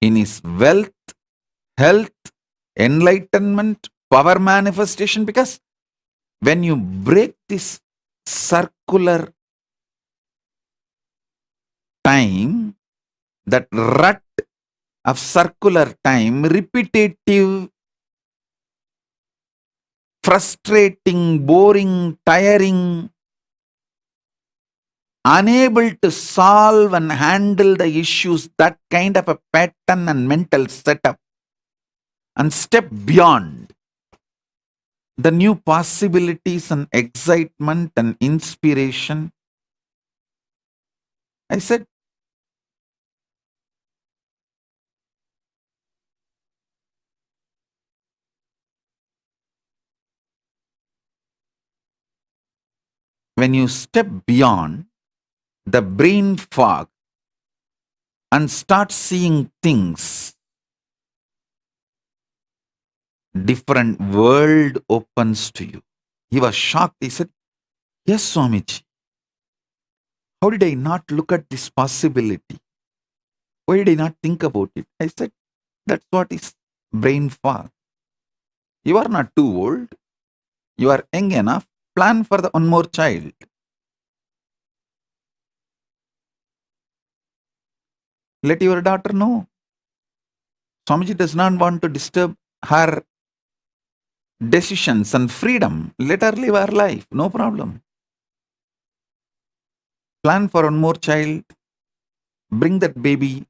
in his wealth, health, enlightenment, power manifestation, because when you break this circular time, that rut of circular time, repetitive, frustrating, boring, tiring, unable to solve and handle the issues, that kind of a pattern and mental setup, and step beyond the new possibilities and excitement and inspiration. I said, when you step beyond the brain fog and start seeing things, different world opens to you. He was shocked. He said, yes, Swamiji. How did I not look at this possibility? Why did I not think about it? I said, that's what is brain fog. You are not too old. You are young enough. Plan for the one more child. Let your daughter know. Swamiji does not want to disturb her decisions and freedom. Let her live her life. No problem. Plan for one more child. Bring that baby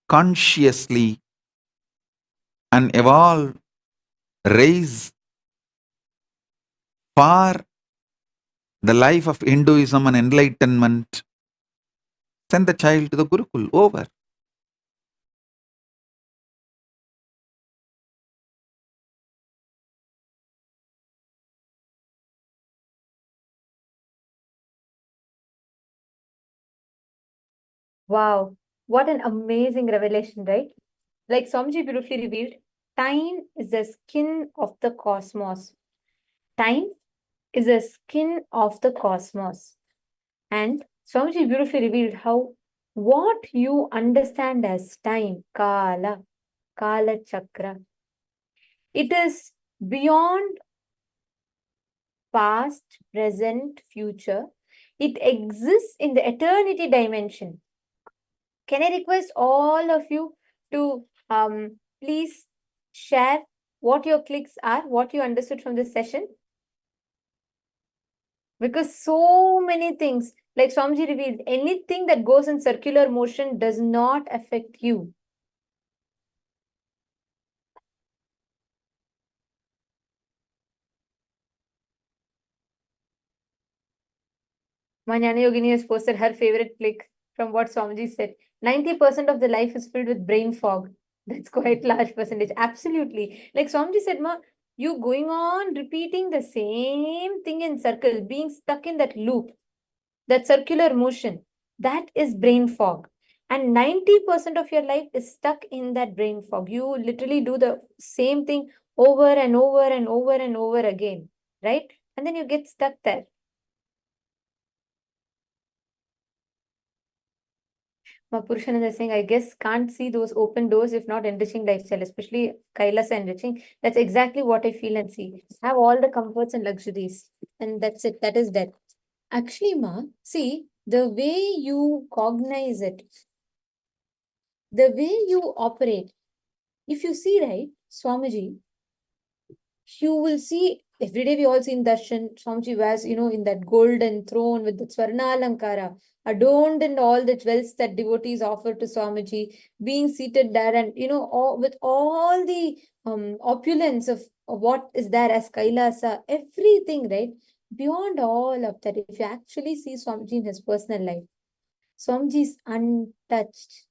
consciously and evolve, raise for the life of Hinduism and enlightenment. Send the child to the Gurukul. Over. Wow, what an amazing revelation, right? Like Swamiji beautifully revealed, time is the skin of the cosmos. Time is the skin of the cosmos. And Swamiji beautifully revealed how what you understand as time, Kala, Kala Chakra, it is beyond past, present, future. It exists in the eternity dimension. Can I request all of you to please share what your clicks are, what you understood from this session? Because so many things, like Swamiji revealed, anything that goes in circular motion does not affect you. Manjana Yogini has posted her favorite click from what Swamiji said. 90% of the life is filled with brain fog. That's quite large percentage. Absolutely. Like Swamiji said, Ma, you going on repeating the same thing in circle, being stuck in that loop, that circular motion, that is brain fog. And 90% of your life is stuck in that brain fog. You literally do the same thing over and over and over and over again, right? And then you get stuck there. Purushananda is saying, I guess can't see those open doors if not enriching lifestyle, especially Kailasa enriching. That's exactly what I feel and see. Have all the comforts and luxuries. And that's it. That is death. Actually, Ma, see, the way you cognize it, the way you operate, if you see, right, Swamiji, you will see every day we all see in darshan, Swamiji wears, in that golden throne with the Swarna Alankara, adorned in all the jewels that devotees offer to Swamiji, being seated there and, with all the opulence of what is there as Kailasa, everything, right? Beyond all of that, if you actually see Swamiji in his personal life, Swamiji is untouched.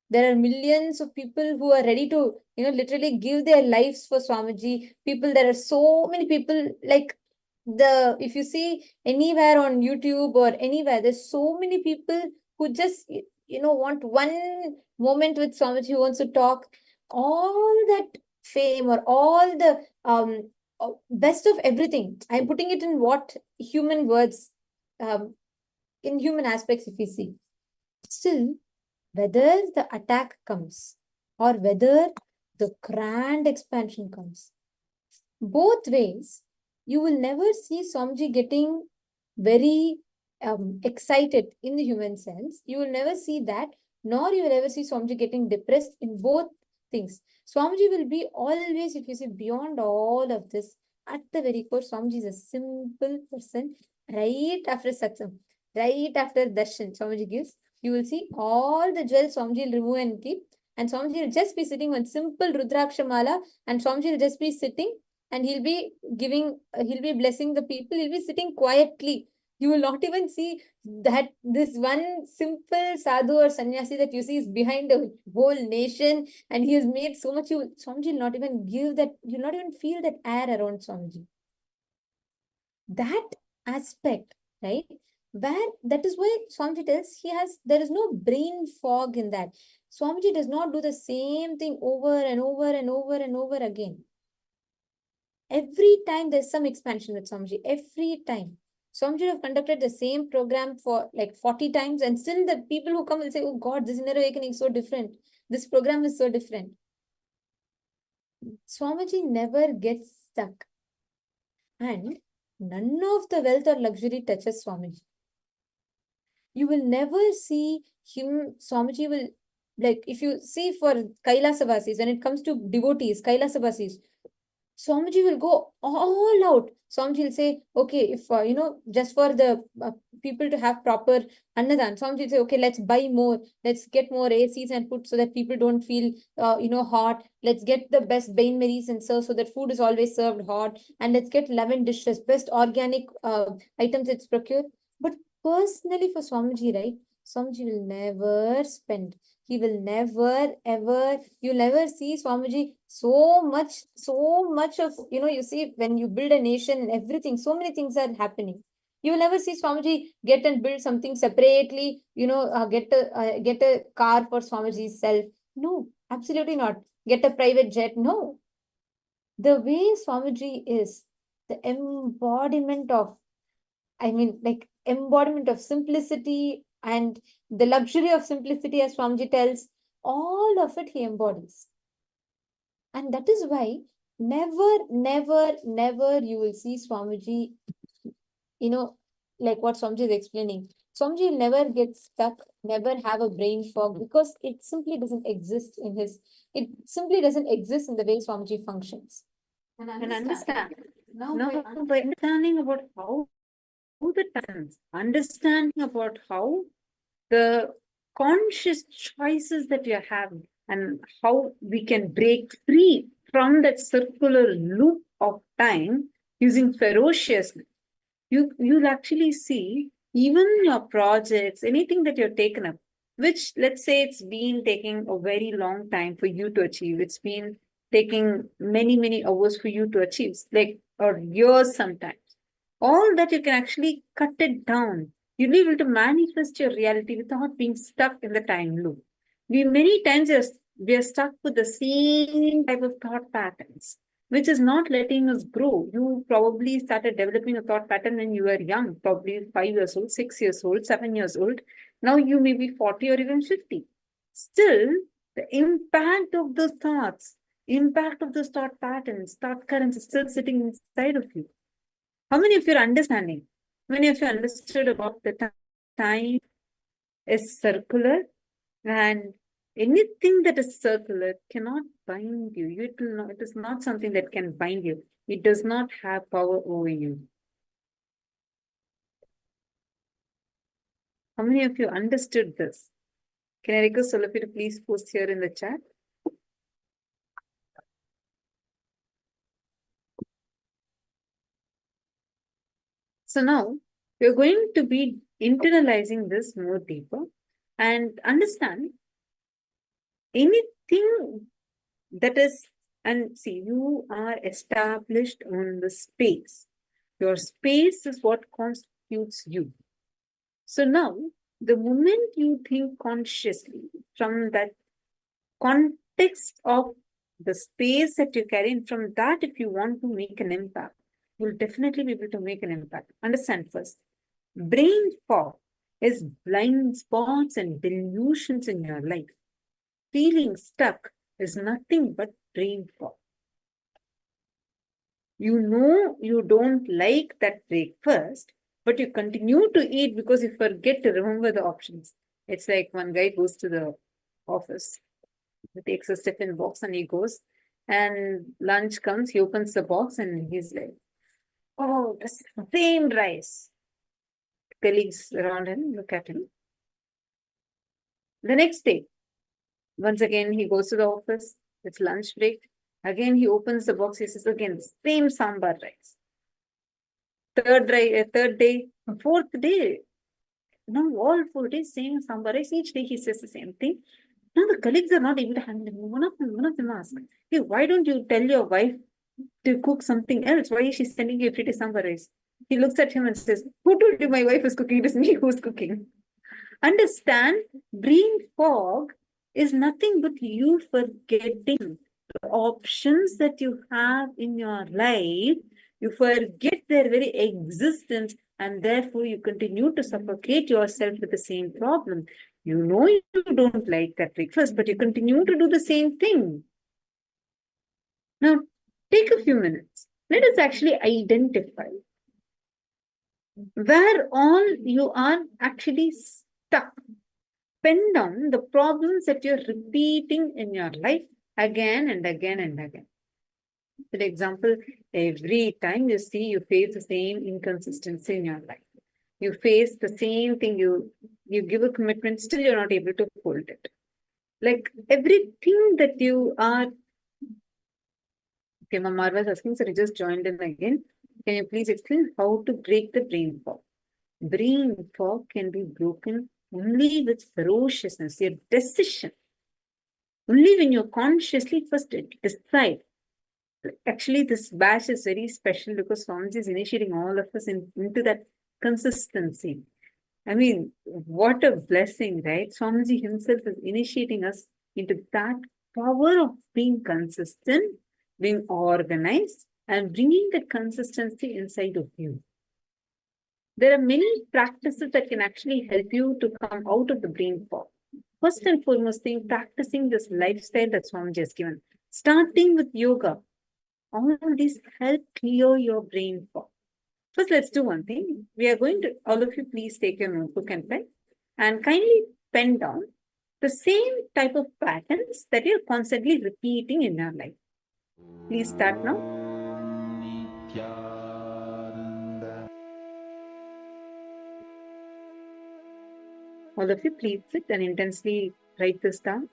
There are millions of people who are ready to, literally give their lives for Swamiji. There are so many people, like if you see anywhere on YouTube or anywhere, there's so many people who just, want one moment with Swamiji, who wants to talk. All that fame or all the best of everything. I'm putting it in what human words, in human aspects, if you see. Still, whether the attack comes or whether the grand expansion comes, both ways, you will never see Swamiji getting very excited in the human sense. You will never see that, nor you will ever see Swamiji getting depressed in both things. Swamiji will be always, if you see, beyond all of this, at the very core, Swamiji is a simple person. Right after satsang, right after darshan, Swamiji gives, you will see all the jewels Swamiji will remove and keep. And Swamiji will just be sitting on simple Rudraksha Mala, and Swamiji will just be sitting and he'll be blessing the people. He'll be sitting quietly. You will not even see that this one simple sadhu or sannyasi that you see is behind a whole nation and he has made so much. Swamiji will not even give that, you'll not even feel that air around Swamiji. That aspect, right? That is why Swamiji tells there is no brain fog in that. Swamiji does not do the same thing over and over and over and over again. Every time there's some expansion with Swamiji, every time. Swamiji have conducted the same program for like 40 times and still the people who come will say, oh God, this inner awakening is so different. This program is so different. Swamiji never gets stuck. And none of the wealth or luxury touches Swamiji. You will never see him, Swamiji will like if you see for Kailasavasis, when it comes to devotees, Kailasavasis, Swamiji will go all out. Swamiji will say, okay, if, just for the people to have proper annadan, Swamiji will say, okay, let's buy more. Let's get more ACs and put so that people don't feel, hot. Let's get the best Bain Marys and serve so that food is always served hot. And let's get 11 dishes, best organic items it's procured. But personally for Swamiji, right? Swamiji will never spend. He will never, ever, you'll never see Swamiji so much of, you see when you build a nation and everything, so many things are happening. You will never see Swamiji get and build something separately, get a car for Swamiji's self. No, absolutely not. Get a private jet. No. The way Swamiji is, the embodiment of, embodiment of simplicity and the luxury of simplicity, as Swamiji tells, all of it he embodies. And that is why never you will see Swamiji, like what Swamiji is explaining. Swamiji will never get stuck, never have a brain fog, because it simply doesn't exist in the way Swamiji functions. And understand. Now by understanding about how the patterns, understanding about how the conscious choices that we are having and how we can break free from that circular loop of time using ferociousness, you'll actually see even your projects, anything that you're taken up, which let's say it's been taking a very long time for you to achieve. It's been taking many hours for you to achieve, like, or years sometimes. All that you can actually cut it down. You'll be able to manifest your reality without being stuck in the time loop. Many times we are stuck with the same type of thought patterns, which is not letting us grow. You probably started developing a thought pattern when you were young, probably 5 years old, 6 years old, 7 years old. Now you may be 40 or even 50. Still, the impact of those thoughts, impact of those thought patterns, thought currents is still sitting inside of you. How many of you are understanding? How many of you understood about the time is circular, and anything that is circular cannot bind you. It is not something that can bind you. It does not have power over you. How many of you understood this? Can I request all of you to please post here in the chat? So now we're going to be internalizing this more deeper and understand anything that is, and see, you are established on the space. Your space is what constitutes you. So now, the moment you think consciously from that context of the space that you carry, and from that, if you want to make an impact, you'll definitely be able to make an impact. Understand first, brain fog is blind spots and delusions in your life. Feeling stuck is nothing but brain fog. You know you don't like that breakfast, but you continue to eat because you forget to remember the options. It's like one guy goes to the office, he takes a tiffin box and he goes, and lunch comes, he opens the box and he's like, oh, the same rice. Colleagues around him look at him. The next day, once again, he goes to the office, it's lunch break. Again, he opens the box, he says, again, same sambar rice. Third day, fourth day. Now all 4 days, same sambar rice. Each day he says the same thing. Now the colleagues are not able to handle it. One of them asks, hey, why don't you tell your wife to cook something else? Why is she sending you every day sambar rice? He looks at him and says, who told you my wife is cooking? It is me who's cooking. Understand, brain fog is nothing but you forgetting the options that you have in your life. You forget their very existence, and therefore you continue to suffocate yourself with the same problem. You know you don't like that breakfast, but you continue to do the same thing. Now, take a few minutes. Let us actually identify where all you are actually stuck. pen down the problems that you're repeating in your life again and again and again. For example, every time you see you face the same inconsistency in your life. You face the same thing, you give a commitment, still you're not able to hold it. Like everything that you are. Okay, Mama Marva is asking, so you just joined in again. Can you please explain how to break the brain fog? Brain fog can be broken only with ferociousness, your decision. Only when you consciously first decide. Actually, this batch is very special because Swamiji is initiating all of us into that consistency. I mean, what a blessing, right? Swamiji himself is initiating us into that power of being consistent, being organized, and bringing that consistency inside of you. There are many practices that can actually help you to come out of the brain fog. First and foremost thing, practicing this lifestyle that Swamiji has given. Starting with yoga. All these help clear your brain fog. First, let's do one thing. We are going to, all of you, please take your notebook and pen and kindly pen down the same type of patterns that you're constantly repeating in your life. Please start now. All of you, please sit and intensely write this down.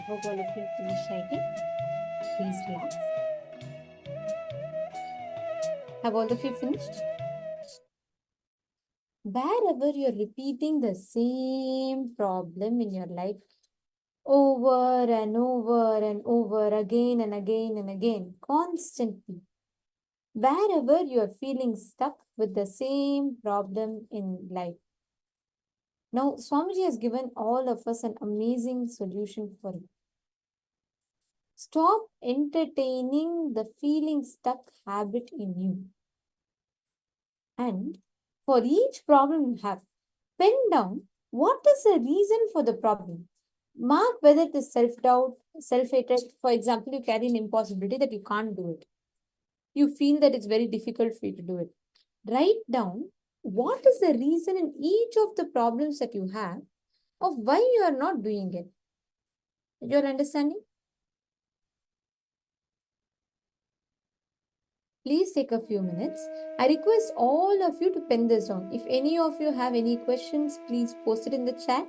I hope all of you have finished writing. Please relax. Have all of you finished? Wherever you're repeating the same problem in your life over and over and over again and again and again, constantly, wherever you are feeling stuck with the same problem in life. Now, Swamiji has given all of us an amazing solution for it. Stop entertaining the feeling stuck habit in you. And for each problem you have, pen down what is the reason for the problem. Mark whether it is self-doubt, self-hatred. For example, you carry an impossibility that you can't do it. You feel that it's very difficult for you to do it. Write down what is the reason in each of the problems that you have of why you are not doing it. You're understanding? Please take a few minutes. I request all of you to pen this down. If any of you have any questions, please post it in the chat.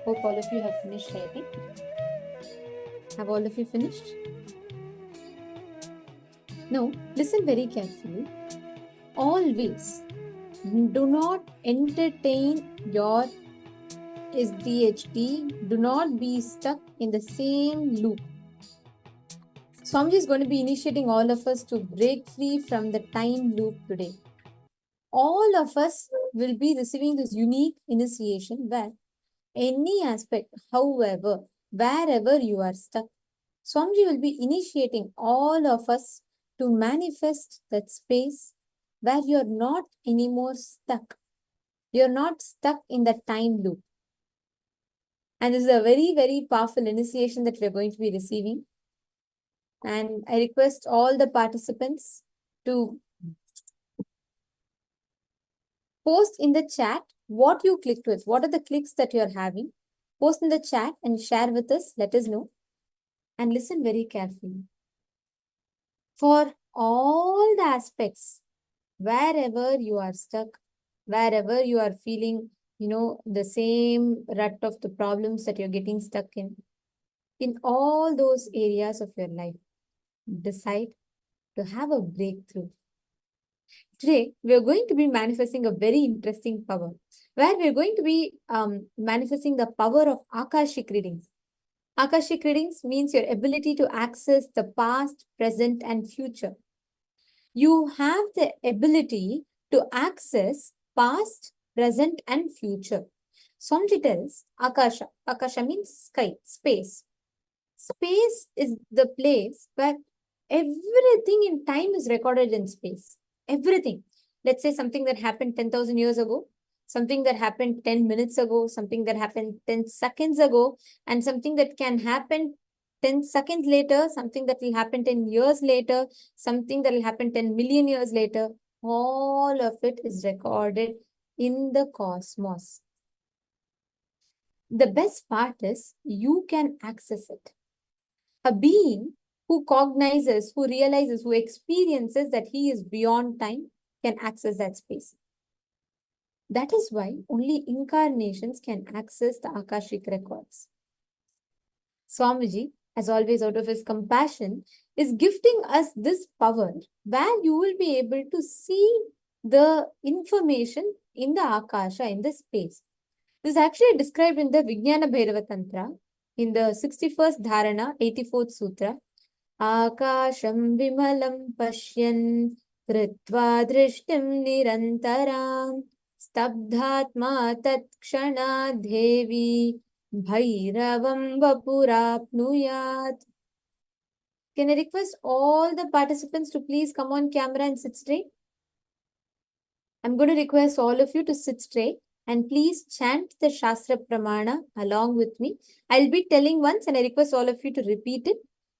Hope all of you have finished writing. Have all of you finished? Now, listen very carefully. Always do not entertain your SDHD. Do not be stuck in the same loop. Swamiji is going to be initiating all of us to break free from the time loop today. All of us will be receiving this unique initiation where any aspect, however, wherever you are stuck, Swamiji will be initiating all of us to manifest that space where you're not anymore stuck. You're not stuck in the time loop. And this is a very, very powerful initiation that we're going to be receiving. And I request all the participants to post in the chat what you clicked with. What are the clicks that you're having? Post in the chat and share with us. Let us know. And listen very carefully. For all the aspects, wherever you are stuck, wherever you are feeling, the same rut of the problems that you're getting stuck in all those areas of your life, decide to have a breakthrough. Today, we are going to be manifesting a very interesting power, where we are going to be manifesting the power of Akashic readings. Akashic readings means your ability to access the past, present, and future. You have the ability to access past, present, and future. Swamiji tells Akasha. Akasha means sky, space. Space is the place where everything in time is recorded in space. Everything. Let's say something that happened 10,000 years ago, something that happened 10 minutes ago, something that happened 10 seconds ago, and something that can happen 10 seconds later, something that will happen 10 years later, something that will happen 10 million years later. All of it is recorded in the cosmos. The best part is you can access it. A being who cognizes, who realizes, who experiences that he is beyond time can access that space. That is why only incarnations can access the Akashic records. Swamiji, as always out of his compassion, is gifting us this power where you will be able to see the information in the Akasha, in the space. This is actually described in the Vijnana Bhairava Tantra, in the 61st Dharana, 84th Sutra. Akasham vimalam pashyan kritva drishtim nirantaram stabdhatma tatkshana devi bhairavam vapurapnuyat. Can I request all the participants to please come on camera and sit straight? I'm going to request all of you to sit straight and please chant the Shastra Pramana along with me. I'll be telling once and I request all of you to repeat it.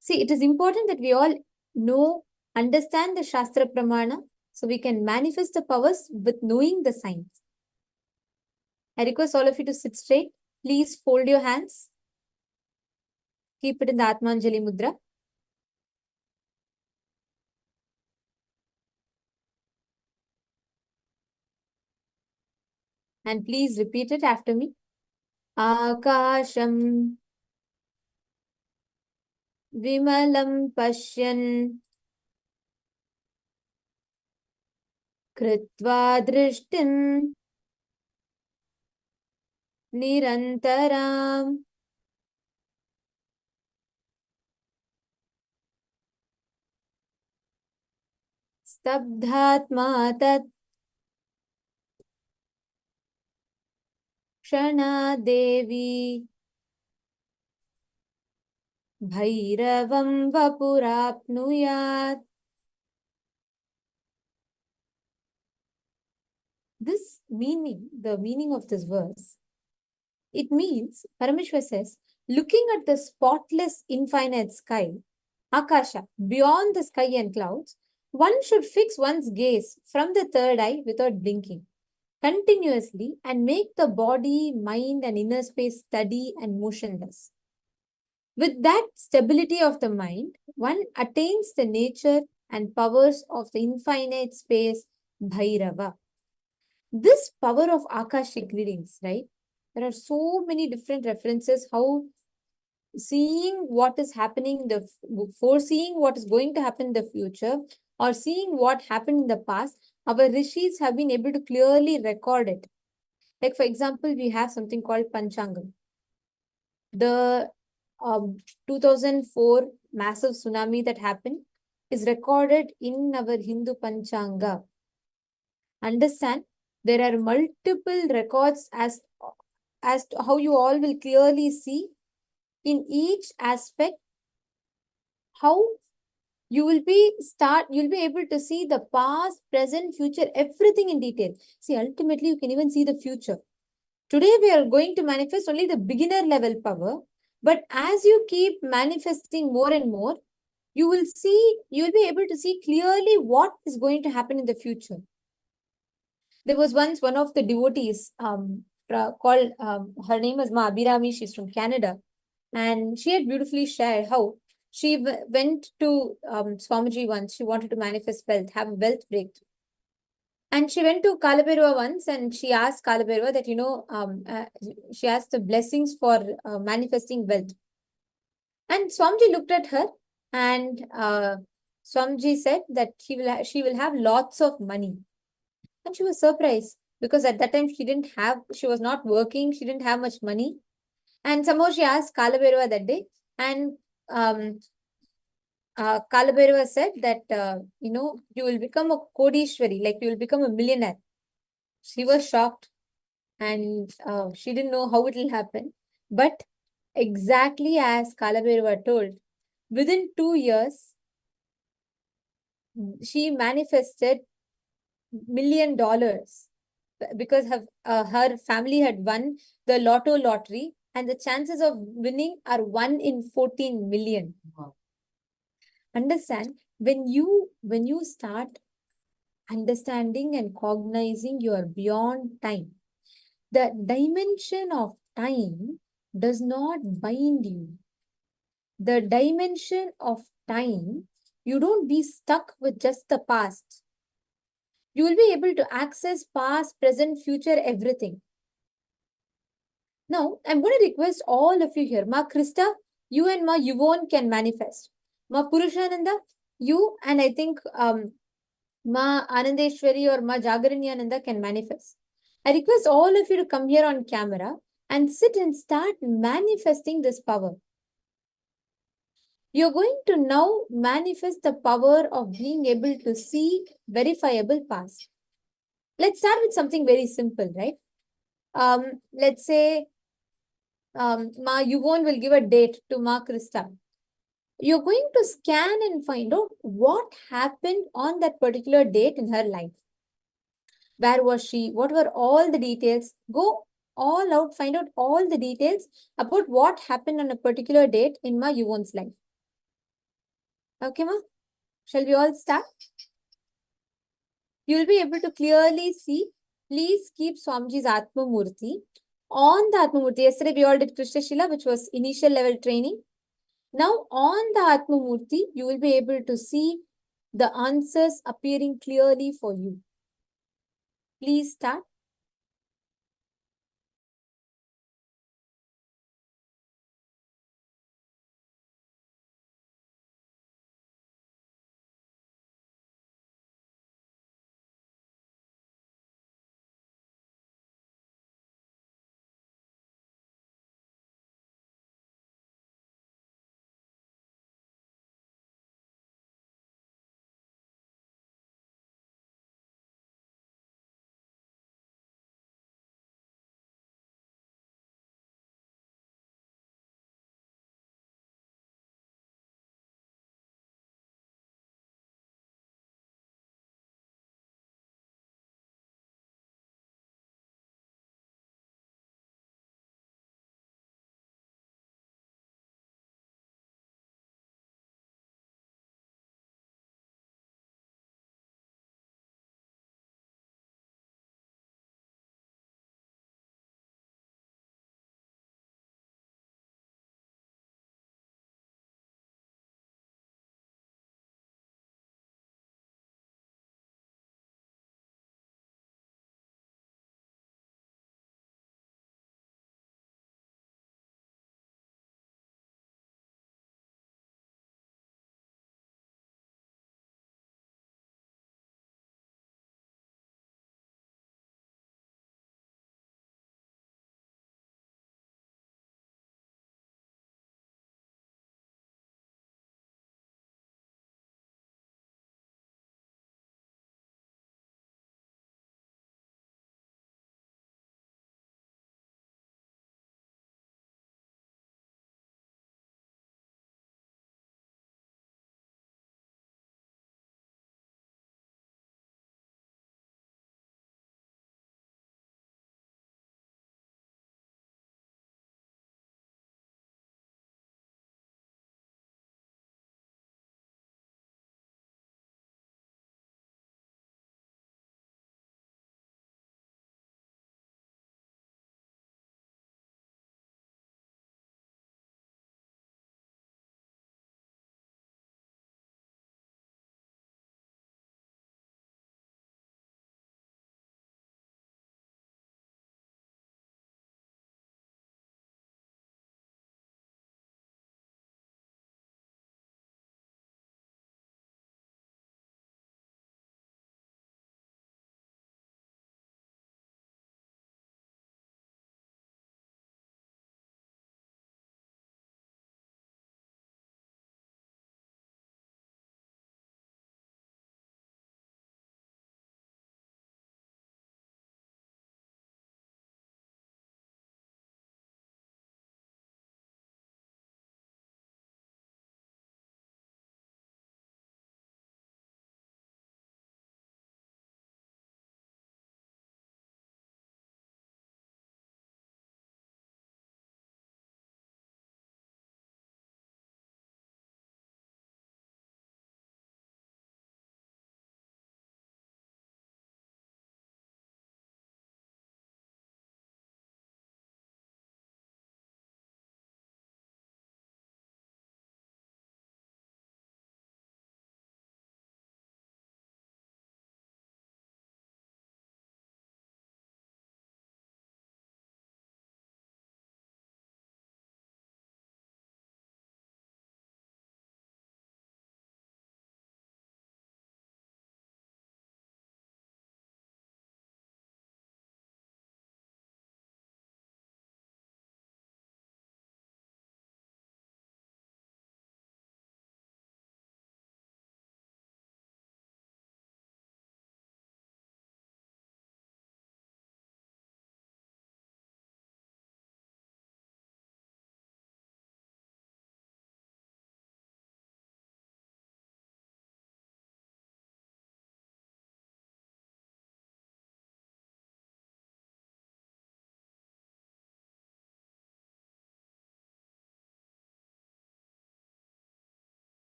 See, it is important that we all understand the Shastra Pramana so we can manifest the powers with knowing the signs. I request all of you to sit straight. Please fold your hands. Keep it in the Atmanjali Mudra. And please repeat it after me. Akasham vimalam pashyan kritva drishtim nirantaram stabdhatma tat kshana devi bhairavam vapurapnuyat. This meaning, the meaning of this verse, it means, Parameshwar says, looking at the spotless infinite sky, Akasha, beyond the sky and clouds, one should fix one's gaze from the third eye without blinking, continuously, and make the body, mind, and inner space steady and motionless. With that stability of the mind, one attains the nature and powers of the infinite space, Bhairava. This power of Akashic readings, right? There are so many different references how seeing what is happening, foreseeing what is going to happen in the future, or seeing what happened in the past, our rishis have been able to clearly record it. Like, for example, we have something called Panchangam. The 2004 massive tsunami that happened is recorded in our Hindu Panchanga. Understand, there are multiple records as to how you all will clearly see in each aspect how you will be able to see the past, present, future, everything in detail. See, ultimately, you can even see the future. Today, we are going to manifest only the beginner level power. But as you keep manifesting more and more, you will be able to see clearly what is going to happen in the future. There was once one of the devotees called, her name was Ma Abhirami, she's from Canada. And she had beautifully shared how she went to Swamiji once. She wanted to manifest wealth, have a wealth breakthrough. And she went to Kalabhairava once and she asked Kalabhairava that, she asked the blessings for manifesting wealth. And Swamiji looked at her and Swamiji said that she will have lots of money. And she was surprised because at that time she was not working, she didn't have much money. And somehow she asked Kalabhairava that day, and Kalabhairava said that, you will become a Kodishwari, like you will become a millionaire. She was shocked and she didn't know how it will happen. But exactly as Kalabhairava told, within 2 years, she manifested $1 million because her family had won the lottery, and the chances of winning are 1 in 14 million. Wow. Understand, when you start understanding and cognizing you are beyond time, the dimension of time does not bind you. The dimension of time, you don't be stuck with just the past. You will be able to access past, present, future, everything. Now, I'm going to request all of you here. Ma Krista, you and Ma Yvonne can manifest. Ma Purushananda, you and I think Ma Anandeshwari or Ma Jagaranyananda can manifest. I request all of you to come here on camera and sit and start manifesting this power. You're going to now manifest the power of being able to see verifiable past. Let's start with something very simple, right? Let's say Ma Yvonne will give a date to Ma Krista. You're going to scan and find out what happened on that particular date in her life. Where was she? What were all the details? Go all out, find out all the details about what happened on a particular date in Ma Yvonne's life. Okay, Ma? Shall we all start? You'll be able to clearly see. Please keep Swamiji's Atma Murti on the Atma Murti. Yesterday we all did Krishna Shila, which was initial level training. Now on the Atma Murti, you will be able to see the answers appearing clearly for you. Please start.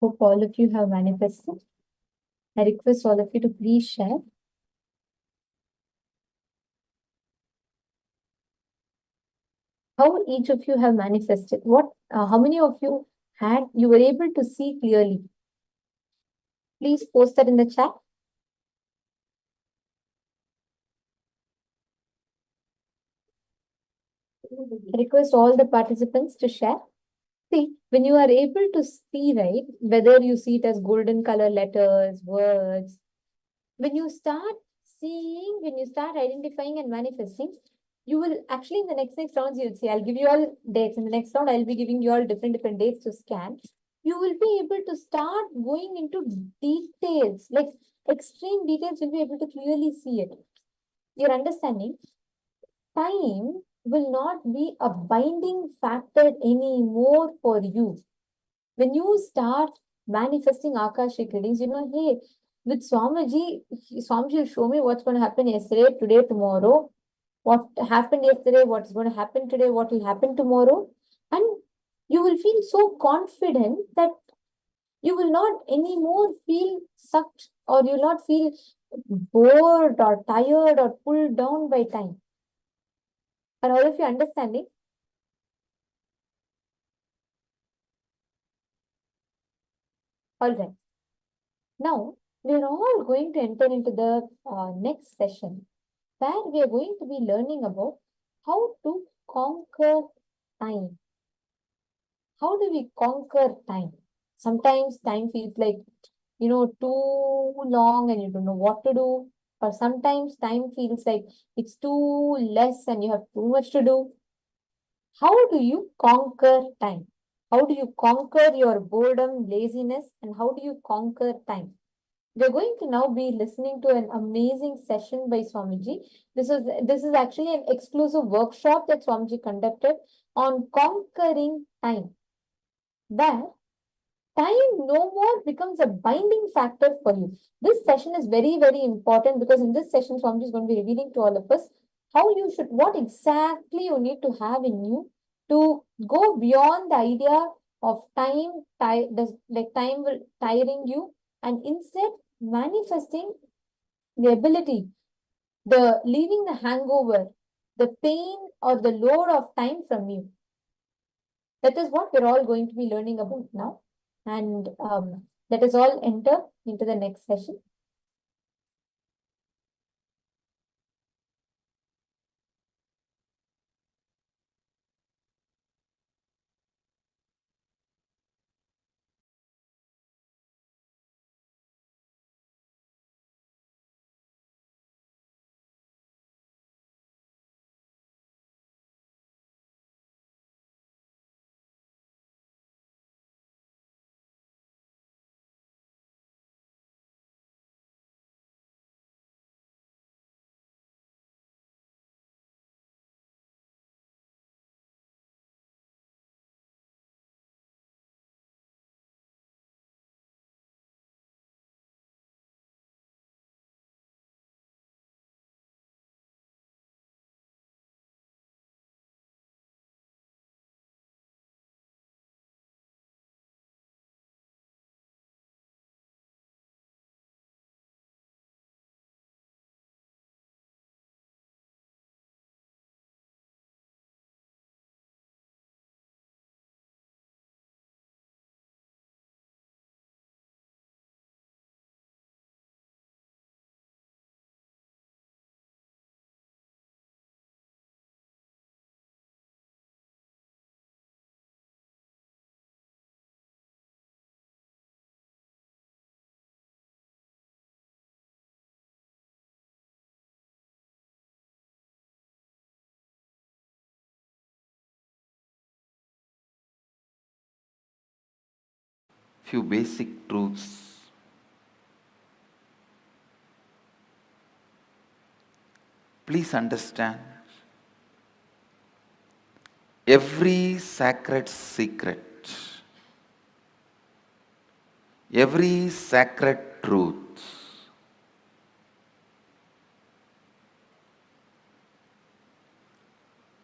Hope all of you have manifested. I request all of you to please share. How each of you have manifested? How many of you were able to see clearly? Please post that in the chat. I request all the participants to share. See, when you are able to see, right, whether you see it as golden color letters, words, when you start seeing, when you start identifying and manifesting, you will actually in the next rounds, you'll see, I'll give you all dates. In the next round, I'll be giving you all different dates to scan. You will be able to start going into details, like extreme details, you'll be able to clearly see it. You're understanding? Time will not be a binding factor anymore for you. When you start manifesting Akashic readings, hey, with Swamiji will show me what's going to happen yesterday, today, tomorrow, what happened yesterday, what's going to happen today, what will happen tomorrow. And you will feel so confident that you will not anymore feel sucked, or you will not feel bored or tired or pulled down by time. Are all of you understanding? All right. Now, we are all going to enter into the next session, where we are going to be learning about how to conquer time. How do we conquer time? Sometimes time feels like, too long and you don't know what to do. Or sometimes time feels like it's too less and you have too much to do. How do you conquer time? How do you conquer your boredom, laziness, and how do you conquer time? We're going to now be listening to an amazing session by Swamiji. This is actually an exclusive workshop that Swamiji conducted on conquering time. Where time no more becomes a binding factor for you. This session is very, very important because in this session, Swamiji is going to be revealing to all of us what exactly you need to have in you to go beyond the idea of time will tiring you, and instead manifesting the ability, leaving the hangover, the pain or the load of time from you. That is what we're all going to be learning about now. And let us all enter into the next session. Few basic truths. Please understand, every sacred secret, every sacred truth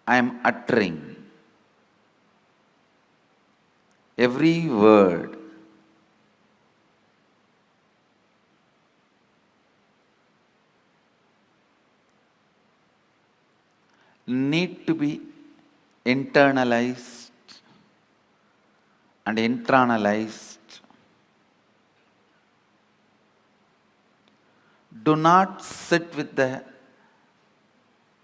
I am uttering, every word need to be internalized and internalized. Do not sit with the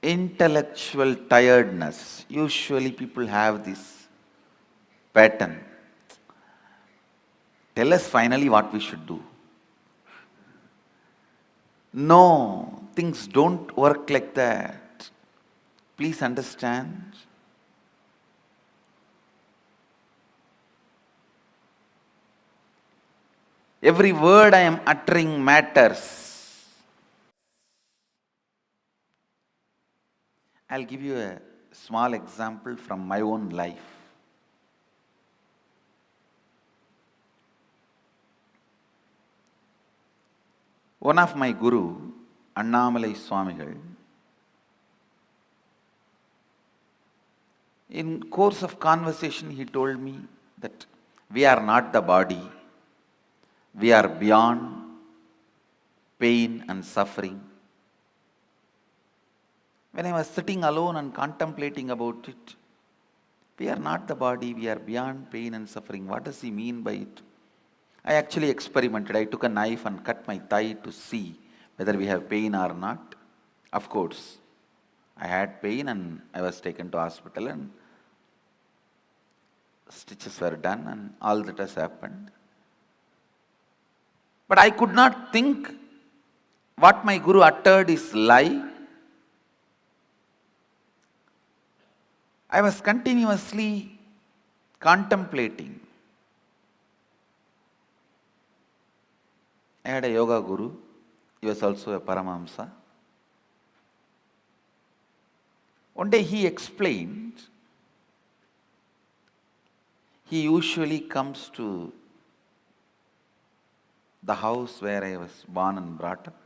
intellectual tiredness. Usually people have this pattern. Tell us finally what we should do. No, things don't work like that. Please understand. Every word I am uttering matters. I'll give you a small example from my own life. One of my guru, Annamalai Swamigal, in course of conversation he told me that we are not the body, we are beyond pain and suffering. When I was sitting alone and contemplating about it, we are not the body, we are beyond pain and suffering. What does he mean by it? I actually experimented. I took a knife and cut my thigh to see whether we have pain or not. Of course, I had pain and I was taken to hospital and stitches were done and all that has happened. But I could not think what my guru uttered is lie. I was continuously contemplating. I had a yoga guru. He was also a Paramahamsa. One day he explained, he usually comes to the house where I was born and brought up.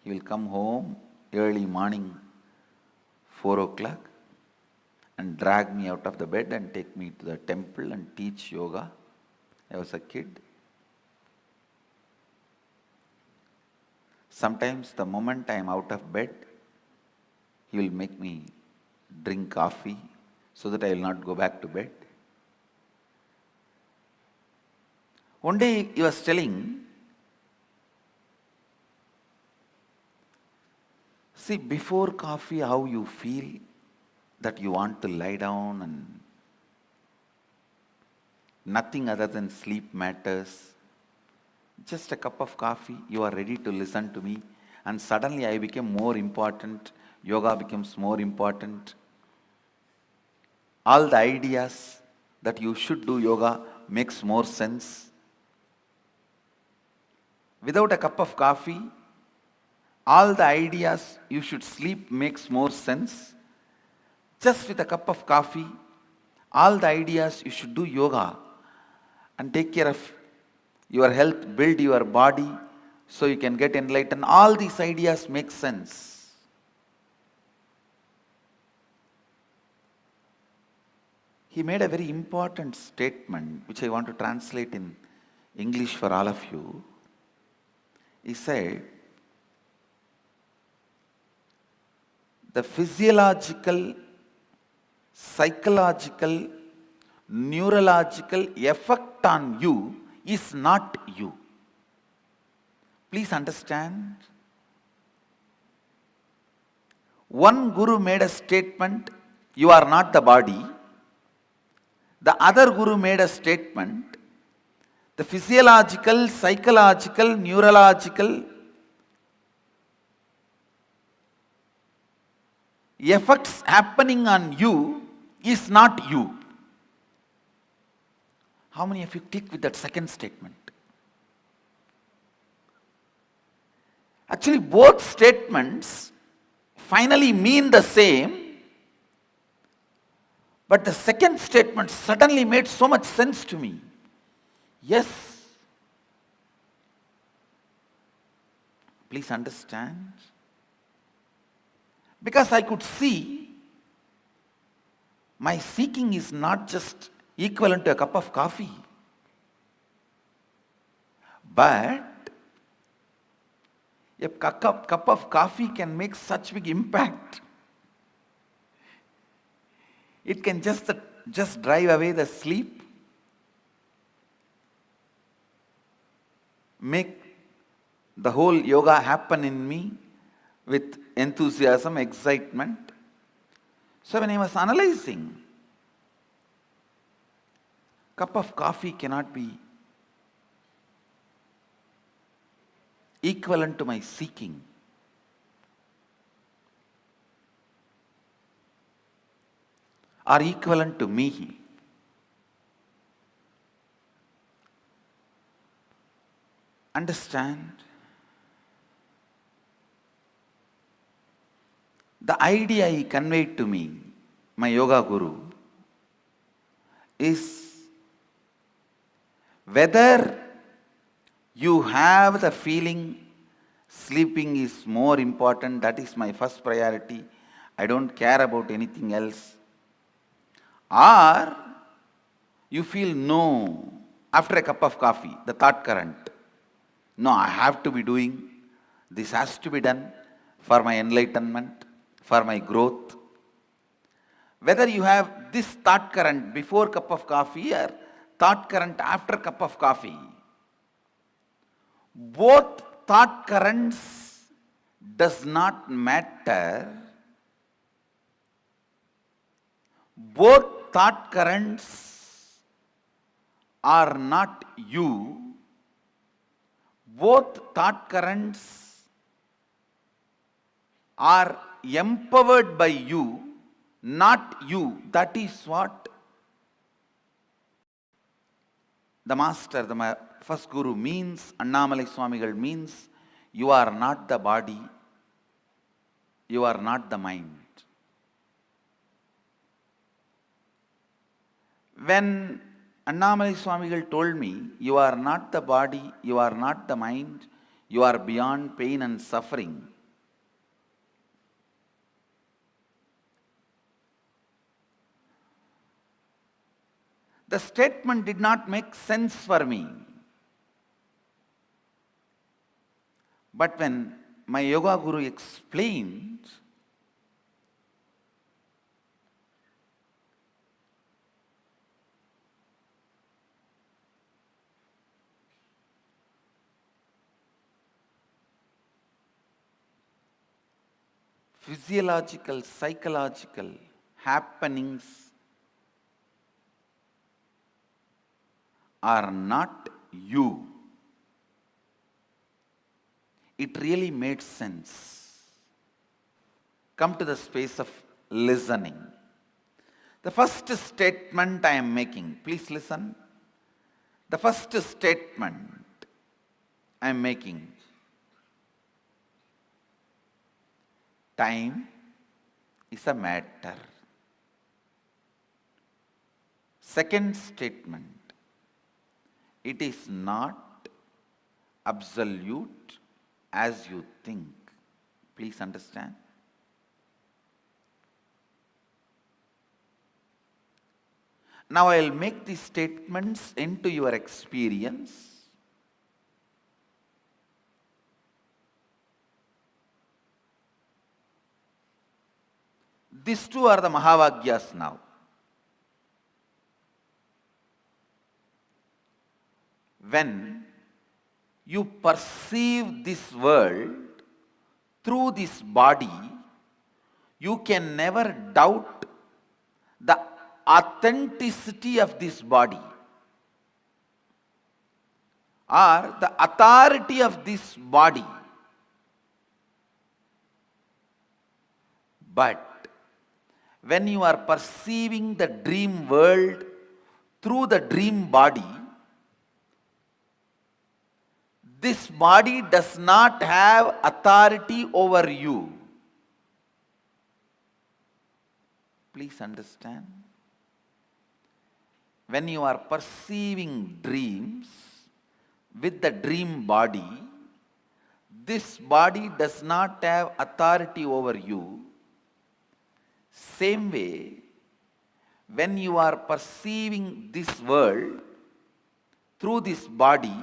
He will come home early morning, 4 o'clock, and drag me out of the bed and take me to the temple and teach yoga. I was a kid. Sometimes the moment I am out of bed, he will make me drink coffee so that I will not go back to bed. One day he was telling, see, before coffee, how you feel that you want to lie down and nothing other than sleep matters. Just a cup of coffee, you are ready to listen to me, and suddenly I became more important. Yoga becomes more important. All the ideas that you should do yoga makes more sense. Without a cup of coffee, all the ideas you should sleep makes more sense. Just with a cup of coffee, all the ideas you should do yoga and take care of your health, build your body so you can get enlightened. All these ideas make sense. He made a very important statement which I want to translate in English for all of you. He said, the physiological, psychological, neurological effect on you is not you. Please understand. One guru made a statement, you are not the body. The other guru made a statement, the physiological, psychological, neurological effects happening on you is not you. How many of you click with that second statement? Actually, both statements finally mean the same, but the second statement suddenly made so much sense to me. Yes. Please understand. Because I could see my seeking is not just equivalent to a cup of coffee, but a cup of coffee can make such big impact. It can just drive away the sleep, make the whole yoga happen in me with enthusiasm, excitement. So when I was analyzing, cup of coffee cannot be equivalent to my seeking. Or equivalent to me. Understand? The idea he conveyed to me, my yoga guru, is whether you have the feeling sleeping is more important, that is my first priority, I don't care about anything else, or you feel no, after a cup of coffee, the thought current, no, I have to be doing, this has to be done for my enlightenment, for my growth. Whether you have this thought current before cup of coffee or thought current after cup of coffee, both thought currents does not matter. Both thought currents are not you. Both thought currents are empowered by you, not you. That is what the master, the first guru means, Annamalai Swamigal means, you are not the body, you are not the mind. When Annamalai Swamigal told me, you are not the body, you are not the mind, you are beyond pain and suffering, the statement did not make sense for me. But when my yoga guru explained, physiological, psychological happenings are not you, it really made sense. Come to the space of listening. The first statement I am making, please listen. The first statement I am making, time is a matter. Second statement, it is not absolute as you think. Please understand. Now I will make these statements into your experience. These two are the Mahavagyas now. When you perceive this world through this body, you can never doubt the authenticity of this body or the authority of this body. But when you are perceiving the dream world through the dream body, this body does not have authority over you. Please understand. When you are perceiving dreams with the dream body, this body does not have authority over you. Same way, when you are perceiving this world through this body,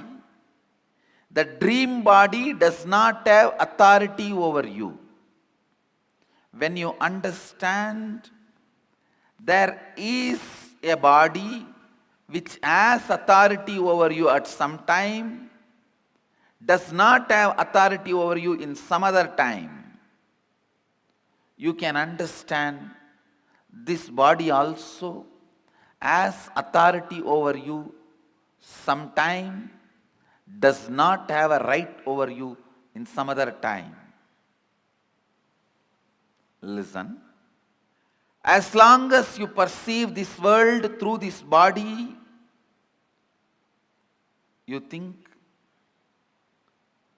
the dream body does not have authority over you. When you understand There is a body which has authority over you at some time, does not have authority over you in some other time. You can understand this body also has authority over you sometime, does not have a right over you in some other time. Listen. As long as you perceive this world through this body, you think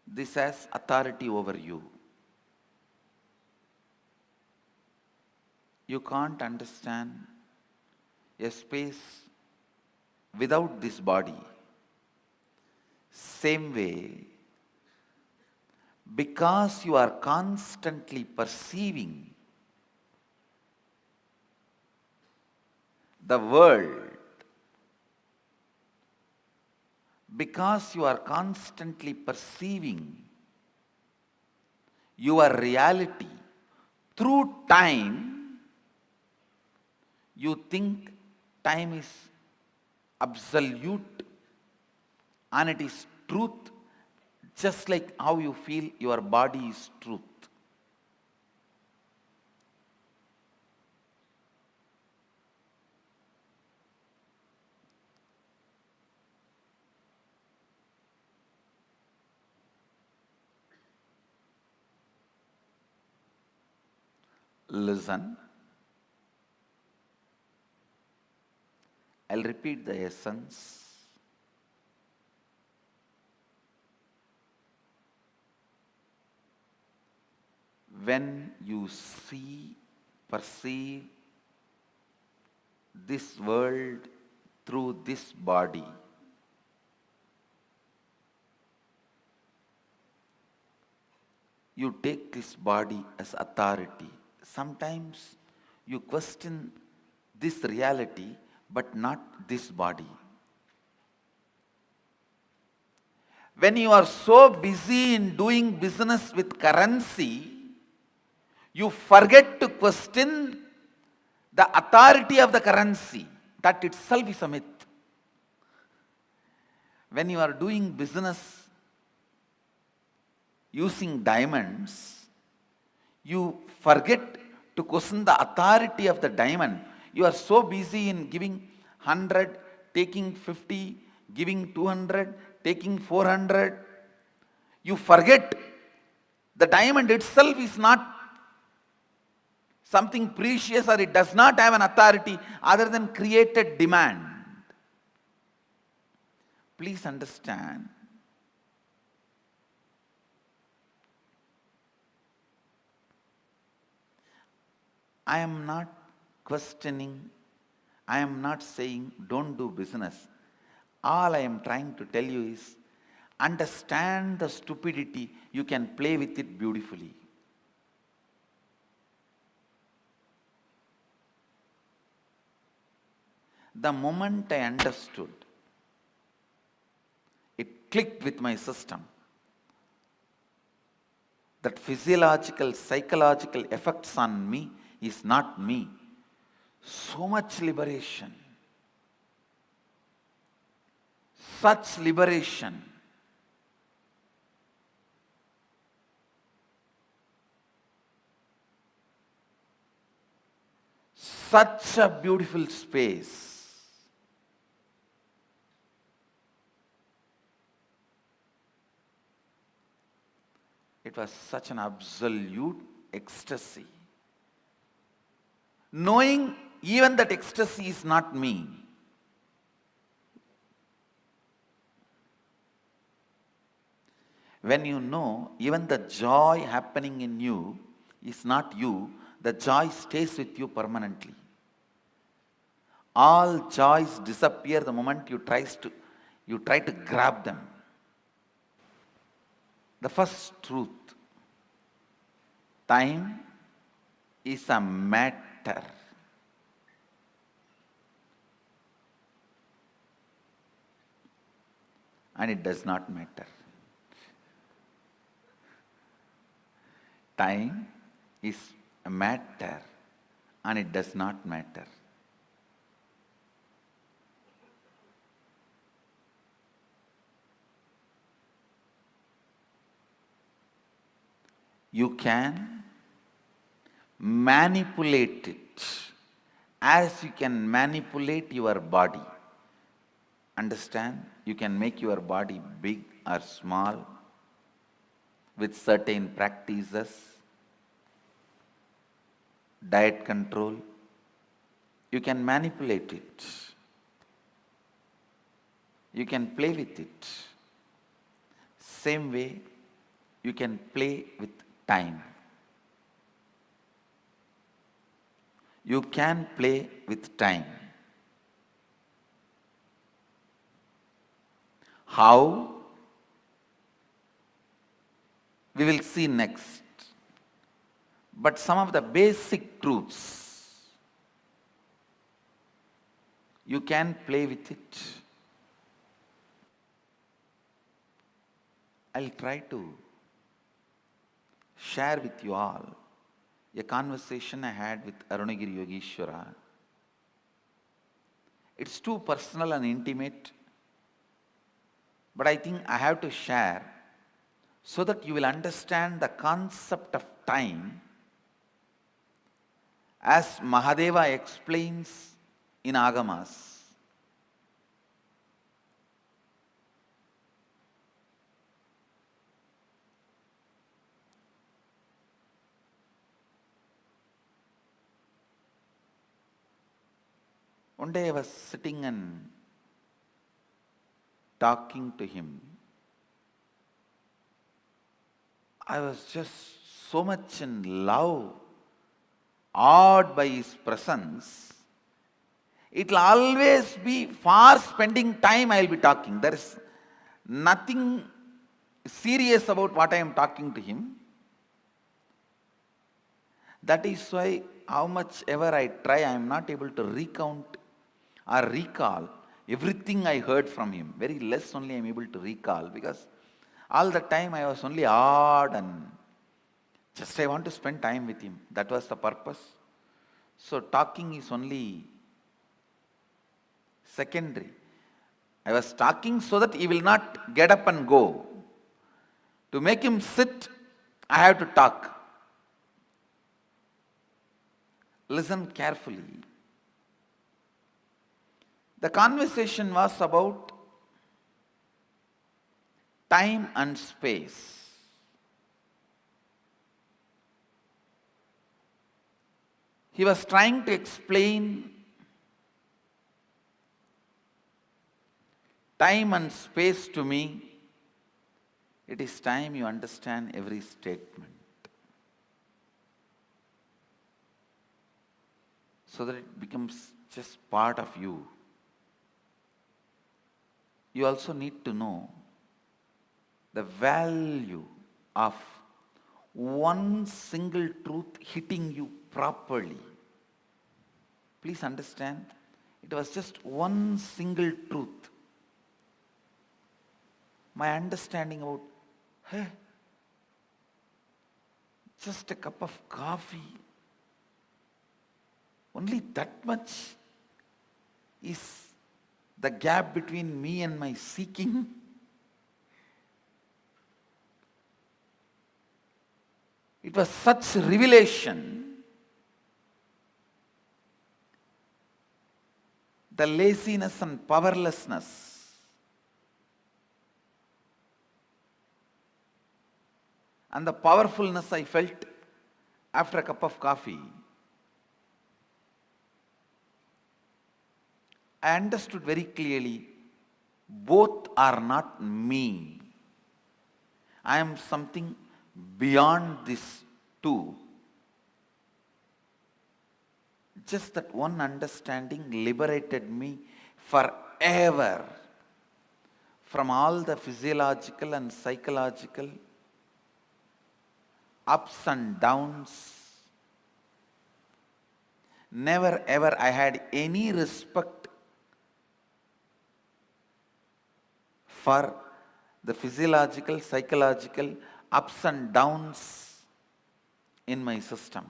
this has authority over you. You can't understand a space without this body. Same way, because you are constantly perceiving the world, because you are constantly perceiving your reality through time, you think time is absolute and it is truth, just like how you feel your body is truth. Listen. I'll repeat the essence. When you see, perceive this world through this body, you take this body as authority. Sometimes you question this reality, but not this body. When you are so busy in doing business with currency, you forget to question the authority of the currency. That itself is a myth. When you are doing business using diamonds, you forget to question the authority of the diamond. You are so busy in giving 100, taking 50, giving 200, taking 400. You forget the diamond itself is not something precious, or it does not have an authority other than created demand. Please understand. I am not questioning, I am not saying don't do business. All I am trying to tell you is understand the stupidity, you can play with it beautifully. The moment I understood, it clicked with my system that physiological, psychological effects on me is not me. So much liberation, such liberation. Such a beautiful space. It was such an absolute ecstasy. Knowing even that ecstasy is not me. When you know even the joy happening in you is not you, the joy stays with you permanently. All joys disappear the moment you try to grab them. The first truth, time is a matter. And it does not matter. Time is a matter and it does not matter. you can manipulate it as you can manipulate your body. Understand? You can make your body big or small with certain practices, diet control. You can manipulate it. You can play with it. Same way, you can play with time. You can play with time. How? We will see next. But some of the basic truths, you can play with it. I'll try to share with you all a conversation I had with Arunagiri Yogeshwara. It's too personal and intimate, but I think I have to share so that you will understand the concept of time as Mahadeva explains in Agamas. One day I was sitting and talking to him. I was just so much in love, awed by his presence. It will always be for spending time I will be talking. There is nothing serious about what I am talking to him. That is why how much ever I try, I am not able to recount or recall everything I heard from him. Very less only I am able to recall, because all the time I was only awed and just I want to spend time with him. That was the purpose. So talking is only secondary. I was talking so that he will not get up and go. To make him sit, I have to talk. Listen carefully. The conversation was about time and space. He was trying to explain time and space to me. It is time you understand every statement, so that it becomes just part of you. You also need to know the value of one single truth hitting you properly. Please understand, it was just one single truth. My understanding about, just a cup of coffee, only that much is the gap between me and my seeking. It was such revelation. The laziness and powerlessness and the powerfulness I felt after a cup of coffee. I understood very clearly, both are not me. I am something beyond this too. Just that one understanding liberated me forever from all the physiological and psychological ups and downs. Never ever I had any respect for the physiological, psychological ups and downs in my system.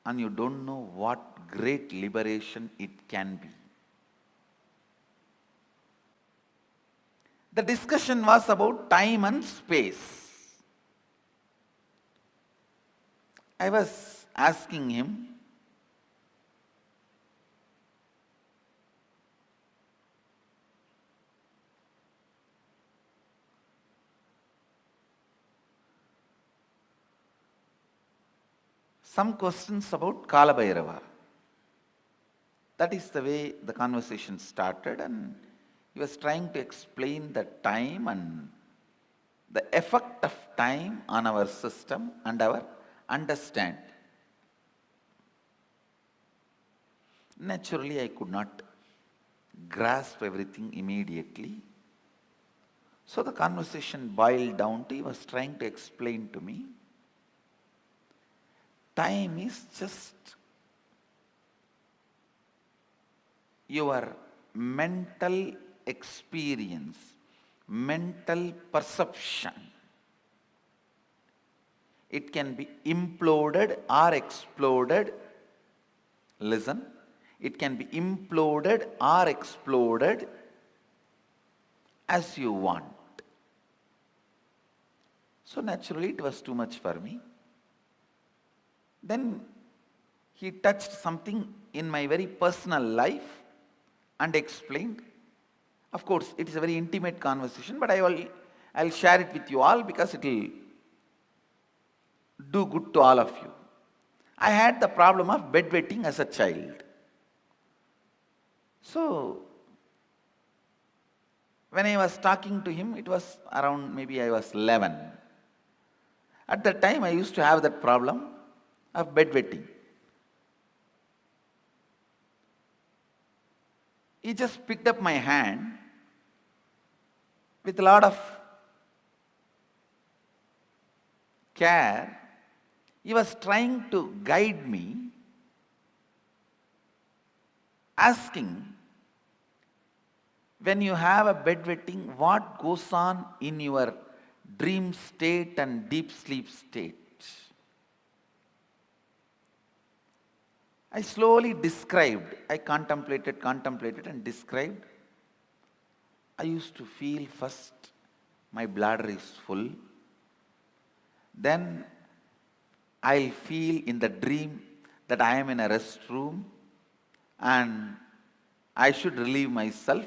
And you don't know what great liberation it can be. The discussion was about time and space. I was asking him, some questions about Kala Bhairava. That is the way the conversation started, and he was trying to explain the time and the effect of time on our system and our understanding. Naturally, I could not grasp everything immediately. So the conversation boiled down to, he was trying to explain to me, time is just your mental experience, mental perception. It can be imploded or exploded. Listen, it can be imploded or exploded as you want. So naturally it was too much for me. Then he touched something in my very personal life and explained. Of course, it is a very intimate conversation, but I'll share it with you all because it will do good to all of you. I had the problem of bedwetting as a child. So, when I was talking to him, it was around maybe I was 11. At that time, I used to have that problem of bedwetting. He just picked up my hand with a lot of care. He was trying to guide me, asking, when you have a bedwetting, what goes on in your dream state and deep sleep state? I slowly described, I contemplated and described. I used to feel first my bladder is full. Then I'll feel in the dream that I am in a restroom and I should relieve myself.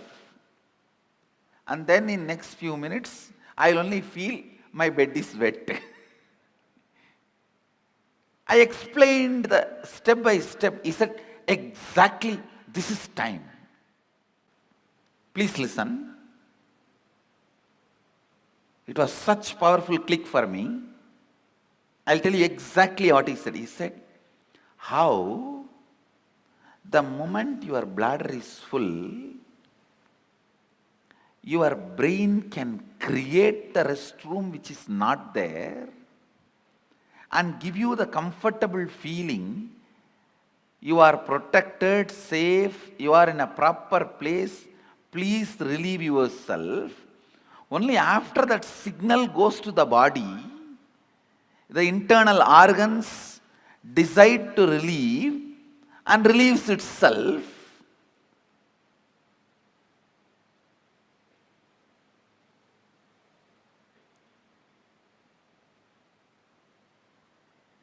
And then in next few minutes, I'll only feel my bed is wet. I explained the step by step. He said, exactly, this is time. Please listen. It was such powerful click for me. I'll tell you exactly what he said. He said, how the moment your bladder is full, your brain can create the restroom which is not there and give you the comfortable feeling you are protected, safe, you are in a proper place, please relieve yourself. Only after that signal goes to the body, the internal organs decide to relieve and relieves itself.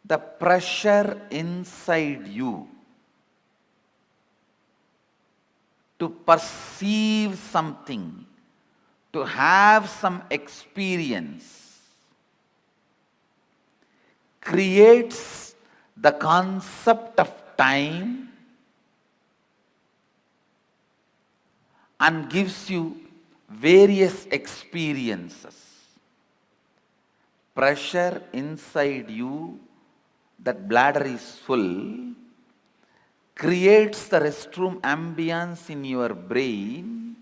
The pressure inside you to perceive something, to have some experience, creates the concept of time and gives you various experiences. Pressure inside you, that bladder is full, creates the restroom ambience in your brain,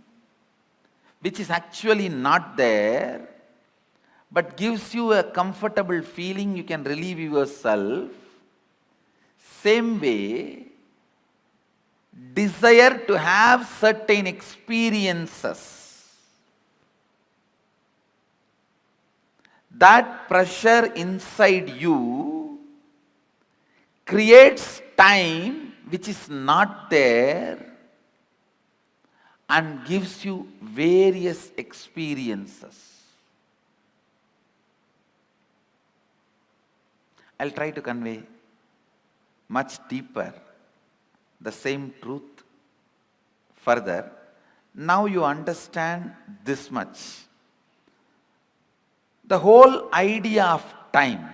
which is actually not there, but gives you a comfortable feeling, you can relieve yourself. Same way, desire to have certain experiences, that pressure inside you creates time which is not there and gives you various experiences. I'll try to convey much deeper the same truth further, now you understand this much. The whole idea of time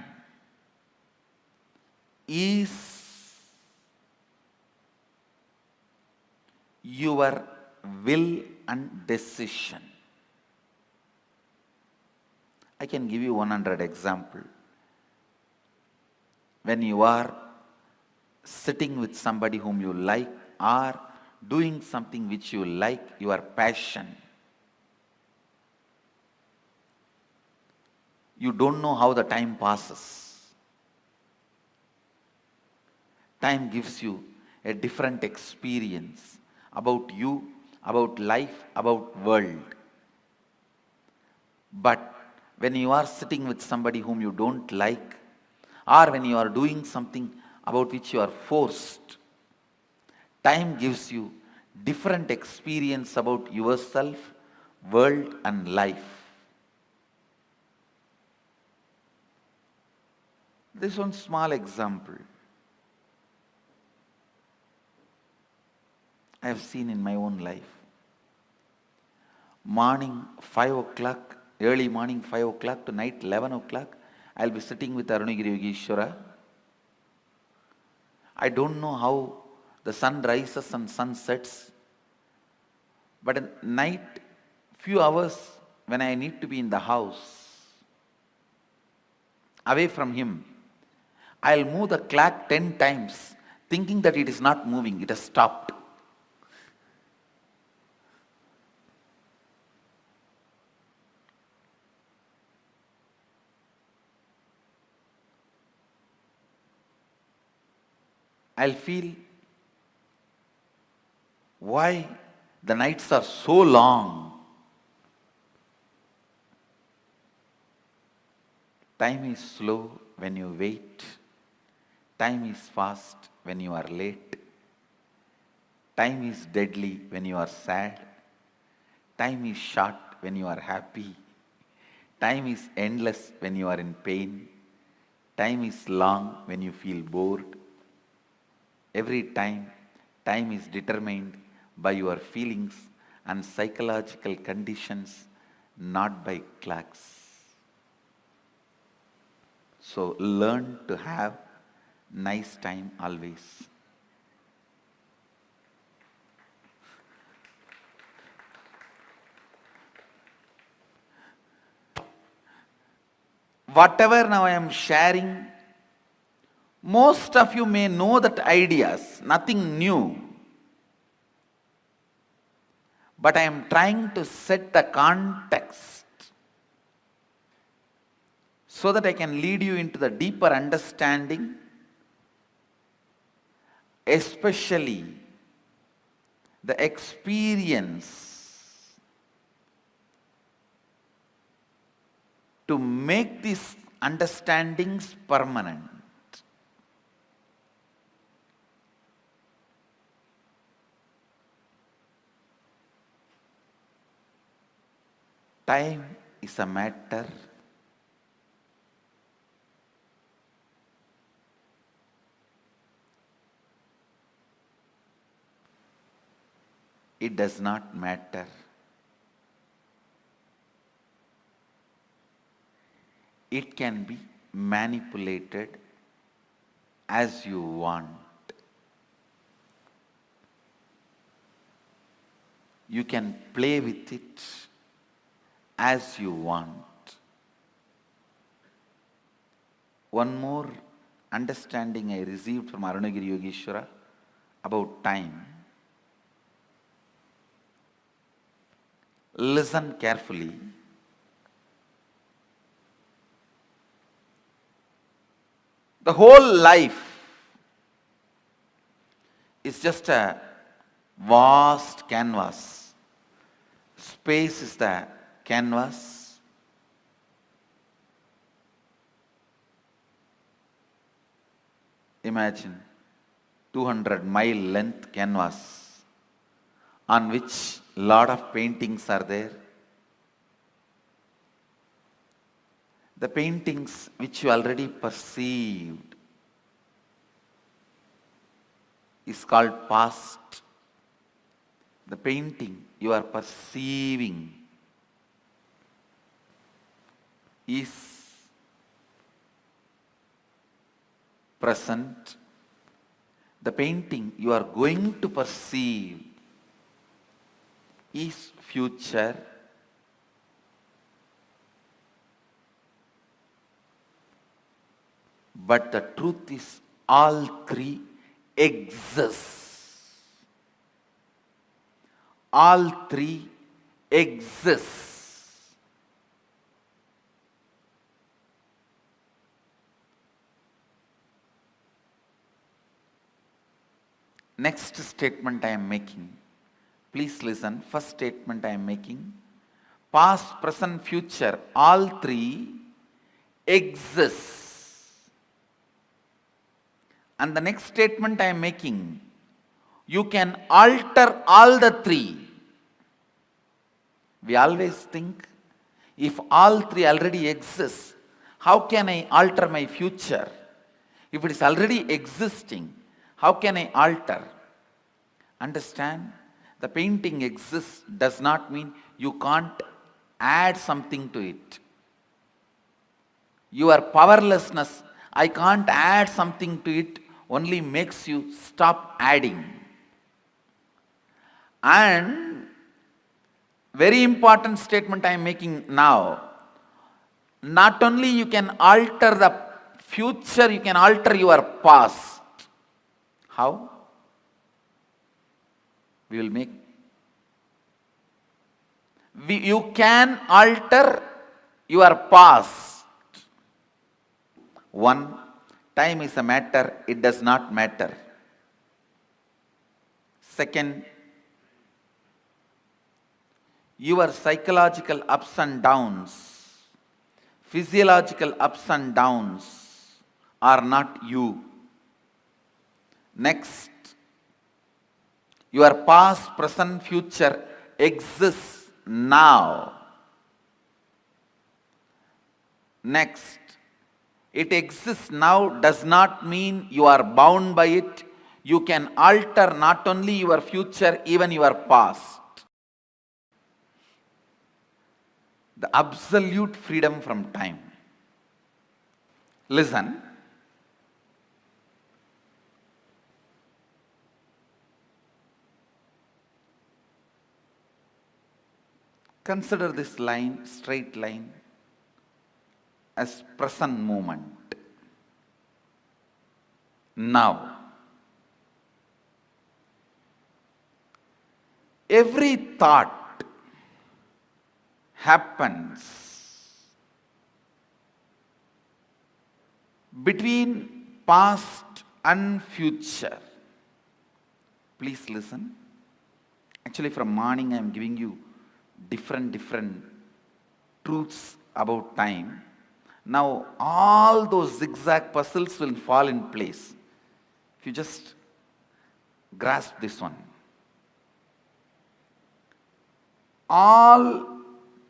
is your will and decision. I can give you 100 example. When you are sitting with somebody whom you like or doing something which you like, your passion, you don't know how the time passes. Time gives you a different experience about you, about life, about world. But when you are sitting with somebody whom you don't like, or when you are doing something about which you are forced, time gives you different experience about yourself, world and life. This one small example I have seen in my own life. Morning 5 o'clock, early morning 5 o'clock to night 11 o'clock, I'll be sitting with Arunagiri Yogeshwara. I don't know how the sun rises and sun sets, but at night, few hours when I need to be in the house, away from him, I'll move the clock 10 times, thinking that it is not moving, it has stopped. I'll feel why the nights are so long. Time is slow when you wait. Time is fast when you are late. Time is deadly when you are sad. Time is short when you are happy. Time is endless when you are in pain. Time is long when you feel bored. Every time, time is determined by your feelings and psychological conditions, not by clocks. So learn to have nice time always. Whatever now I am sharing, most of you may know that ideas, nothing new. But I am trying to set the context so that I can lead you into the deeper understanding, especially the experience to make these understandings permanent. Time is a matter it does not matter. It can be manipulated as you want. You can play with it as you want. One more understanding I received from Arunagiri Yogeshwara about time. Listen carefully. The whole life is just a vast canvas. Space is the canvas. Imagine 200-mile length canvas on which lot of paintings are there. The paintings which you already perceived, is called past. The painting you are perceiving is present. The painting you are going to perceive is future. But the truth is, all three exist. All three exist. Next statement I am making. Please listen. First statement I am making. Past, present, future, all three exist. And the next statement I am making, you can alter all the three. We always think, if all three already exist, how can I alter my future? If it is already existing, how can I alter? Understand? The painting exists does not mean you can't add something to it. Your powerlessness, I can't add something to it, only makes you stop adding. And very important statement I am making now. Not only you can alter the future, you can alter your past. How? We will make. You can alter your past. One, time is a matter, it does not matter. Second, your psychological ups and downs, physiological ups and downs are not you. Next, your past, present, future exists now. Next, it exists now does not mean you are bound by it. You can alter not only your future, even your past. The absolute freedom from time. Listen. Consider this line, straight line, as present moment. Now, every thought happens between past and future. Please listen. Actually, from morning I am giving you different truths about time. Now all those zigzag puzzles will fall in place if you just grasp this one. All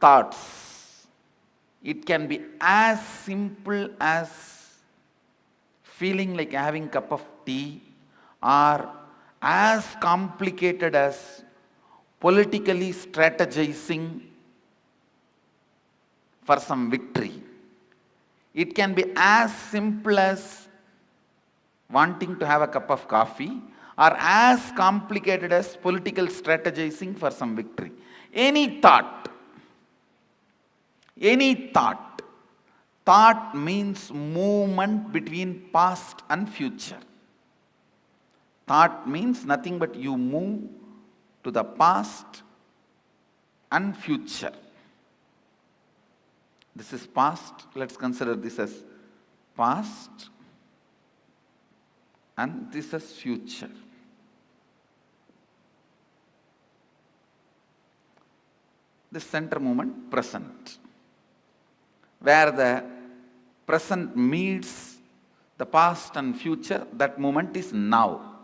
thoughts, it can be as simple as feeling like having a cup of tea, or as complicated as politically strategizing for some victory. It can be as simple as wanting to have a cup of coffee, or as complicated as political strategizing for some victory. Any thought, thought means movement between past and future. Thought means nothing but you move to the past and future. This is past. Let's consider this as past, and this as future. The center moment, present. Where the present meets the past and future, that moment is now.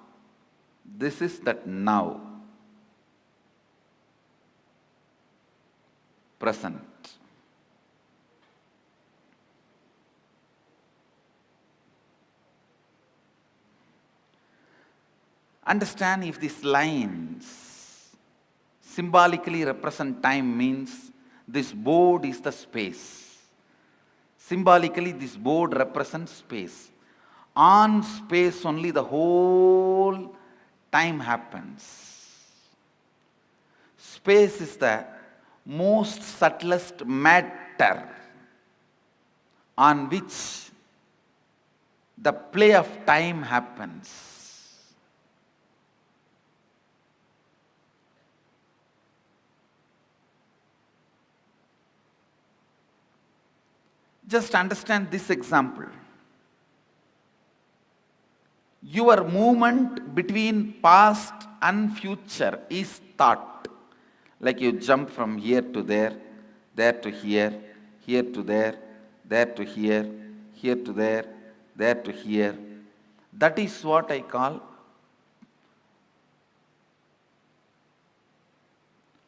This is that now. Present. Understand, if these lines symbolically represent time, means this board is the space. Symbolically, this board represents space. On space only the whole time happens. Space is the most subtlest matter on which the play of time happens. Just understand this example. Your movement between past and future is thought. Like you jump from here to there to here to there to here to there to here. That is what I call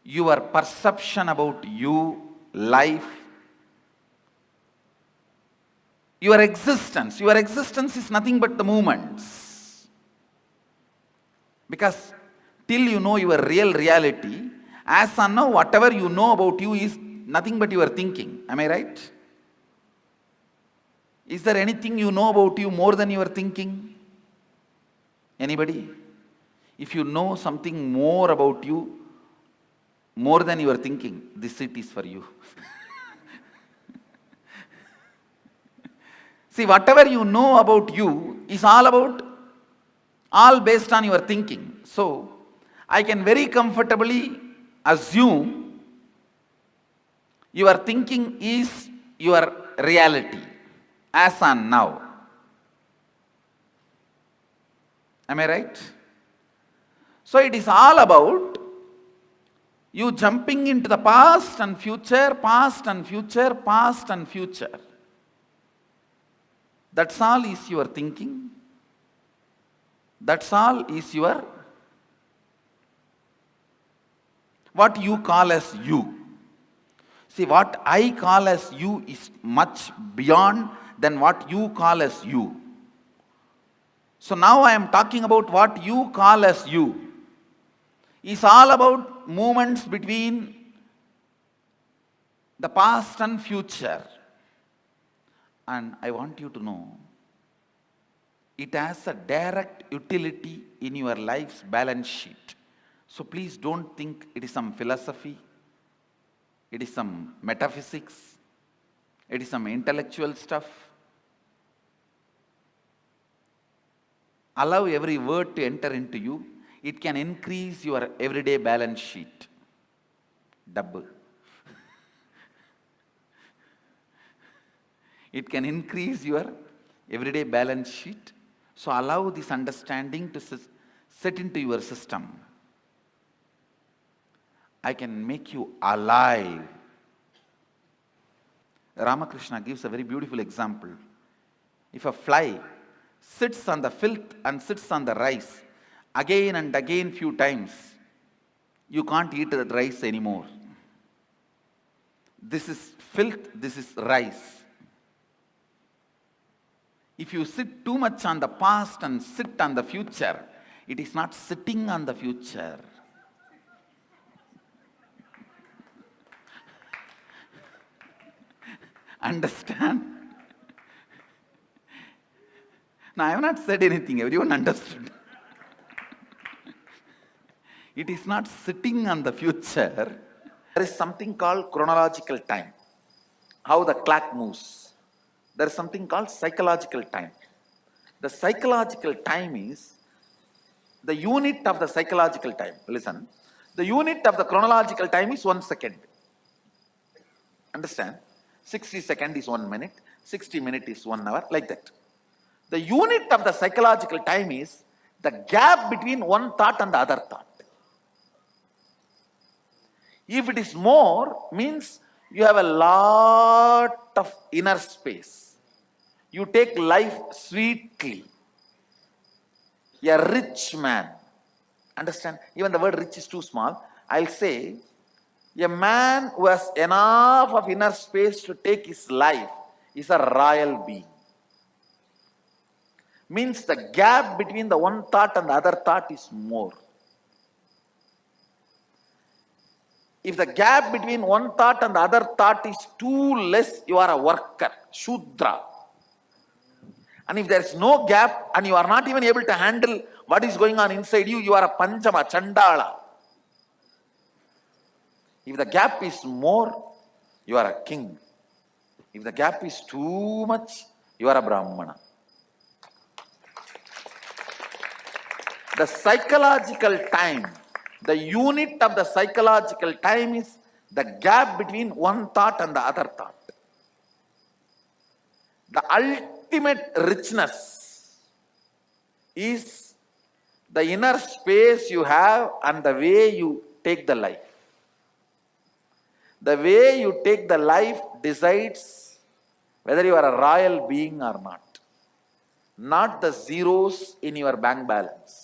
your perception about you, life, your existence. Your existence is nothing but the movements. Because till you know your real reality, as of now, whatever you know about you is nothing but your thinking. Am I right? Is there anything you know about you more than your thinking? Anybody? If you know something more about you, more than your thinking, this seat is for you. See, whatever you know about you is all based on your thinking. So, I can very comfortably assume your thinking is your reality, as on now. Am I right? So, it is all about you jumping into the past and future, past and future, past and future. That's all is your thinking. That's all is your, what you call as you. See, what I call as you is much beyond than what you call as you. So now I am talking about what you call as you. It's all about movements between the past and future. And I want you to know, it has a direct utility in your life's balance sheet. So please don't think it is some philosophy, it is some metaphysics, it is some intellectual stuff. Allow every word to enter into you. It can increase your everyday balance sheet. Double. It can increase your everyday balance sheet. So allow this understanding to set into your system. I can make you alive. Ramakrishna gives a very beautiful example. If a fly sits on the filth and sits on the rice again and again few times, you can't eat the rice anymore. This is filth, this is rice. If you sit too much on the past and sit on the future, it is not sitting on the future. Understand? Now, I have not said anything. Everyone understood. It is not sitting on the future. There is something called chronological time. How the clock moves. There is something called psychological time. The psychological time is the unit of the psychological time. Listen. The unit of the chronological time is 1 second. Understand? 60 seconds is 1 minute. 60 minutes is 1 hour. Like that. The unit of the psychological time is the gap between one thought and the other thought. If it is more, means you have a lot of inner space. You take life sweetly. A rich man. Understand? Even the word rich is too small. I'll say, a man who has enough of inner space to take his life is a royal being. means the gap between the one thought and the other thought is more. If the gap between one thought and the other thought is too less, you are a worker, Shudra. And if there is no gap and you are not even able to handle what is going on inside you, you are a Panchama, Chandala. If the gap is more, you are a king. If the gap is too much, you are a Brahmana. The psychological time, the unit of the psychological time is the gap between one thought and the other thought. The ultimate richness is the inner space you have and the way you take the life. The way you take the life decides whether you are a royal being or not the zeros in your bank balance.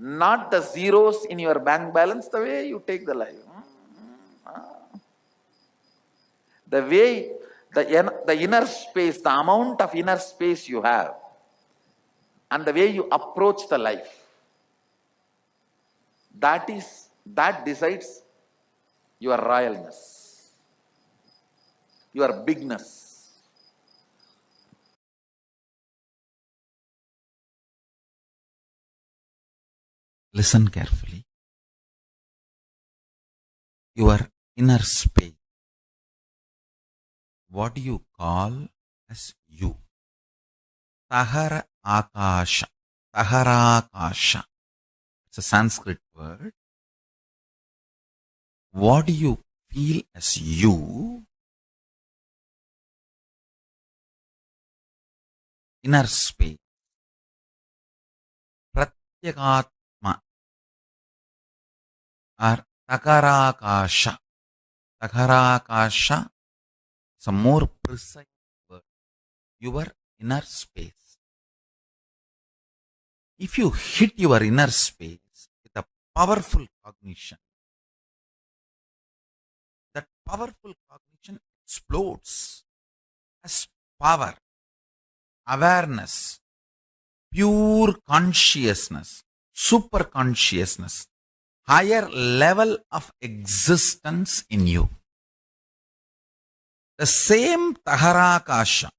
Not the zeros in your bank balance, the way you take the life. The way, the inner space, the amount of inner space you have, and the way you approach the life, that decides your royalness, your bigness. Listen carefully. Your inner space. What do you call as you? Tahara Akasha. Taharakasha. It's a Sanskrit word. What do you feel as you? Inner space. Pratyagatma or Takarakasha. Takarakasha is a more precise word. Your inner space. If you hit your inner space with a powerful cognition, that powerful cognition explodes as power, awareness, pure consciousness, super consciousness, higher level of existence in you. The same Taharakasha,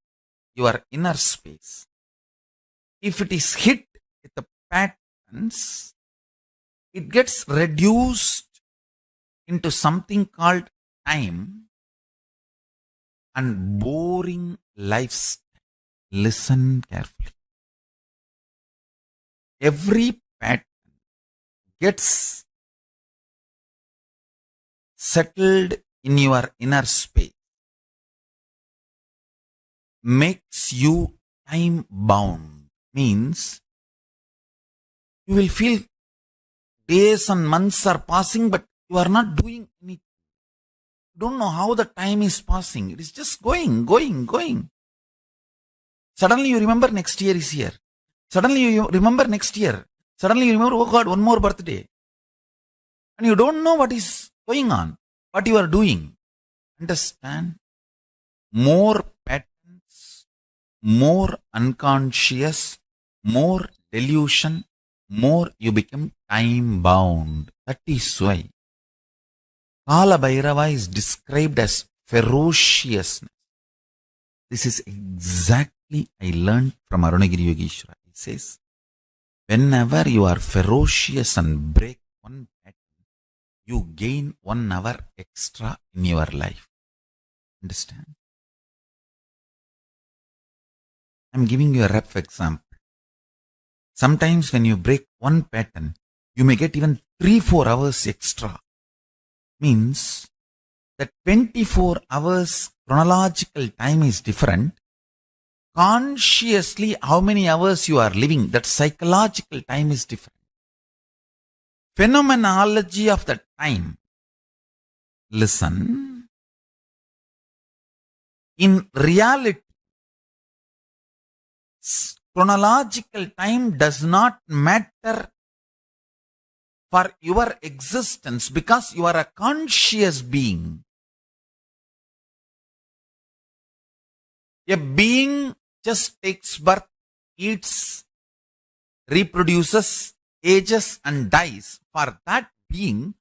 your inner space, if it is hit with the patterns, it gets reduced into something called time and boring lifestyle. Listen carefully. Every pattern gets settled in your inner space, makes you time bound, means you will feel days and months are passing, but you are not doing anything. You don't know how the time is passing. It is just going. Suddenly you remember next year is here. Suddenly you remember next year. Suddenly you remember, oh God, one more birthday. And you don't know what is going on, what you are doing. Understand? More patterns, more unconscious, more delusion, more you become time bound. That is why Kala Bhairava is described as ferociousness. This is exactly I learned from Arunagiri Yogeshwara. He says, whenever you are ferocious and break one pattern, you gain 1 hour extra in your life. Understand? I'm giving you a rough example. Sometimes when you break one pattern, you may get even 3-4 hours extra. Means that 24 hours chronological time is different. Consciously, how many hours you are living, that psychological time is different. Phenomenology of the time. Listen. In reality, chronological time does not matter for your existence because you are a conscious being. A being just takes birth, eats, reproduces, ages and dies. For that being,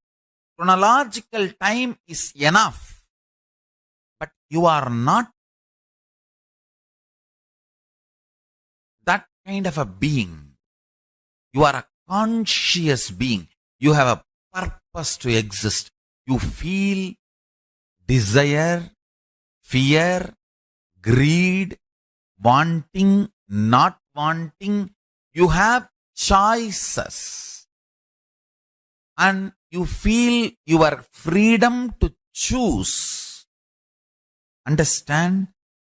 chronological time is enough. But you are not that kind of a being. You are a conscious being. You have a purpose to exist. You feel desire, fear, greed, wanting, not wanting. You have choices. And you feel your freedom to choose. Understand?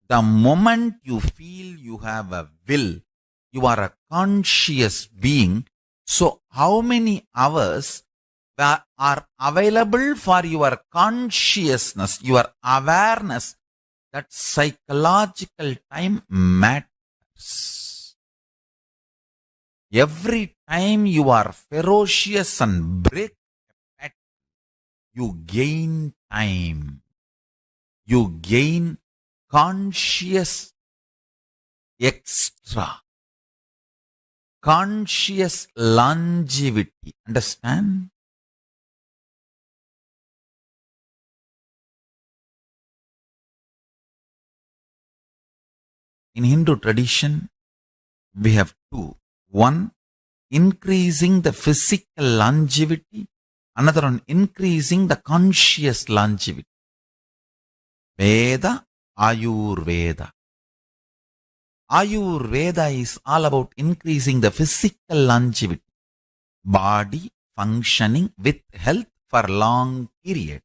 The moment you feel you have a will, you are a conscious being. So how many hours are available for your consciousness, your awareness? That psychological time matters. Every time you are ferocious and break a pattern, you gain time. You gain conscious extra, conscious longevity. Understand? In Hindu tradition, we have two. One, increasing the physical longevity. Another one, increasing the conscious longevity. Veda, Ayurveda. Ayurveda is all about increasing the physical longevity. Body functioning with health for long period.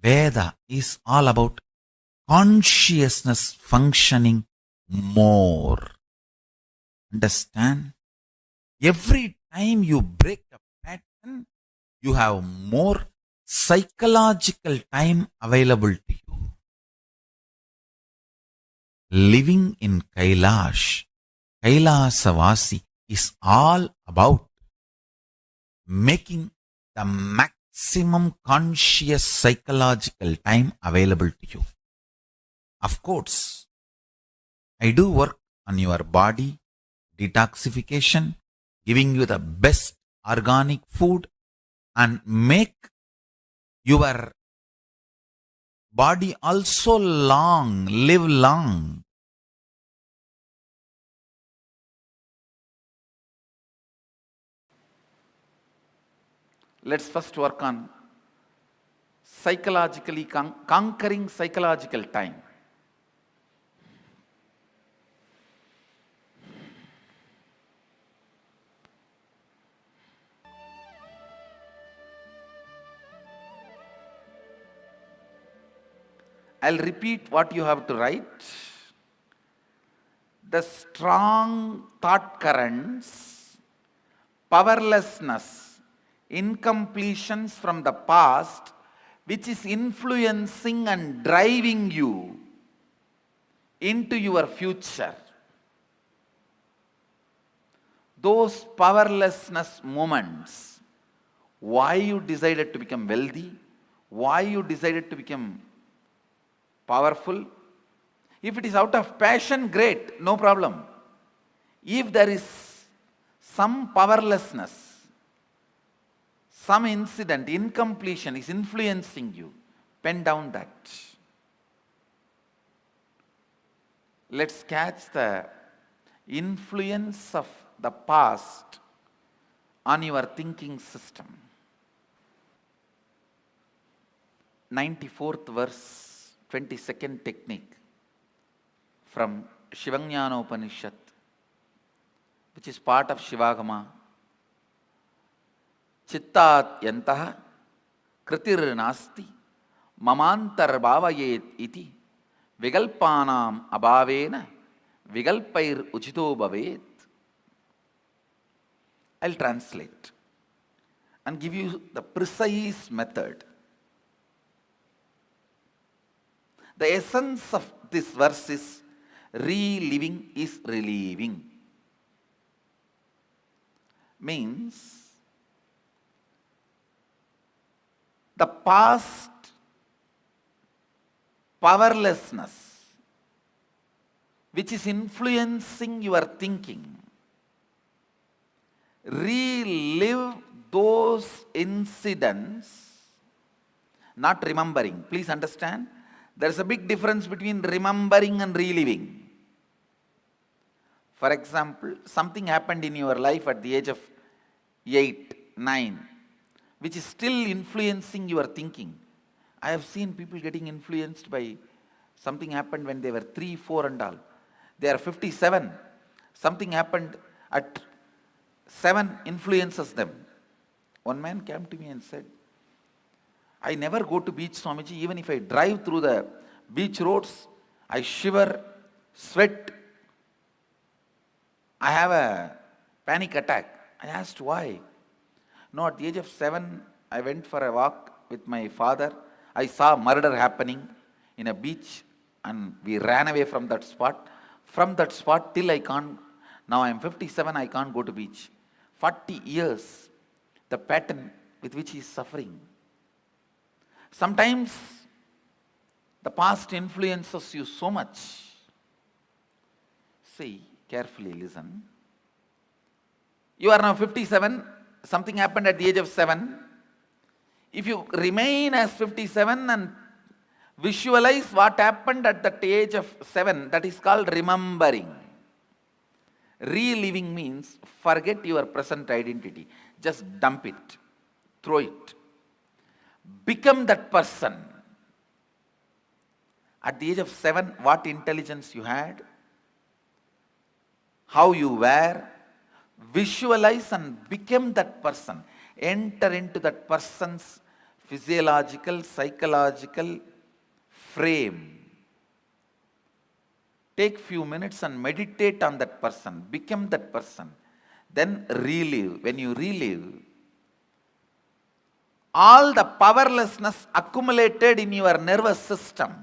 Veda is all about consciousness functioning more. Understand? Every time you break a pattern, you have more psychological time available to you. Living in Kailash, Kailasavasi is all about making the maximum conscious psychological time available to you. Of course, I do work on your body, detoxification, giving you the best organic food and make your body also live long. Let's first work on psychologically conquering psychological time. I'll repeat what you have to write. The strong thought currents, powerlessness, incompletions from the past, which is influencing and driving you into your future. Those powerlessness moments, why you decided to become wealthy, why you decided to become powerful. If it is out of passion, great, no problem. If there is some powerlessness, some incident, incompletion is influencing you, pen down that. Let's catch the influence of the past on your thinking system. 94th verse. 22nd technique from Shivajnana Upanishad, which is part of Shivagama. Chittat yantaha kritir nasti mamantar bhavayet iti vigalpanam abhavena vigalpair uchito bhavet. I'll translate and give you the precise method. The essence of this verse is reliving is relieving. Means the past powerlessness, which is influencing your thinking. Relive those incidents, not remembering. Please understand, there is a big difference between remembering and reliving. For example, something happened in your life at the age of 8, 9, which is still influencing your thinking. I have seen people getting influenced by something happened when they were 3, 4 and all. They are 57. Something happened at 7 influences them. One man came to me and said, I never go to beach, Swamiji. Even if I drive through the beach roads, I shiver, sweat. I have a panic attack. I asked why. No, at the age of 7, I went for a walk with my father. I saw murder happening in a beach and we ran away from that spot. From that spot till I can't, now I am 57, I can't go to beach. 40 years, the pattern with which he is suffering. Sometimes the past influences you so much. See, carefully listen. You are now 57, something happened at the age of 7. If you remain as 57 and visualize what happened at that age of 7, that is called remembering. Reliving means forget your present identity. Just dump it, throw it. Become that person. At the age of 7, what intelligence you had, how you were, visualize and become that person. Enter into that person's physiological, psychological frame. Take few minutes and meditate on that person. Become that person. Then relive. When you relive, all the powerlessness accumulated in your nervous system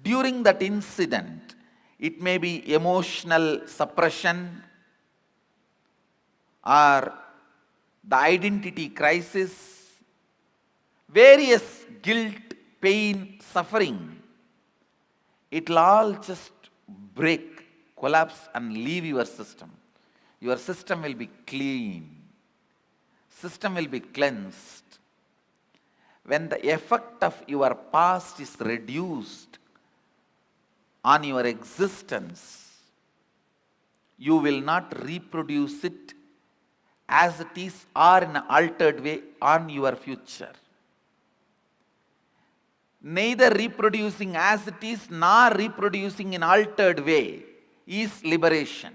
during that incident, it may be emotional suppression or the identity crisis, various guilt, pain, suffering, it will all just break, collapse and leave your system. Your system will be clean. System will be cleansed. When the effect of your past is reduced on your existence, you will not reproduce it as it is or in an altered way on your future. Neither reproducing as it is nor reproducing in altered way is liberation.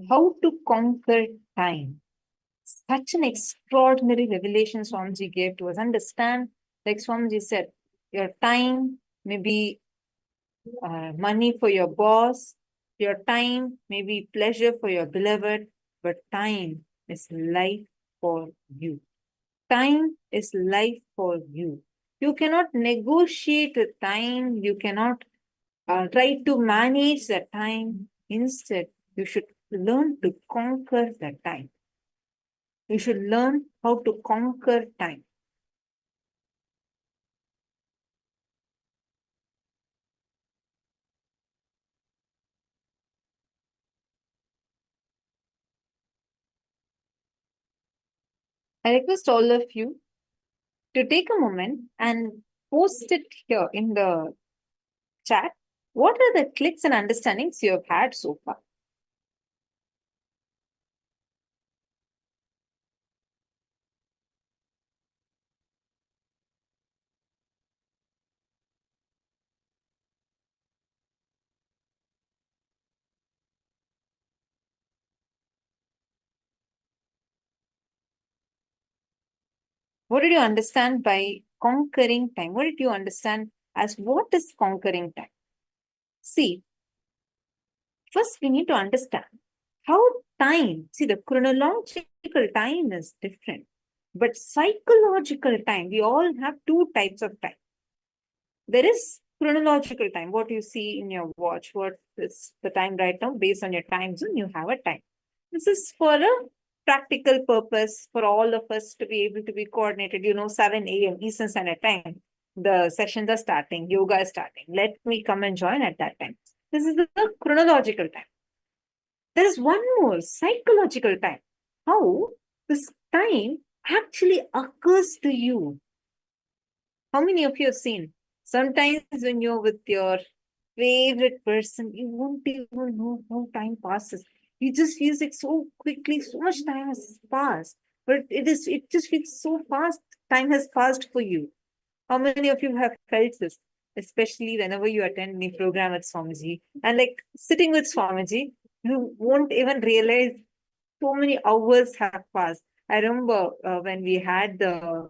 How to conquer time. Such an extraordinary revelation Swamiji gave to us. Understand, like Swamiji said, your time may be money for your boss, your time may be pleasure for your beloved, but time is life for you. Time is life for you. You cannot negotiate the time. You cannot try to manage the time. Instead, you should learn to conquer the time. You should learn how to conquer time. I request all of you to take a moment and post it here in the chat. What are the clicks and understandings you have had so far? What did you understand by conquering time? What did you understand as what is conquering time? See, first we need to understand how time, see the chronological time is different, but psychological time, we all have two types of time. There is chronological time, what you see in your watch, what is the time right now, based on your time zone, you have a time. This is for a practical purpose for all of us to be able to be coordinated. 7 a.m. Eastern Standard Time, the sessions are starting, yoga is starting. Let me come and join at that time. This is the chronological time. There is one more psychological time. How this time actually occurs to you. How many of you have seen? Sometimes when you're with your favorite person, you won't even know how time passes. You just feels like so quickly, so much time has passed. But it just feels so fast. Time has passed for you. How many of you have felt this? Especially whenever you attend any program with Swamiji. And like sitting with Swamiji, you won't even realize so many hours have passed. I remember when we had the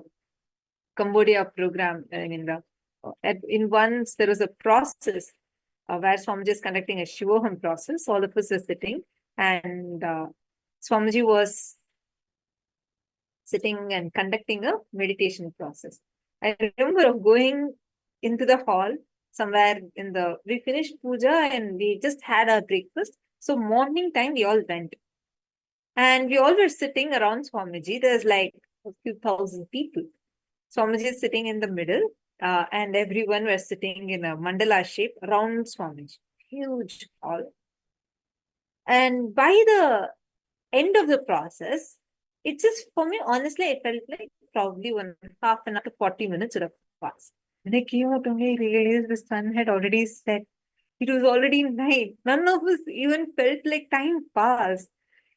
Cambodia program, in once there was a process where Swamiji is conducting a Shivoham process. All of us were sitting, and Swamiji was sitting and conducting a meditation process. I remember of going into the hall somewhere we finished puja and we just had our breakfast. So morning time we all went. And we all were sitting around Swamiji. There's like a few thousand people. Swamiji is sitting in the middle, and everyone was sitting in a mandala shape around Swamiji. Huge hall. And by the end of the process, it just, for me, honestly, it felt like probably half an hour to 40 minutes would have passed. When I came out, only I realized the sun had already set. It was already night. None of us even felt like time passed.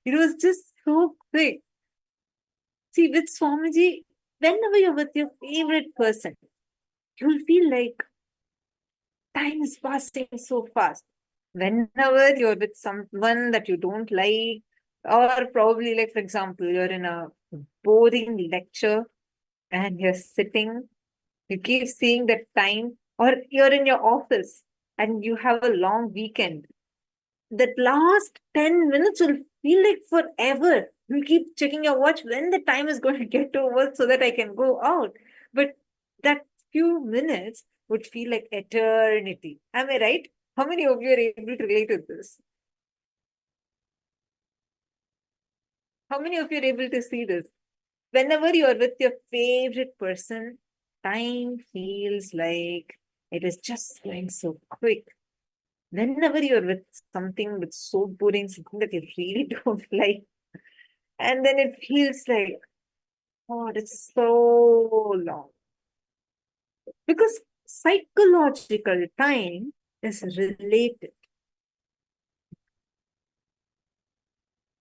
It was just so quick. See, with Swamiji, whenever you're with your favorite person, you'll feel like time is passing so fast. Whenever you're with someone that you don't like, or probably, like, for example, you're in a boring lecture and you're sitting, you keep seeing that time, or you're in your office and you have a long weekend. That last 10 minutes will feel like forever. You keep checking your watch when the time is going to get over so that I can go out. But that few minutes would feel like eternity. Am I right? How many of you are able to relate to this? How many of you are able to see this? Whenever you are with your favorite person, time feels like it is just going so quick. Whenever you're with something that's so boring, something that you really don't like, and then it feels like, oh, it's so long. Because psychological time is related.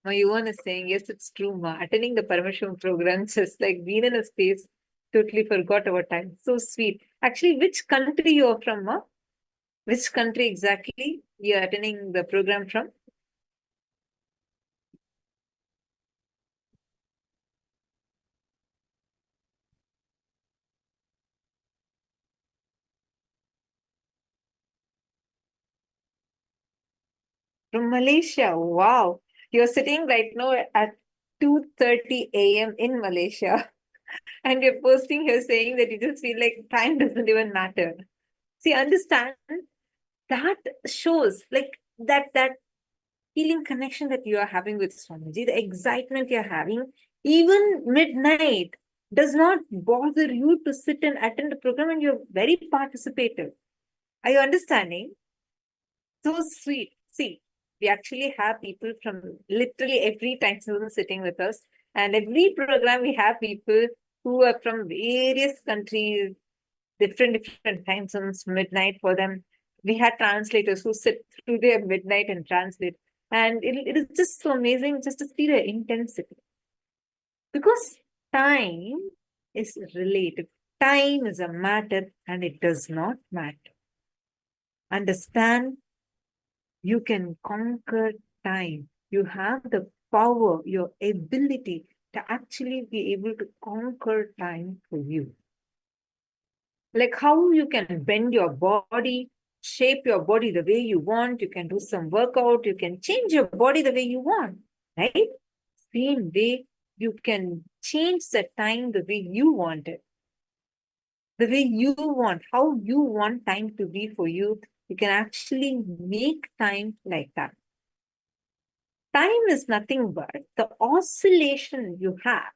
Now, Yuvan is saying, yes, it's true, Ma. Attending the Paramashivoham program, just like being in a space, totally forgot our time. So sweet. Actually, which country you are from, Ma? Which country exactly you are attending the program from? From Malaysia. Wow. You're sitting right now at 2:30 a.m. in Malaysia. And you're posting here saying that you just feel like time doesn't even matter. See, understand that shows like that feeling connection that you are having with Swamiji, the excitement you're having, even midnight does not bother you to sit and attend the program, and you're very participative. Are you understanding? So sweet. See, we actually have people from literally every time zone sitting with us, and every program we have people who are from various countries, different time zones, midnight for them. We had translators who sit through their midnight and translate. And it is just so amazing just to see the intensity. Because time is relative. Time is a matter and it does not matter. Understand, you can conquer time. You have the power, your ability to actually be able to conquer time for you. Like how you can bend your body, shape your body the way you want. You can do some workout. You can change your body the way you want, right? Same way, you can change the time the way you want it. The way you want, how you want time to be for you. You can actually make time like that. Time is nothing but the oscillation you have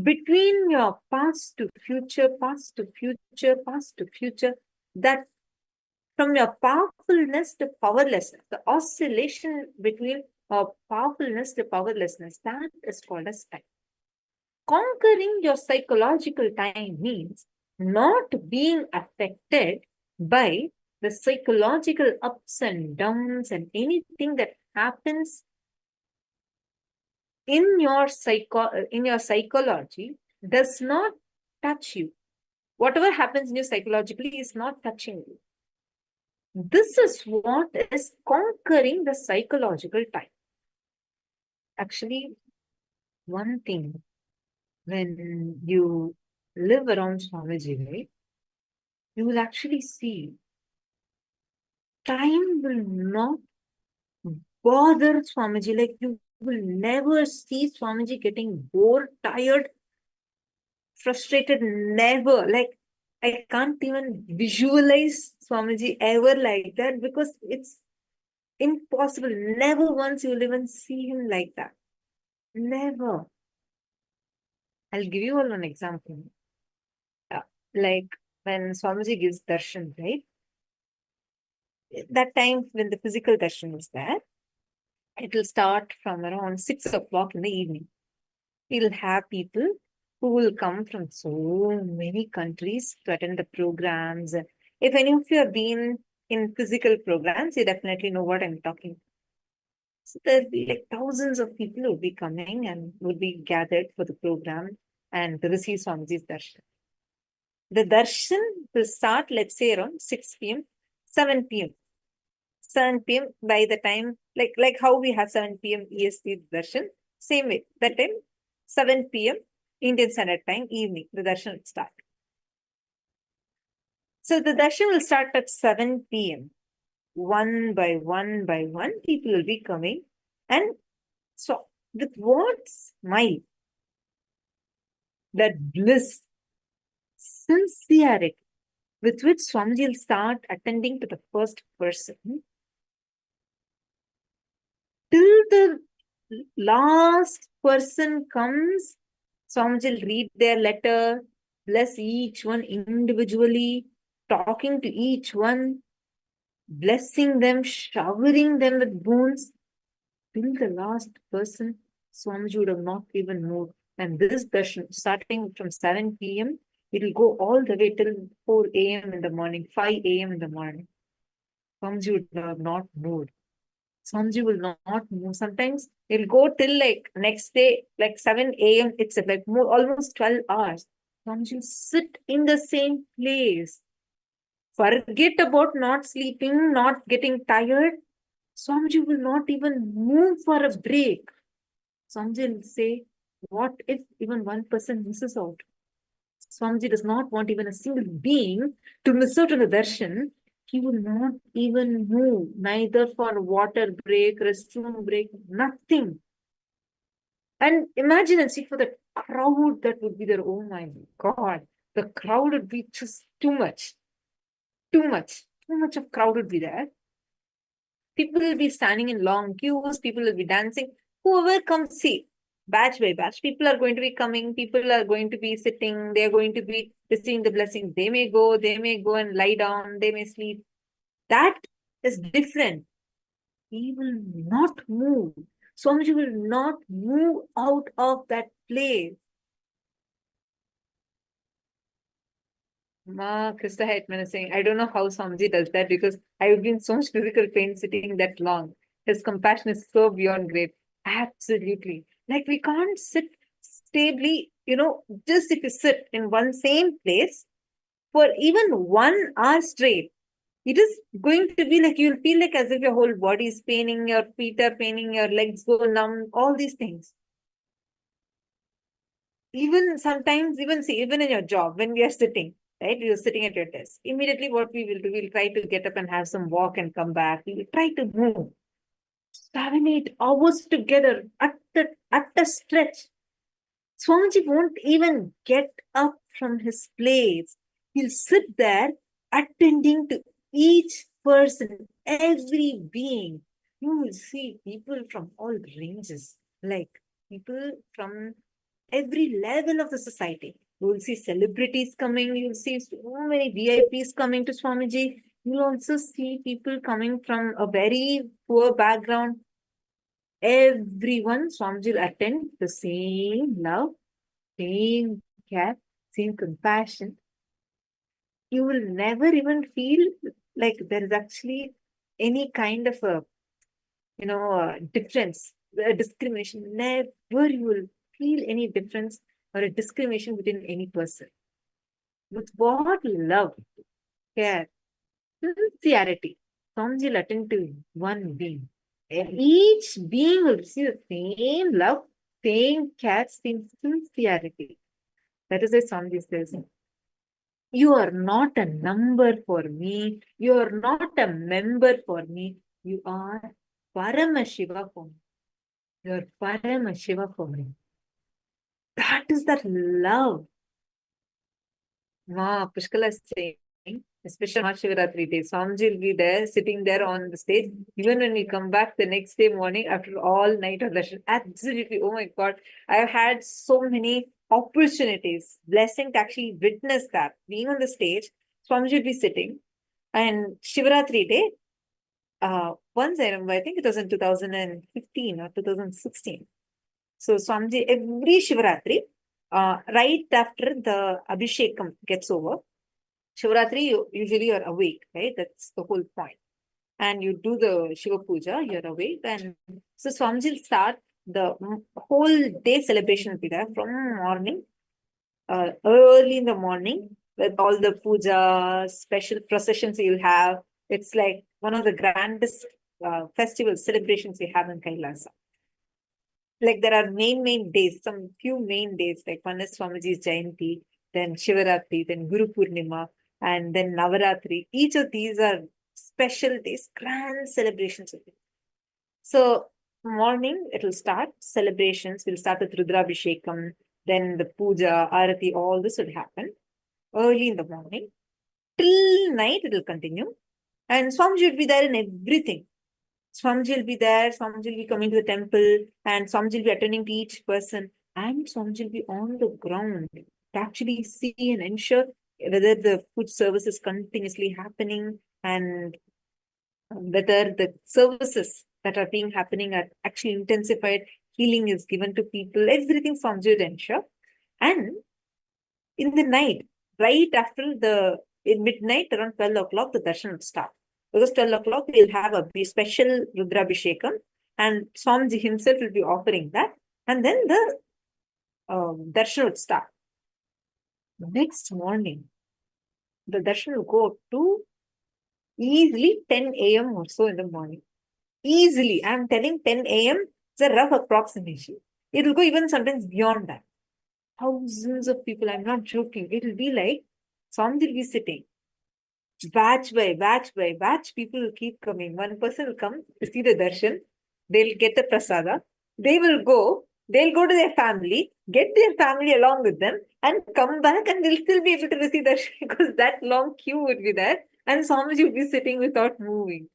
between your past to future, past to future, past to future, that from your powerfulness to powerlessness, the oscillation between powerfulness to powerlessness, that is called as time. Conquering your psychological time means not being affected by the psychological ups and downs and anything that happens in your psychology does not touch you. Whatever happens in you psychologically is not touching you. This is what is conquering the psychological time. Actually, one thing, when you live around Swamiji, right, you will actually see time will not bother Swamiji. Like you will never see Swamiji getting bored, tired, frustrated, never. Like I can't even visualize Swamiji ever like that because it's impossible. Never once you will even see him like that. Never. I'll give you all one example. Like when Swamiji gives darshan, right? That time when the physical darshan is there, it will start from around 6 o'clock in the evening. We'll have people who will come from so many countries to attend the programs. If any of you have been in physical programs, you definitely know what I'm talking about. So there'll be like thousands of people who will be coming and will be gathered for the program and to receive Swamiji's darshan. The darshan will start, let's say, around 6 p.m., 7 p.m. 7 p.m. by the time, like how we have 7 p.m. EST darshan, same way. That time, 7 p.m. Indian Standard Time, evening, the darshan will start. So the darshan will start at 7 p.m. One by one, people will be coming. And so, with what smile, that bliss, sincerity, with which Swamiji will start attending to the first person, till the last person comes, Swamiji will read their letter, bless each one individually, talking to each one, blessing them, showering them with boons. Till the last person, Swamiji would have not even moved. And this darshan, starting from 7 p.m., it will go all the way till 4 a.m. in the morning, 5 a.m. in the morning. Swamiji would have not moved. Swamiji will not move. Sometimes it'll go till like next day, like 7 a.m. It's like more, almost 12 hours. Swamiji will sit in the same place. Forget about not sleeping, not getting tired. Swamiji will not even move for a break. Swamiji will say, what if even one person misses out? Swamiji does not want even a single being to miss out on the darshan. He will not even move, neither for water break, restroom break, nothing. And imagine and see for the crowd that would be there. Oh my God, the crowd would be just too much. Too much of crowd would be there. People will be standing in long queues, people will be dancing. Whoever comes, see, batch by batch, people are going to be coming, people are going to be sitting, they're going to be receiving the blessing. They may go and lie down, they may sleep. That is different. He will not move. Swamiji will not move out of that place. Ma Krista Hetman is saying, I don't know how Swamiji does that because I would be in so much physical pain sitting that long. His compassion is so beyond great. Absolutely. Like we can't sit stably, just if you sit in one same place for even 1 hour straight, it is going to be like you'll feel like as if your whole body is paining, your feet are paining, your legs go numb, all these things. Even sometimes, even in your job, when we are sitting, right? You're sitting at your desk. Immediately, what we will do, we'll try to get up and have some walk and come back. We will try to move. 7-8 hours together at a stretch. Swamiji won't even get up from his place. He'll sit there attending to each person, every being. You will see people from all ranges, like people from every level of the society. You will see celebrities coming, you will see so many VIPs coming to Swamiji. You will also see people coming from a very poor background. Everyone, Swamiji will attend the same love, same care, same compassion. You will never even feel like there is actually any kind of a difference, a discrimination. Never you will feel any difference or a discrimination between any person. With what love, care, sincerity, Swamiji will attend to one being. Each being will receive the same love, same care, same sincerity. That is why Swamiji says, you are not a number for me. You are not a member for me. You are Paramashiva for me. You are Paramashiva for me. That is that love. Ma Pushkala is saying, especially Mahashivratri day, Swamiji will be there, sitting there on the stage. Even when we come back the next day morning after all night of darshan, absolutely, oh my God, I have had so many opportunities, blessing to actually witness that. Being on the stage, Swamiji will be sitting, and Shivaratri day, once I remember, I think it was in 2015 or 2016. So Swamiji, every Shivaratri, right after the Abhishekam gets over, Shivaratri, usually you're awake, right? That's the whole point. And you do the Shiva Puja, you're awake. And so Swamiji will start the whole day celebration will be there from morning, early in the morning, with all the puja, special processions you'll have. It's like one of the grandest festival celebrations we have in Kailasa. Like there are main days, some few main days, like one is Swamiji's Jayanti, then Shivaratri, then Guru Purnima, and then Navaratri. Each of these are special days, grand celebrations of it. So morning, it will start celebrations. We'll start with Rudrabhishekam, then the puja, arati, all this will happen early in the morning. Till night, it will continue. And Swamiji will be there in everything. Swamiji will be there, Swamiji will be coming to the temple, and Swamiji will be attending to each person. And Swamiji will be on the ground to actually see and ensure whether the food service is continuously happening and whether the services that are being happening are actually intensified, healing is given to people, everything Swamiji will ensure. And in the night, right after in midnight, around 12 o'clock, the darshan will start. Because 12 o'clock, we'll have a special Rudrabhishekam, and Swamiji himself will be offering that. And then the darshan would start. Next morning, the darshan will go up to easily 10 a.m. or so in the morning. Easily. I'm telling 10 a.m. It's a rough approximation. It will go even sometimes beyond that. Thousands of people, I'm not joking. It will be like Swamiji will be sitting. batch by batch, people will keep coming. One person will come to see the darshan, they'll get the prasada, they'll go to their family, get their family along with them, and come back, and they'll still be able to receive darshan because that long queue would be there, and Swamiji would be sitting without moving.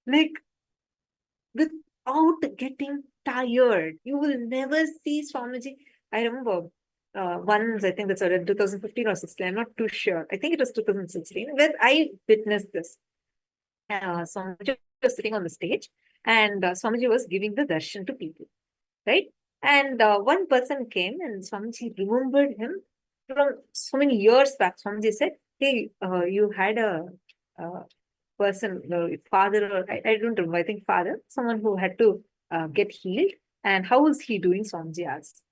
Like, without getting tired. You will never see Swamiji. I remember once, I think that's in 2015 or 16, I'm not too sure. I think it was 2016, where I witnessed this. Swamiji was sitting on the stage, and Swamiji was giving the darshan to people, right? And one person came, and Swamiji remembered him from so many years back. Swamiji said, "Hey, you had a person, father, or I don't remember, I think father, someone who had to get healed. And how is he doing?" Swamiji asked.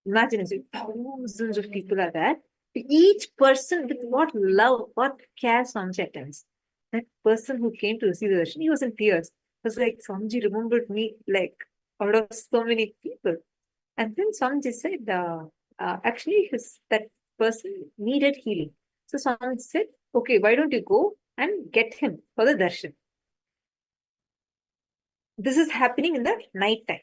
Imagine, thousands of people are there. Each person with what love, what care Swamiji attends. That person who came to receive the darshan, he was in tears. It was like, Swamiji remembered me, like, out of so many people. And then Swamiji said, actually, that person needed healing. So Swamiji said, okay, why don't you go and get him for the darshan? This is happening in the night time.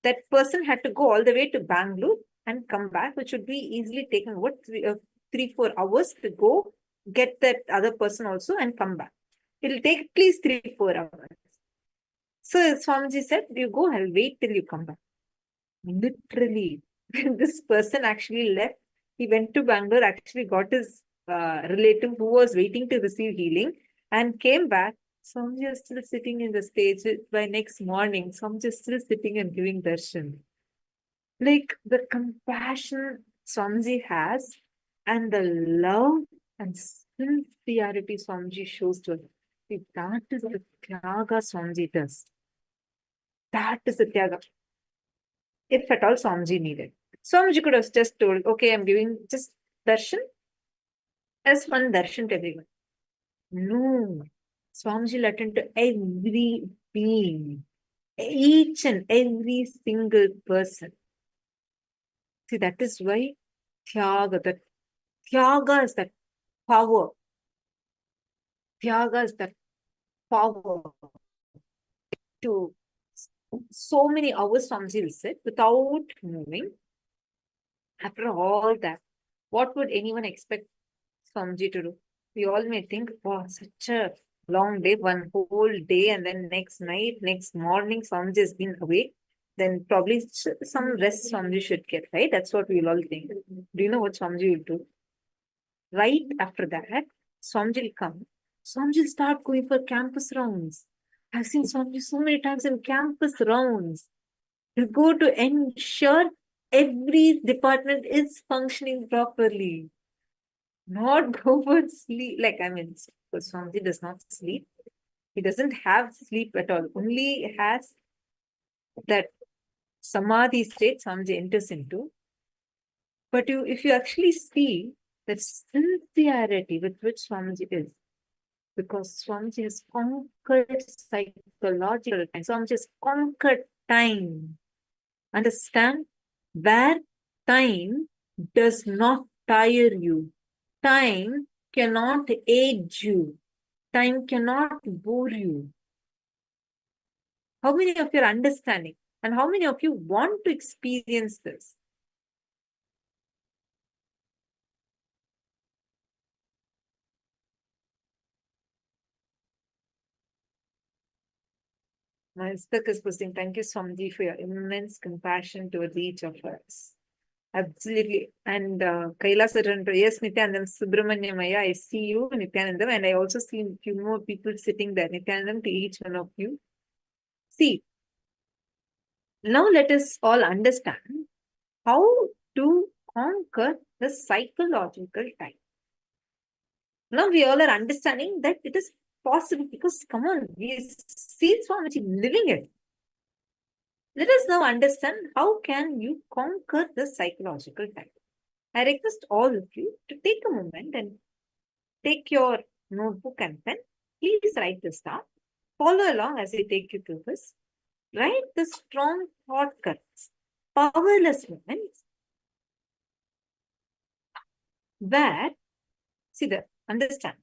That person had to go all the way to Bangalore and come back, which would be easily taken, 3-4 hours to go get that other person also and come back. It'll take at least 3-4 hours. So Swamiji said, you go, I'll wait till you come back. Literally, this person actually left. He went to Bangalore, actually got his relative who was waiting to receive healing, and came back. Swamiji is still sitting in the stage. By next morning, Swamiji is still sitting and giving darshan. Like, the compassion Swamiji has, and the love and sincerity Swamiji shows to us. That is the tyaga Swamiji does. That is the tyaga. If at all Swamiji needed. Swamiji could have just told, okay, I'm giving just darshan as one darshan to everyone. No. Swamiji will attend to every being, each and every single person. See, that is why tyaga is that power. Tyaga is that power to so many hours Swamiji will sit without moving. After all that, what would anyone expect Swamiji to do? We all may think, wow, such a long day, one whole day, and then next night, next morning, Swamiji has been awake. Then probably some rest Swamiji should get, right? That's what we'll all think. Do you know what Swamiji will do? Right after that, Swamiji will come. Swamiji will start going for campus rounds. I've seen Swamiji so many times in campus rounds. He'll go to ensure every department is functioning properly. Not go for sleep. Like, I mean, Swamiji does not sleep. He doesn't have sleep at all. Only has that samadhi state Swamiji enters into. But if you actually see the sincerity with which Swamiji is, because Swamiji has conquered psychological time. Swamiji has conquered time. Understand? Where time does not tire you. Time cannot age you. Time cannot bore you. How many of you are understanding? And how many of you want to experience this? My Istak is posting, thank you, Swamiji, for your immense compassion towards each of us. Absolutely. And Kailas, yes, Nityanandam, Subramanyamaya, I see you, Nityanandam, and I also see a few more people sitting there. Nityanandam, to each one of you. See, now let us all understand how to conquer the psychological time. Now we all are understanding that it is possible, because come on, we see Swamiji living it. Let us now understand how can you conquer the psychological time. I request all of you to take a moment and take your notebook and pen. Please write this down. Follow along as I take you through this. Write the strong thought currents, powerless moments, where, see, understand,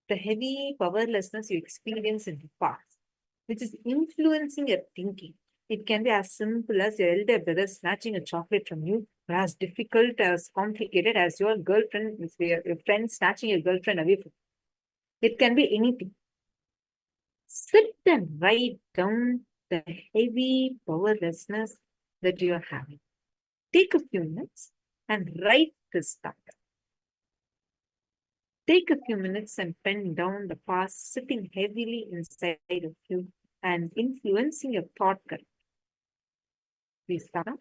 the heavy powerlessness you experience in the past, which is influencing your thinking. It can be as simple as your elder brother snatching a chocolate from you, or as difficult, as complicated as your girlfriend, your friend snatching your girlfriend away from you. It can be anything. Sit and write down the heavy powerlessness that you are having. Take a few minutes and write this down. Take a few minutes and pen down the past sitting heavily inside of you and influencing your thought current. Please start now.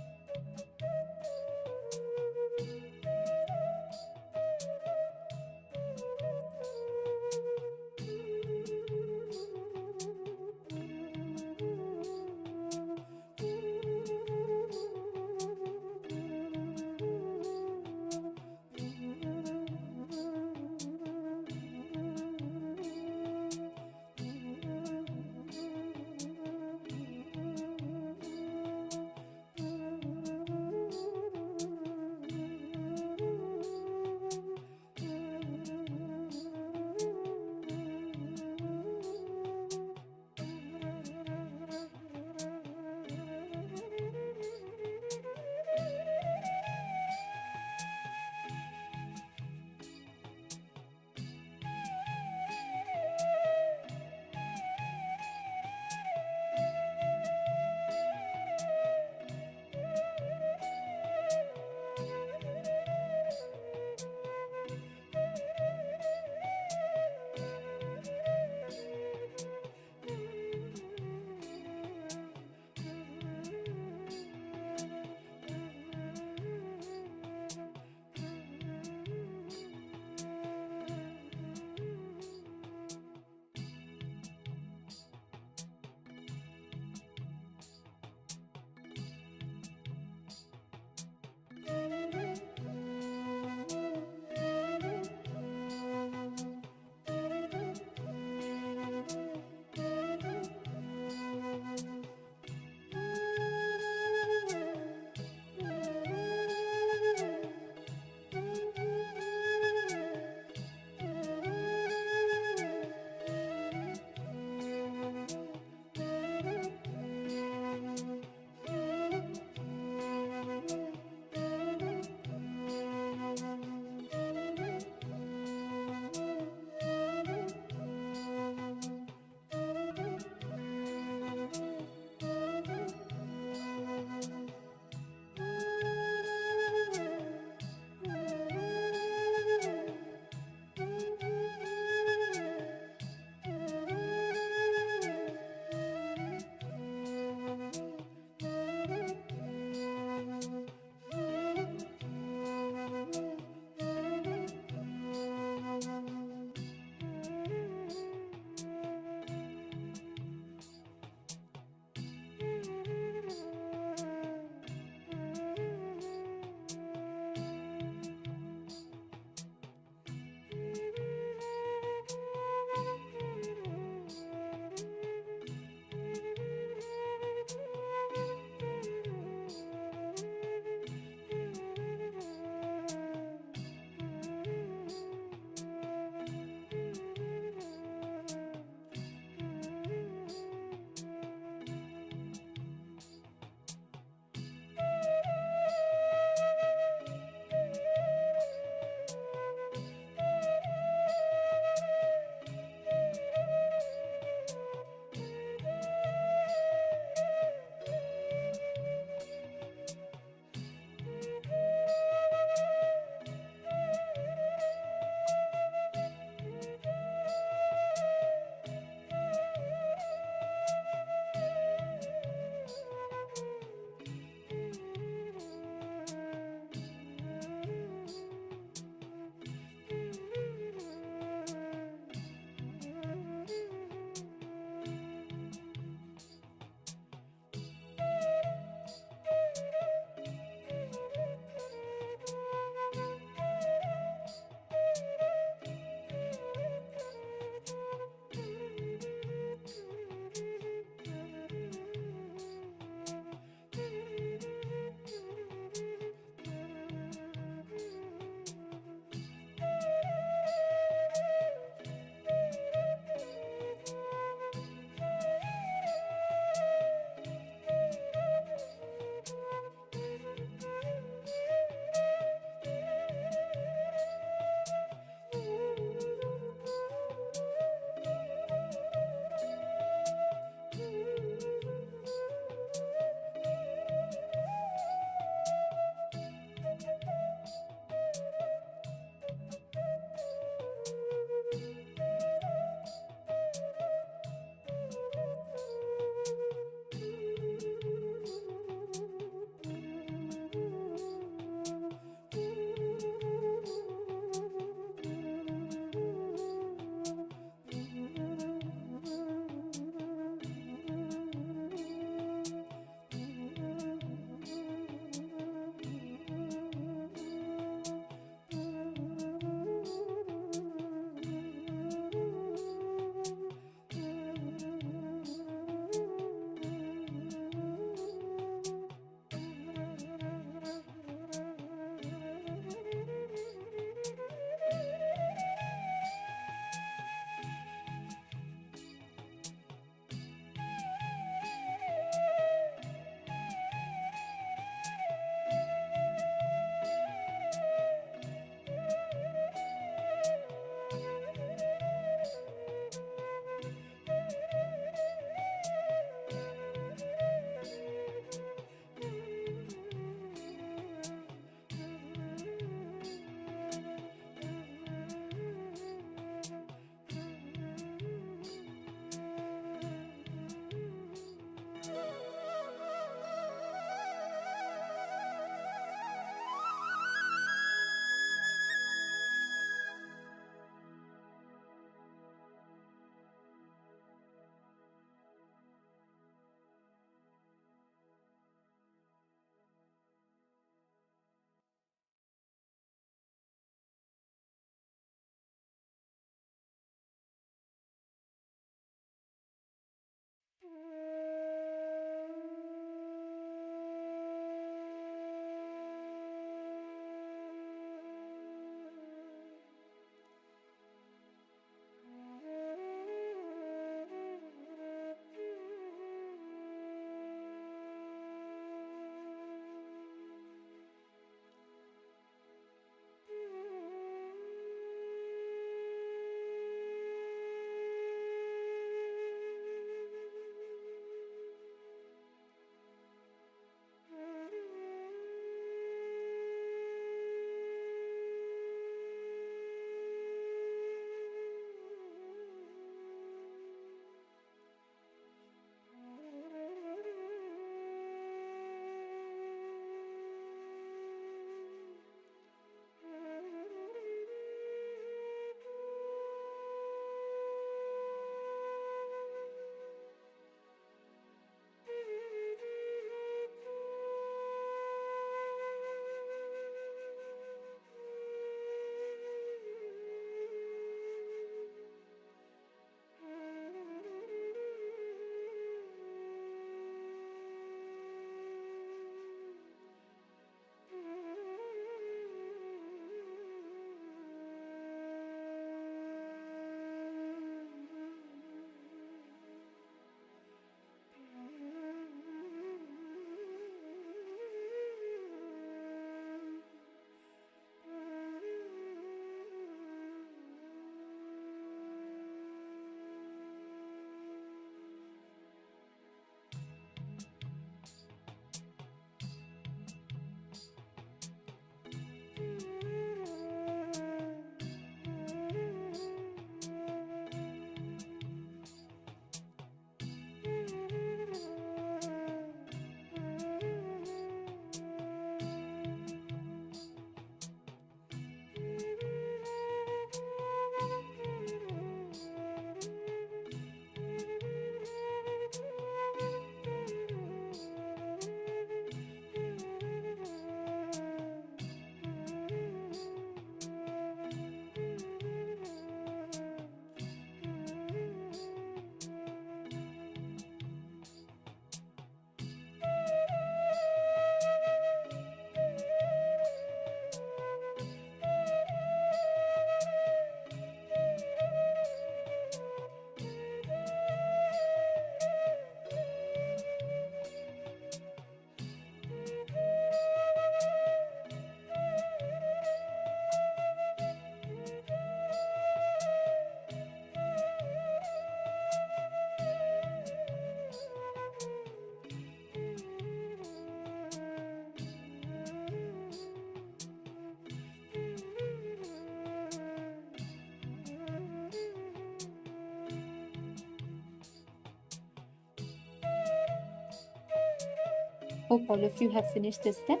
Hope all of you have finished this step.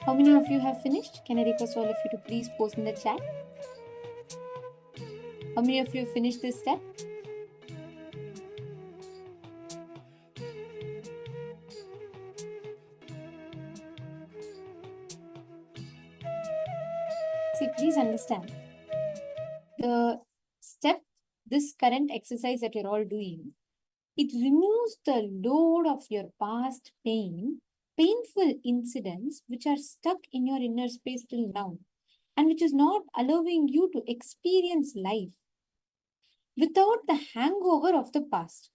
How many of you have finished? Can I request all of you to please post in the chat? How many of you have finished this step? See, please understand. The step, this current exercise that you're all doing, it removes the load of your past painful incidents which are stuck in your inner space till now, and which is not allowing you to experience life without the hangover of the past.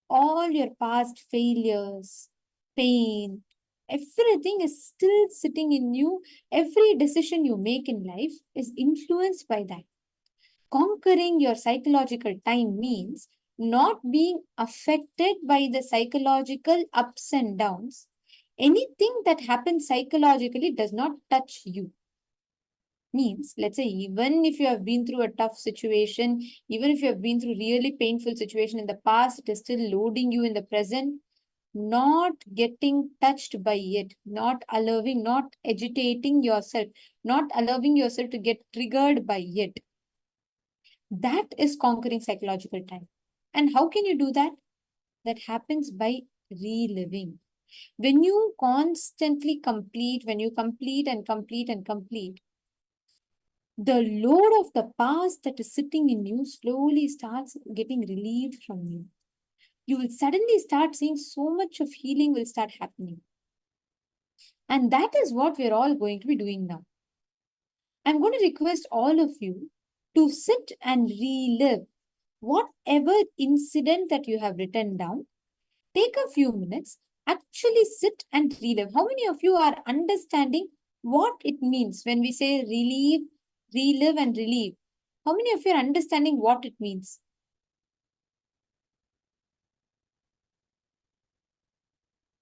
All your past failures, pain, everything is still sitting in you. Every decision you make in life is influenced by that. Conquering your psychological time means not being affected by the psychological ups and downs. Anything that happens psychologically does not touch you. Means, let's say, even if you have been through a tough situation, even if you have been through really painful situation in the past, it is still loading you in the present, not getting touched by it, not allowing, not agitating yourself, not allowing yourself to get triggered by it. That is conquering psychological time. And how can you do that? That happens by reliving. When you constantly complete, when you complete and complete and complete, the load of the past that is sitting in you slowly starts getting relieved from you. you will suddenly start seeing so much of healing will start happening. And that is what we're all going to be doing now. I'm going to request all of you to sit and relive whatever incident that you have written down. Take a few minutes, actually sit and relive. How many of you are understanding what it means when we say relive and relieve? How many of you are understanding what it means?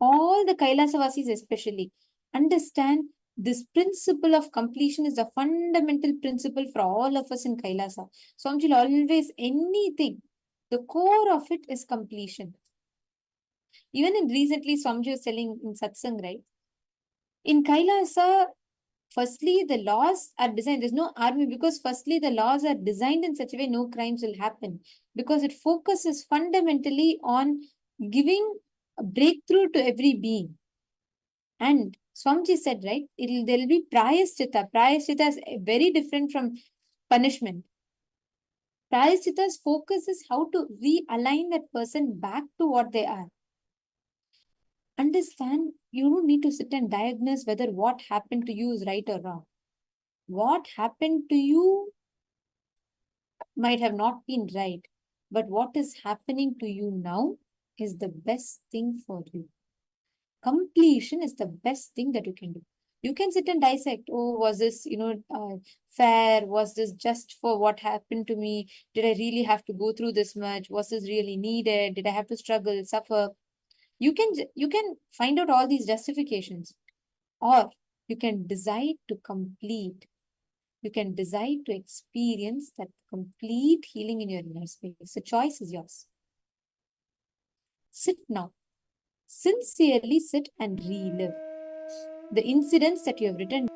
All the Kailasavasis especially understand this principle of completion is a fundamental principle for all of us in Kailasa. Swamiji always anything, the core of it is completion. Even in recently, Swamiji was telling in satsang, right? In Kailasa, firstly, the laws are designed. There's no army because firstly, the laws are designed in such a way no crimes will happen because it focuses fundamentally on giving a breakthrough to every being. And Swamiji said, right, there'll be prayaschitta. Prayaschitta is very different from punishment. Prayaschitta's focus is how to realign that person back to what they are. Understand, you don't need to sit and diagnose whether what happened to you is right or wrong. What happened to you might have not been right, but what is happening to you now is the best thing for you. Completion is the best thing that you can do. You can sit and dissect, oh, was this, fair? Was this just for what happened to me? Did I really have to go through this much? Was this really needed? Did I have to struggle, suffer? You can find out all these justifications, or you can decide to complete. You can decide to experience that complete healing in your inner space. The choice is yours. Sit now. Sincerely sit and relive the incidents that you have written.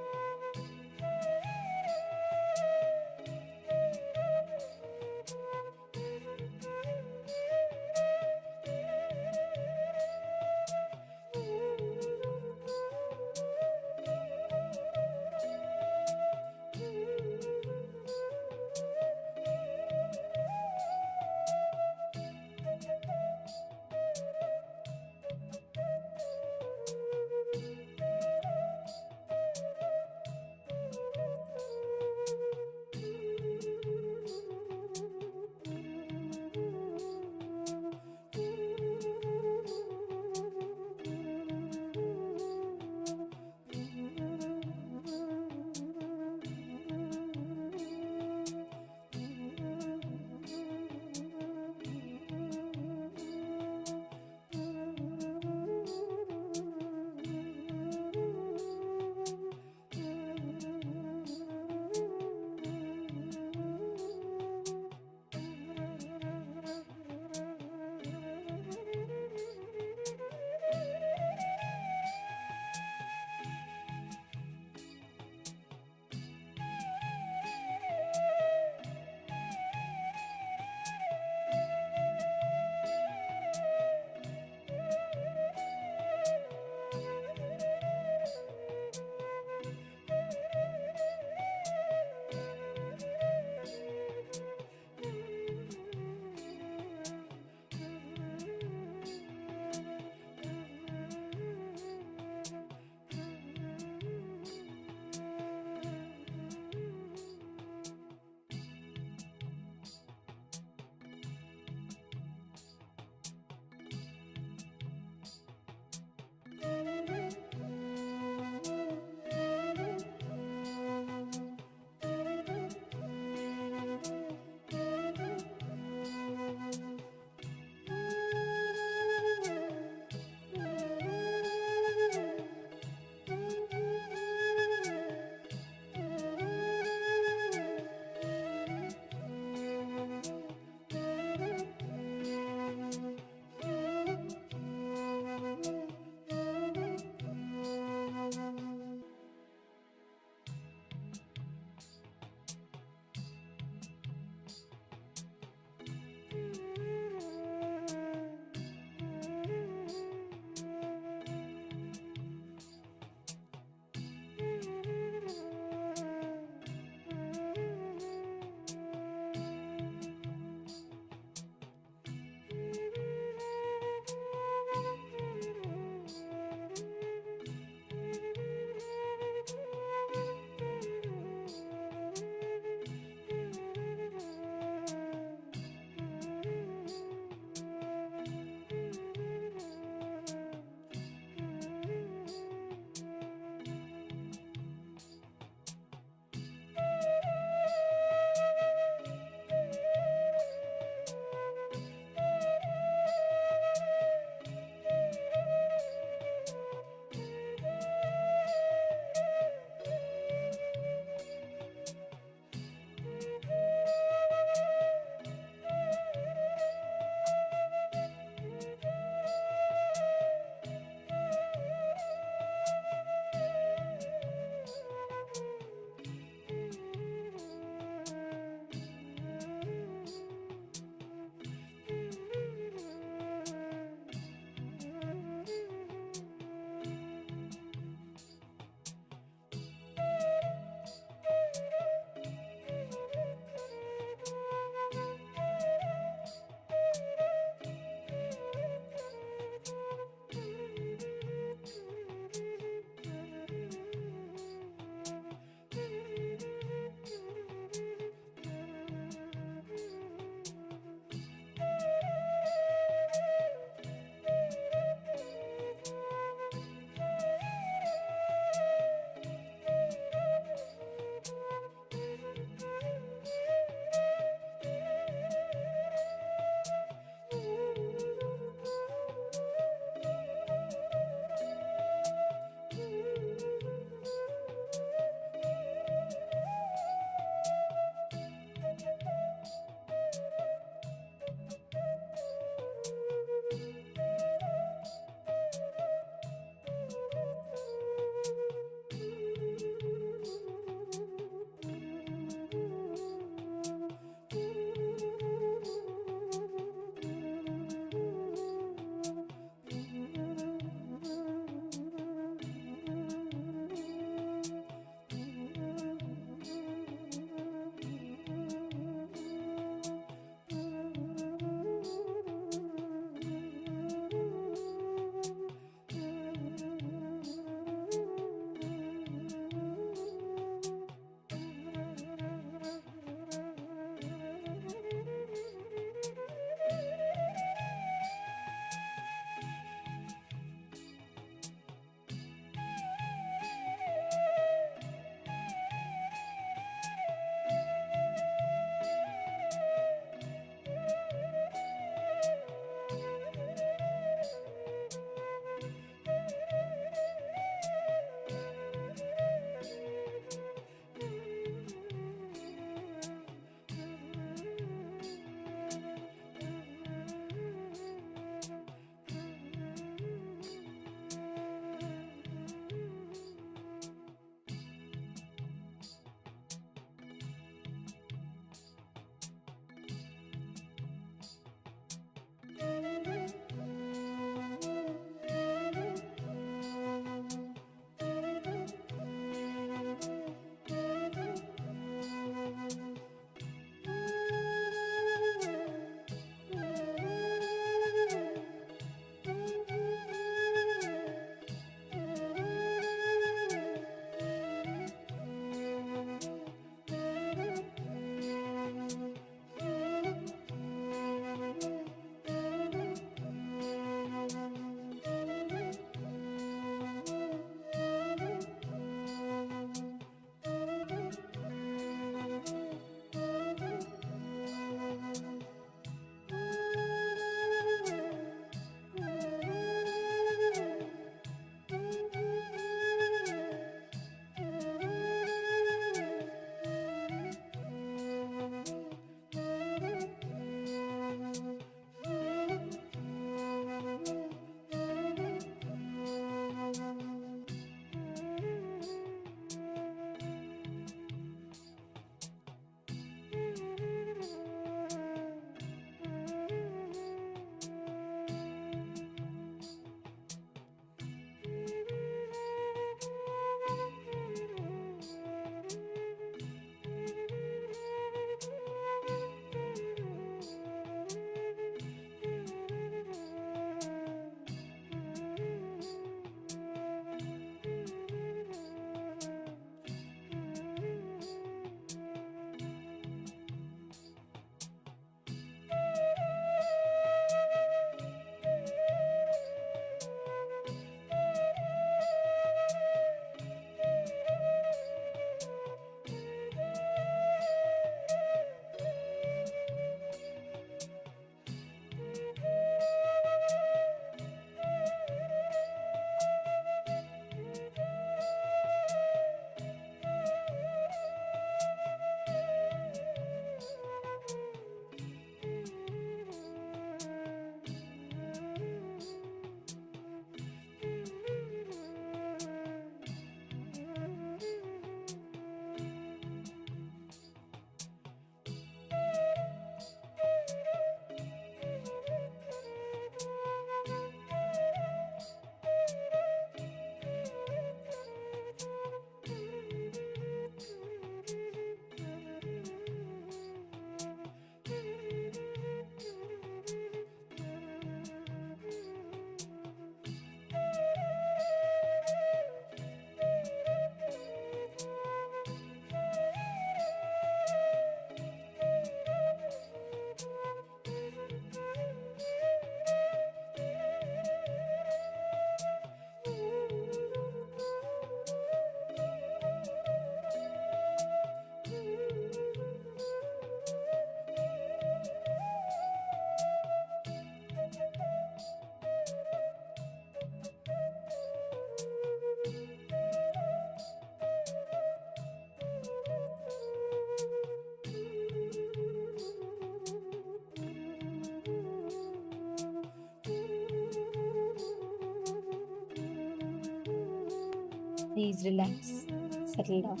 Please relax, settle down.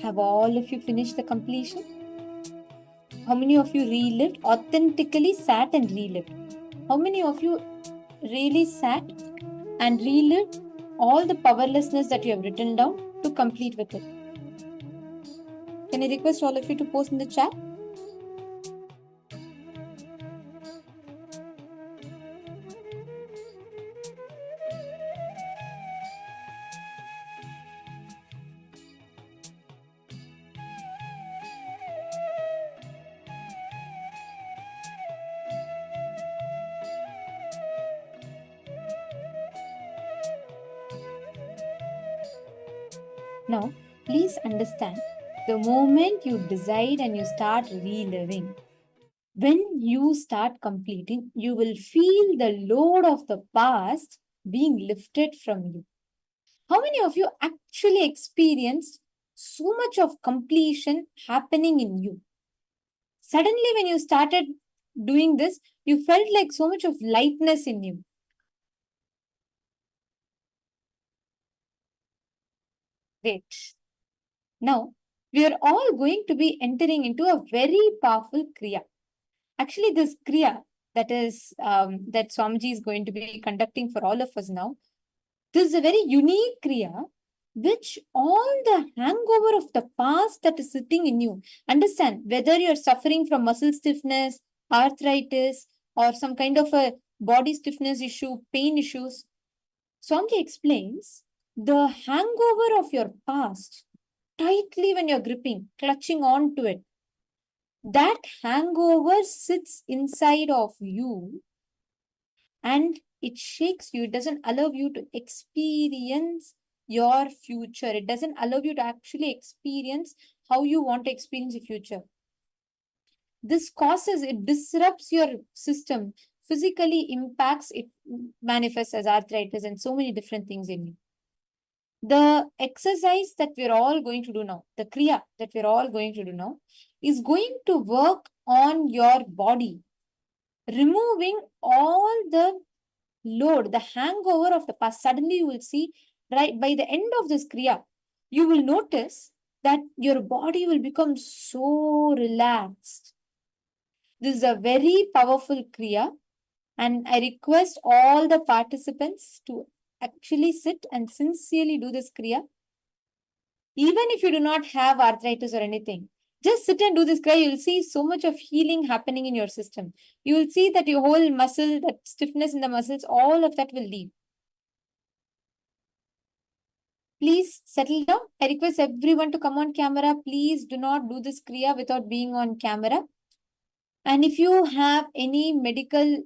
Have all of you finished the completion? How many of you relived, authentically sat and relived? How many of you really sat and relived all the powerlessness that you have written down to complete with it? Can I request all of you to post in the chat? Now, please understand, the moment you decide and you start reliving, when you start completing, you will feel the load of the past being lifted from you. How many of you actually experienced so much of completion happening in you? Suddenly, when you started doing this, you felt like so much of lightness in you. Great. Now, we are all going to be entering into a very powerful Kriya. Actually, this Kriya that Swamiji is going to be conducting for all of us now, this is a very unique Kriya which all the hangover of the past that is sitting in you. Understand, whether you're suffering from muscle stiffness, arthritis, or some kind of a body stiffness issue, pain issues, Swamiji explains the hangover of your past tightly when you're gripping, clutching on to it. That hangover sits inside of you and it shakes you. It doesn't allow you to experience your future. It doesn't allow you to actually experience how you want to experience the future. This causes, it disrupts your system, physically impacts, it manifests as arthritis and so many different things in you. The exercise that we're all going to do now, the Kriya that we're all going to do now, is going to work on your body, removing all the load, the hangover of the past. Suddenly you will see, right, by the end of this Kriya, you will notice that your body will become so relaxed. This is a very powerful Kriya, and I request all the participants to actually sit and sincerely do this Kriya. Even if you do not have arthritis or anything, just sit and do this Kriya. You'll see so much of healing happening in your system. You will see that your whole muscle, that stiffness in the muscles, all of that will leave. Please settle down. I request everyone to come on camera. Please do not do this Kriya without being on camera. And if you have any medical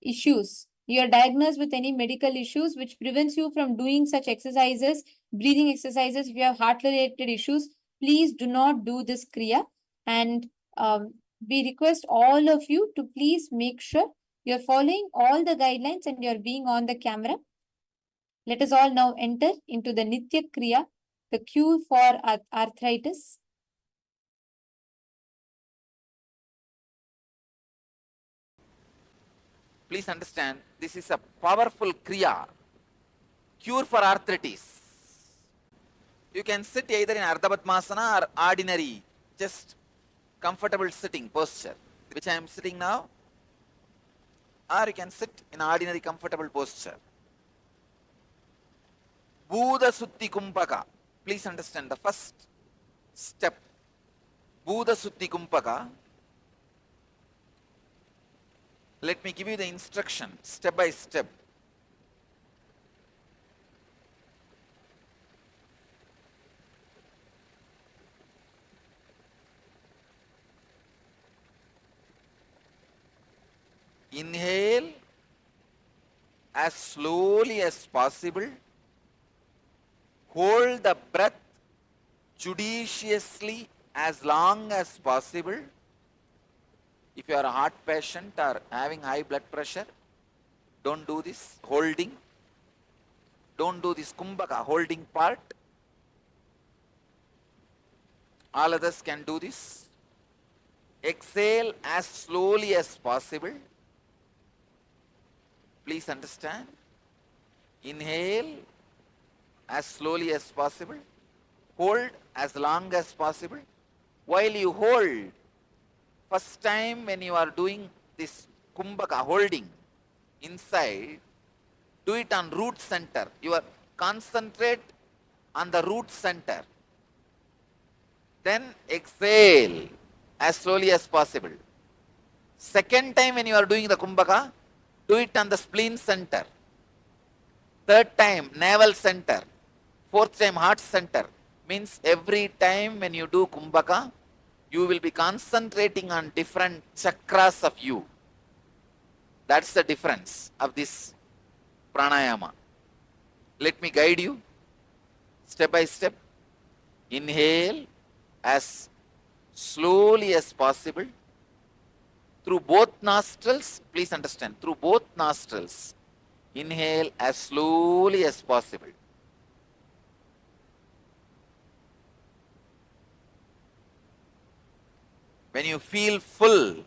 issues, you are diagnosed with any medical issues which prevents you from doing such exercises, breathing exercises, if you have heart-related issues, please do not do this Kriya. And we request all of you to please make sure you're following all the guidelines and you're being on the camera. Let us all now enter into the Nitya Kriya, the cure for arthritis. Please understand, this is a powerful Kriya, cure for arthritis. You can sit either in Ardha Padmasana or ordinary, just comfortable sitting posture, which I am sitting now, or you can sit in ordinary comfortable posture. Bhuda Sutti Kumpaka. Please understand the first step. Bhuda Sutti Kumpaka. Let me give you the instruction step by step. Inhale as slowly as possible. Hold the breath judiciously as long as possible. If you are a heart patient or having high blood pressure, don't do this holding. Don't do this kumbhaka, holding part. All others can do this. Exhale as slowly as possible. Please understand. Inhale as slowly as possible. Hold as long as possible. While you hold, first time when you are doing this kumbhaka, holding inside, do it on root center. You are concentrate on the root center. Then exhale as slowly as possible. Second time when you are doing the kumbhaka, do it on the spleen center. Third time, navel center. Fourth time, heart center. Means every time when you do kumbhaka, you will be concentrating on different chakras of you. That's the difference of this pranayama. Let me guide you step by step. Inhale as slowly as possible through both nostrils. Please understand, through both nostrils. Inhale as slowly as possible. When you feel full,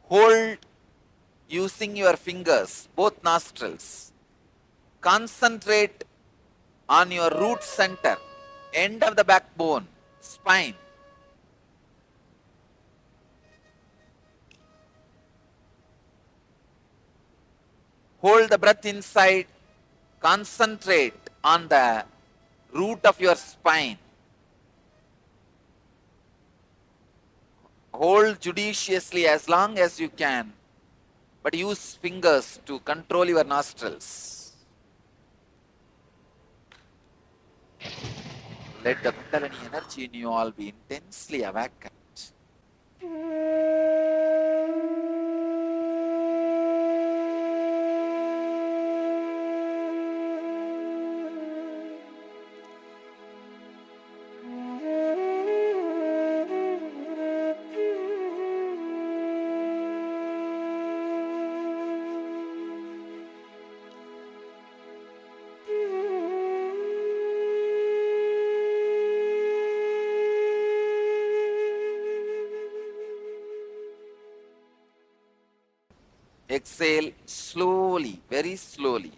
hold using your fingers, both nostrils. Concentrate on your root center, end of the backbone, spine. Hold the breath inside. Concentrate on the root of your spine. Hold judiciously as long as you can, but use fingers to control your nostrils. Let the Kundalini energy in you all be intensely awakened. Exhale slowly, very slowly.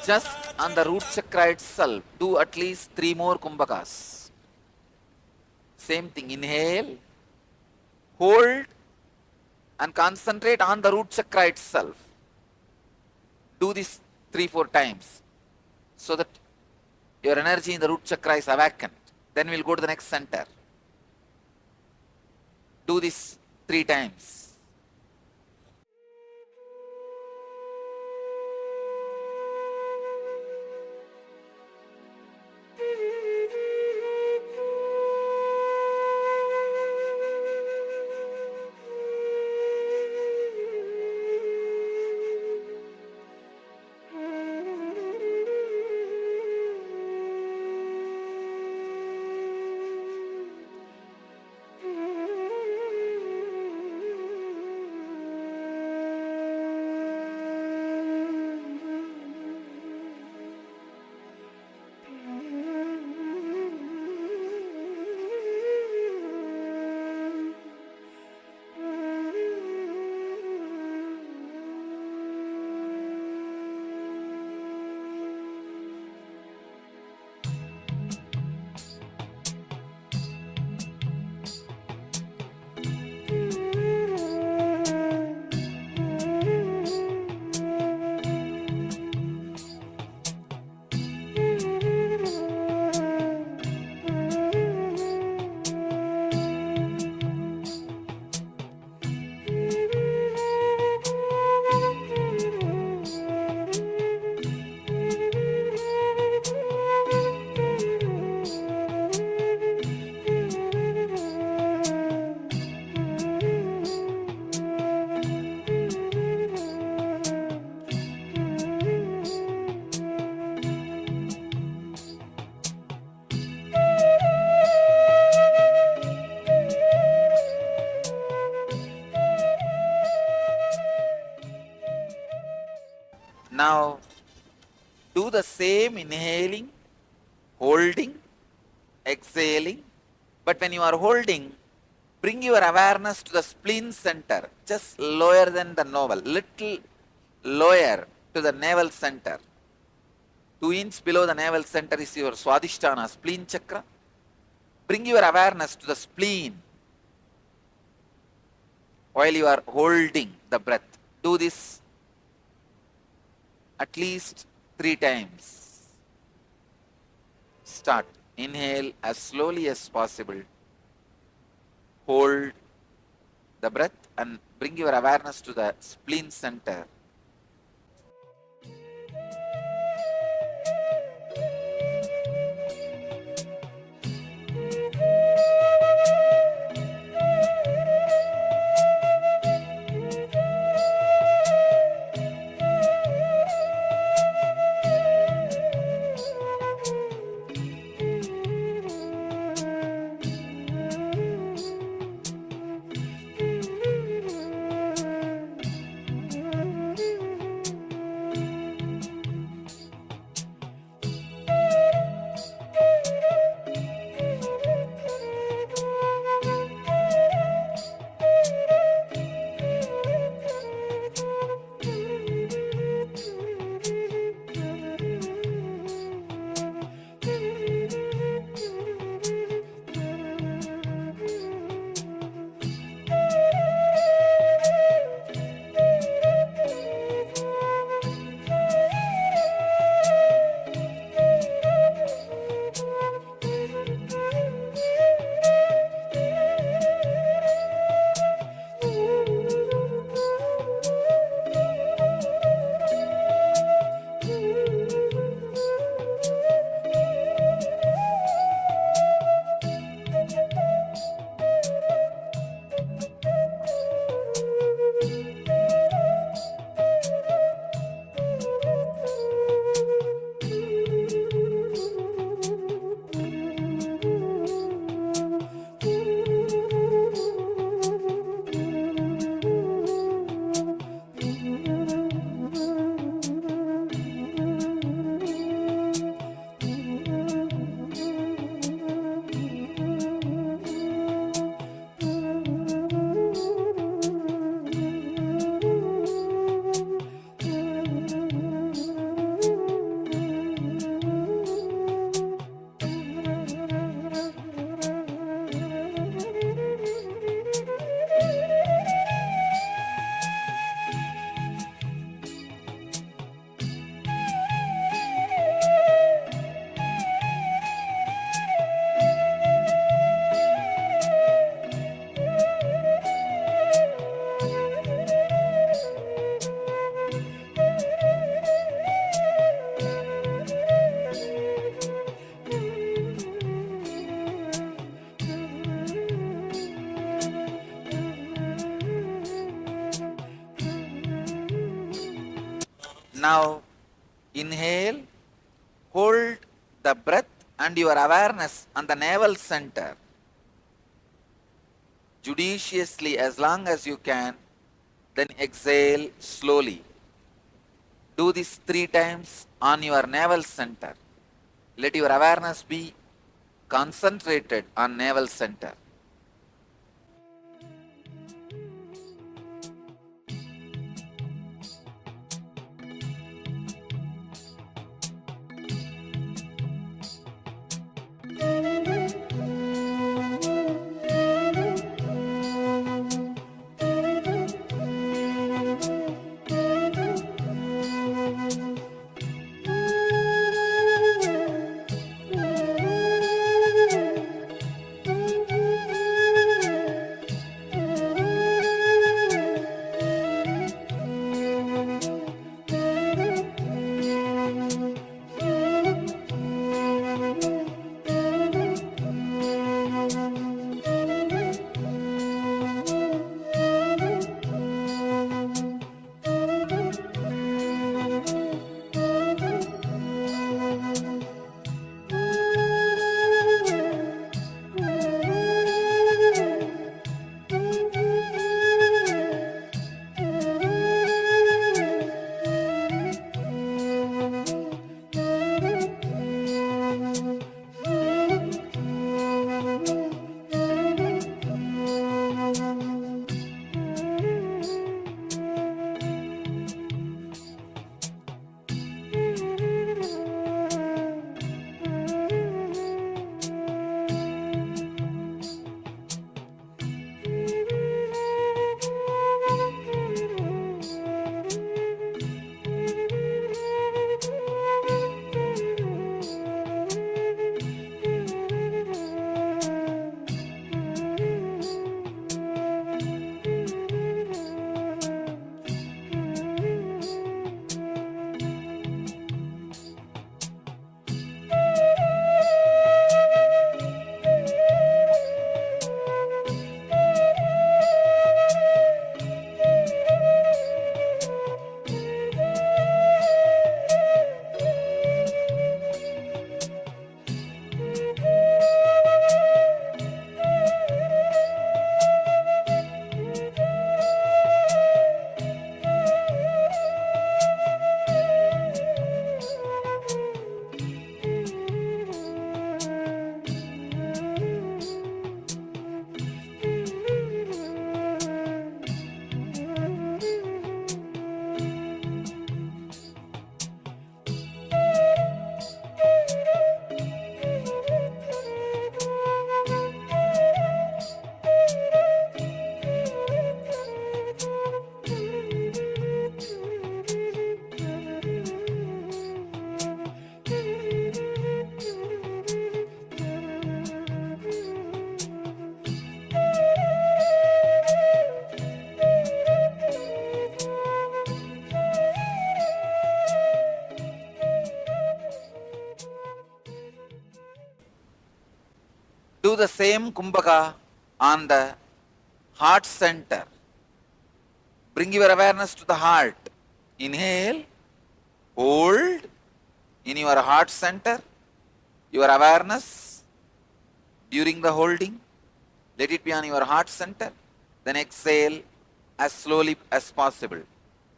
Just on the root chakra itself, do at least 3 more kumbhakas. Same thing, inhale, hold, and concentrate on the root chakra itself. Do this 3-4 times so that your energy in the root chakra is awakened. Then we'll go to the next center. Do this 3 times. same inhaling, holding, exhaling. But when you are holding, bring your awareness to the spleen center, just lower than the navel, little lower to the navel center. 2 inches below the navel center is your Swadhisthana, spleen chakra. Bring your awareness to the spleen while you are holding the breath. Do this at least 3 times. Start. Inhale as slowly as possible. Hold the breath and bring your awareness to the spleen center. Now inhale, hold the breath and your awareness on the navel center judiciously as long as you can, then exhale slowly. Do this 3 times on your navel center. Let your awareness be concentrated on navel center. Do the same kumbhaka on the heart center. Bring your awareness to the heart. Inhale, hold in your heart center, your awareness during the holding. Let it be on your heart center. Then exhale as slowly as possible.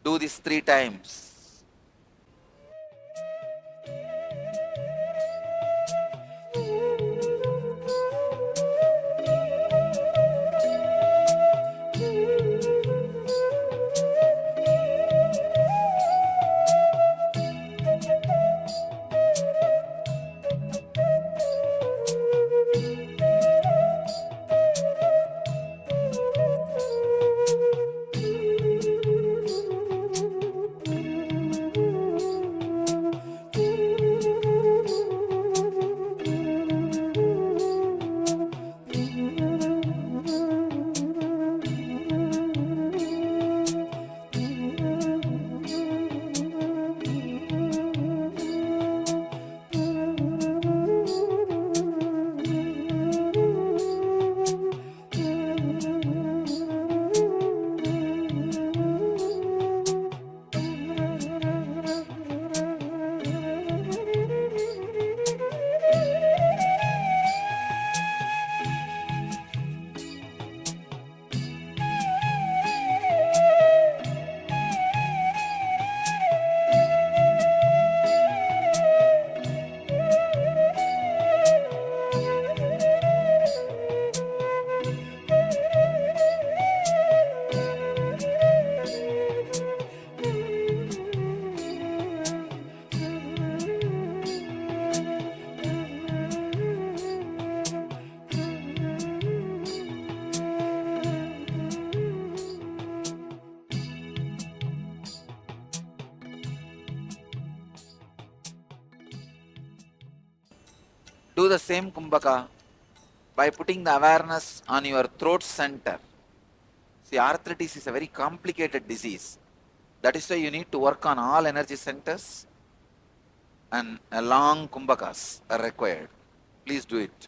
Do this 3 times. Do the same kumbhaka by putting the awareness on your throat center. See, arthritis is a very complicated disease. That is why you need to work on all energy centers, and long kumbhakas are required. Please do it.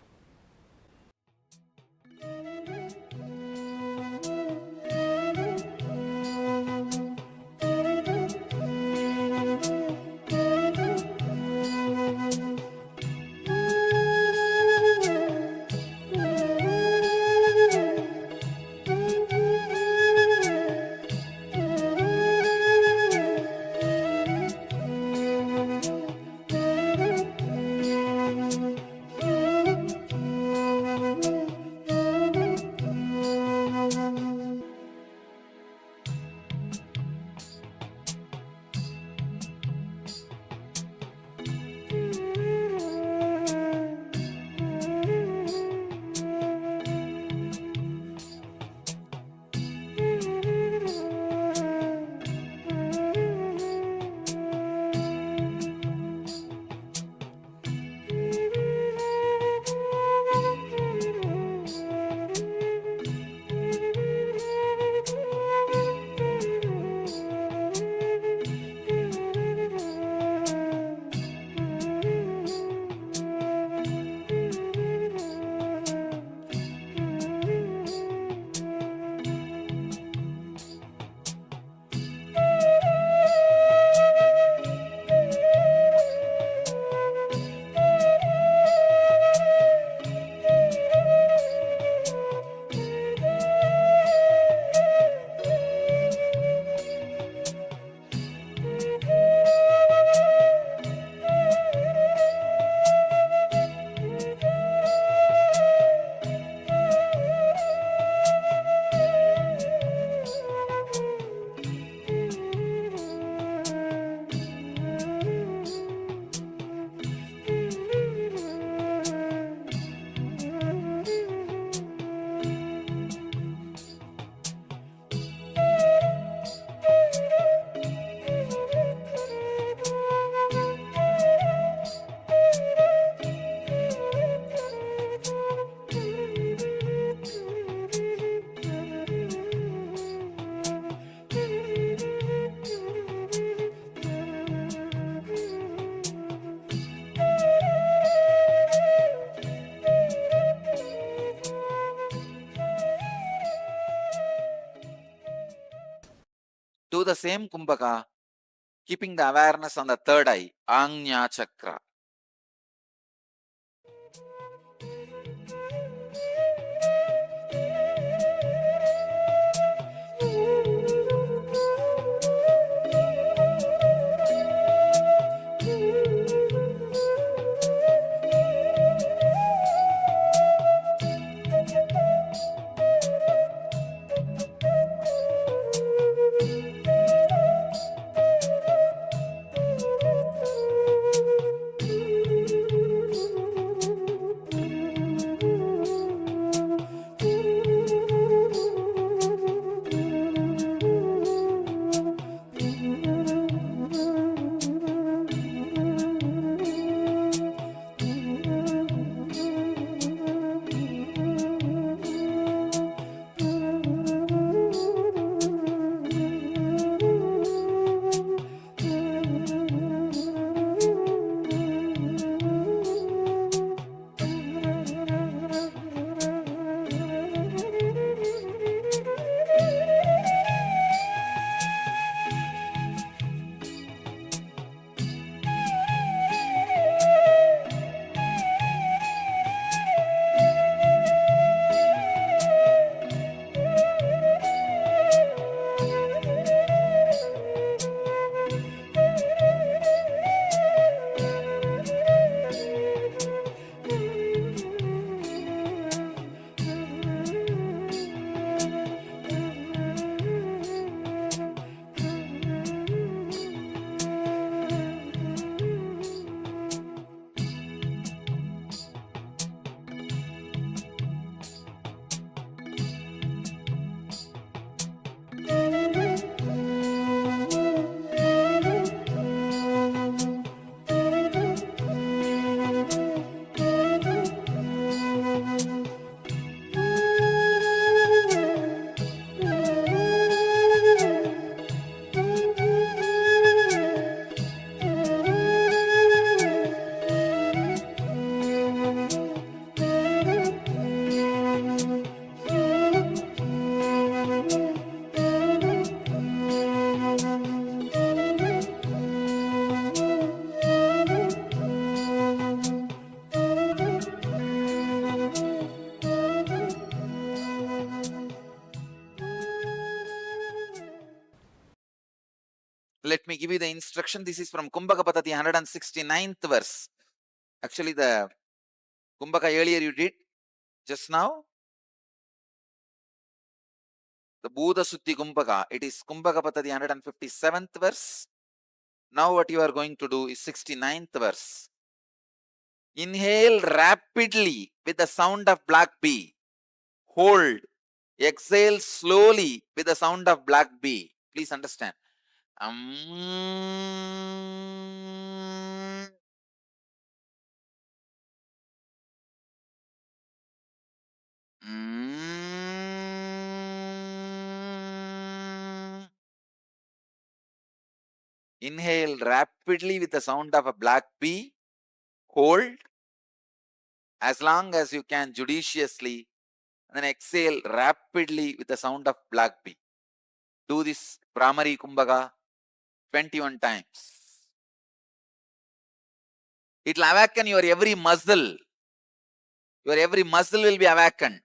do the same Kumbhaka, keeping the awareness on the third eye, Ajna Chakra. Let me give you the instruction. This is from Kumbhaka Patati, 169th verse. Actually, the Kumbhaka earlier you did just now. The Buddha Sutti Kumbhaka. It is Kumbhaka Patati, 157th verse. Now what you are going to do is 69th verse. Inhale rapidly with the sound of black bee. Hold. Exhale slowly with the sound of black bee. Please understand. Inhale rapidly with the sound of a black bee. Hold as long as you can judiciously. And then exhale rapidly with the sound of black bee. Do this Brahmari Kumbhaka 21 times. It will awaken your every muscle. Your every muscle will be awakened.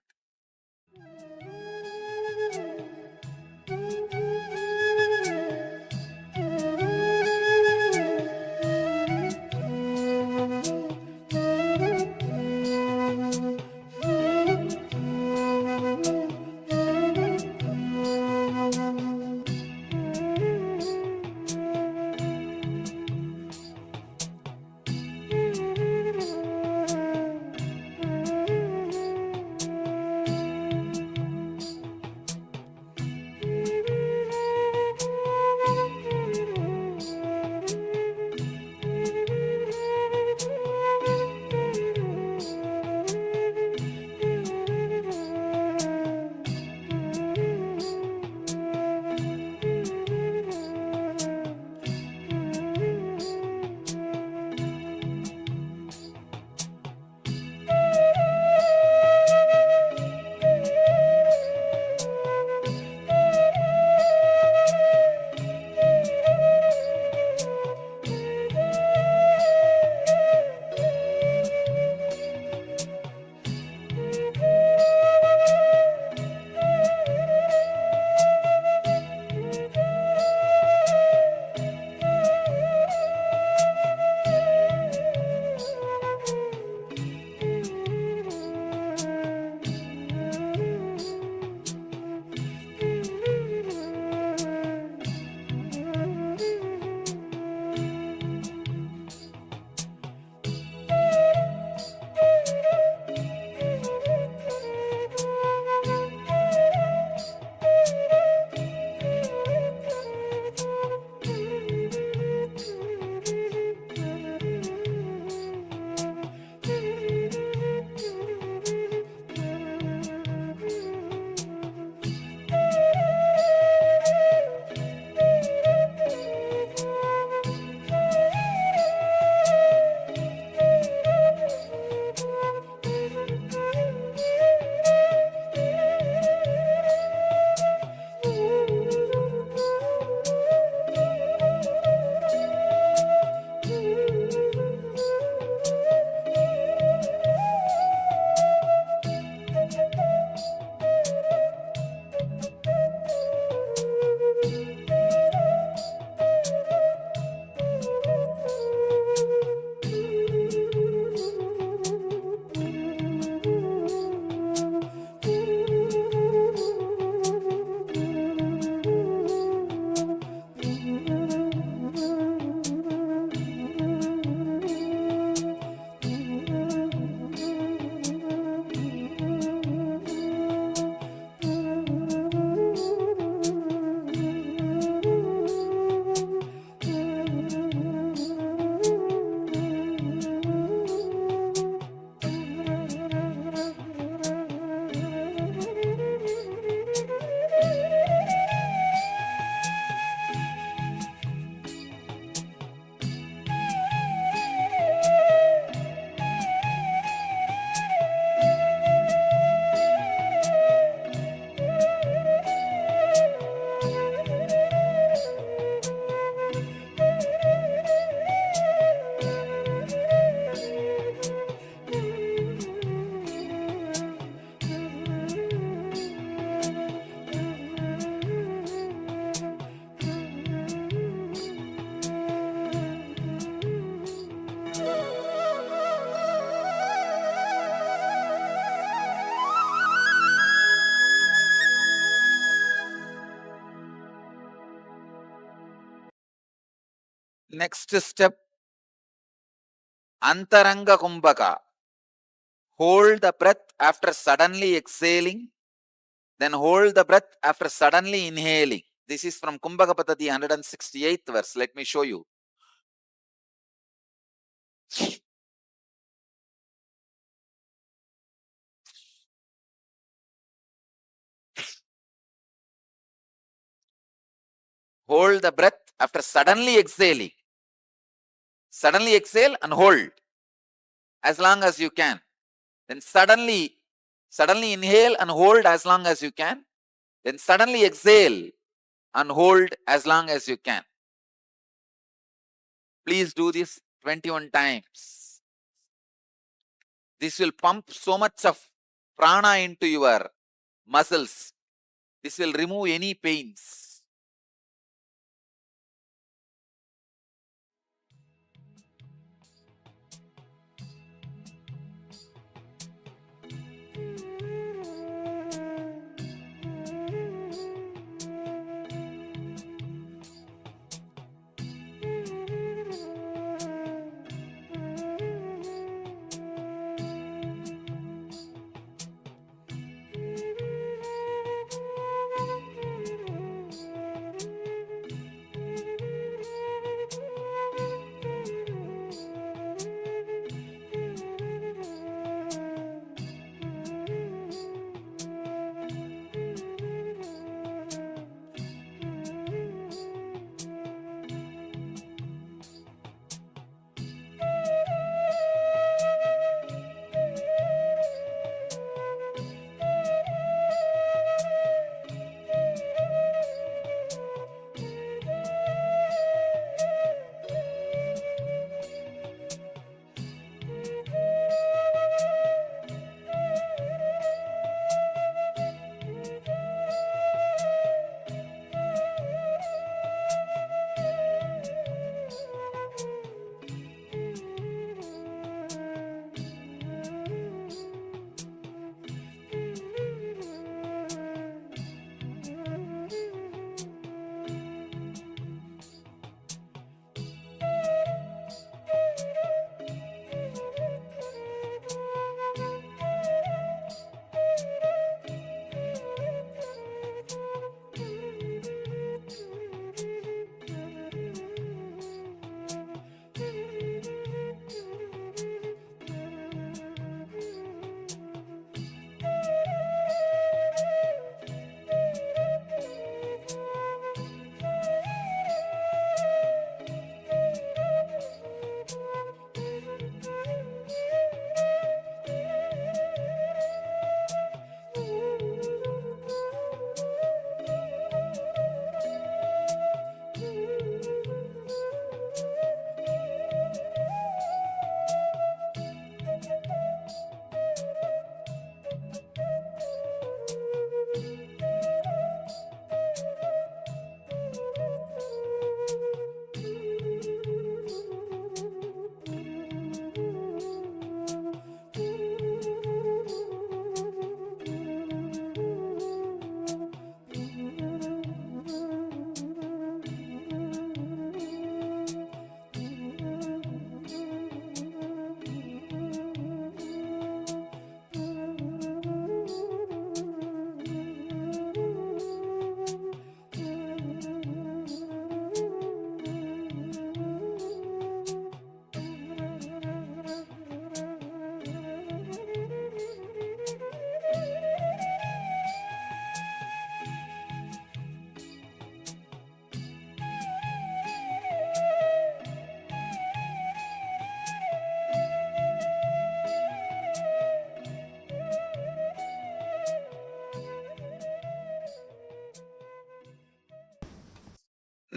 Next step, Antaranga Kumbhaka. Hold the breath after suddenly exhaling, then hold the breath after suddenly inhaling. This is from Kumbhaka Paddhati, 168th verse. Let me show you. Hold the breath after suddenly exhaling. Suddenly exhale and hold as long as you can. Then suddenly inhale and hold as long as you can. Then suddenly exhale and hold as long as you can. Please do this 21 times. This will pump so much of prana into your muscles. This will remove any pains.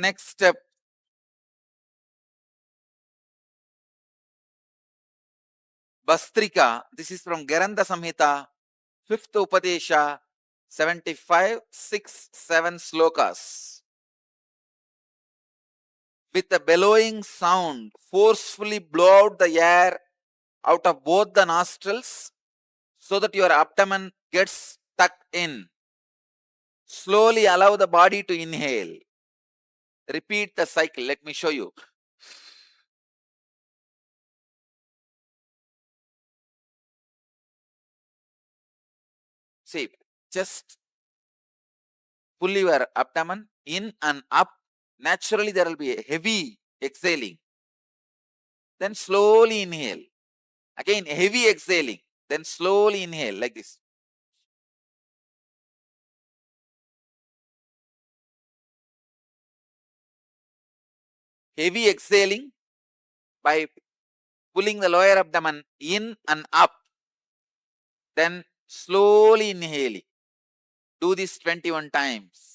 Next step, Bastrika. This is from Garanda Samhita, 5th Upadesha, 75, 6, 7 slokas. With a bellowing sound, forcefully blow out the air out of both the nostrils so that your abdomen gets tucked in. Slowly allow the body to inhale. Repeat the cycle. Let me show you. See, just pull your abdomen in and up. Naturally, there will be a heavy exhaling. Then slowly inhale. Again, heavy exhaling. Then slowly inhale like this. Heavy exhaling by pulling the lower abdomen in and up. Then slowly inhaling. Do this 21 times.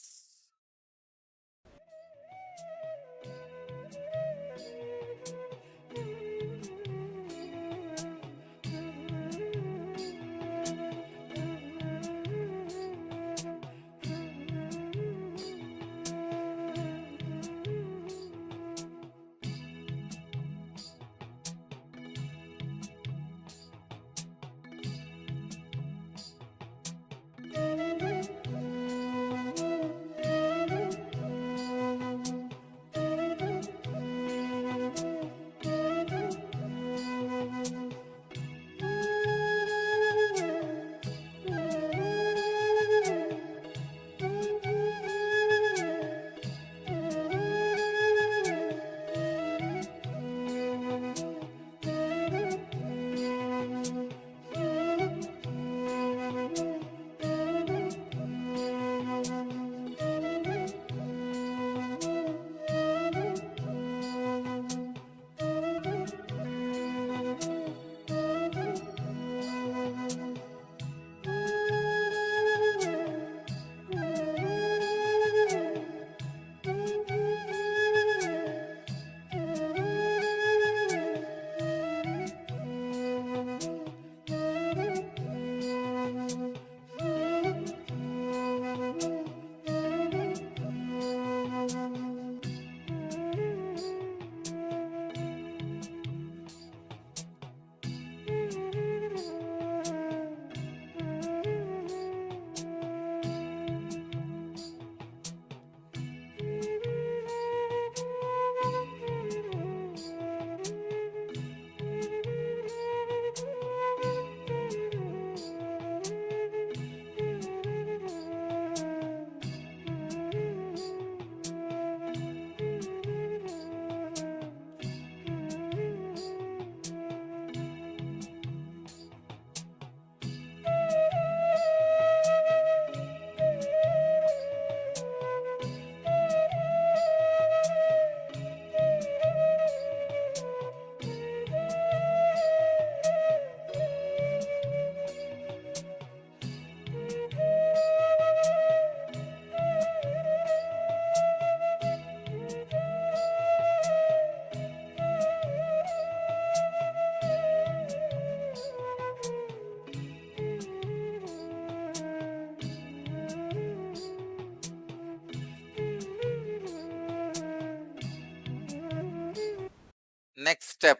Next step,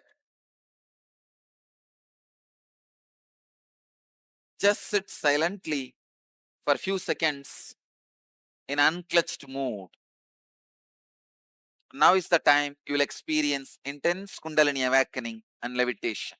just sit silently for a few seconds in unclutched mood. Now is the time you will experience intense Kundalini awakening and levitation.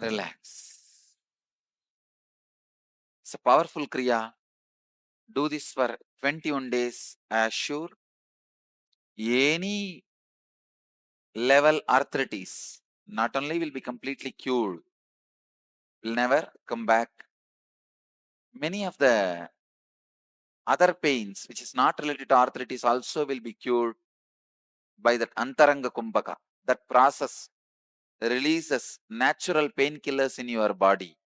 relax. It's a powerful Kriya. Do this for 21 days. I assure any level arthritis not only will be completely cured, will never come back. Many of the other pains, which is not related to arthritis, also will be cured by that Antaranga Kumbhaka. That process releases natural painkillers in your body.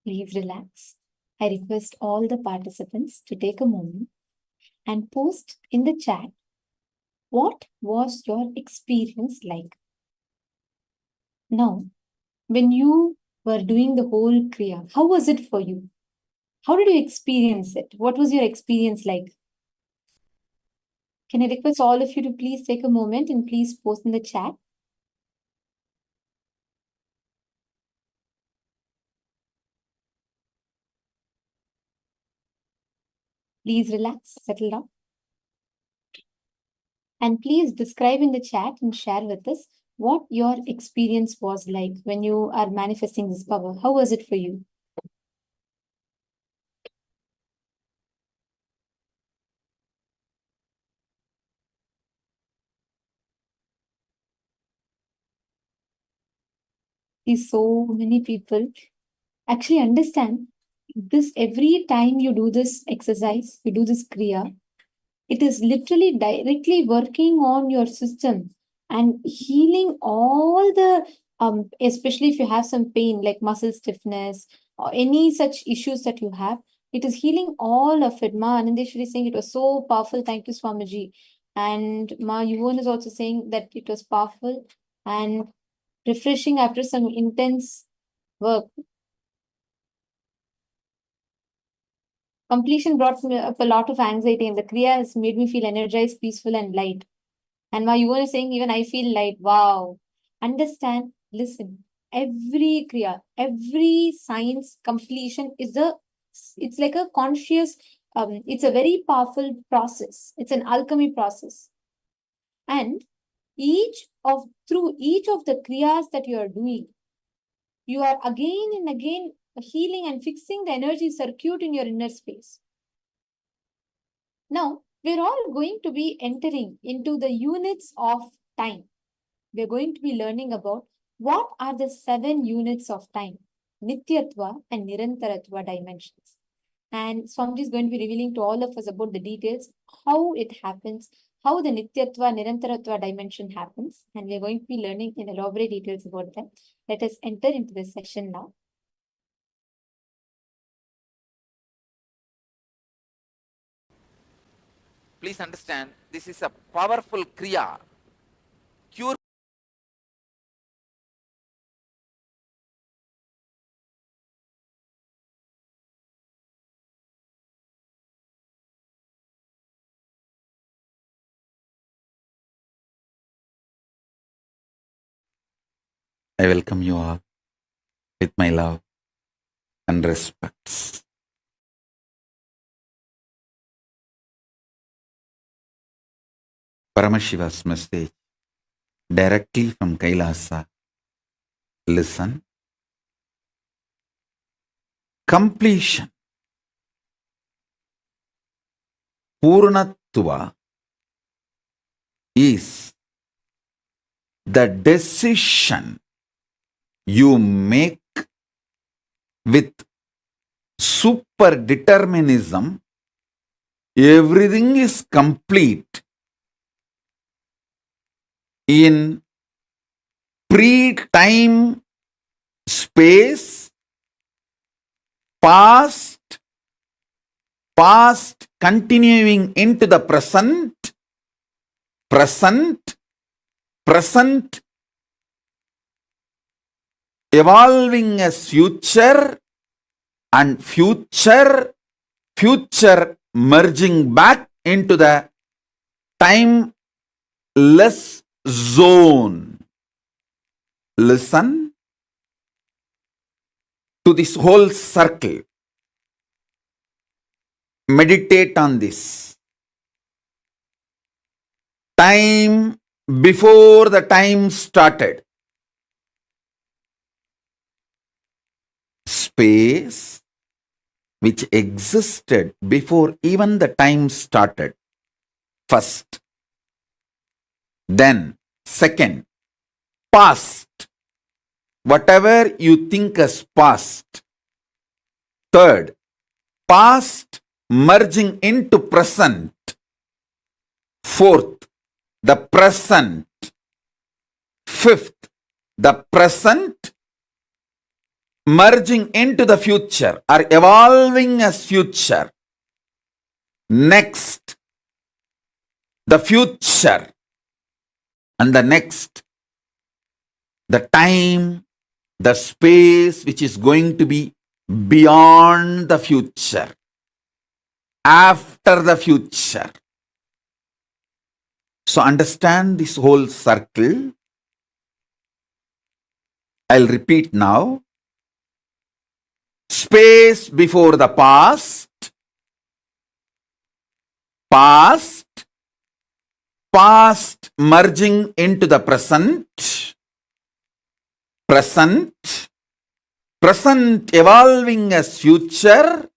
Please relax. I request all the participants to take a moment and post in the chat what was your experience like. Now, when you were doing the whole Kriya, how was it for you? How did you experience it? What was your experience like? Can I request all of you to please take a moment and please post in the chat? Please relax, settle down. And please describe in the chat and share with us what your experience was like when you are manifesting this power. How was it for you? See, so many people actually understand this. Every time you do this exercise, you do this Kriya, it is literally directly working on your system and healing all the, especially if you have some pain like muscle stiffness or any such issues that you have, it is healing all of it. Ma Anandeshwari is saying it was so powerful. Thank you, Swamiji. And Ma Yuvon is also saying that it was powerful and refreshing after some intense work. Completion brought me up a lot of anxiety, and the Kriya has made me feel energized, peaceful, and light. And my Yuvan is saying, even I feel light. Wow. Understand, listen. Every Kriya, every science completion is it's like a conscious, it's a very powerful process. It's an alchemy process. And through each of the Kriyas that you are doing, you are again and again healing and fixing the energy circuit in your inner space. Now, we're all going to be entering into the units of time. We're going to be learning about what are the 7 units of time, Nityatva and Nirantaratva dimensions. And Swamiji is going to be revealing to all of us about the details, how it happens, how the Nityatva, Nirantaratva dimension happens. And we're going to be learning in elaborate details about that. Let us enter into this session now. Please understand, this is a powerful kriya. Cure. I welcome you all with my love and respects. Paramashiva's message directly from Kailasa. Listen. Completion. Purnatva is the decision you make with super determinism. Everything is complete in pre-time space, past continuing into the present, evolving as future, and future merging back into the timeless zone. Listen to this whole circle. Meditate on this. Time before the time started. Space which existed before even the time started. First. Then, second, past. Whatever you think as past. Third, past merging into present. Fourth, the present. Fifth, the present merging into the future or evolving as future. Next, the future. And the next, the time, the space which is going to be beyond the future, after the future. So understand this whole circle. I'll repeat now. Space before the past, past merging into the present, present evolving as future,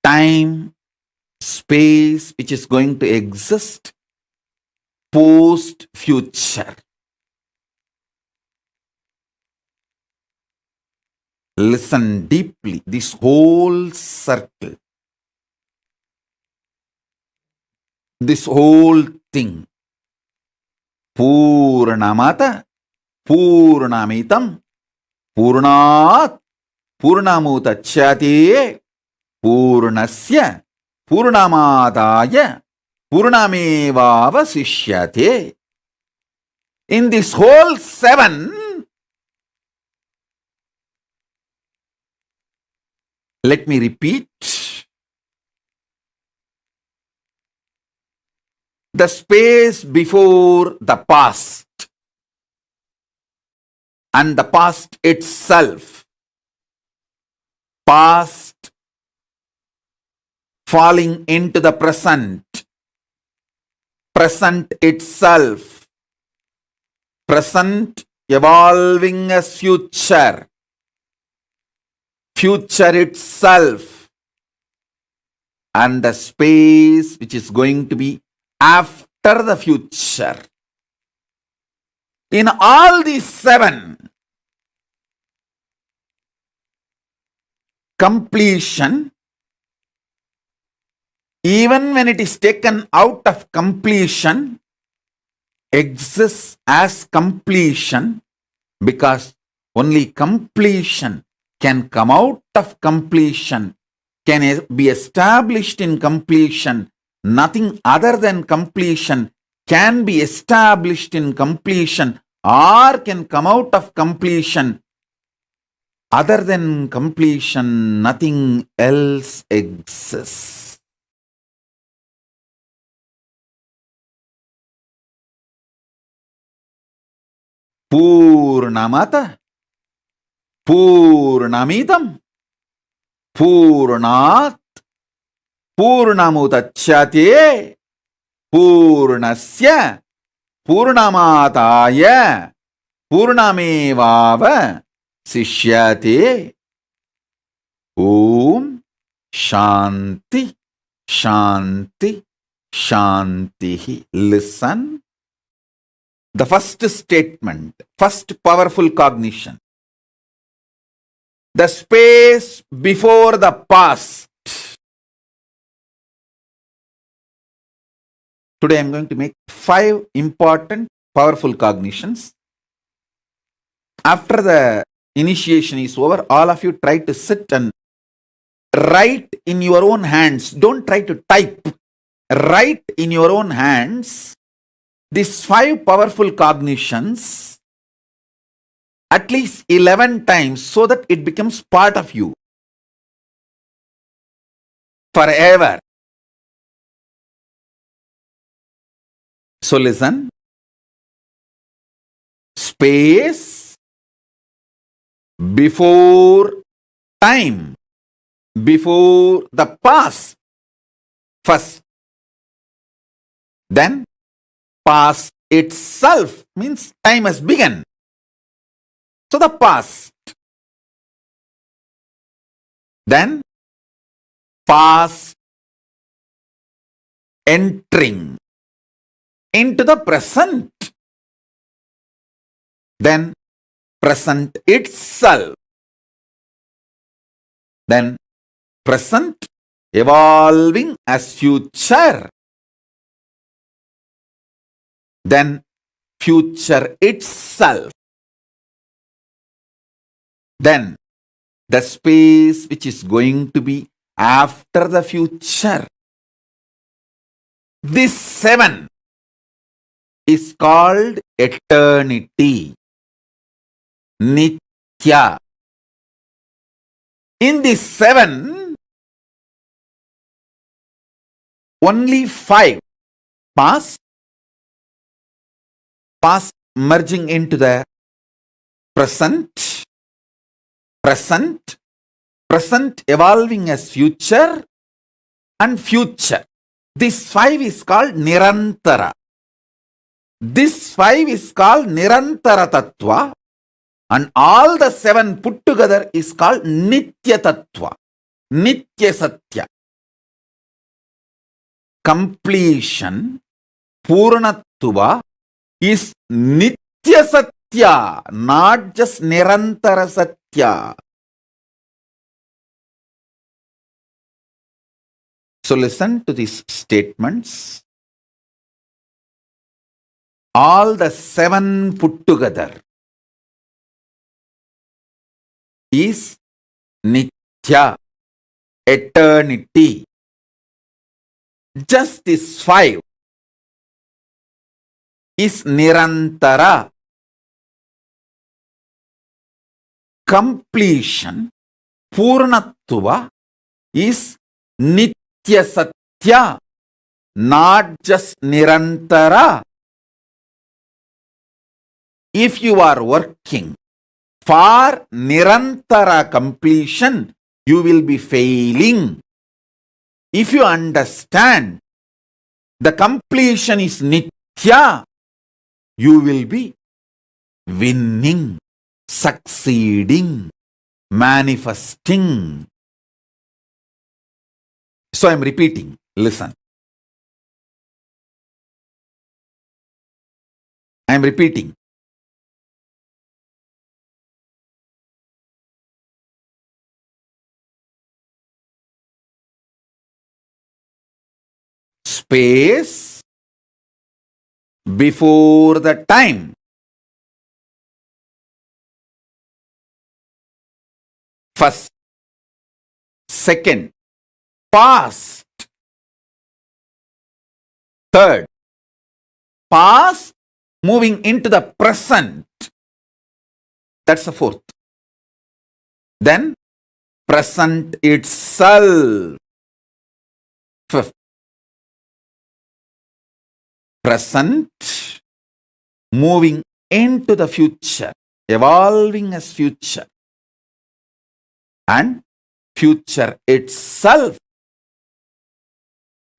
time, space which is going to exist post future. Listen deeply, this whole circle, this whole thing. Purnamata, Purnamitam, Purnat, Purnamutachyate, Purnasya, Purnamadaya, Purnamevavasishyate. In this whole 7, let me repeat. The space before the past and the past itself. Past falling into the present. Present itself. Present evolving as future. Future itself. And the space which is going to be after the future. In all these 7, completion, even when it is taken out of completion, exists as completion because only completion can come out of completion, can be established in completion. Nothing other than completion can be established in completion or can come out of completion. Other than completion, nothing else exists. Purnamata, Purnamidam, Purnat, Purnamudachyate, Purnasya, Purnamataya, Purnamevava, Sishyate. Om Shanti, Shanti, Shanti. Listen. The first statement, first powerful cognition. The space before the past. Today I am going to make 5 important powerful cognitions. After the initiation is over, all of you try to sit and write in your own hands. Don't try to type. Write in your own hands these 5 powerful cognitions at least 11 times so that it becomes part of you forever. So listen. Space before time, before the past first. Then past itself means time has begun. So the past. Then past entering into the present. Then present itself. Then present evolving as future. Then future itself. Then the space which is going to be after the future. This 7 is called eternity. Nitya. In this 7, only 5 past merging into the present, present evolving as future, and future. This 5 is called Nirantara. This 5 is called Nirantara Tattva, and all the 7 put together is called Nitya Tattva, Nitya Satya. Completion, Purnatva, is Nitya Satya, not just Nirantara Satya. So listen to these statements. All the 7 put together is Nitya, eternity. Just this 5 is Nirantara. Completion, Purnatva, is Nitya Satya, not just Nirantara. If you are working for Nirantara completion, you will be failing. If you understand the completion is Nitya, you will be winning, succeeding, manifesting. So I am repeating. Listen. I am repeating. Space before the time. First Second, past. Third, past moving into the present. That's the fourth. Then present itself. Fifth, present moving into the future, evolving as future, and future itself,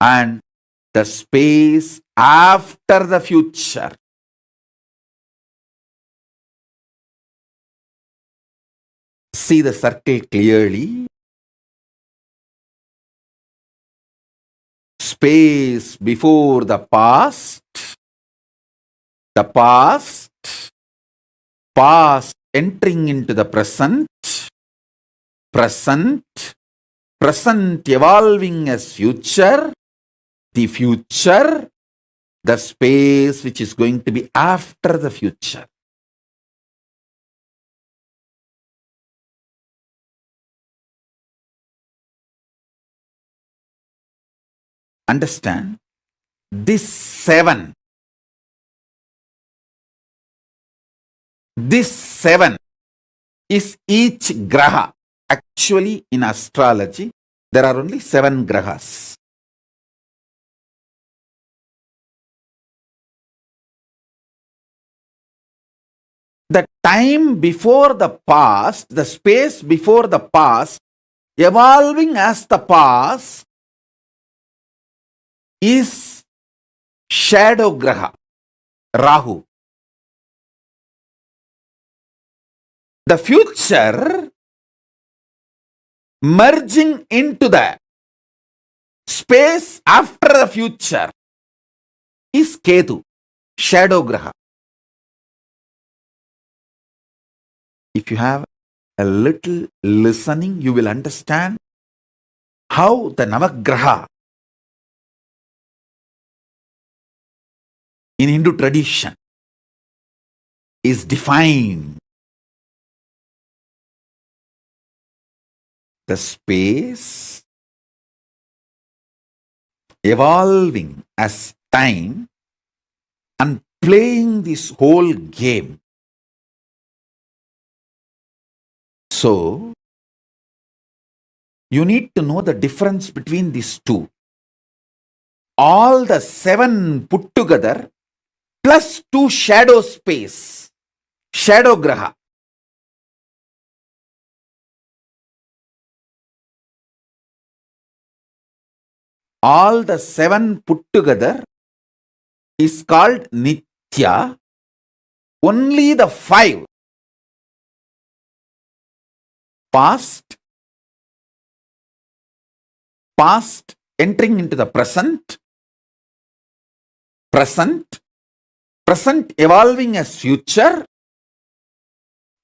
and the space after the future. See the circle clearly. Space before the past, past entering into the present, present evolving as future, the future, the space which is going to be after the future. Understand? This seven is each graha. Actually, in astrology, there are only 7 grahas. The time before the past, the space before the past, evolving as the past, is shadow graha, Rahu. The future merging into the space after the future is Ketu, shadow graha. If you have a little listening, you will understand how the Navagraha in Hindu tradition is defined. The space evolving as time and playing this whole game. So, you need to know the difference between these two. All the 7 put together plus 2 shadow space, shadow graha. All the 7 put together is called Nitya. Only the 5, past entering into the present evolving as future,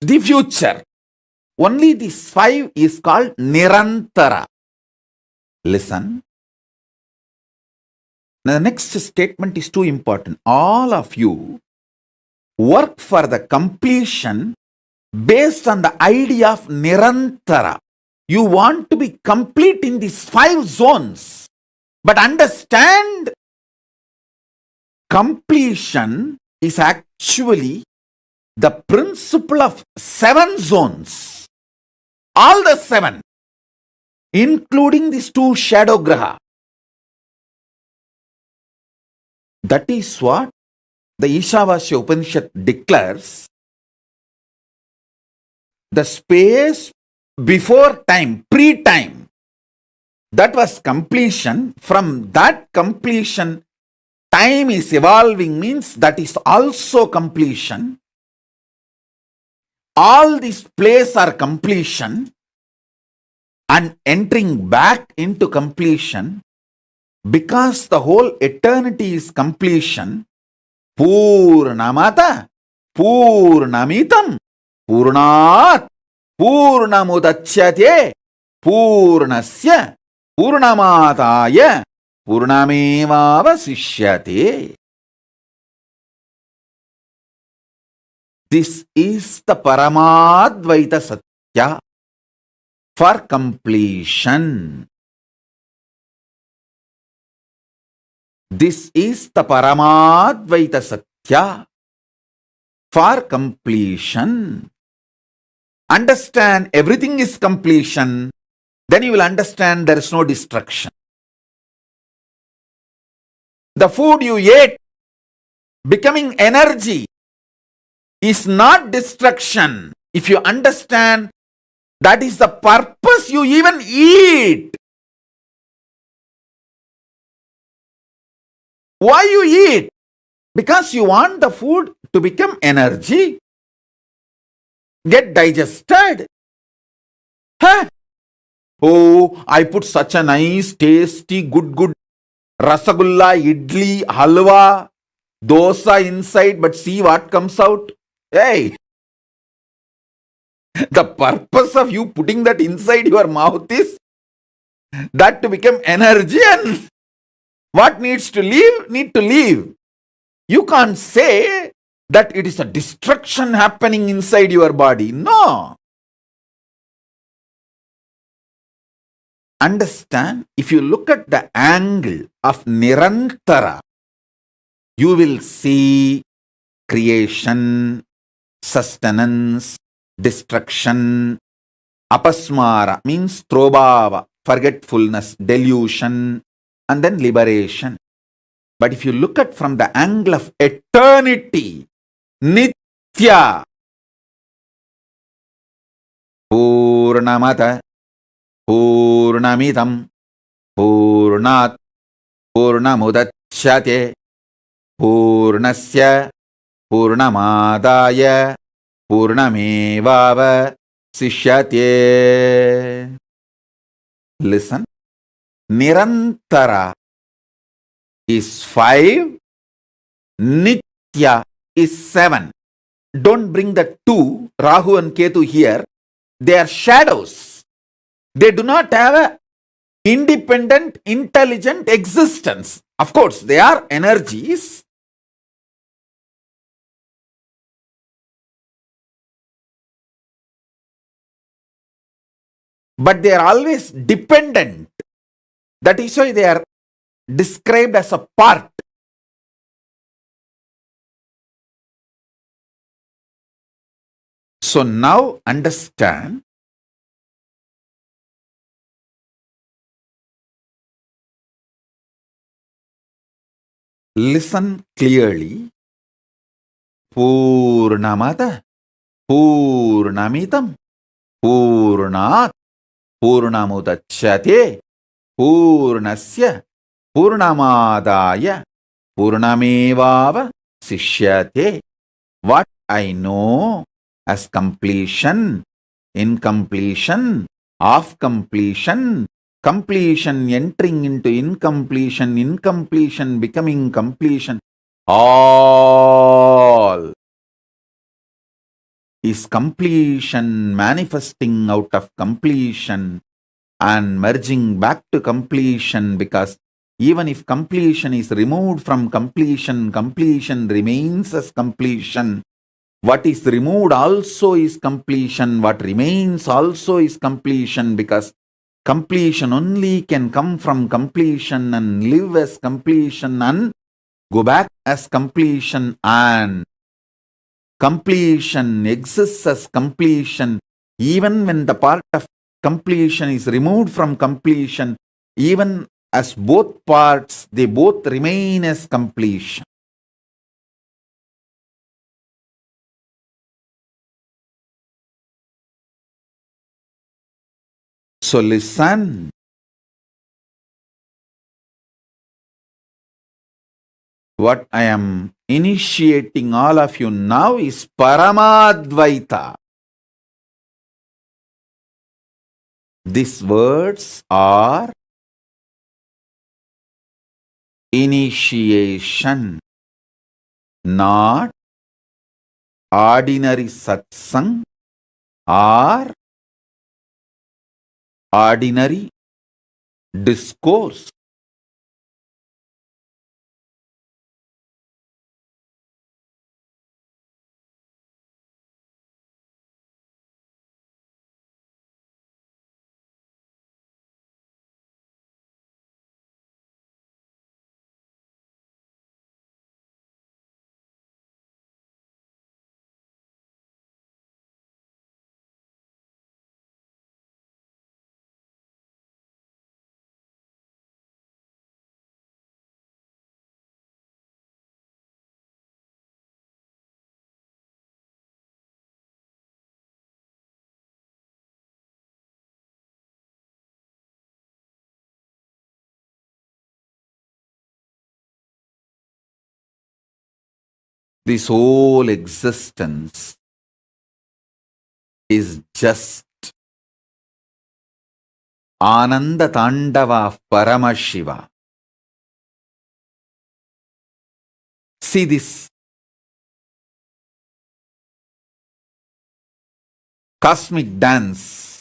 the future. Only this 5 is called Nirantara. Listen. Now the next statement is too important. All of you work for the completion based on the idea of Nirantara. You want to be complete in these 5 zones. But understand, completion is actually the principle of 7 zones. All the 7, including these 2 shadow graha. That is what the Ishavasya Upanishad declares. The space before time, pre-time, that was completion. From that completion, time is evolving, means that is also completion. All these plays are completion, and entering back into completion, because the whole eternity is completion. Purnamata Purnamitam Purnat Purnamudachyate Purnasya Purnamataya Purnamevavasishyate. This is the Paramadvaita Satya. for completion. This is the Paramadvaita Satya for completion. Understand everything is completion, then you will understand there is no destruction. The food you ate becoming energy is not destruction. If you understand that is the purpose you even eat. Why you eat? Because you want the food to become energy, get digested. Huh? Oh, I put such a nice, tasty, good rasagulla, idli, halwa, dosa inside, but see what comes out. Hey, the purpose of you putting that inside your mouth is that to become energy, and what needs to leave, need to leave. You can't say that it is a destruction happening inside your body. No. Understand, if you look at the angle of Nirantara, you will see creation, sustenance, destruction. Apasmara means throbhava, forgetfulness, delusion, and then liberation. But if you look at from the angle of eternity, Nitya, Purnamata, Purnamidam, Purnat, Purnamudachyate, Purnasya, Purnamadaya, Purnamevava, Sishyate. Listen, Nirantara is 5, Nitya is 7. Don't bring the 2, Rahu and Ketu here. They are shadows. They do not have a independent, intelligent existence. Of course, they are energies. But they are always dependent. That is why they are described as a part. So now understand, listen clearly. Purnamata, Purnamitam, Purnat, Purnamudachyate, Purnasya, Purnamadaya, Purnamevava, Sishyate. What I know as completion, incompletion, of completion, completion entering into incompletion, incompletion becoming completion, all is completion manifesting out of completion and merging back to completion, because even if completion is removed from completion, completion remains as completion. What is removed also is completion. What remains also is completion, because completion only can come from completion and live as completion and go back as completion, and completion exists as completion even when the part of completion is removed from completion. Even as both parts, they both remain as completion. So listen. What I am initiating all of you now is Paramadvaita. These words are initiation, not ordinary satsang or ordinary discourse. This whole existence is just Ananda Tandava of Paramashiva. See this cosmic dance,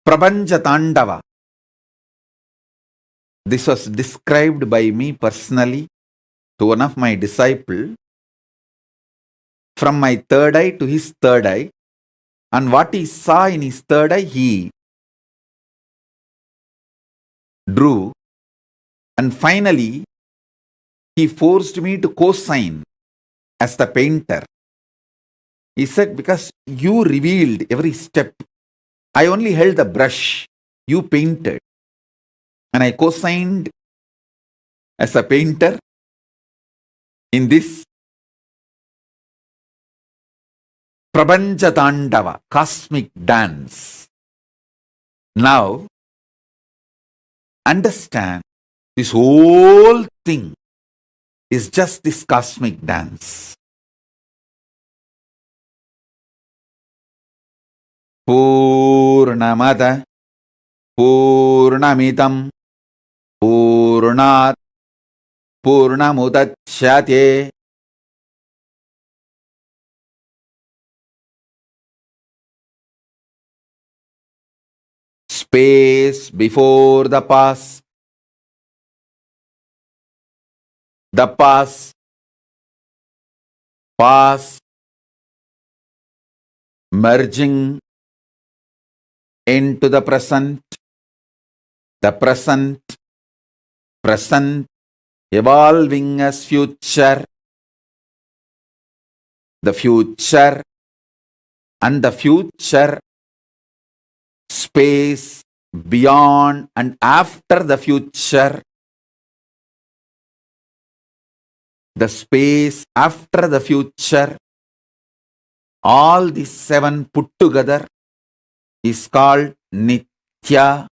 Prabanja Tandava. This was described by me personally to one of my disciples, from my third eye to his third eye, and what he saw in his third eye he drew, and finally he forced me to co-sign as the painter. He said, because you revealed every step, I only held the brush, you painted, and I co-signed as a painter in this Prabanja Tandava, cosmic dance. Now, understand, this whole thing is just this cosmic dance. Purnamada Purnamidam Purnat Purnamudachyate. Space before the past, past merging into the present present evolving as future, the future and the future, space beyond and after the future, the space after the future, all these seven put together is called Nitya.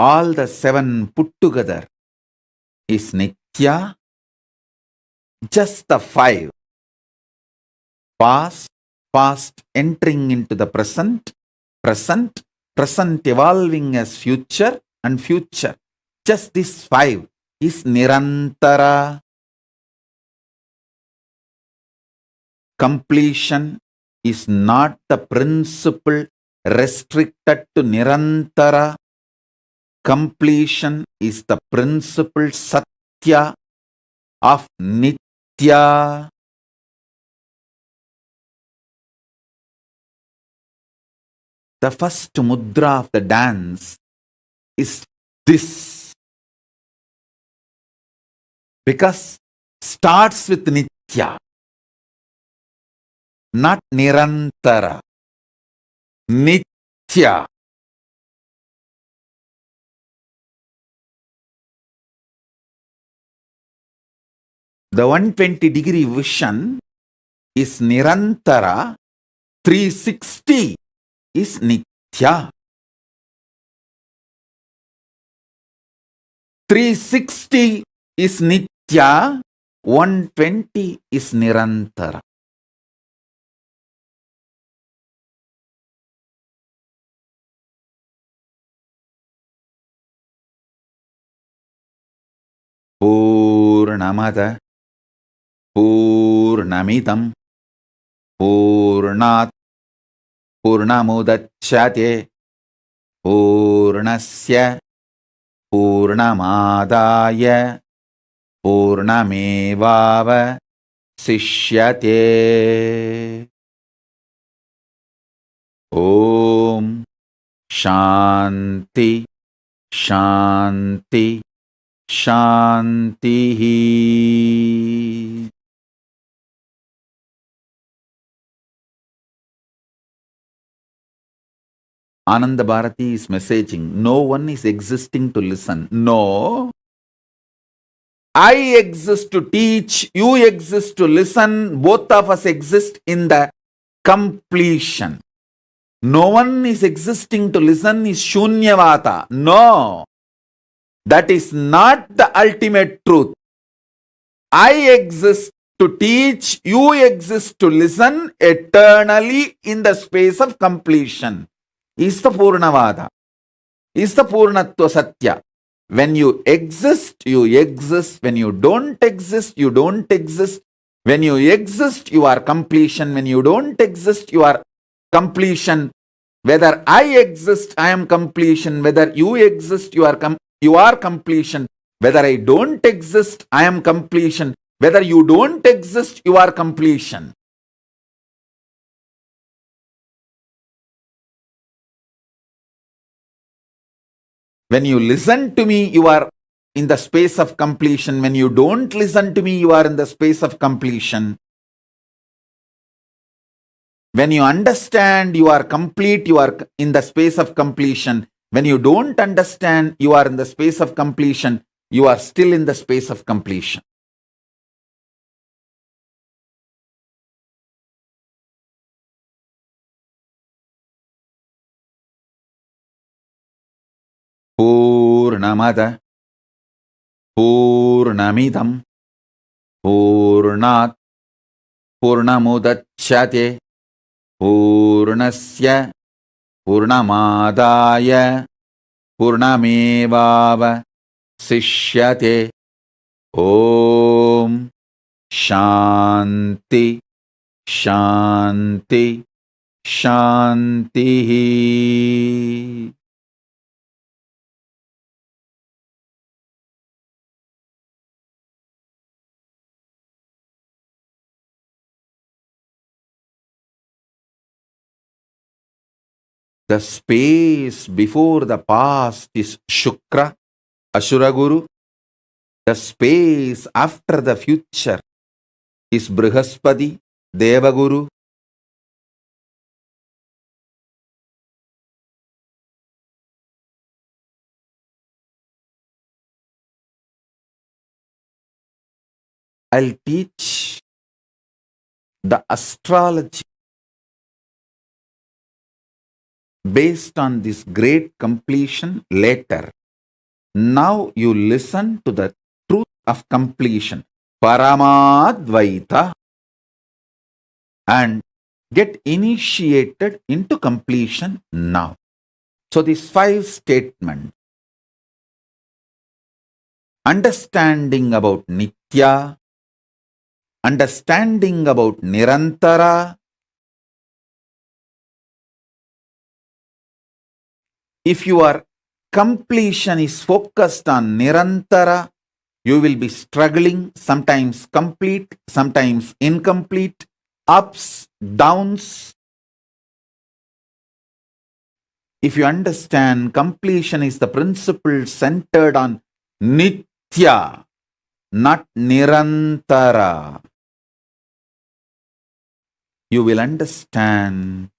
All the seven put together is Nitya. Just the five, past entering into the present evolving as future, and future. Just this five is Nirantara. Completion is not the principle restricted to Nirantara. Completion is the principle Satya of Nitya. The first mudra of the dance is this, because starts with Nitya, not Nirantara. Nitya. The 120-degree vision is Nirantara, 360 is Nitya. 360 is Nitya, 120 is Nirantara. Purnamada Purnamidam Purnat Purnamudachyate Purnasya Purnamadaya Purnamevava Sishyate. Om Shanti Shanti Shanti. Ananda Bharati is messaging, no one is existing to listen. No. I exist to teach, you exist to listen, both of us exist in the completion. No one is existing to listen is Shunyavata. No. That is not the ultimate truth. I exist to teach, you exist to listen eternally in the space of completion. Is the Purnavada. Is the Purnatva Satya. When you exist, you exist. When you don't exist, you don't exist. When you exist, you are completion. When you don't exist, you are completion. Whether I exist, I am completion. Whether you exist, you are completion. Whether I don't exist, I am completion. Whether you don't exist, you are completion. When you listen to me, you are in the space of completion. When you don't listen to me, you are in the space of completion. When you understand, you are complete, you are in the space of completion. When you don't understand, you are in the space of completion. You are still in the space of completion. Purnamada Purnamidam Purnat Purnamudachyate Purnasya Purnamadaya Purnamevava Sishyate. Om Shanti Shanti Shanti. The space before the past is Shukra, Ashura Guru. The space after the future is Brihaspati, Devaguru. I'll teach the astrology based on this great completion later. Now you listen to the truth of completion, Paramadvaita, and get initiated into completion now. So these 5 statements, understanding about Nitya, understanding about Nirantara. If your completion is focused on Nirantara, you will be struggling, sometimes complete, sometimes incomplete, ups, downs. If you understand completion is the principle centered on Nitya, not Nirantara, you will understand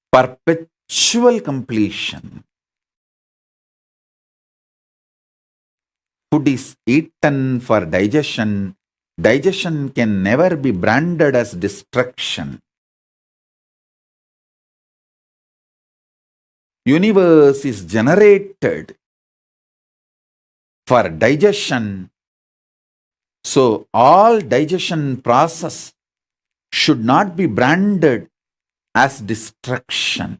perpetual completion. Food is eaten for digestion. Digestion can never be branded as destruction. Universe is generated for digestion. So all digestion process should not be branded as destruction.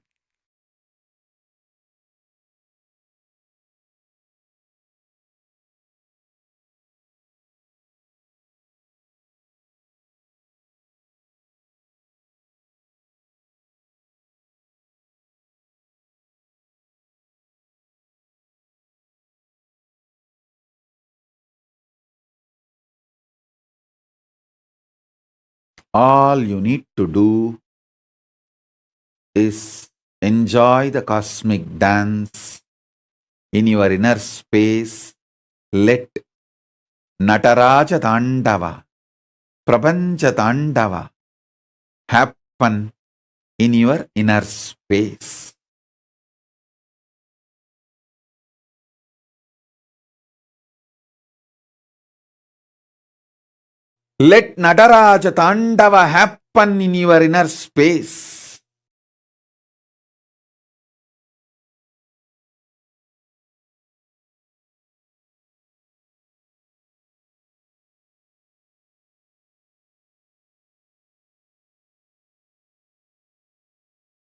All you need to do is enjoy the cosmic dance in your inner space. Let Nataraja Tandava, Prapancha Tandava happen in your inner space. Let Nataraja Tandava happen in your inner space.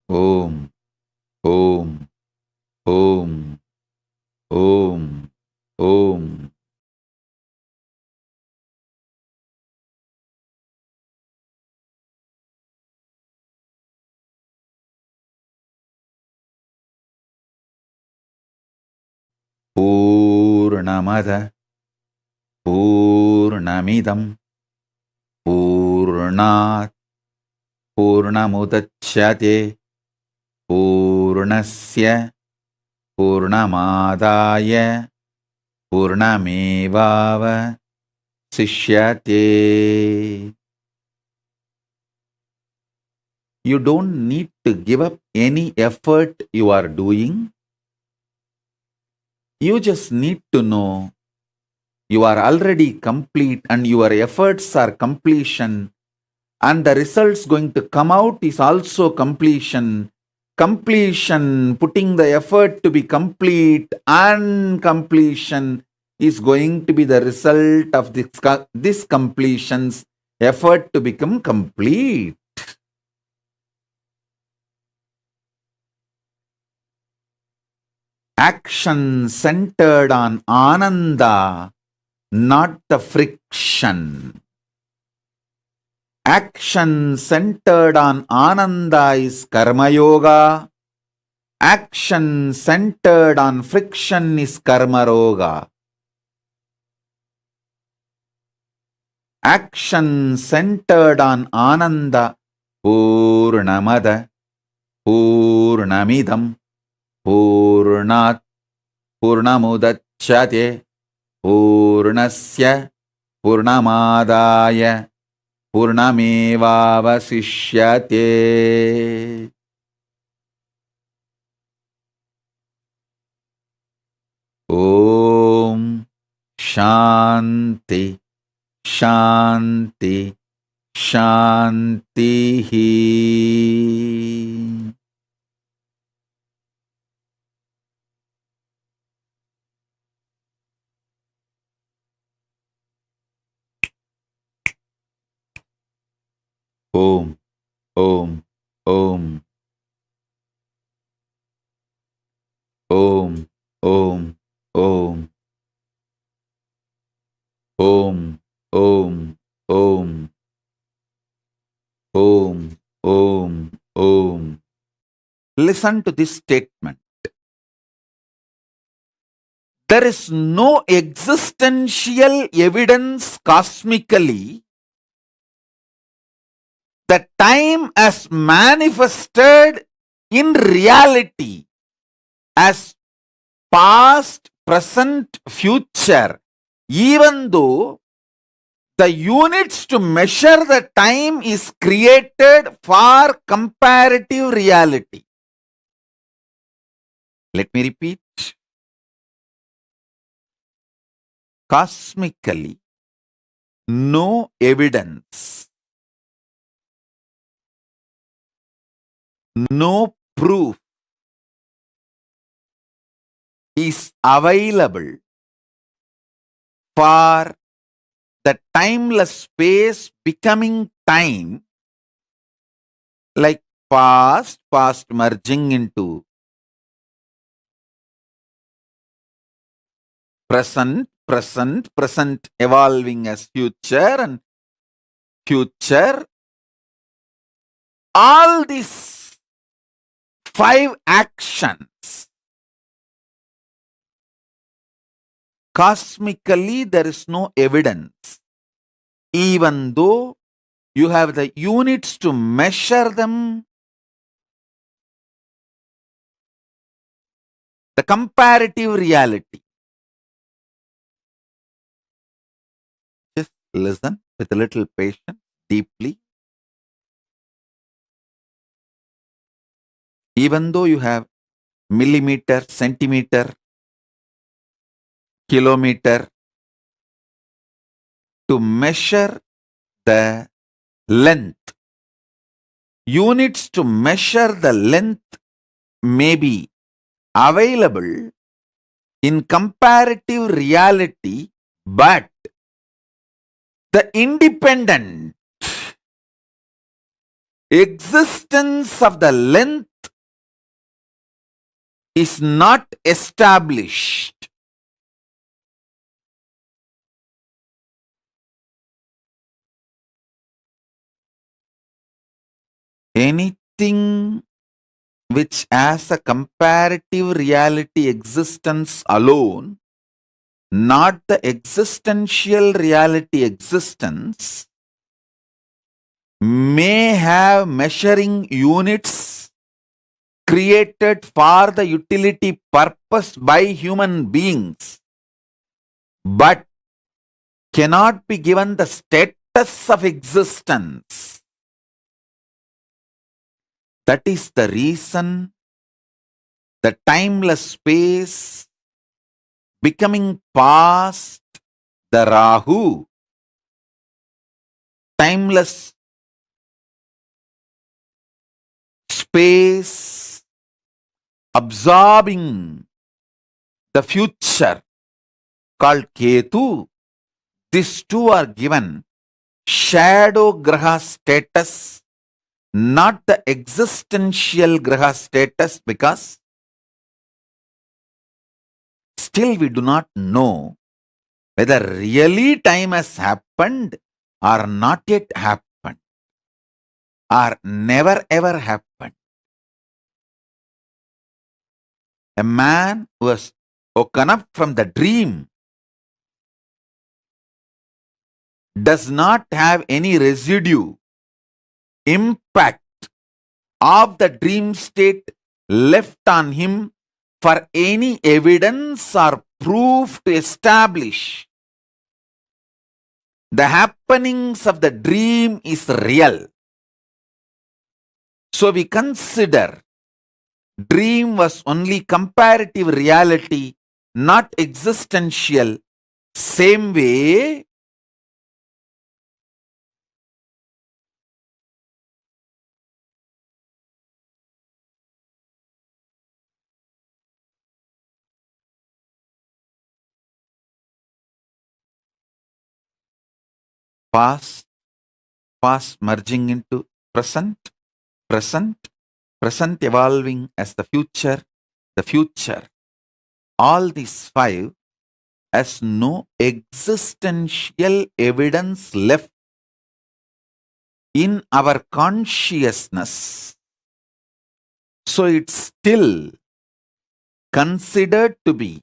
Om, Om, Om, Om, Om. Purnamada Purnamidam Purnat Purnamudachyate Purnasya Purnamadaya Purnamevava Sishyate. You don't need to give up any effort you are doing. You just need to know you are already complete and your efforts are completion, and the results going to come out is also completion. Completion, putting the effort to be complete, and completion is going to be the result of this completion's effort to become complete. Action centered on Ananda, not the friction. Action centered on Ananda is Karma Yoga. Action centered on friction is Karma Roga. Action centered on Ananda, Purnamada, Purnamidam, Purnat, Purnamudachyate, Purnasya, Purnamadaya, Purnamevavasishyate. Om Shanti Shanti Shanti. Om Om Om Om Om Om Om Om Om Om Om Om. Listen to this statement. There is no existential evidence cosmically that time as manifested in reality as past, present, future, even though the units to measure the time is created for comparative reality. Let me repeat. Cosmically, no evidence, no proof is available for the timeless space becoming time, like past merging into present, present evolving as future, and future. All these 5 actions, cosmically there is no evidence, even though you have the units to measure them. The comparative reality. Just listen with a little patience, deeply. Even though you have millimeter, centimeter, kilometer, to measure the length, units to measure the length may be available in comparative reality, but the independent existence of the length is not established. Anything which has a comparative reality existence alone, not the existential reality existence, may have measuring units created for the utility purpose by human beings, but cannot be given the status of existence. That is the reason the timeless space becoming past the Rahu, timeless space absorbing the future called Ketu, these two are given shadow graha status, not the existential graha status, because still we do not know whether really time has happened or not yet happened or never ever happened. A man who has woken up from the dream does not have any residue, impact of the dream state left on him for any evidence or proof to establish the happenings of the dream is real. So we consider dream was only comparative reality, not existential. Same way, past, past merging into present, present, present evolving as the future, the future. All these five has no existential evidence left in our consciousness. So it's still considered to be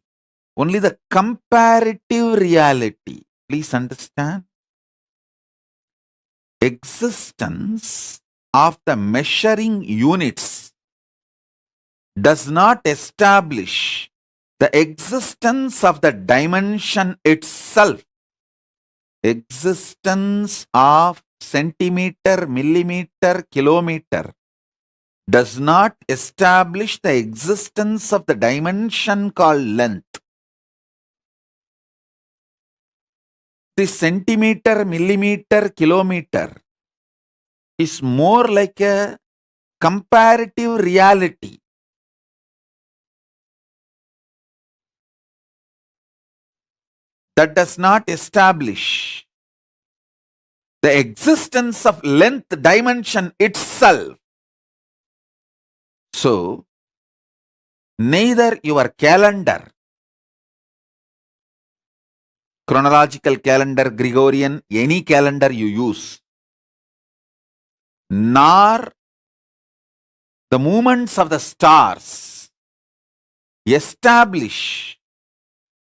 only the comparative reality. Please understand. Existence of the measuring units does not establish the existence of the dimension itself. Existence of centimeter, millimeter, kilometer does not establish the existence of the dimension called length. The centimeter, millimeter, kilometer is more like a comparative reality. That does not establish the existence of length dimension itself. So, neither your calendar, chronological calendar, Gregorian, any calendar you use, nor the movements of the stars establish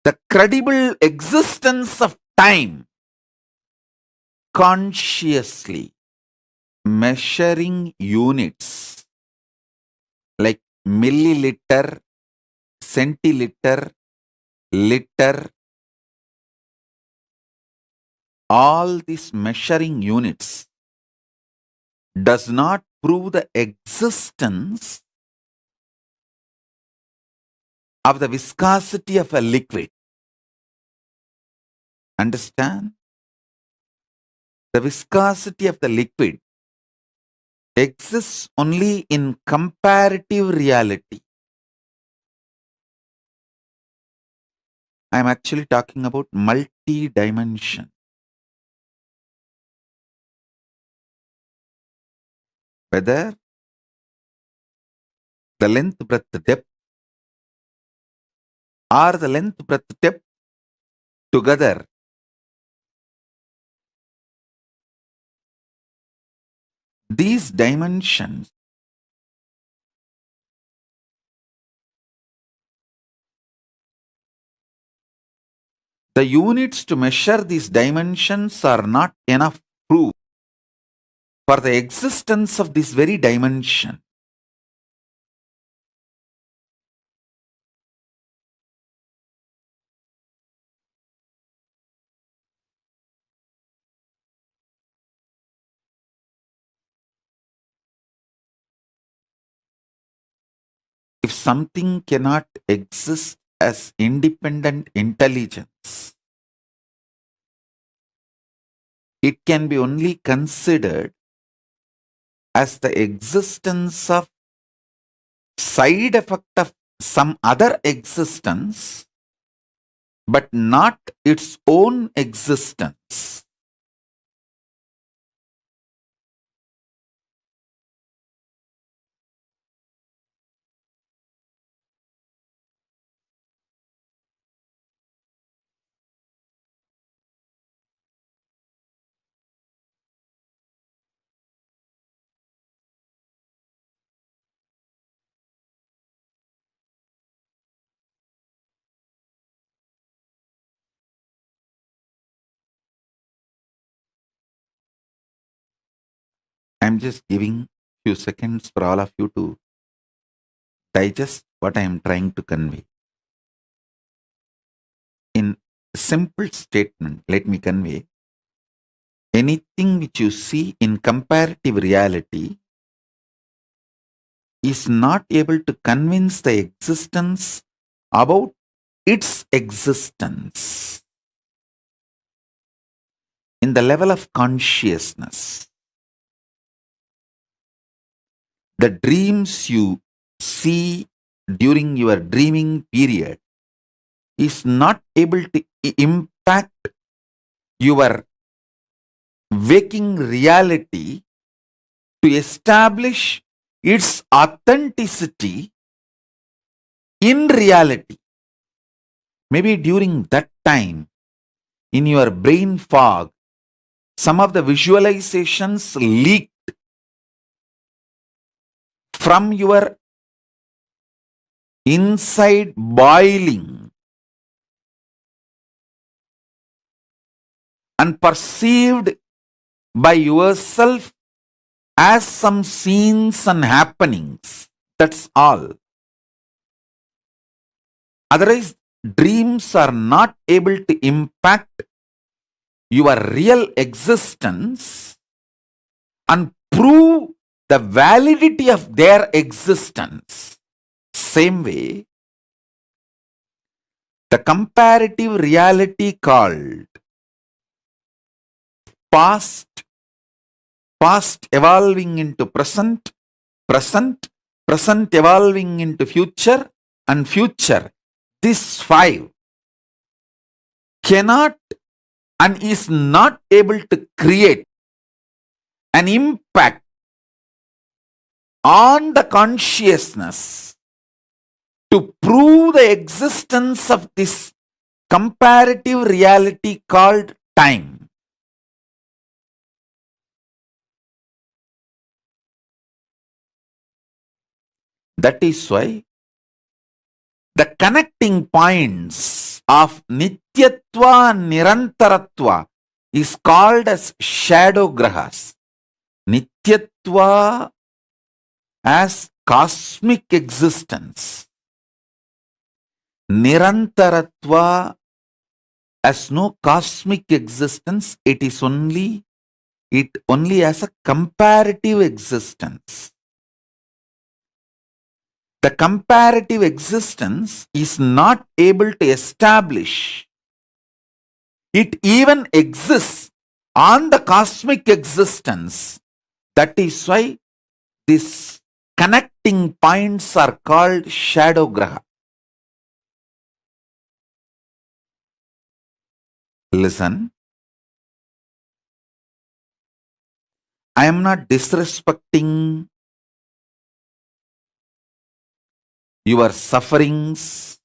the credible existence of time. Consciously measuring units like milliliter, centiliter, liter, all these measuring units does not prove the existence of the viscosity of a liquid. Understand? The viscosity of the liquid exists only in comparative reality. I am actually talking about multi-dimension. Whether the length, breadth, depth, or the length, breadth, depth together these dimensions the units to measure these dimensions are not enough proof for the existence of this very dimension. If something cannot exist as independent intelligence, it can be only considered as the existence of side effect of some other existence, but not its own existence. I'm just giving few seconds for all of you to digest what I am trying to convey. In simple statement, let me convey, anything which you see in comparative reality is not able to convince the existence about its existence. In the level of consciousness, the dreams you see during your dreaming period is not able to impact your waking reality to establish its authenticity in reality. Maybe during that time, in your brain fog, some of the visualizations leaked from your inside boiling and perceived by yourself as some scenes and happenings. That's all. Otherwise, dreams are not able to impact your real existence and prove the validity of their existence. Same way, the comparative reality called past, past evolving into present, present, present evolving into future, and future, this five cannot and is not able to create an impact on the consciousness to prove the existence of this comparative reality called time. That is why the connecting points of Nityatva and Nirantaratva is called as shadow grahas. Nityatva as cosmic existence. Nirantaratva as no cosmic existence, it only as a comparative existence. The comparative existence is not able to establish. It even exists on the cosmic existence. That is why these connecting points are called shadow graha. Listen, I am not disrespecting your sufferings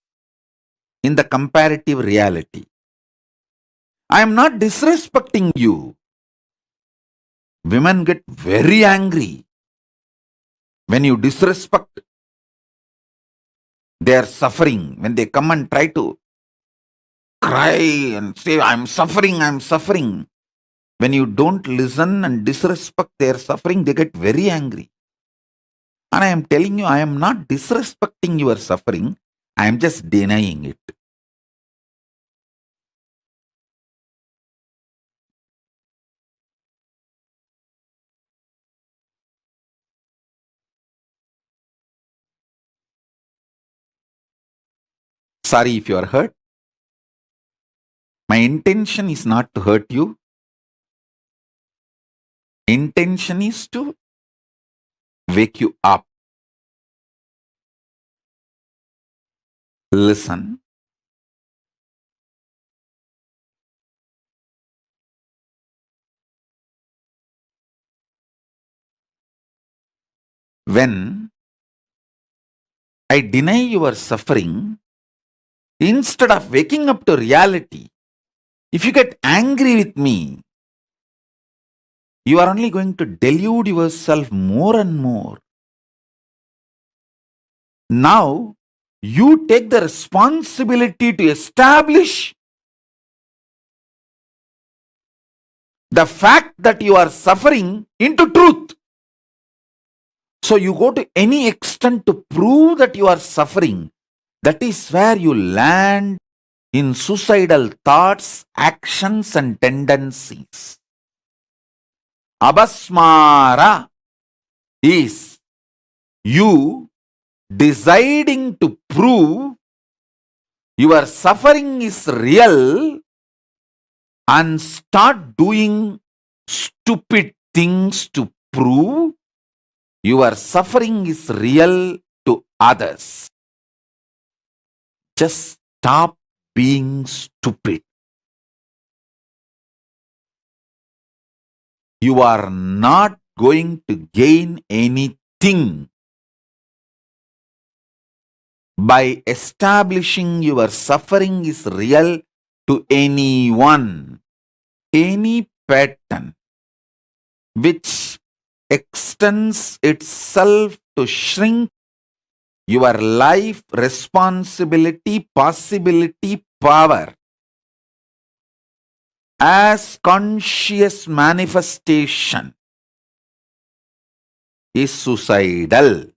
in the comparative reality. I am not disrespecting you. Women get very angry when you disrespect their suffering, when they come and try to cry and say, I'm suffering, I'm suffering. When you don't listen and disrespect their suffering, they get very angry. And I am telling you, I am not disrespecting your suffering. I am just denying it. Sorry if you are hurt. My intention is not to hurt you. Intention is to wake you up. Listen. When I deny your suffering, instead of waking up to reality, if you get angry with me, you are only going to delude yourself more and more. Now, you take the responsibility to establish the fact that you are suffering into truth. So you go to any extent to prove that you are suffering. That is where you land in suicidal thoughts, actions, and tendencies. Abhasmara is you deciding to prove your suffering is real and start doing stupid things to prove your suffering is real to others. Just stop being stupid. You are not going to gain anything by establishing your suffering is real to anyone. Any pattern which extends itself to shrink your life, responsibility, possibility, power as conscious manifestation is suicidal.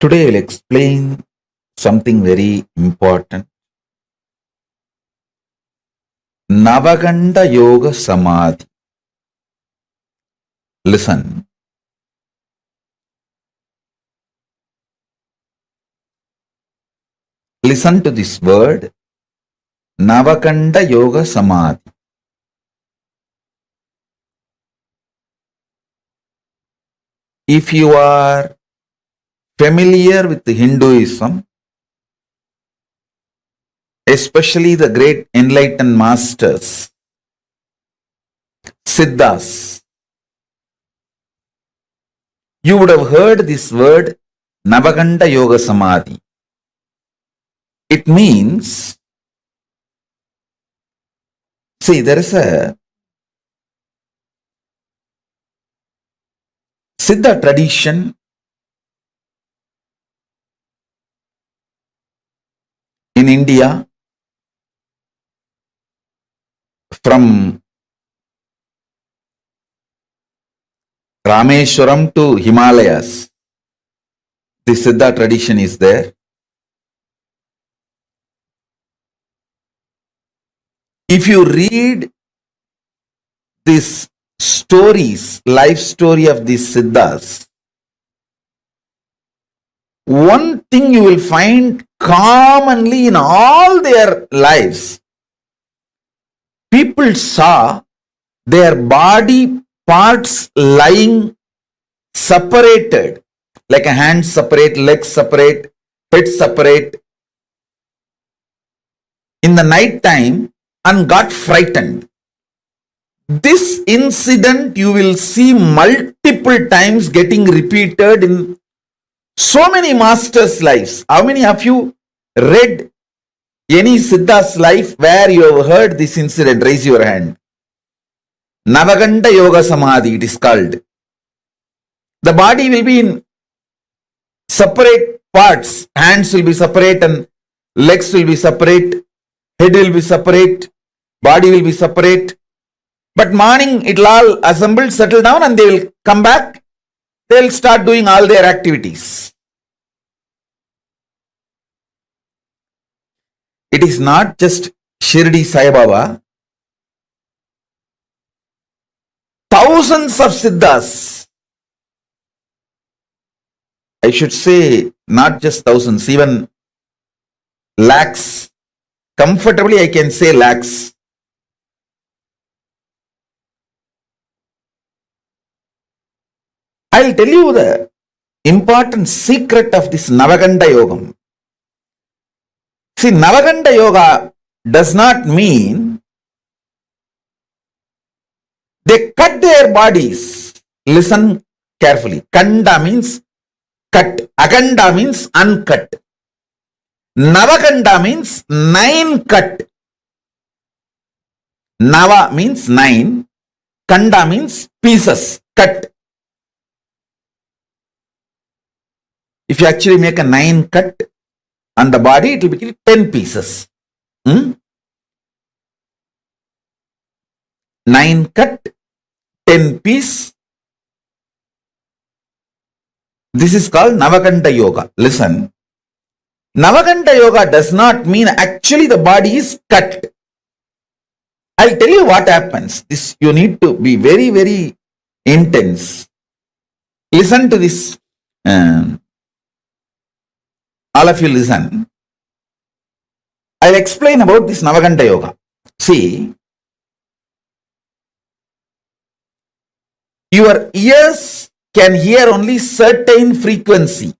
Today I will explain something very important. Navakhanda Yoga Samadhi. Listen. Listen to this word, Navakhanda Yoga Samadhi. If you are familiar with Hinduism, especially the great enlightened masters, Siddhas, you would have heard this word Navakhanda Yoga Samadhi. It means, see, there is a Siddha tradition in India from Rameshwaram to Himalayas. The Siddha tradition is there. If you read these stories, life story of these Siddhas, one thing you will find commonly in all their lives, people saw their body parts lying separated, like a hand separate, legs separate, head separate, in the night time and got frightened. This incident you will see multiple times getting repeated in so many masters' lives. How many of you read any Siddha's life where you have heard this incident? Raise your hand. Navakhanda Yoga Samadhi, it is called. The body will be in separate parts. Hands will be separate and legs will be separate. Head will be separate. Body will be separate. But morning it will all assemble, settle down and they will come back. They will start doing all their activities. It is not just Shirdi Sai Baba. Thousands of Siddhas. I should say not just thousands, even lakhs. Comfortably I can say lakhs. I will tell you the important secret of this Navakhanda Yoga. See, Navakhanda Yoga does not mean they cut their bodies. Listen carefully. Kanda means cut. Akhanda means uncut. Navakhanda means 9 cut. Nava means 9. Kanda means pieces, cut. If you actually make a 9 cut on the body, it will be 10 pieces. 9 cut, 10 piece. This is called Navakhanda Yoga. Listen. Navakhanda Yoga does not mean actually the body is cut. I'll tell you what happens. This you need to be very, very intense. Listen to this. All of you listen. I'll explain about this Navakhanda Yoga. See, your ears can hear only certain frequency.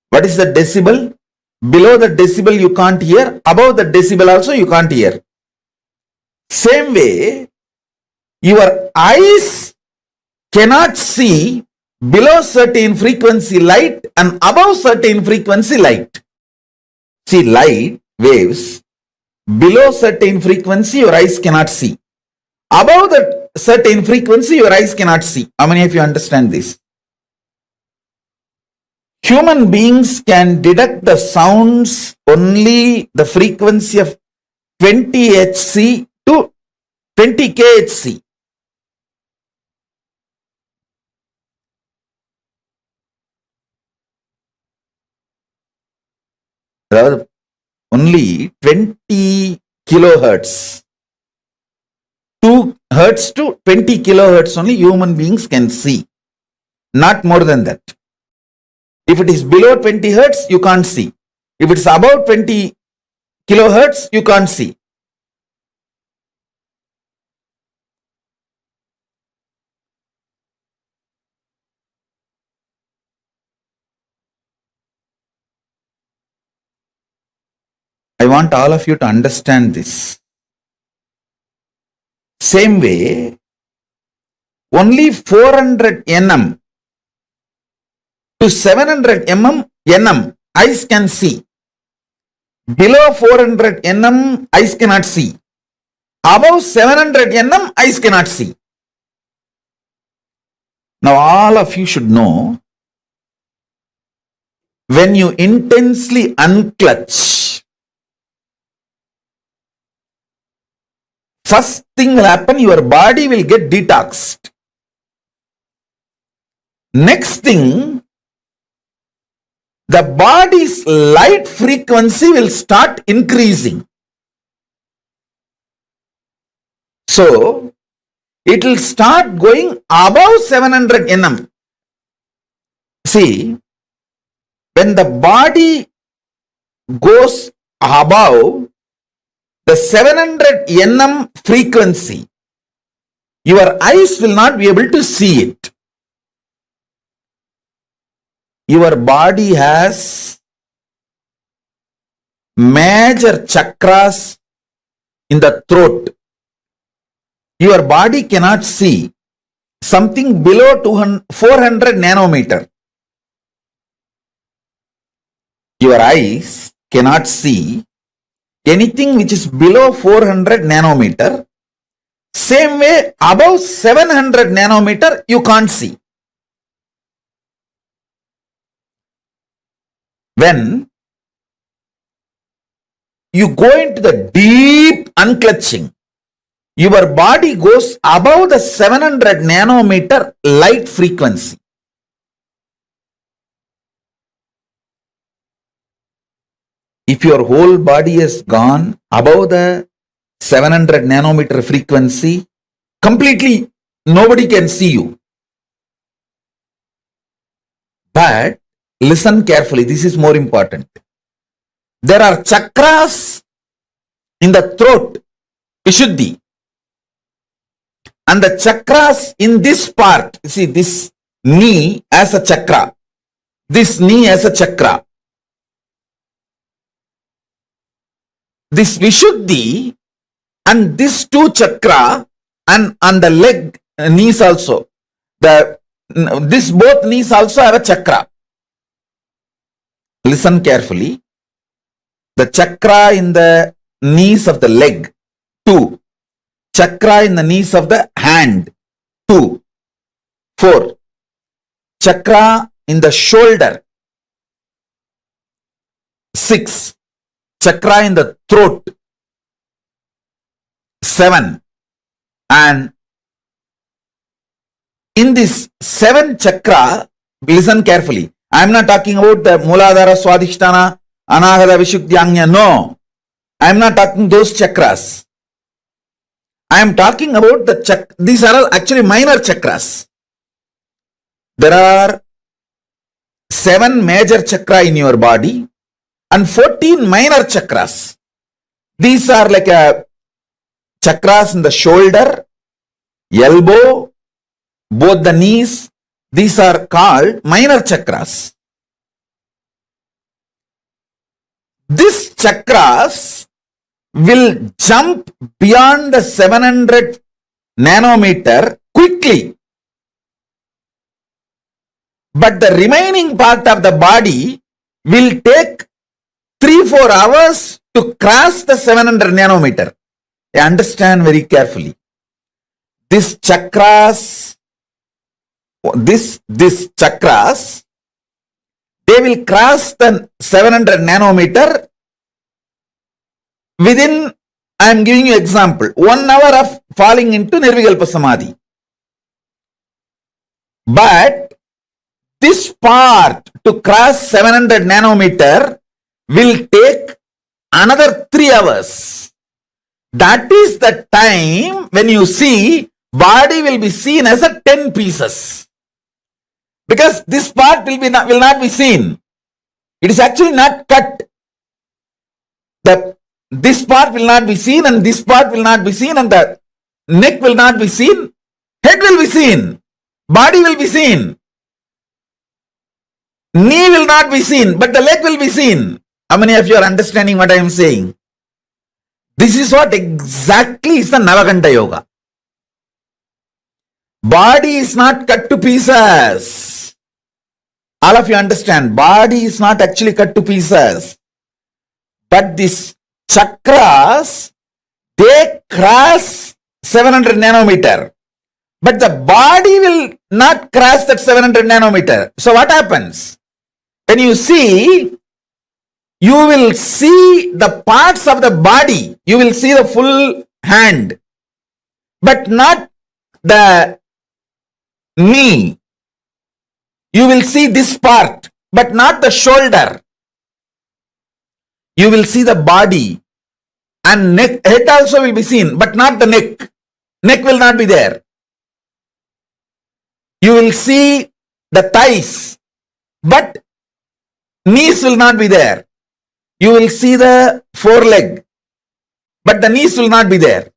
What is the decibel? Below the decibel you can't hear. Above the decibel also you can't hear. Same way, your eyes cannot see below certain frequency light and above certain frequency light. See, light waves below certain frequency your eyes cannot see. Above the certain frequency your eyes cannot see. How many of you understand this? Human beings can detect the sounds only the frequency of 20 Hz to 20 kHz. only 20 kilohertz. 2 hertz to 20 kilohertz only human beings can see. Not more than that. If it is below 20 hertz, you can't see. If it's above 20 kilohertz, you can't see. I want all of you to understand this. Same way, only 400 nm to 700 nm eyes can see. Below 400 nm eyes cannot see. Above 700 nm eyes cannot see. Now all of you should know, when you intensely unclutch, first thing will happen, your body will get detoxed. Next thing, the body's light frequency will start increasing. So, it will start going above 700 nm. See, when the body goes above the 700 nm frequency, your eyes will not be able to see it. Your body has major chakras in the throat. Your body cannot see something below 400 nanometer. Your eyes cannot see anything which is below 400 nanometer. Same way, above 700 nanometer, you can't see. When you go into the deep unclutching, your body goes above the 700 nanometer light frequency. If your whole body has gone above the 700 nanometer frequency, completely nobody can see you. But listen carefully, this is more important. There are chakras in the throat, Vishuddhi. And the chakras in this part, see this knee as a chakra, this knee as a chakra. This Vishuddhi and this two chakra and on the leg, knees also. This both knees also have a chakra. Listen carefully. The chakra in the knees of the leg, 2. Chakra in the knees of the hand, 2. 4. Chakra in the shoulder, 6. Chakra in the throat, 7. And in this 7 chakra, listen carefully. I am not talking about the Muladhara, Swadhisthana, Anahata, Vishuddhyanya. No. I am not talking those chakras. I am talking about the these are all actually minor chakras. There are 7 major chakra in your body and 14 minor chakras. These are like chakras in the shoulder, elbow, both the knees. These are called minor chakras. These chakras will jump beyond the 700 nanometer quickly. But the remaining part of the body will take 3-4 hours to cross the 700 nanometer. Understand very carefully. These chakras, these chakras, they will cross the 700 nanometer within, I am giving you example, 1 hour of falling into Nirvikalpa Samadhi. But this part to cross 700 nanometer will take another 3 hours. That is the time when you see body will be seen as a 10 pieces. Because this part will not be seen. It is actually not cut. This part will not be seen and this part will not be seen and the neck will not be seen. Head will be seen. Body will be seen. Knee will not be seen, but the leg will be seen. How many of you are understanding what I am saying? This is what exactly is the Navakhanda Yoga. Body is not cut to pieces. All of you understand, body is not actually cut to pieces. But these chakras, they cross 700 nanometer. But the body will not cross that 700 nanometer. So what happens? When you see, you will see the parts of the body. You will see the full hand, but not the knee. You will see this part, but not the shoulder. You will see the body and neck, head also will be seen, but not the neck. Neck will not be there. You will see the thighs, but knees will not be there. You will see the foreleg, but the knees will not be there.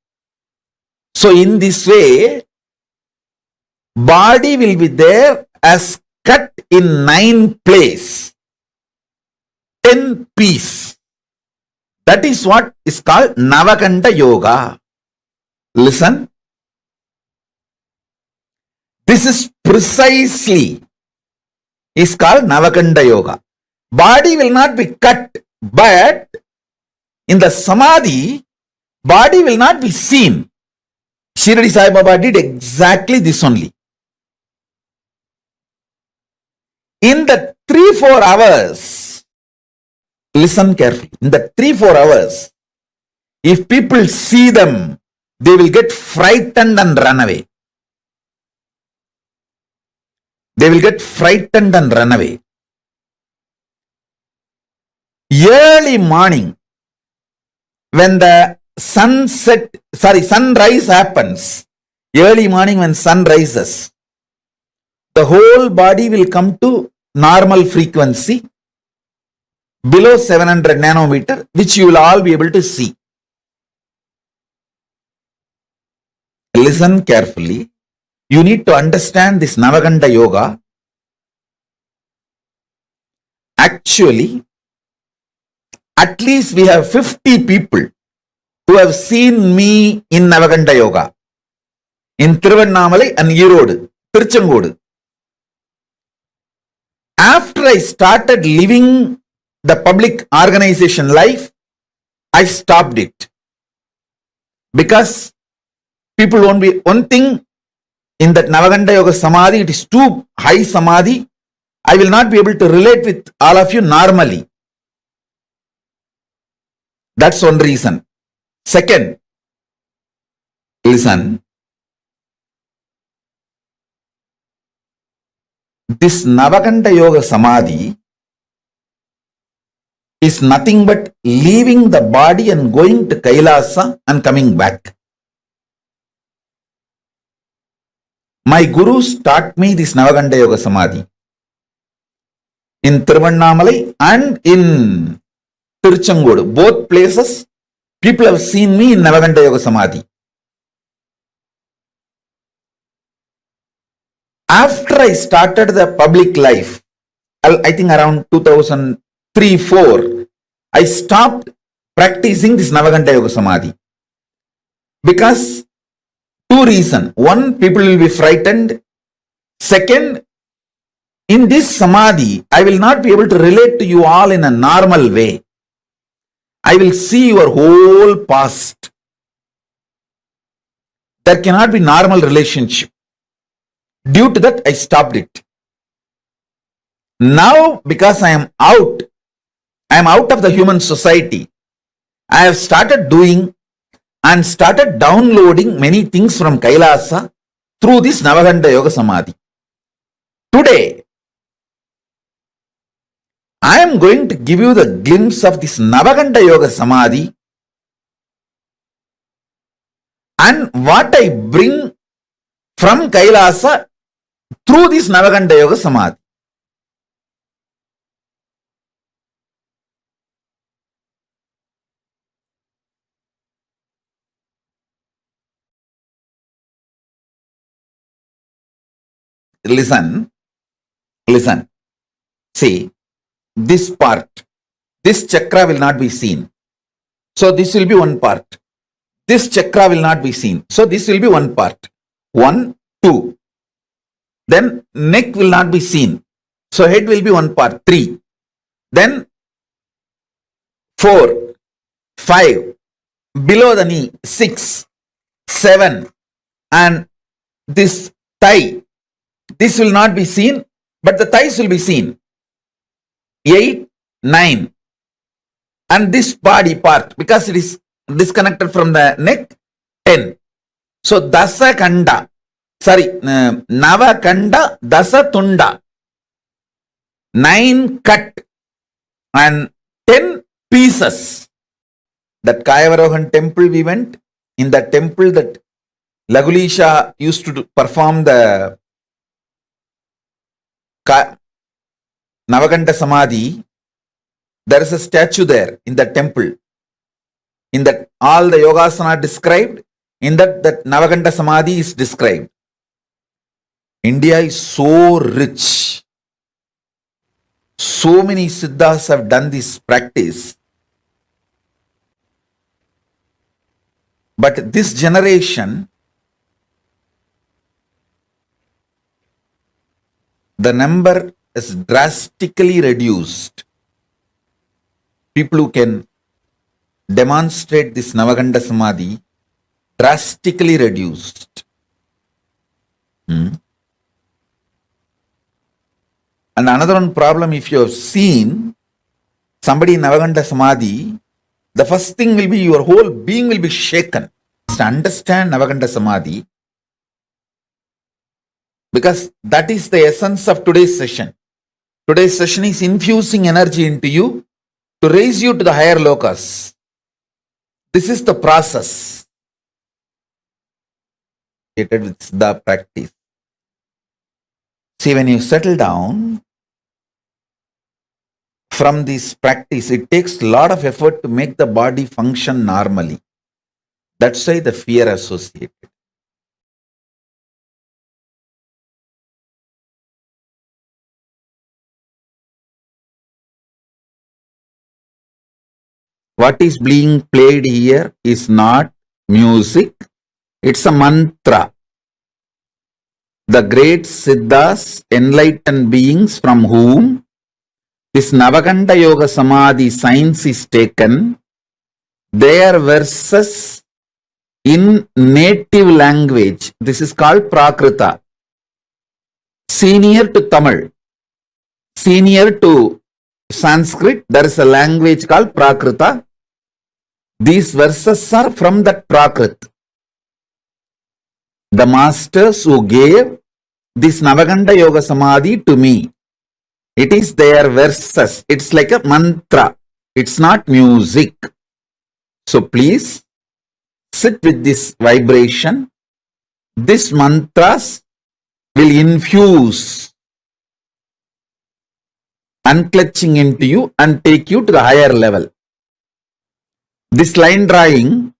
So in this way, body will be there as cut in 9 places, 10 pieces. That is what is called Navakhanda Yoga. Listen. This is precisely is called Navakhanda Yoga. Body will not be cut, but in the Samadhi, body will not be seen. Shirdi Sai Baba did exactly this only. In the 3-4 hours, listen carefully, in the 3-4 hours, if people see them, they will get frightened and run away. They will get frightened and run away. Early morning, when the sunrise happens, early morning when sun rises, the whole body will come to normal frequency below 700 nanometer, which you will all be able to see. Listen carefully. You need to understand this Navakhanda Yoga. Actually, at least we have 50 people who have seen me in Navakhanda Yoga. In Thiruvannamalai and Erode, Tiruchengodu. After I started living the public organization life, I stopped it. Because people won't be, one thing in that Navakhanda Yoga Samadhi, it is too high Samadhi. I will not be able to relate with all of you normally. That's one reason. Second, listen. This Navakhanda Yoga Samadhi is nothing but leaving the body and going to Kailasa and coming back. My gurus taught me this Navakhanda Yoga Samadhi in Thiruvannamalai and in Tiruchengodu. Both places, people have seen me in Navakhanda Yoga Samadhi. After I started the public life, I think around 2003-04, I stopped practicing this Navakhanda Yoga Samadhi. Because two reasons. One, people will be frightened. Second, in this Samadhi, I will not be able to relate to you all in a normal way. I will see your whole past. There cannot be normal relationship. Due to that, I stopped it. Now, because I am out of the human society, I have started doing and started downloading many things from Kailasa through this Navakhanda Yoga Samadhi. Today, I am going to give you the glimpse of this Navakhanda Yoga Samadhi and what I bring from Kailasa through this Navakhanda Yoga Samadhi. Listen. See, this part, this chakra will not be seen. So this will be one part. This chakra will not be seen. So this will be one part. 1, 2. Then neck will not be seen. So head will be one part. 3. Then 4, 5. Below the knee. 6, 7. And this thigh. This will not be seen, but the thighs will be seen. 8, 9. And this body part, because it is disconnected from the neck, 10. So Navakhanda, Dasa Tunda, 9 cut and 10 pieces. That Kayavarohan temple we went, in that temple that Lagulisha used to perform the Navakhanda Samadhi, there is a statue there in the temple. In that all the yogasana are described, in that Navakhanda Samadhi is described. India is so rich. So many Siddhas have done this practice. But this generation, the number is drastically reduced. People who can demonstrate this Navakhanda Samadhi, drastically reduced. And another one problem, if you have seen somebody in Navakhanda Samadhi, the first thing will be your whole being will be shaken. To understand Navakhanda Samadhi, because that is the essence of today's session. Today's session is infusing energy into you to raise you to the higher locus. This is the process related with Siddha practice. See, when you settle down from this practice, it takes a lot of effort to make the body function normally. That's why the fear associated. What is being played here is not music, it's a mantra. The great Siddhas, enlightened beings from whom this Navakhanda Yoga Samadhi science is taken, their verses in native language, this is called Prakrita, senior to Tamil, senior to Sanskrit, there is a language called Prakrita. These verses are from that Prakrit. The masters who gave this Navakhanda Yoga Samadhi to me, it is their verses. It's like a mantra. It's not music. So please sit with this vibration. These mantras will infuse unclutching into you and take you to the higher level. This line drawing,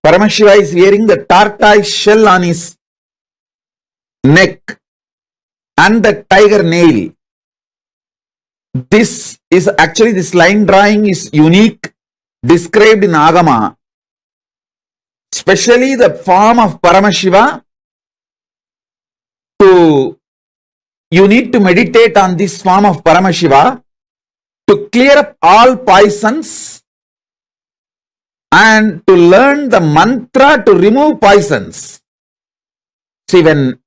Paramashiva is wearing the tortoise shell on his neck and the tiger nail. This line drawing is unique, described in Agama. Especially the form of Paramashiva, you need to meditate on this form of Paramashiva to clear up all poisons and to learn the mantra to remove poisons. See, when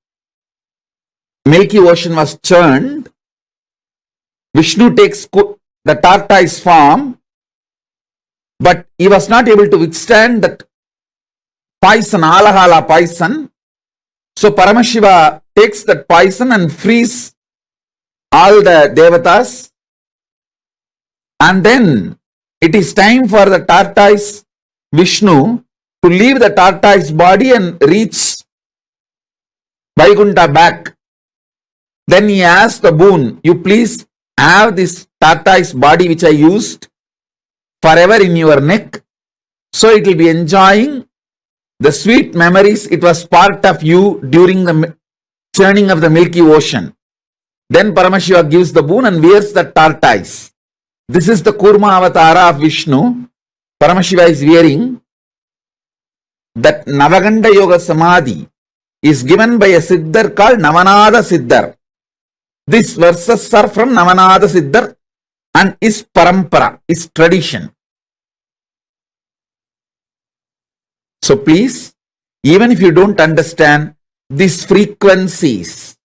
Milky Ocean was churned, Vishnu takes the tortoise form, but he was not able to withstand that poison, alahala poison. So Paramashiva takes that poison and frees all the devatas And then it is time for the tortoise Vishnu to leave the tortoise body and reach Vaikuntha back. Then he asked the boon, you please have this tortoise body which I used forever in your neck, so it will be enjoying the sweet memories. It was part of you during the churning of the Milky Ocean. Then Paramashiva gives the boon and wears the tortoise. This is the Kurma Avatara of Vishnu. Paramashiva is wearing that. Navakhanda Yoga Samadhi is given by a Siddhar called Navanada Siddhar. These verses are from Navanada Siddhar and is parampara, is tradition. So please, even if you don't understand these frequencies,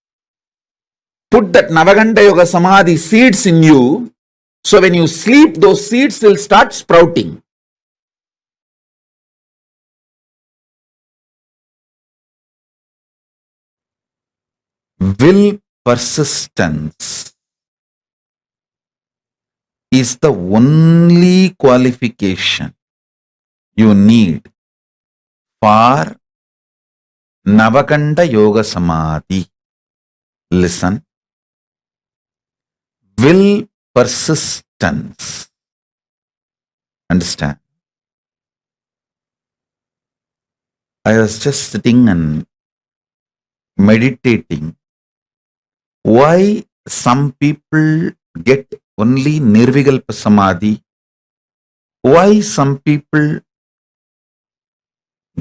put that Navakhanda Yoga Samadhi seeds in you, so when you sleep, those seeds will start sprouting. Will persistence is the only qualification you need for Navakhanda Yoga Samadhi. Listen. Will persistence. Understand? I was just sitting and meditating. Why some people get only Nirvikalpa Samadhi? Why some people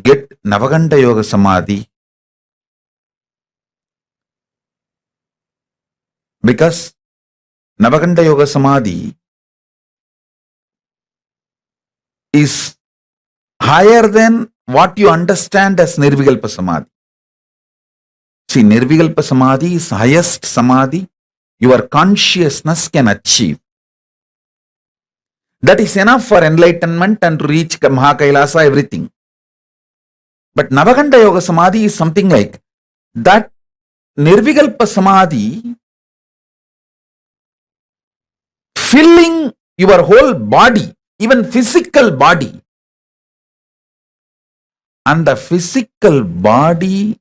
get Navakhanda Yoga Samadhi? Because Navakhanda Yoga Samadhi is higher than what you understand as Nirvikalpa Samadhi. See, Nirvikalpa Samadhi is highest Samadhi your consciousness can achieve. That is enough for enlightenment and to reach Mahakailasa, everything. But Navakhanda Yoga Samadhi is something like that. Nirvikalpa Samadhi filling your whole body, even physical body. And the physical body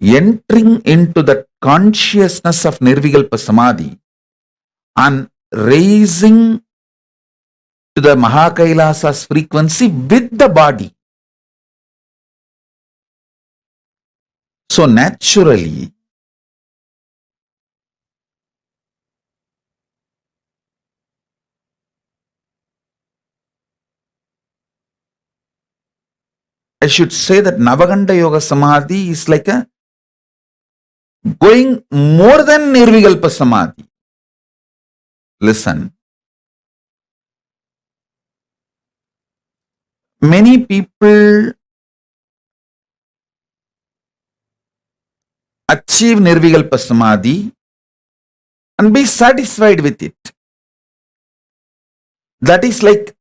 entering into the consciousness of Nirvikalpa Samadhi and raising to the Mahakailasa's frequency with the body. So naturally, I should say that Navakhanda Yoga Samadhi is like a going more than Nirvikalpa Samadhi. Listen. Many people achieve Nirvikalpa Samadhi and be satisfied with it. That is like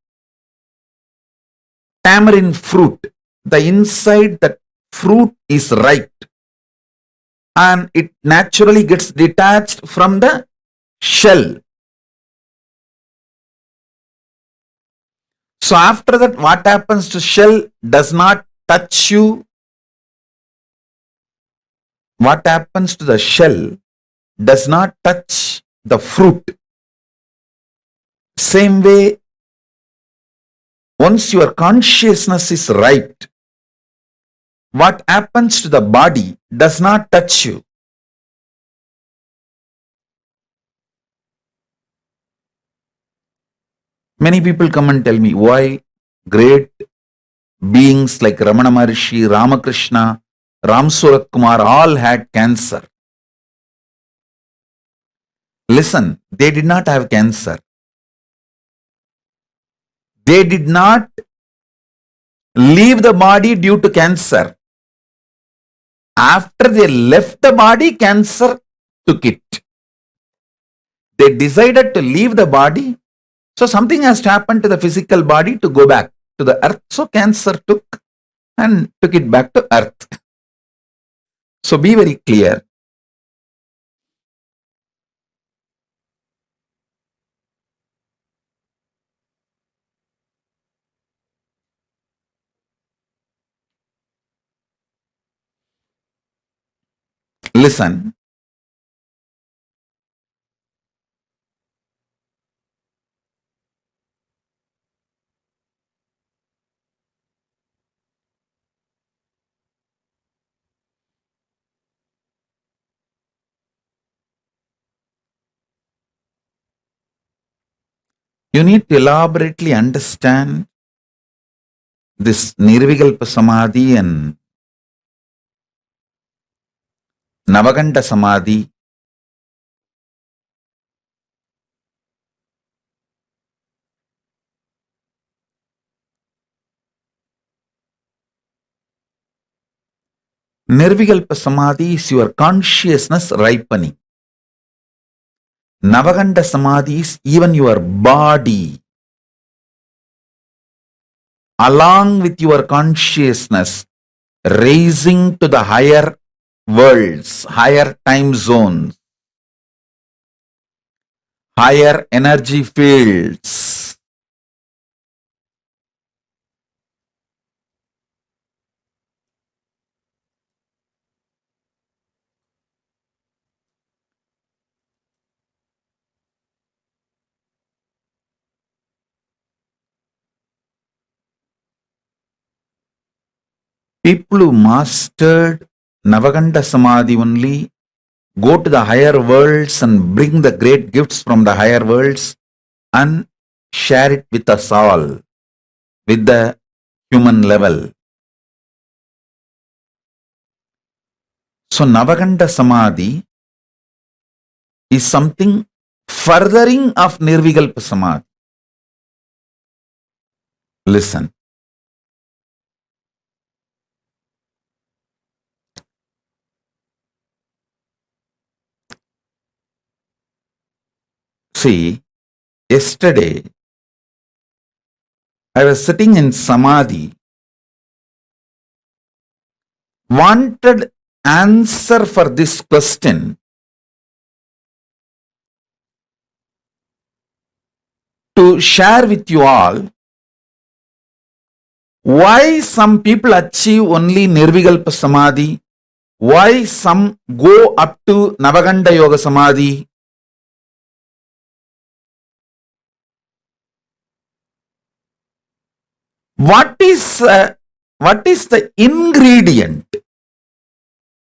tamarind fruit. The inside that fruit is ripe and it naturally gets detached from the shell. So after that, what happens to shell does not touch you. What happens to the shell does not touch the fruit. Same way, once your consciousness is ripe, what happens to the body does not touch you. Many people come and tell me why great beings like Ramana Maharishi, Ramakrishna, Ram Surat Kumar all had cancer. Listen, they did not have cancer. They did not leave the body due to cancer. After they left the body, cancer took it. They decided to leave the body. So something has happened to the physical body to go back to the earth. So cancer took it back to earth. So be very clear. Listen. You need to elaborately understand this Nirvikalpa Samadhi and Navakhanda Samadhi. Nirvikalpa Samadhi is your consciousness ripening. Navakhanda Samadhi is even your body, along with your consciousness, raising to the higher worlds, higher time zones, higher energy fields. People who mastered Navakhanda Samadhi only go to the higher worlds and bring the great gifts from the higher worlds and share it with us all, with the human level. So Navakhanda Samadhi is something furthering of Nirvikalpa Samadhi. Listen. See, yesterday I was sitting in Samadhi, wanted answer for this question to share with you all. Why some people achieve only Nirvikalpa Samadhi? Why some go up to Navakhanda Yoga Samadhi? What is the ingredient,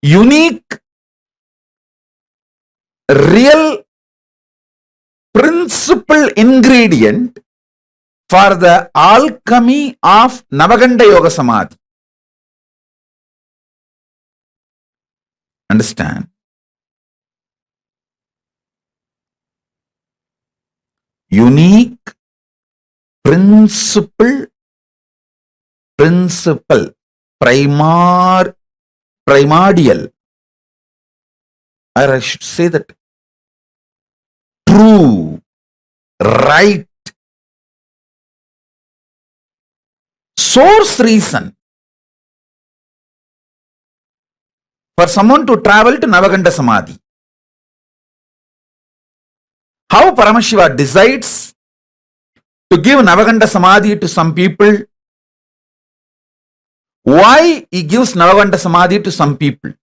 unique, real, principal ingredient for the alchemy of Navakhanda Yoga Samadhi? Understand? Unique, principal, primordial, or I should say that true, right, source reason for someone to travel to Navakhanda Samadhi. How Paramashiva decides to give Navakhanda Samadhi to some people? Why he gives Navakhanda Samadhi to some people?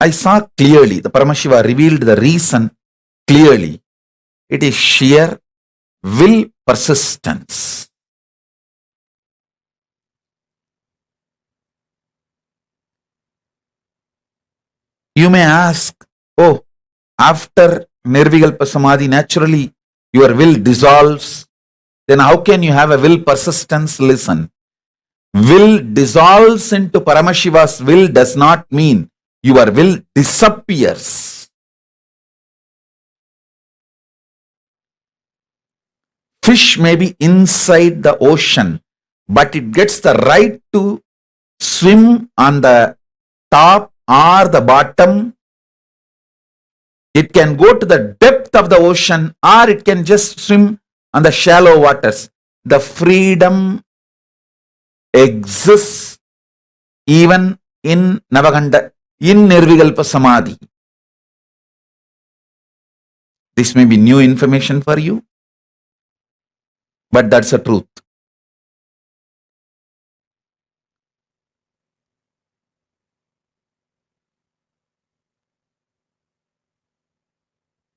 I saw clearly, the Paramashiva revealed the reason clearly. It is sheer will persistence. You may ask, oh, after Nirvikalpa Samadhi, naturally your will dissolves. Then how can you have a will persistence? Listen. Will dissolves into Paramashiva's will does not mean your will disappears. Fish may be inside the ocean, but it gets the right to swim on the top or the bottom. It can go to the depth of the ocean or it can just swim on the shallow waters. The freedom exists even in Navakhanda, in Nirvikalpa Samadhi. This may be new information for you, but that's the truth.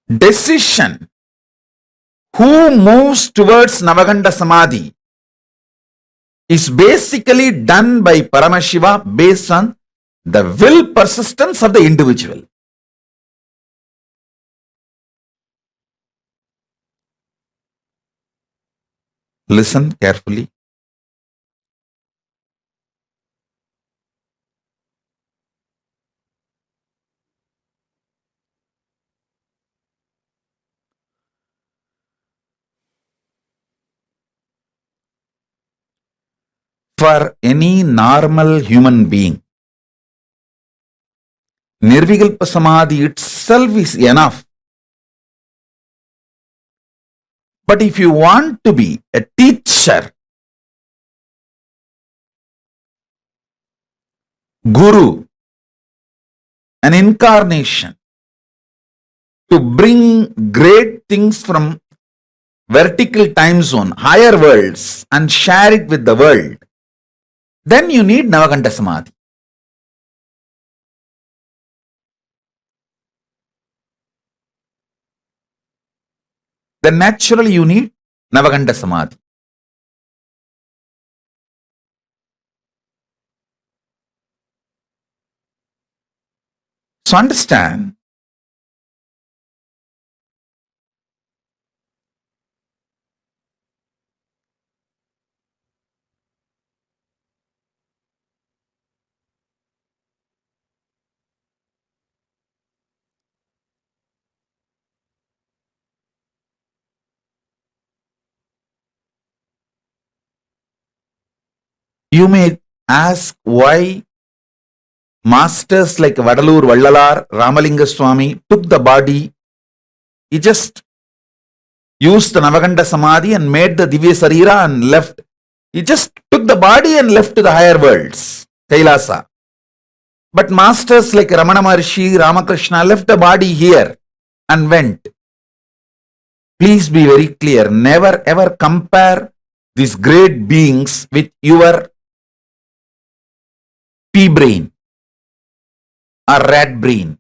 decision who moves towards Navakhanda Samadhi is basically done by Paramashiva based on the will persistence of the individual. Listen carefully. For any normal human being, Nirvikalpa Samadhi itself is enough. But if you want to be a teacher, guru, an incarnation, to bring great things from vertical time zone, higher worlds, and share it with the world, then you need Navakhanda Samadhi. Then naturally you need Navakhanda Samadhi. So understand, you may ask why masters like Vadalur Vallalar, Ramalinga Swami took the body. He just used the Navakhanda Samadhi and made the Divya Sarira and left. He just took the body and left to the higher worlds, Kailasa. But masters like Ramana Maharshi, Ramakrishna left the body here and went. Please be very clear. Never ever compare these great beings with your pea brain or rat brain,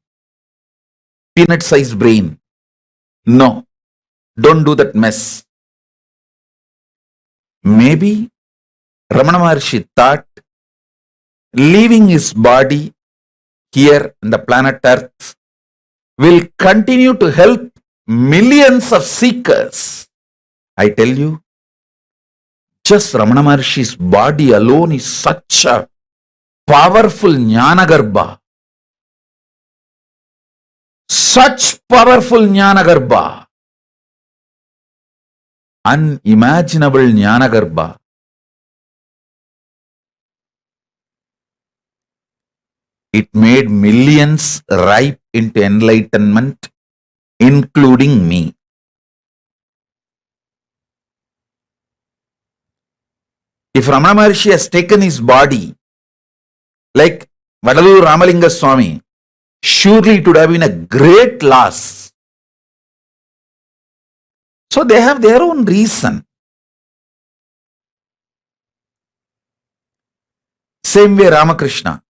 peanut sized brain. No, don't do that mess. Maybe Ramana Maharshi thought leaving his body here in the planet Earth will continue to help millions of seekers. I tell you, just Ramana Maharshi's body alone is such a powerful Jnanagarbha. Such powerful Jnanagarbha. Unimaginable Jnanagarbha. It made millions ripe into enlightenment, including me. If Ramana Maharshi has taken his body, like Vadalur Ramalinga Swami, surely it would have been a great loss. So they have their own reason. Same way Ramakrishna.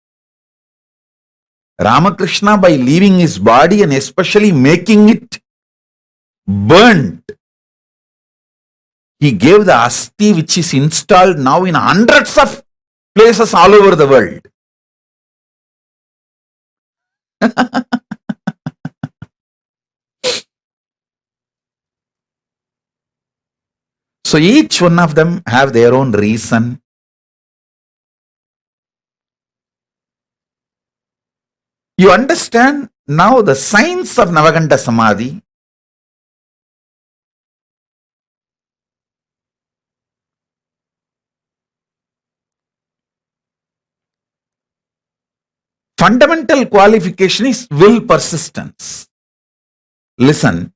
Ramakrishna, by leaving his body and especially making it burnt, he gave the asti which is installed now in hundreds of places all over the world. So each one of them have their own reason. You understand now the science of Navakhanda Samadhi. Fundamental qualification is will persistence. Listen.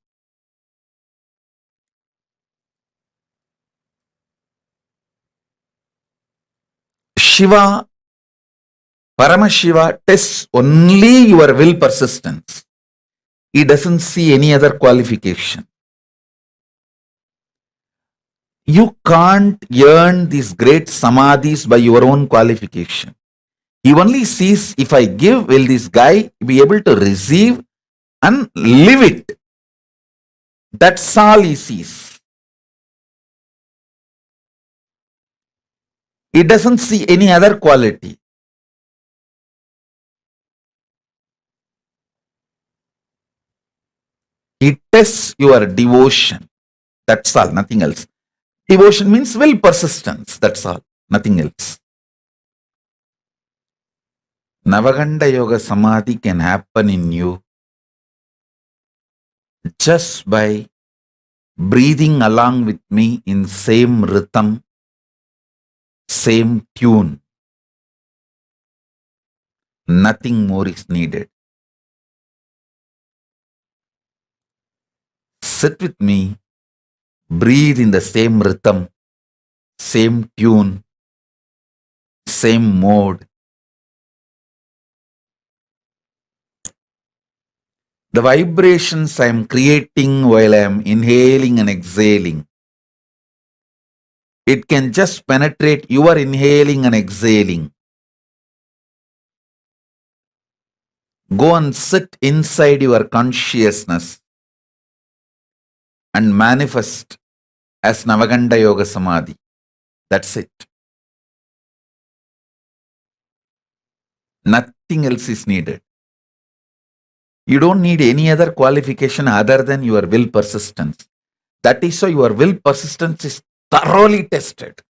Shiva, Paramashiva tests only your will persistence. He doesn't see any other qualification. You can't earn these great samadhis by your own qualification. He only sees, if I give, will this guy be able to receive and live it? That's all he sees. He doesn't see any other quality. He tests your devotion. That's all, nothing else. Devotion means will persistence. That's all, nothing else. Navakhanda Yoga Samadhi can happen in you just by breathing along with me in same rhythm, same tune. Nothing more is needed. Sit with me, breathe in the same rhythm, same tune, same mode. The vibrations I am creating while I am inhaling and exhaling, it can just penetrate your inhaling and exhaling. Go and sit inside your consciousness and manifest as Navakhanda Yoga Samadhi. That's it. Nothing else is needed. You don't need any other qualification other than your will persistence. That is why your will persistence is thoroughly tested.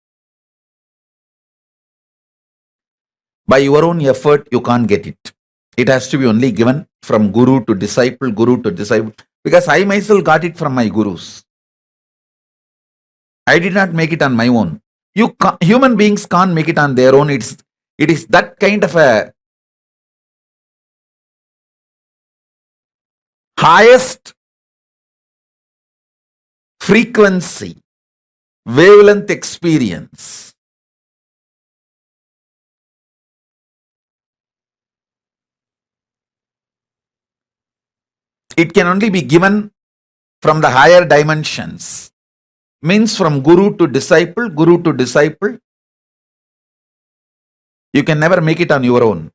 By your own effort, you can't get it. It has to be only given from guru to disciple, because I myself got it from my gurus. I did not make it on my own. Human beings can't make it on their own. It is that kind of a highest frequency, wavelength experience. It can only be given from the higher dimensions. Means from guru to disciple, you can never make it on your own.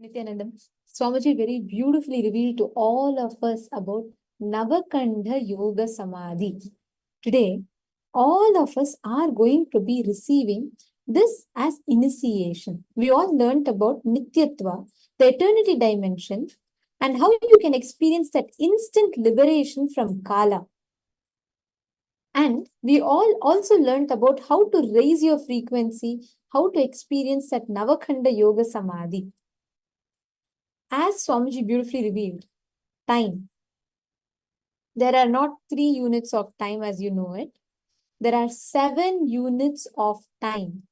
Nityananda, Swamiji very beautifully revealed to all of us about Navakhanda Yoga Samadhi. Today, all of us are going to be receiving this as initiation. We all learnt about Nityatva, the eternity dimension, and how you can experience that instant liberation from Kala. And we all also learnt about how to raise your frequency, how to experience that Navakhanda Yoga Samadhi. As Swamiji beautifully revealed, time. There are not 3 units of time as you know it. There are 7 units of time.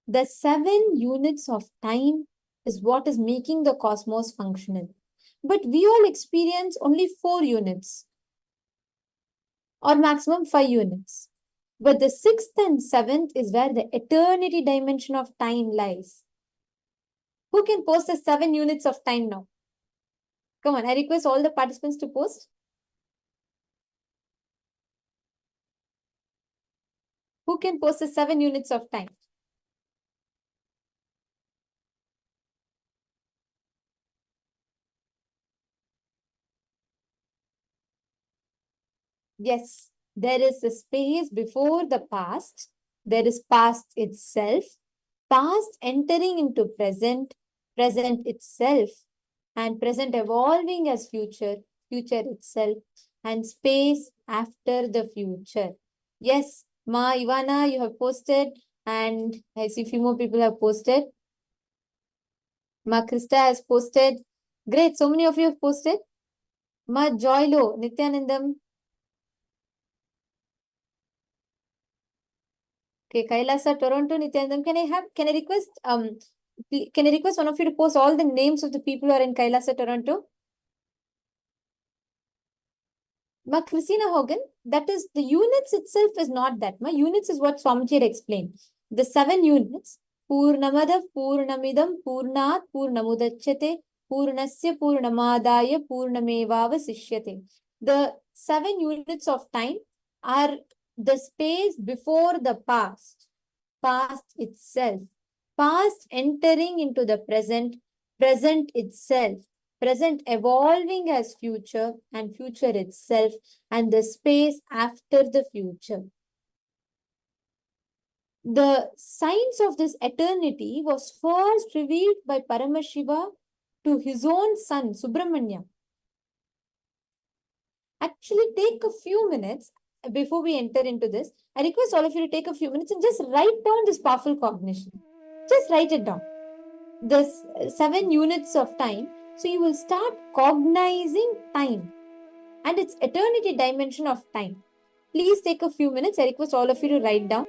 The 7 units of time is what is making the cosmos functional. But we all experience only 4 units or maximum 5 units. But the 6th and 7th is where the eternity dimension of time lies. Who can post the 7 units of time now? Come on, I request all the participants to post. Who can post the 7 units of time? Yes, there is a space before the past. There is past itself, past entering into present, present itself, and present evolving as future, future itself, and space after the future. Yes, Ma Ivana, you have posted, and I see few more people have posted. Ma Krista has posted. Great, so many of you have posted. Ma Joylo, Nityanandam. Okay, Kailasa, Toronto, Nityanandam. Can I request one of you to post all the names of the people who are in Kailasa, Toronto? Ma Christina Hogan, that is the units itself is not that. Ma units is what Swamiji had explained. The 7 units, Purnamada, Purnamidam, Purnat, Purnamudachyate, Purnasya, Purnamadaya, Purnamevavasishyate. The 7 units of time are the space before the past, past itself, past entering into the present, present itself, present evolving as future and future itself, and the space after the future. The science of this eternity was first revealed by Paramashiva to his own son, Subramanya. Actually, take a few minutes before we enter into this. I request all of you to take a few minutes and just write down this powerful cognition. Just write it down. This 7 units of time. So you will start cognizing time and its eternity dimension of time. Please take a few minutes. I request all of you to write down.